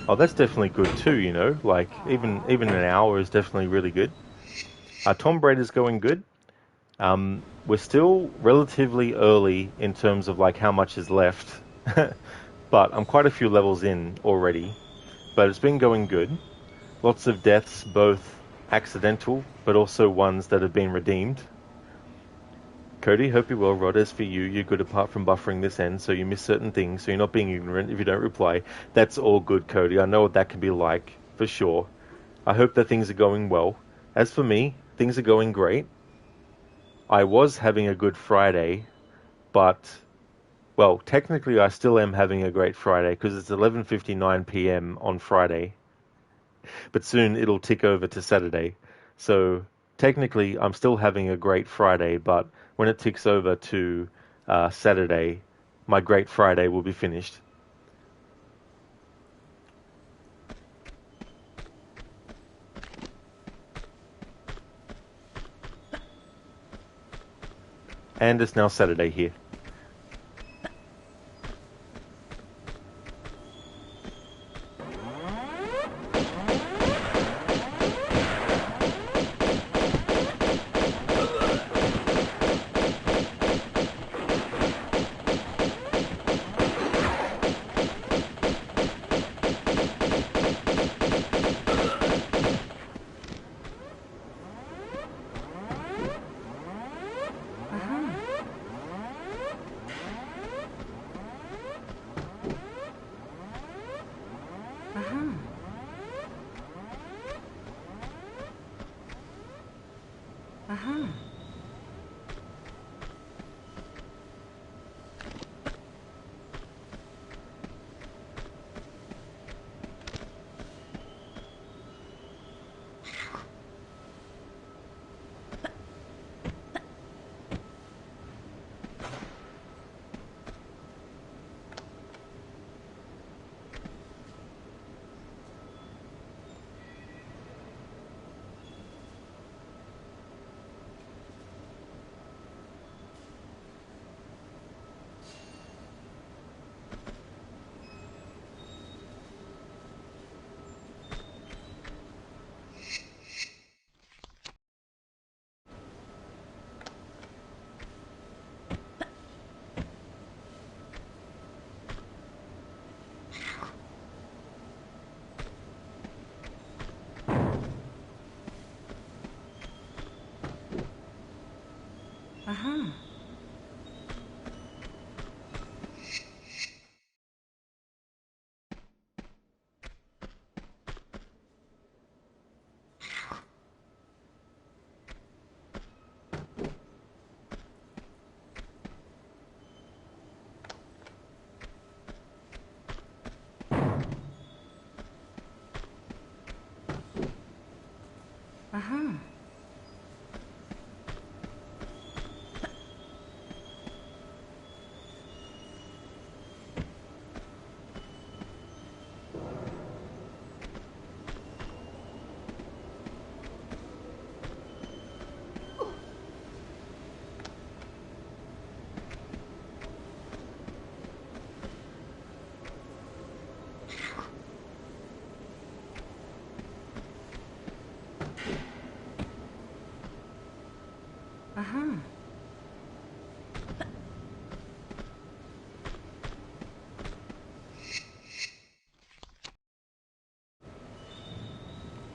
Oh, that's definitely good too. Like even an hour is definitely really good. Tom Brady's going good. We're still relatively early in terms of like how much is left, but I'm quite a few levels in already. But it's been going good. Lots of deaths, both accidental, but also ones that have been redeemed. Cody, hope you're well. Rod, as for you, you're good apart from buffering this end, so you miss certain things, so you're not being ignorant if you don't reply. That's all good, Cody. I know what that can be like, for sure. I hope that things are going well. As for me, things are going great. I was having a good Friday, but, well, technically I still am having a great Friday, because it's 11:59 p.m. on Friday. But soon it'll tick over to Saturday. So technically I'm still having a great Friday, but when it ticks over to Saturday, my great Friday will be finished. And it's now Saturday here.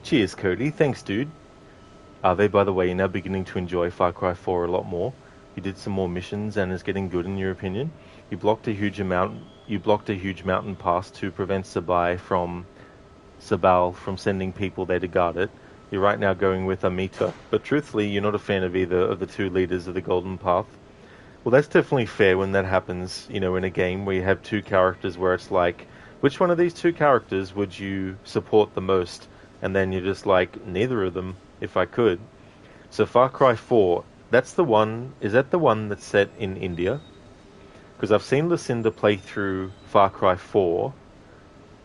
Cheers, Cody. Thanks, dude. Ave, by the way, you're now beginning to enjoy Far Cry 4 a lot more. You did some more missions and is getting good in your opinion. You blocked a huge mountain pass to prevent Sabal from sending people there to guard it. You're right now going with Amita, but truthfully, you're not a fan of either of the two leaders of the Golden Path. Well, that's definitely fair when that happens, in a game where you have two characters where it's like, which one of these two characters would you support the most? And then you're just like, neither of them, if I could. So Far Cry 4, is that the one that's set in India? Because I've seen Lucinda play through Far Cry 4.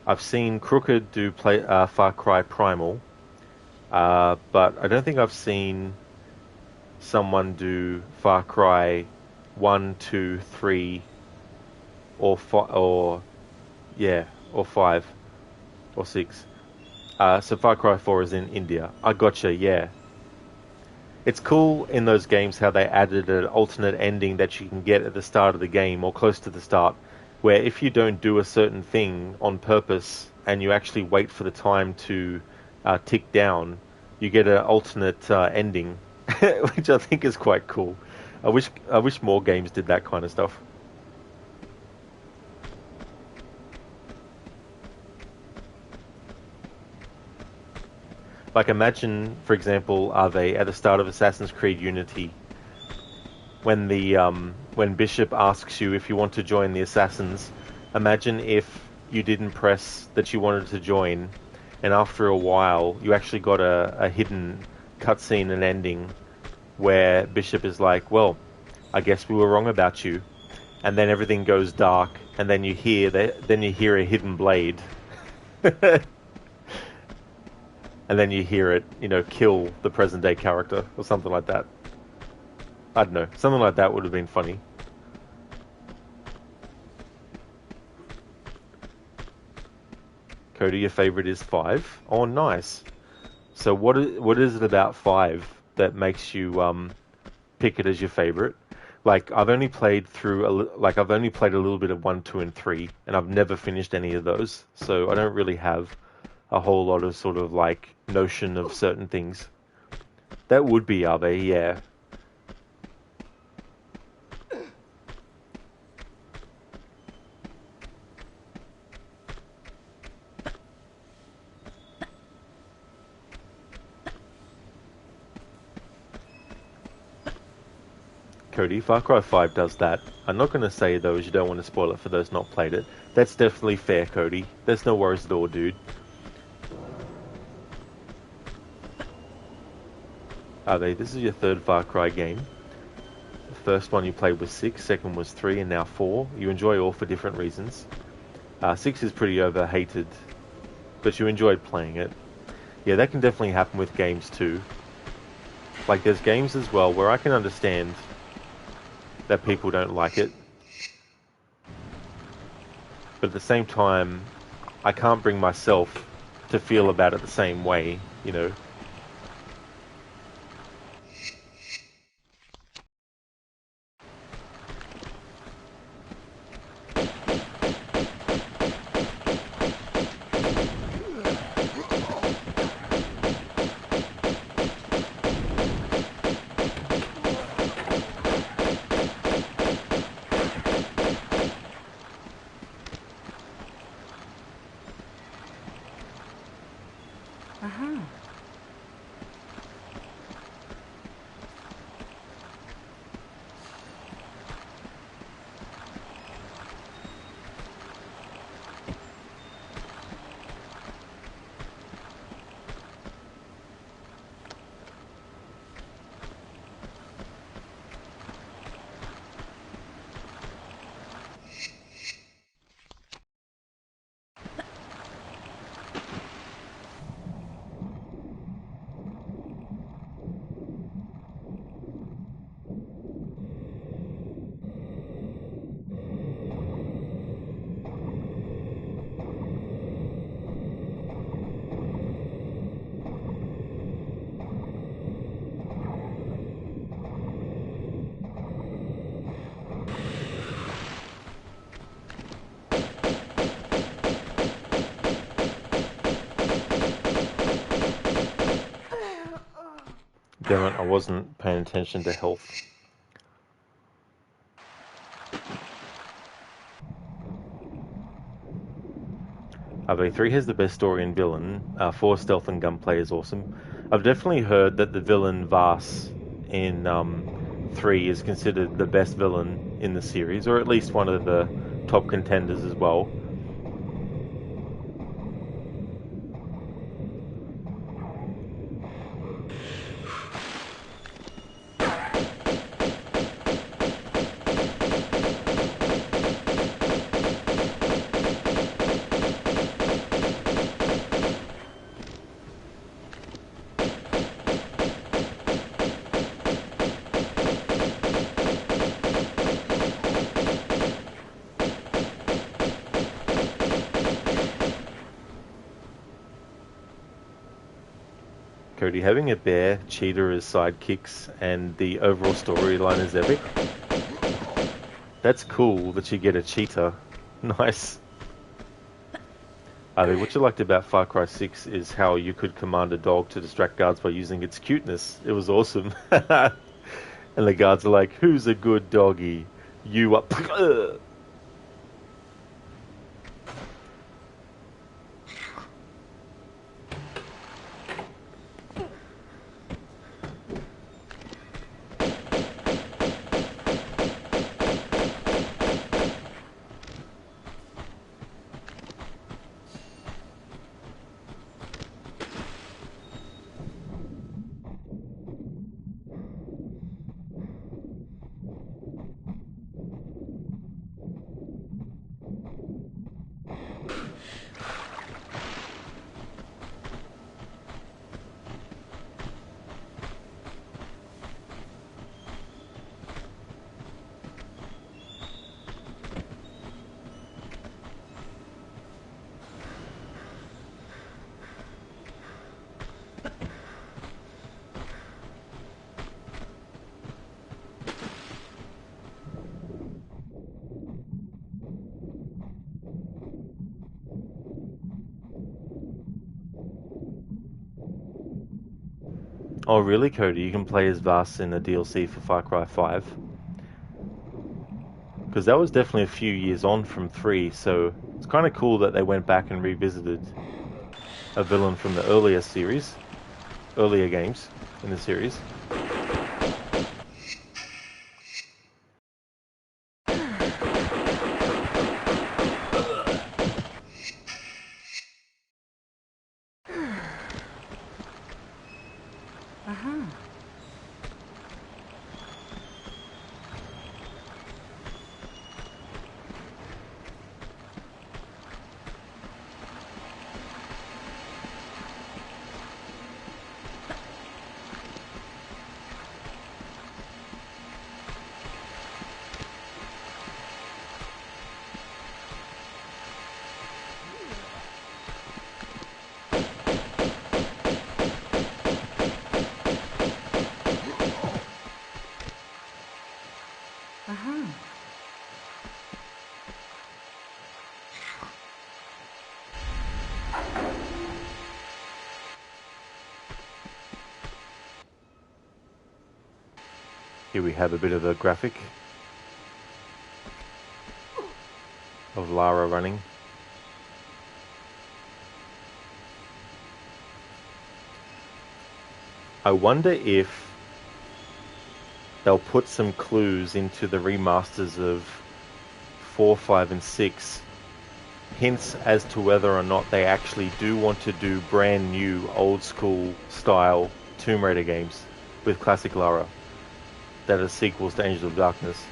I've seen Crooked do Far Cry Primal. But I don't think I've seen someone do Far Cry 1, 2, 3, or 5, or 5, or 6. So Far Cry 4 is in India. I gotcha, yeah. It's cool in those games how they added an alternate ending that you can get at the start of the game, or close to the start, where if you don't do a certain thing on purpose, and you actually wait for the time to tick down, you get an alternate ending, which I think is quite cool. I wish more games did that kind of stuff. Like imagine, for example, Ave, at the start of Assassin's Creed Unity, when Bishop asks you if you want to join the Assassins, imagine if you didn't press that you wanted to join, and after a while you actually got a hidden cutscene and ending where Bishop is like, well, I guess we were wrong about you, and then everything goes dark, and then you hear a hidden blade. And then you hear it, kill the present-day character, or something like that. I don't know. Something like that would have been funny. Cody, your favorite is 5? Oh, nice. So what is it about 5 that makes you pick it as your favorite? Like, I've only played a little bit of 1, 2, and 3, and I've never finished any of those, so I don't really have a whole lot of sort of like notion of certain things. That would be Ave, yeah. Cody, Far Cry 5 does that. I'm not going to say though, as you don't want to spoil it for those not played it. That's definitely fair, Cody. There's no worries at all, dude. This is your third Far Cry game. The first one you played was 6, second was 3, and now 4. You enjoy all for different reasons. 6 is pretty overhated, but you enjoyed playing it. Yeah, that can definitely happen with games too. Like, there's games as well where I can understand that people don't like it, but at the same time, I can't bring myself to feel about it the same way, Damn it, I wasn't paying attention to health. RV3 has the best story and villain. 4 stealth and gunplay is awesome. I've definitely heard that the villain Vas in 3 is considered the best villain in the series, or at least one of the top contenders as well. Cody, having a bear, cheetah as sidekicks, and the overall storyline is epic. That's cool that you get a cheetah. Nice. What you liked about Far Cry 6 is how you could command a dog to distract guards by using its cuteness. It was awesome. And the guards are like, who's a good doggy? You up. Oh really, Cody? You can play as Vas in the DLC for Far Cry 5? Because that was definitely a few years on from 3, so it's kind of cool that they went back and revisited a villain from the earlier games in the series. Here we have a bit of a graphic of Lara running. I wonder if they'll put some clues into the remasters of 4, 5 and 6, hints as to whether or not they actually do want to do brand new old school style Tomb Raider games with classic Lara that are sequels to Angel of Darkness.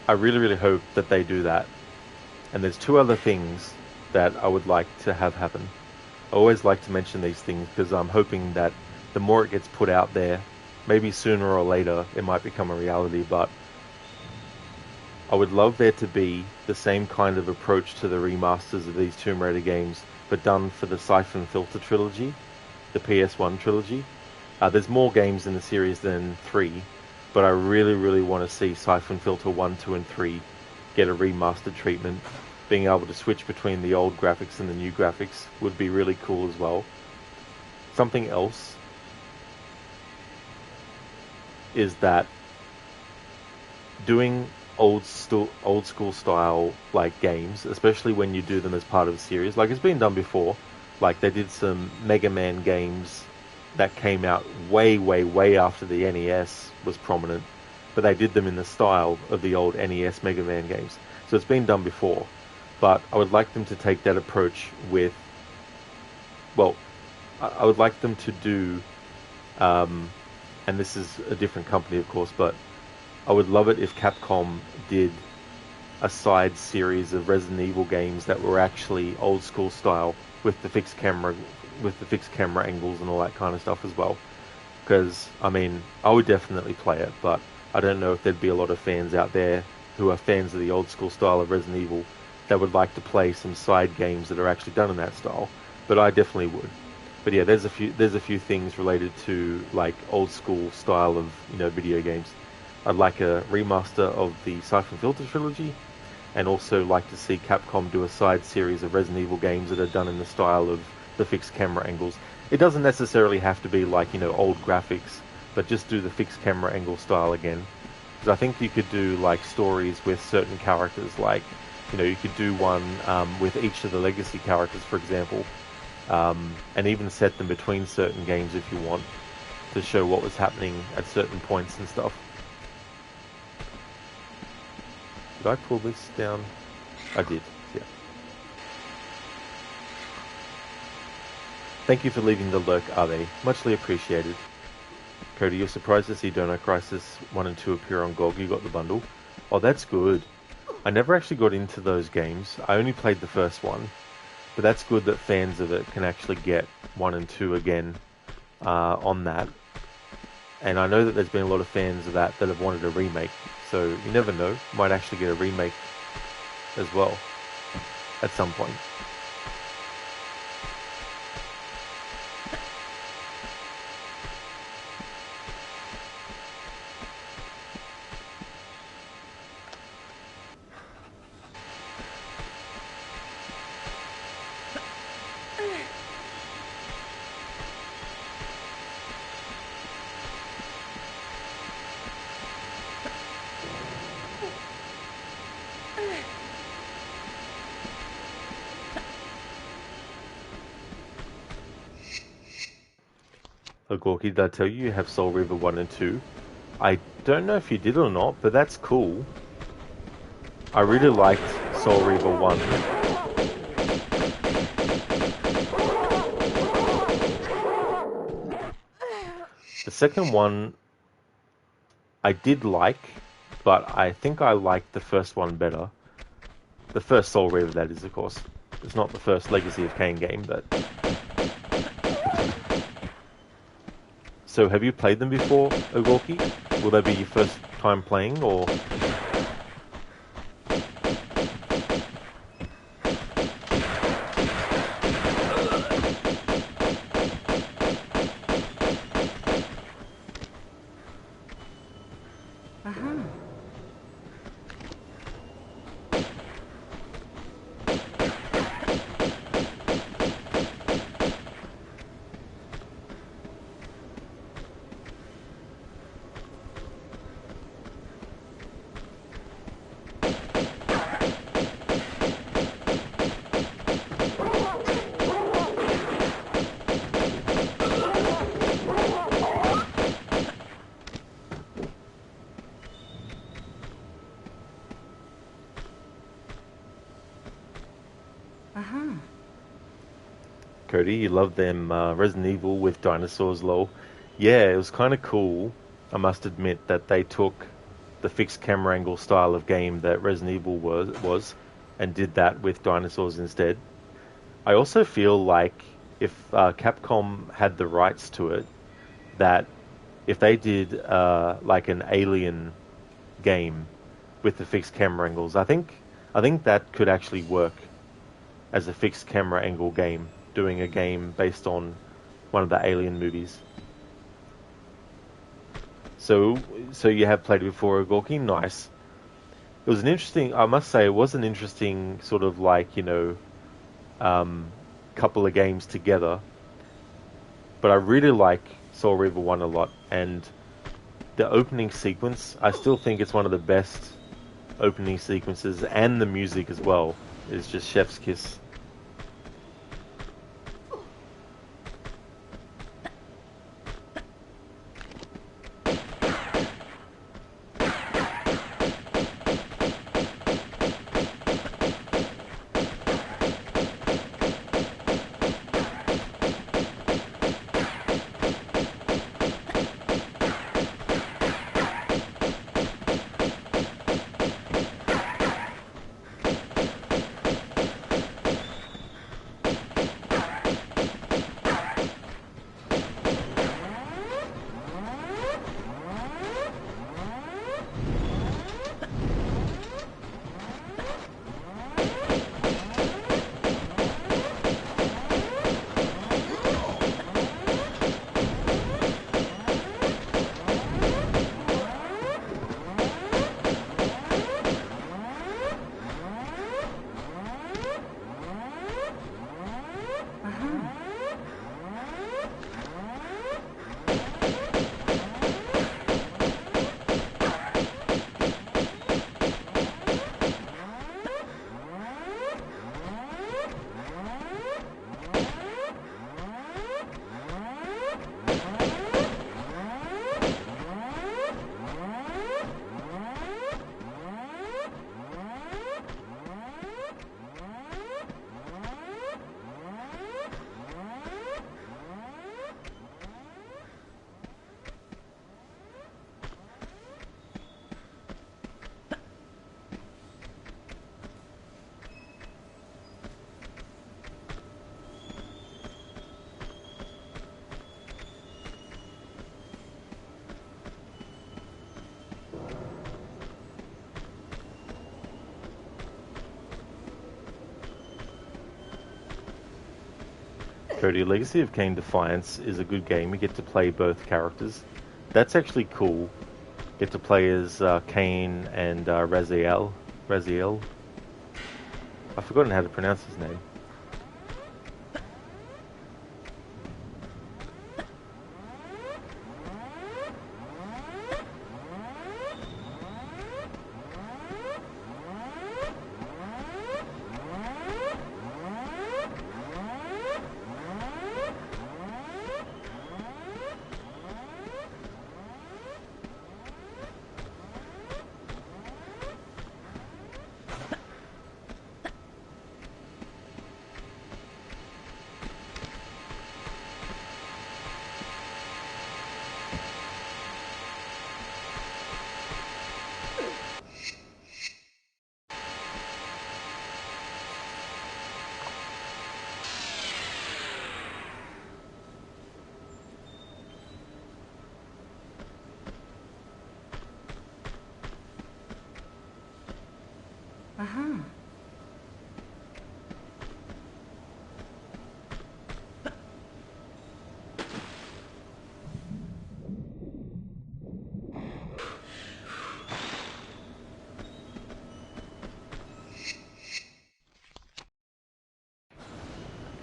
I really hope that they do that. And there's 2 other things that I would like to have happen. I always like to mention these things because I'm hoping that the more it gets put out there, maybe sooner or later it might become a reality, but I would love there to be the same kind of approach to the remasters of these Tomb Raider games, but done for the Siphon Filter trilogy, the PS1 trilogy. There's more games in the series than 3, but I really want to see Siphon Filter 1, 2 and 3 get a remastered treatment. being able to switch between the old graphics and the new graphics would be really cool as well. Something else is that doing old school style like games, especially when you do them as part of a series, like it's been done before. Like they did some Mega Man games that came out way after the NES was prominent, but they did them in the style of the old NES Mega Man games. So it's been done before, but I would like them to take that approach with, well, I would like them to do, and this is a different company of course, but I would love it if Capcom did a side series of Resident Evil games that were actually old school style with the fixed camera angles and all that kind of stuff as well. Because, I mean, I would definitely play it, but I don't know if there'd be a lot of fans out there who are fans of the old school style of Resident Evil that would like to play some side games that are actually done in that style. But I definitely would. But yeah, there's a few things related to like old school style of, you know, video games. I'd like a remaster of the Siphon Filter trilogy, and also like to see Capcom do a side series of Resident Evil games that are done in the style of the fixed camera angles. It doesn't necessarily have to be like, you know, old graphics, but just do the fixed camera angle style again. Because I think you could do like stories with certain characters, like, you know, you could do one with each of the legacy characters, for example, and even set them between certain games if you want, to show what was happening at certain points and stuff. Did I pull this down? I did, yeah. Thank you for leaving the lurk, Ave. Muchly appreciated. Cody, you're surprised to see Dono Crisis 1 and 2 appear on GOG. You got the bundle. Oh, that's good. I never actually got into those games. I only played the first one. But that's good that fans of it can actually get 1 and 2 again on that. And I know that there's been a lot of fans of that have wanted a remake. So you never know, might actually get a remake as well at some point. Oh, Gorky, did I tell you you have Soul Reaver 1 and 2? I don't know if you did or not, but that's cool. I really liked Soul Reaver 1. The second one I did like, but I think I liked the first one better. The first Soul Reaver, that is, of course. It's not the first Legacy of Kain game, but... So, have you played them before, Ogorki? Will that be your first time playing, or...? Cody, you love them Resident Evil with dinosaurs, lol. Yeah, it was kind of cool, I must admit, that they took the fixed camera angle style of game that Resident Evil was and did that with dinosaurs instead. I also feel like if Capcom had the rights to it, that if they did like an Alien game with the fixed camera angles, I think that could actually work as a fixed camera angle game, doing a game based on one of the Alien movies. So you have played it before, Gorky? Nice. It was an interesting, I must say, it was an interesting sort of like, couple of games together. But I really like Soul Reaver 1 a lot, and the opening sequence, I still think it's one of the best opening sequences, and the music as well is just chef's kiss. Cody, Legacy of Kain Defiance is a good game. You get to play both characters. That's actually cool. Get to play as Kain and Raziel. Raziel. I've forgotten how to pronounce his name.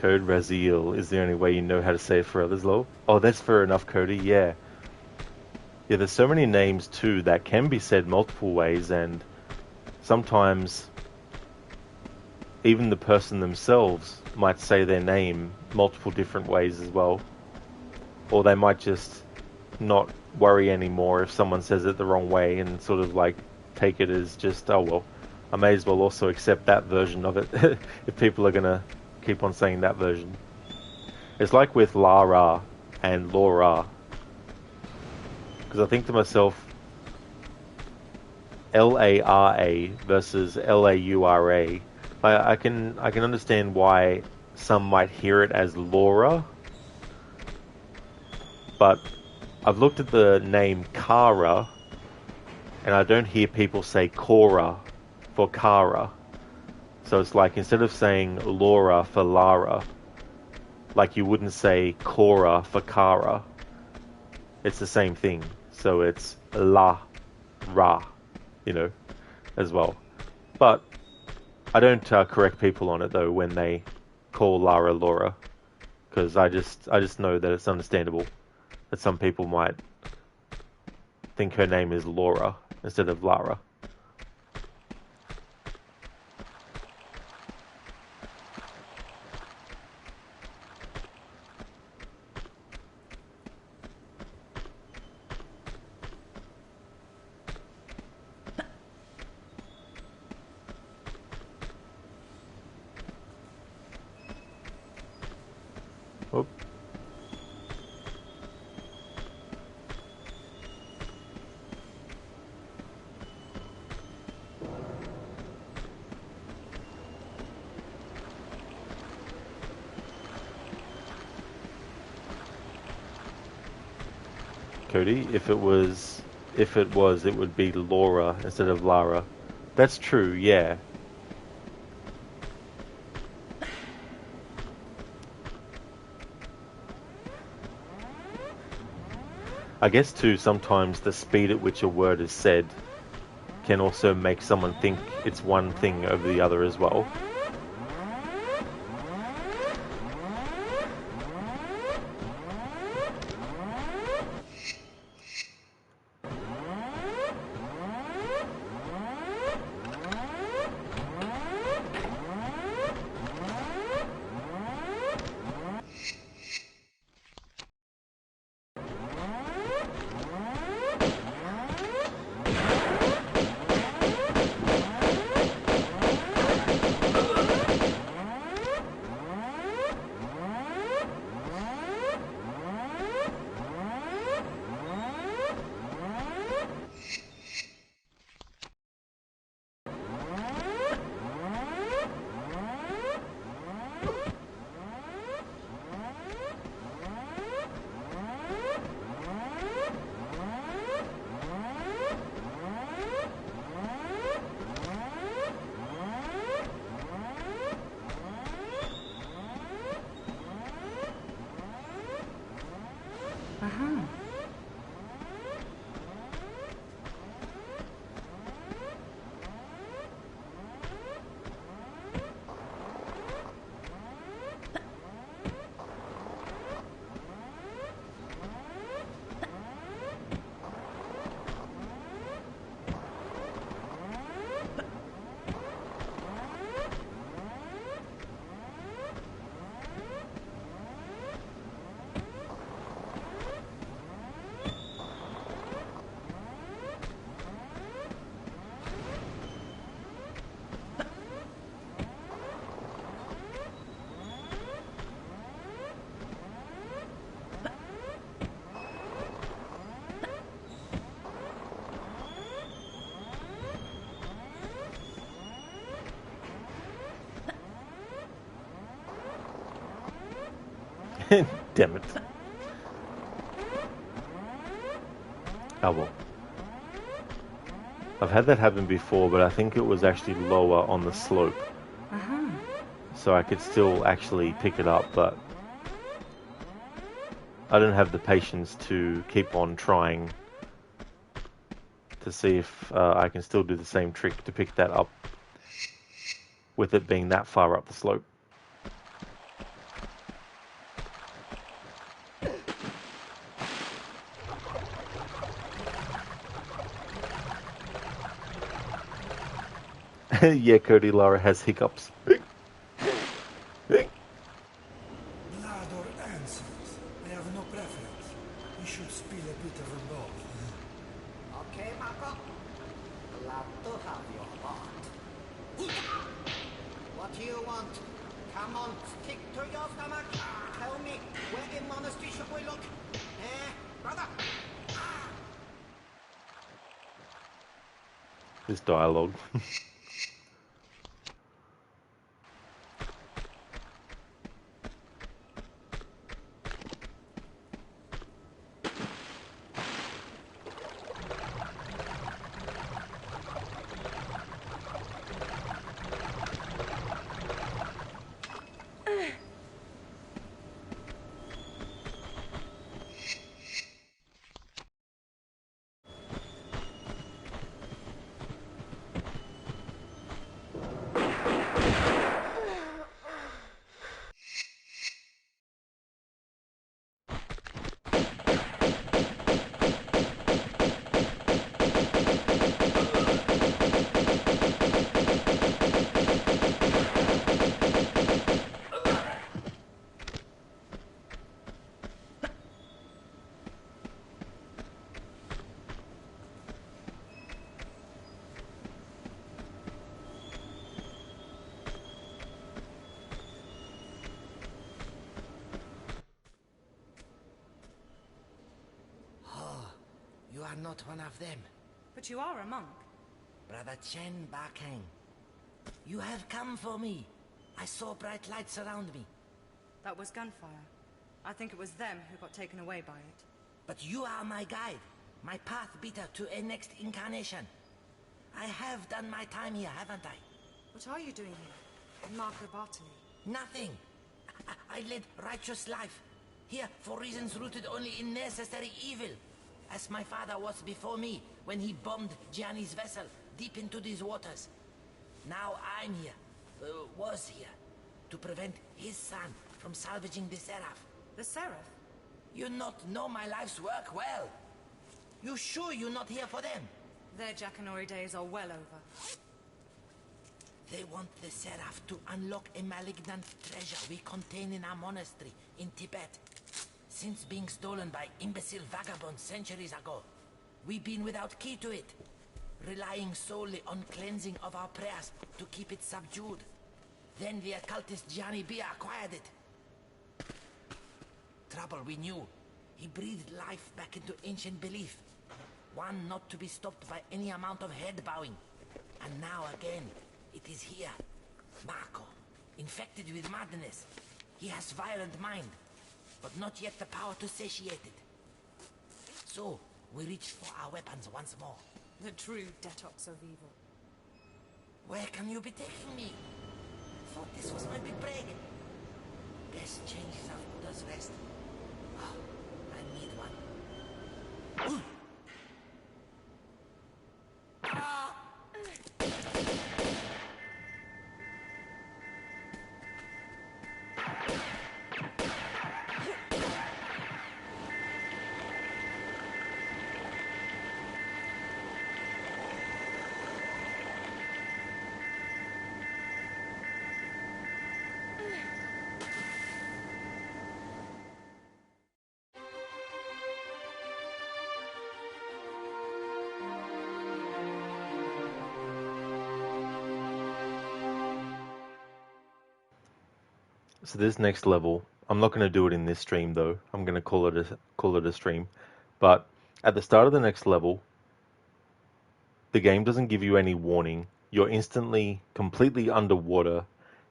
Code Raziel is the only way you know how to say it for others, lol. Oh, that's fair enough, Cody, yeah. Yeah, there's so many names too that can be said multiple ways, and sometimes even the person themselves might say their name multiple different ways as well. Or they might just not worry anymore if someone says it the wrong way and sort of like take it as just, oh well, I may as well also accept that version of it if people are gonna keep on saying that version. It's like with Lara and Laura. Because I think to myself, Lara versus Laura. I can understand why some might hear it as Laura, but I've looked at the name Kara, and I don't hear people say Cora for Kara. So it's like instead of saying Laura for Lara, like you wouldn't say Cora for Kara. It's the same thing. So it's La, Ra, you know. as well. But I don't correct people on it though when they call Lara Laura, because I just know that it's understandable that some people might think her name is Laura instead of Lara. Oop. Cody, if it was, it would be Laura instead of Lara. That's true, yeah. I guess too, sometimes the speed at which a word is said can also make someone think it's one thing over the other as well. Damn it. Oh well. I've had that happen before, but I think it was actually lower on the slope. So I could still actually pick it up, but I don't have the patience to keep on trying to see if I can still do the same trick to pick that up with it being that far up the slope. Yeah, Cody, Lara has hiccups. Blood or answers? I have no preference. We should spill a bit of both. Okay, Marco. Glad to have your heart. What do you want? Come on, stick to your stomach. Tell me, where in monastery should we look? Brother? This dialogue. not one of them. But you are a monk. Brother Chen Bakang, you have come for me. I saw bright lights around me. That was gunfire. I think it was them who got taken away by it. But you are my guide, my path beater to a next incarnation. I have done my time here, haven't I? What are you doing here, in Marco Bartoli? Nothing. I led righteous life, here for reasons rooted only in necessary evil, as my father was before me when he bombed Gianni's vessel deep into these waters. Now I'm here, was here, to prevent his son from salvaging the Seraph. The Seraph? You not know my life's work well. You sure you're not here for them? Their Jackanory days are well over. They want the Seraph to unlock a malignant treasure we contain in our monastery in Tibet. Since being stolen by imbecile vagabonds centuries ago, we've been without key to it, relying solely on cleansing of our prayers to keep it subdued. Then the occultist Gianni Bia acquired it. Trouble we knew. He breathed life back into ancient belief. One not to be stopped by any amount of head bowing. And now again, it is here. Marco, infected with madness. He has violent mind, but not yet the power to satiate it. So, we reach for our weapons once more. The true detox of evil. Where can you be taking me? Thought this was my big break. Best changes of Buddha's rest. Oh, I need one. So this next level, I'm not going to do it in this stream though. I'm going to call it a stream. But at the start of the next level, the game doesn't give you any warning. You're instantly completely underwater,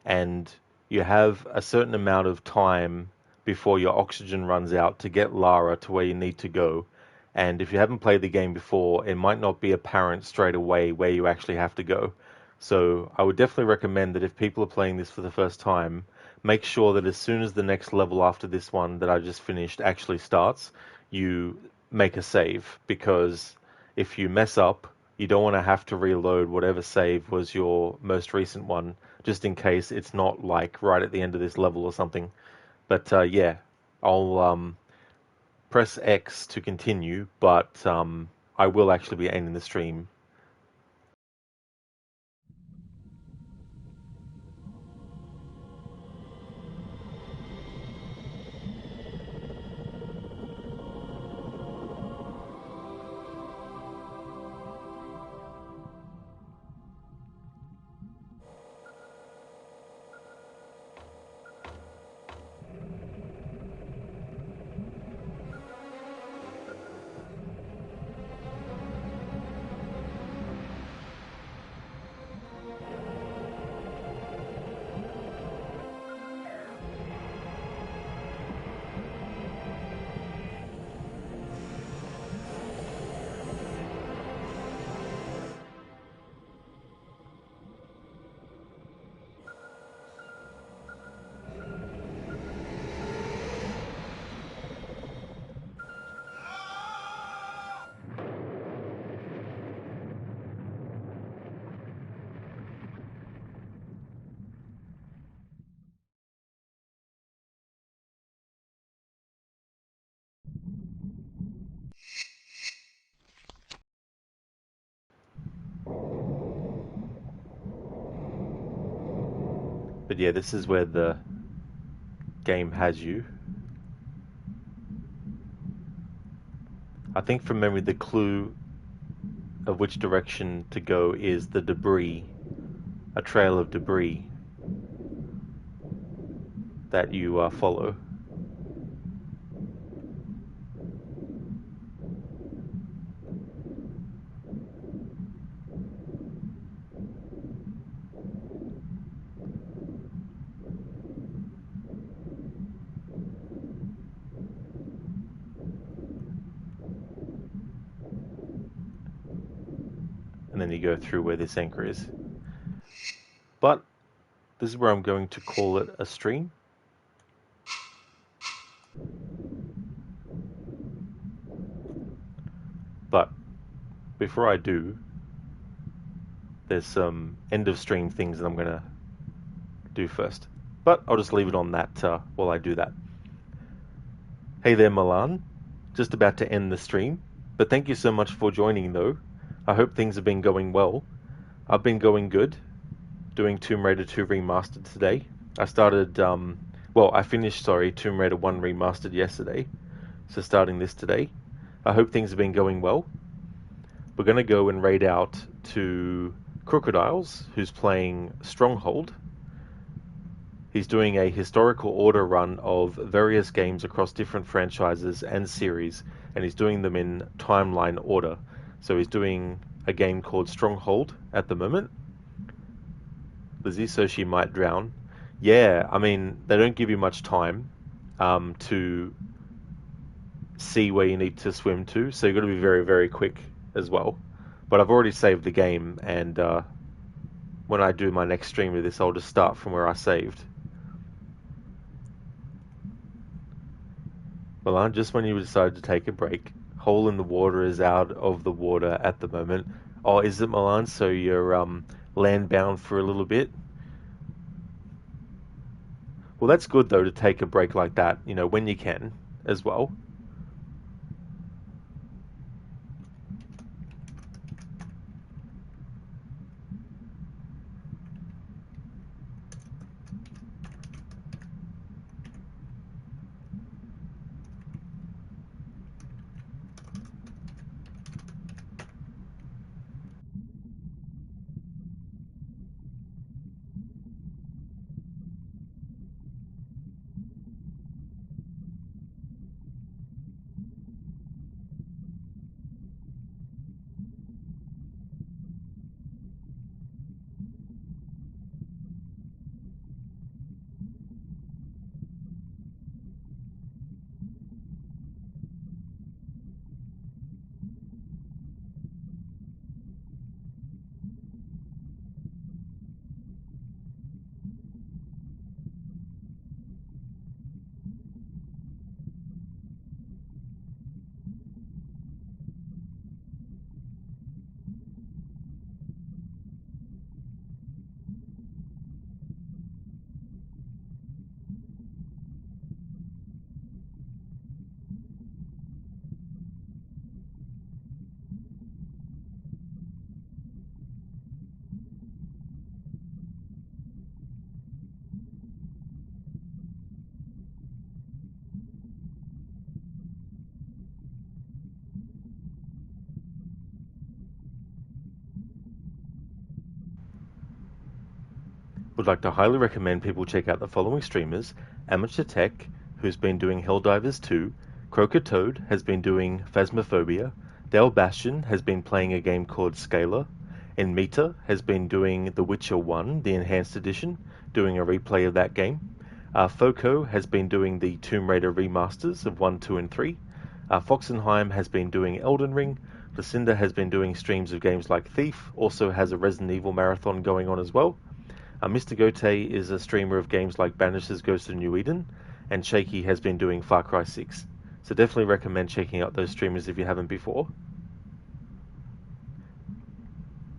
and you have a certain amount of time before your oxygen runs out to get Lara to where you need to go. And if you haven't played the game before, it might not be apparent straight away where you actually have to go. So I would definitely recommend that if people are playing this for the first time, make sure that as soon as the next level after this one that I just finished actually starts, you make a save, because if you mess up, you don't want to have to reload whatever save was your most recent one, just in case it's not like right at the end of this level or something. But yeah, I'll press X to continue, but I will actually be ending the stream. But yeah, this is where the game has you. I think from memory the clue of which direction to go is the debris, a trail of debris that you follow. and then you go through where this anchor is. But this is where I'm going to call it a stream. But before I do, there's some end of stream things that I'm going to do first. But I'll just leave it on that while I do that. Hey there, Milan. Just about to end the stream, but thank you so much for joining though. I hope things have been going well. I've been going good, doing Tomb Raider 2 Remastered today. I finished Tomb Raider 1 Remastered yesterday, so starting this today. I hope things have been going well. We're going to go and raid out to Crocodiles, who's playing Stronghold. He's doing a historical order run of various games across different franchises and series, and he's doing them in timeline order. So he's doing a game called Stronghold at the moment. Lizzie, so she might drown. Yeah, I mean, they don't give you much time to see where you need to swim to, so you've got to be very, very quick as well. But I've already saved the game, and when I do my next stream of this, I'll just start from where I saved. Milan, just when you decided to take a break, Hole in the Water is out of the water at the moment. Oh, is it, Milan? So you're land bound for a little bit? Well, that's good though to take a break like that, you know, when you can as well. Would like to highly recommend people check out the following streamers: Amateur Tech, who's been doing Helldivers 2, Croaker Toad has been doing Phasmophobia, Dale Bastion has been playing a game called Scalar, and Mita has been doing The Witcher 1, the Enhanced Edition, doing a replay of that game. Foco has been doing the Tomb Raider remasters of 1, 2, and 3. Foxenheim has been doing Elden Ring. Lucinda has been doing streams of games like Thief, also has a Resident Evil marathon going on as well. Mr. Gote is a streamer of games like Banishers Ghost of New Eden, and Shaky has been doing Far Cry 6. So definitely recommend checking out those streamers if you haven't before.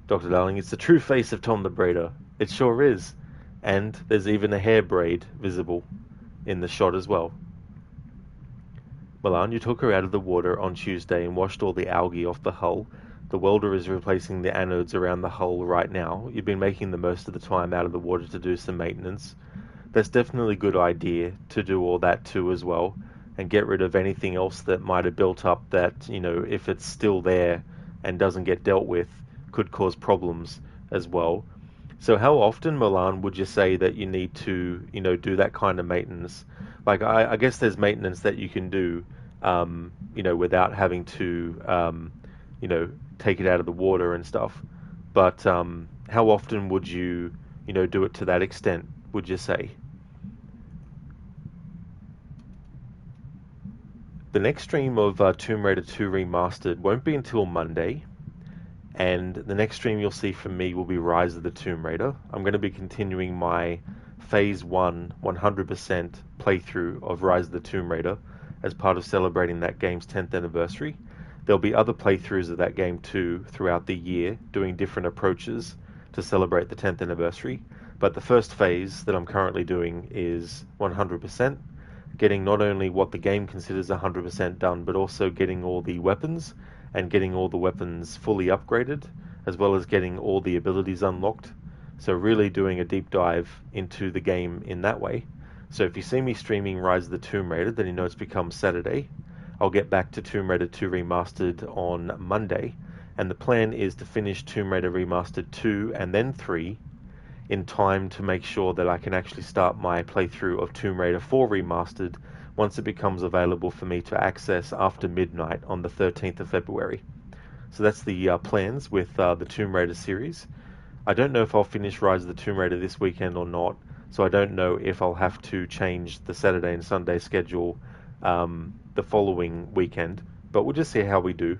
Dr. Darling, it's the true face of Tom the Braider. It sure is. And there's even a hair braid visible in the shot as well. Milan, you took her out of the water on Tuesday and washed all the algae off the hull. The welder is replacing the anodes around the hull right now. You've been making the most of the time out of the water to do some maintenance. That's definitely a good idea to do all that too as well, and get rid of anything else that might have built up that, you know, if it's still there and doesn't get dealt with, could cause problems as well. So how often, Milan, would you say that you need to, you know, do that kind of maintenance? Like, I guess there's maintenance that you can do, you know, without having to, you know, take it out of the water and stuff. But how often would you, you know, do it to that extent, would you say? The next stream of Tomb Raider 2 Remastered won't be until Monday, And the next stream you'll see from me will be Rise of the Tomb Raider. I'm going to be continuing my Phase 1 100% playthrough of Rise of the Tomb Raider as part of celebrating that game's 10th anniversary. There'll be other playthroughs of that game too throughout the year, doing different approaches to celebrate the 10th anniversary. But the first phase that I'm currently doing is 100%, getting not only what the game considers 100% done, but also getting all the weapons and getting all the weapons fully upgraded, as well as getting all the abilities unlocked. So really doing a deep dive into the game in that way. So if you see me streaming Rise of the Tomb Raider, then you know it's become Saturday. I'll get back to Tomb Raider 2 Remastered on Monday, and the plan is to finish Tomb Raider Remastered 2 and then 3 in time to make sure that I can actually start my playthrough of Tomb Raider 4 Remastered once it becomes available for me to access after midnight on the 13th of February. So that's the plans with the Tomb Raider series. I don't know if I'll finish Rise of the Tomb Raider this weekend or not, so I don't know if I'll have to change the Saturday and Sunday schedule the following weekend, but we'll just see how we do.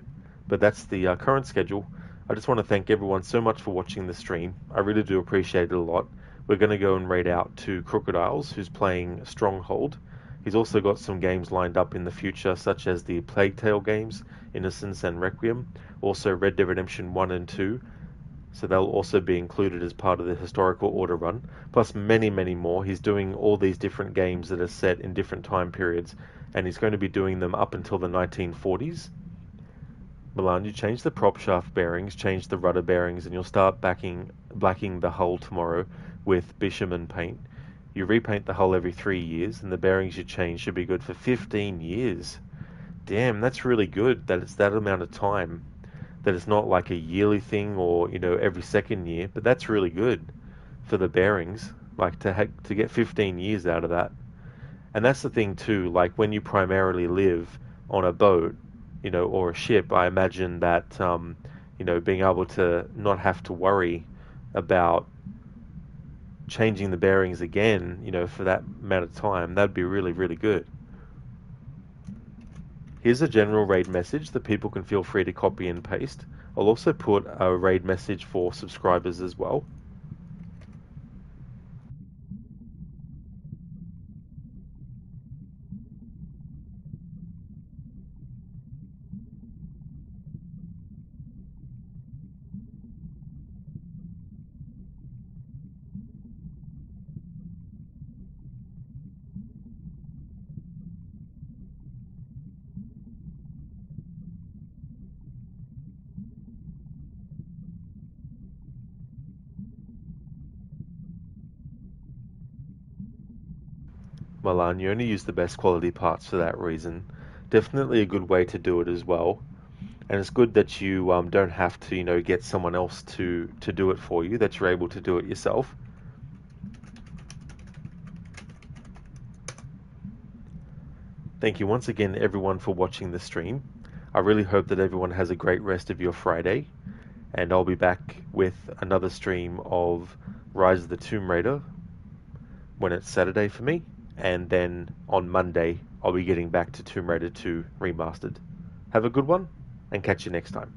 But that's the current schedule. I just want to thank everyone so much for watching the stream. I really do appreciate it a lot. We're going to go and raid out to Crocodiles, who's playing Stronghold. He's also got some games lined up in the future, such as the Plague Tale games, Innocence and Requiem, also Red Dead Redemption 1 and 2, so they'll also be included as part of the historical order run, plus many, many more. He's doing all these different games that are set in different time periods, and he's going to be doing them up until the 1940s. Milan, you change the prop shaft bearings, change the rudder bearings, and you'll start blacking the hull tomorrow with bitumen paint. You repaint the hull every 3 years, and the bearings you change should be good for 15 years. Damn, that's really good that it's that amount of time. That it's not like a yearly thing or, every second year, but that's really good for the bearings, like to get 15 years out of that. And that's the thing too, like when you primarily live on a boat, or a ship, I imagine that, being able to not have to worry about changing the bearings again, for that amount of time, that'd be really, really good. Here's a general raid message that people can feel free to copy and paste. I'll also put a raid message for subscribers as well. Milan, you only use the best quality parts for that reason. Definitely a good way to do it as well. And it's good that you don't have to, get someone else to do it for you, that you're able to do it yourself. Thank you once again, everyone, for watching the stream. I really hope that everyone has a great rest of your Friday. And I'll be back with another stream of Rise of the Tomb Raider when it's Saturday for me. And then on Monday, I'll be getting back to Tomb Raider 2 Remastered. Have a good one, and catch you next time.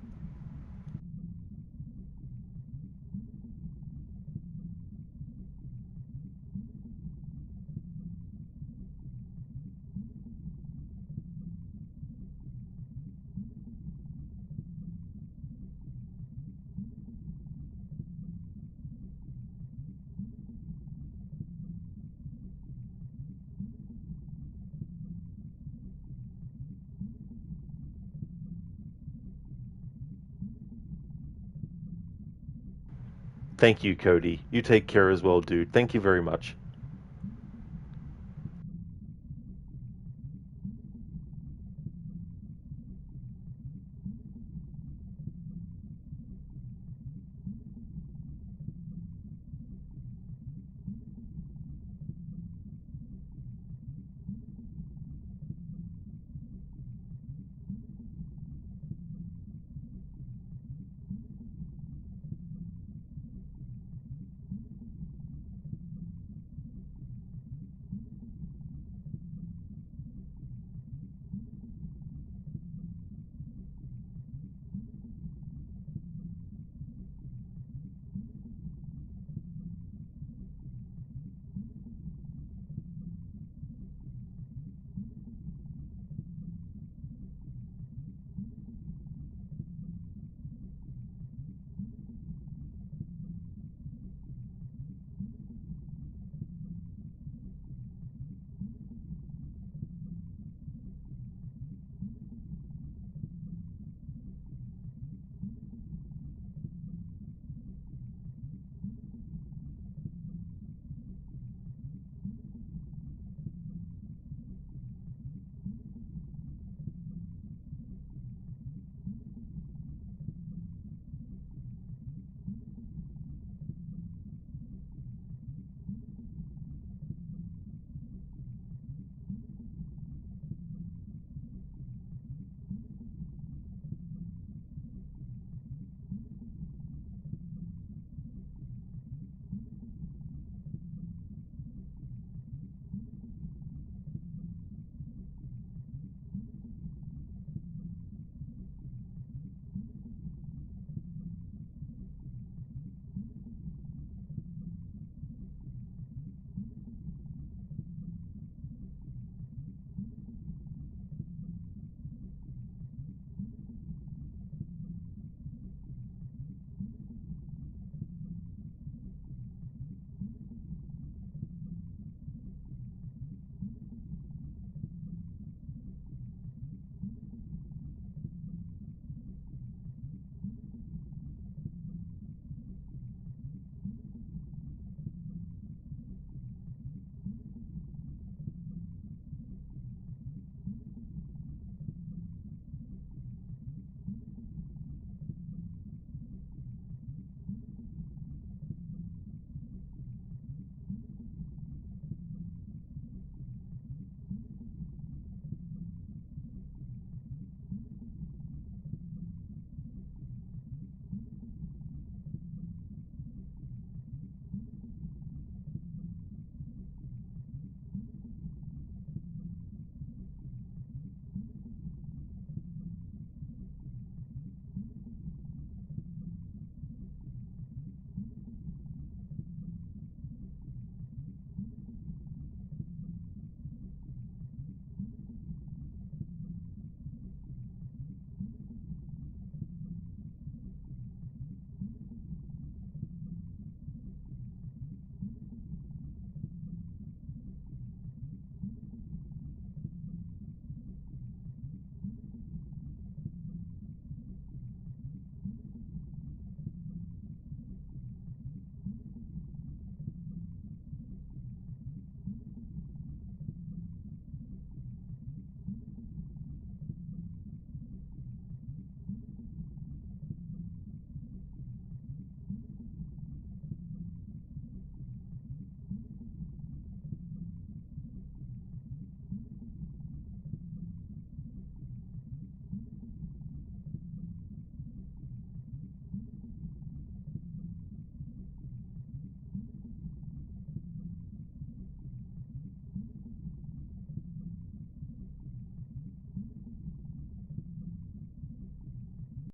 Thank you, Cody. You take care as well, dude. Thank you very much.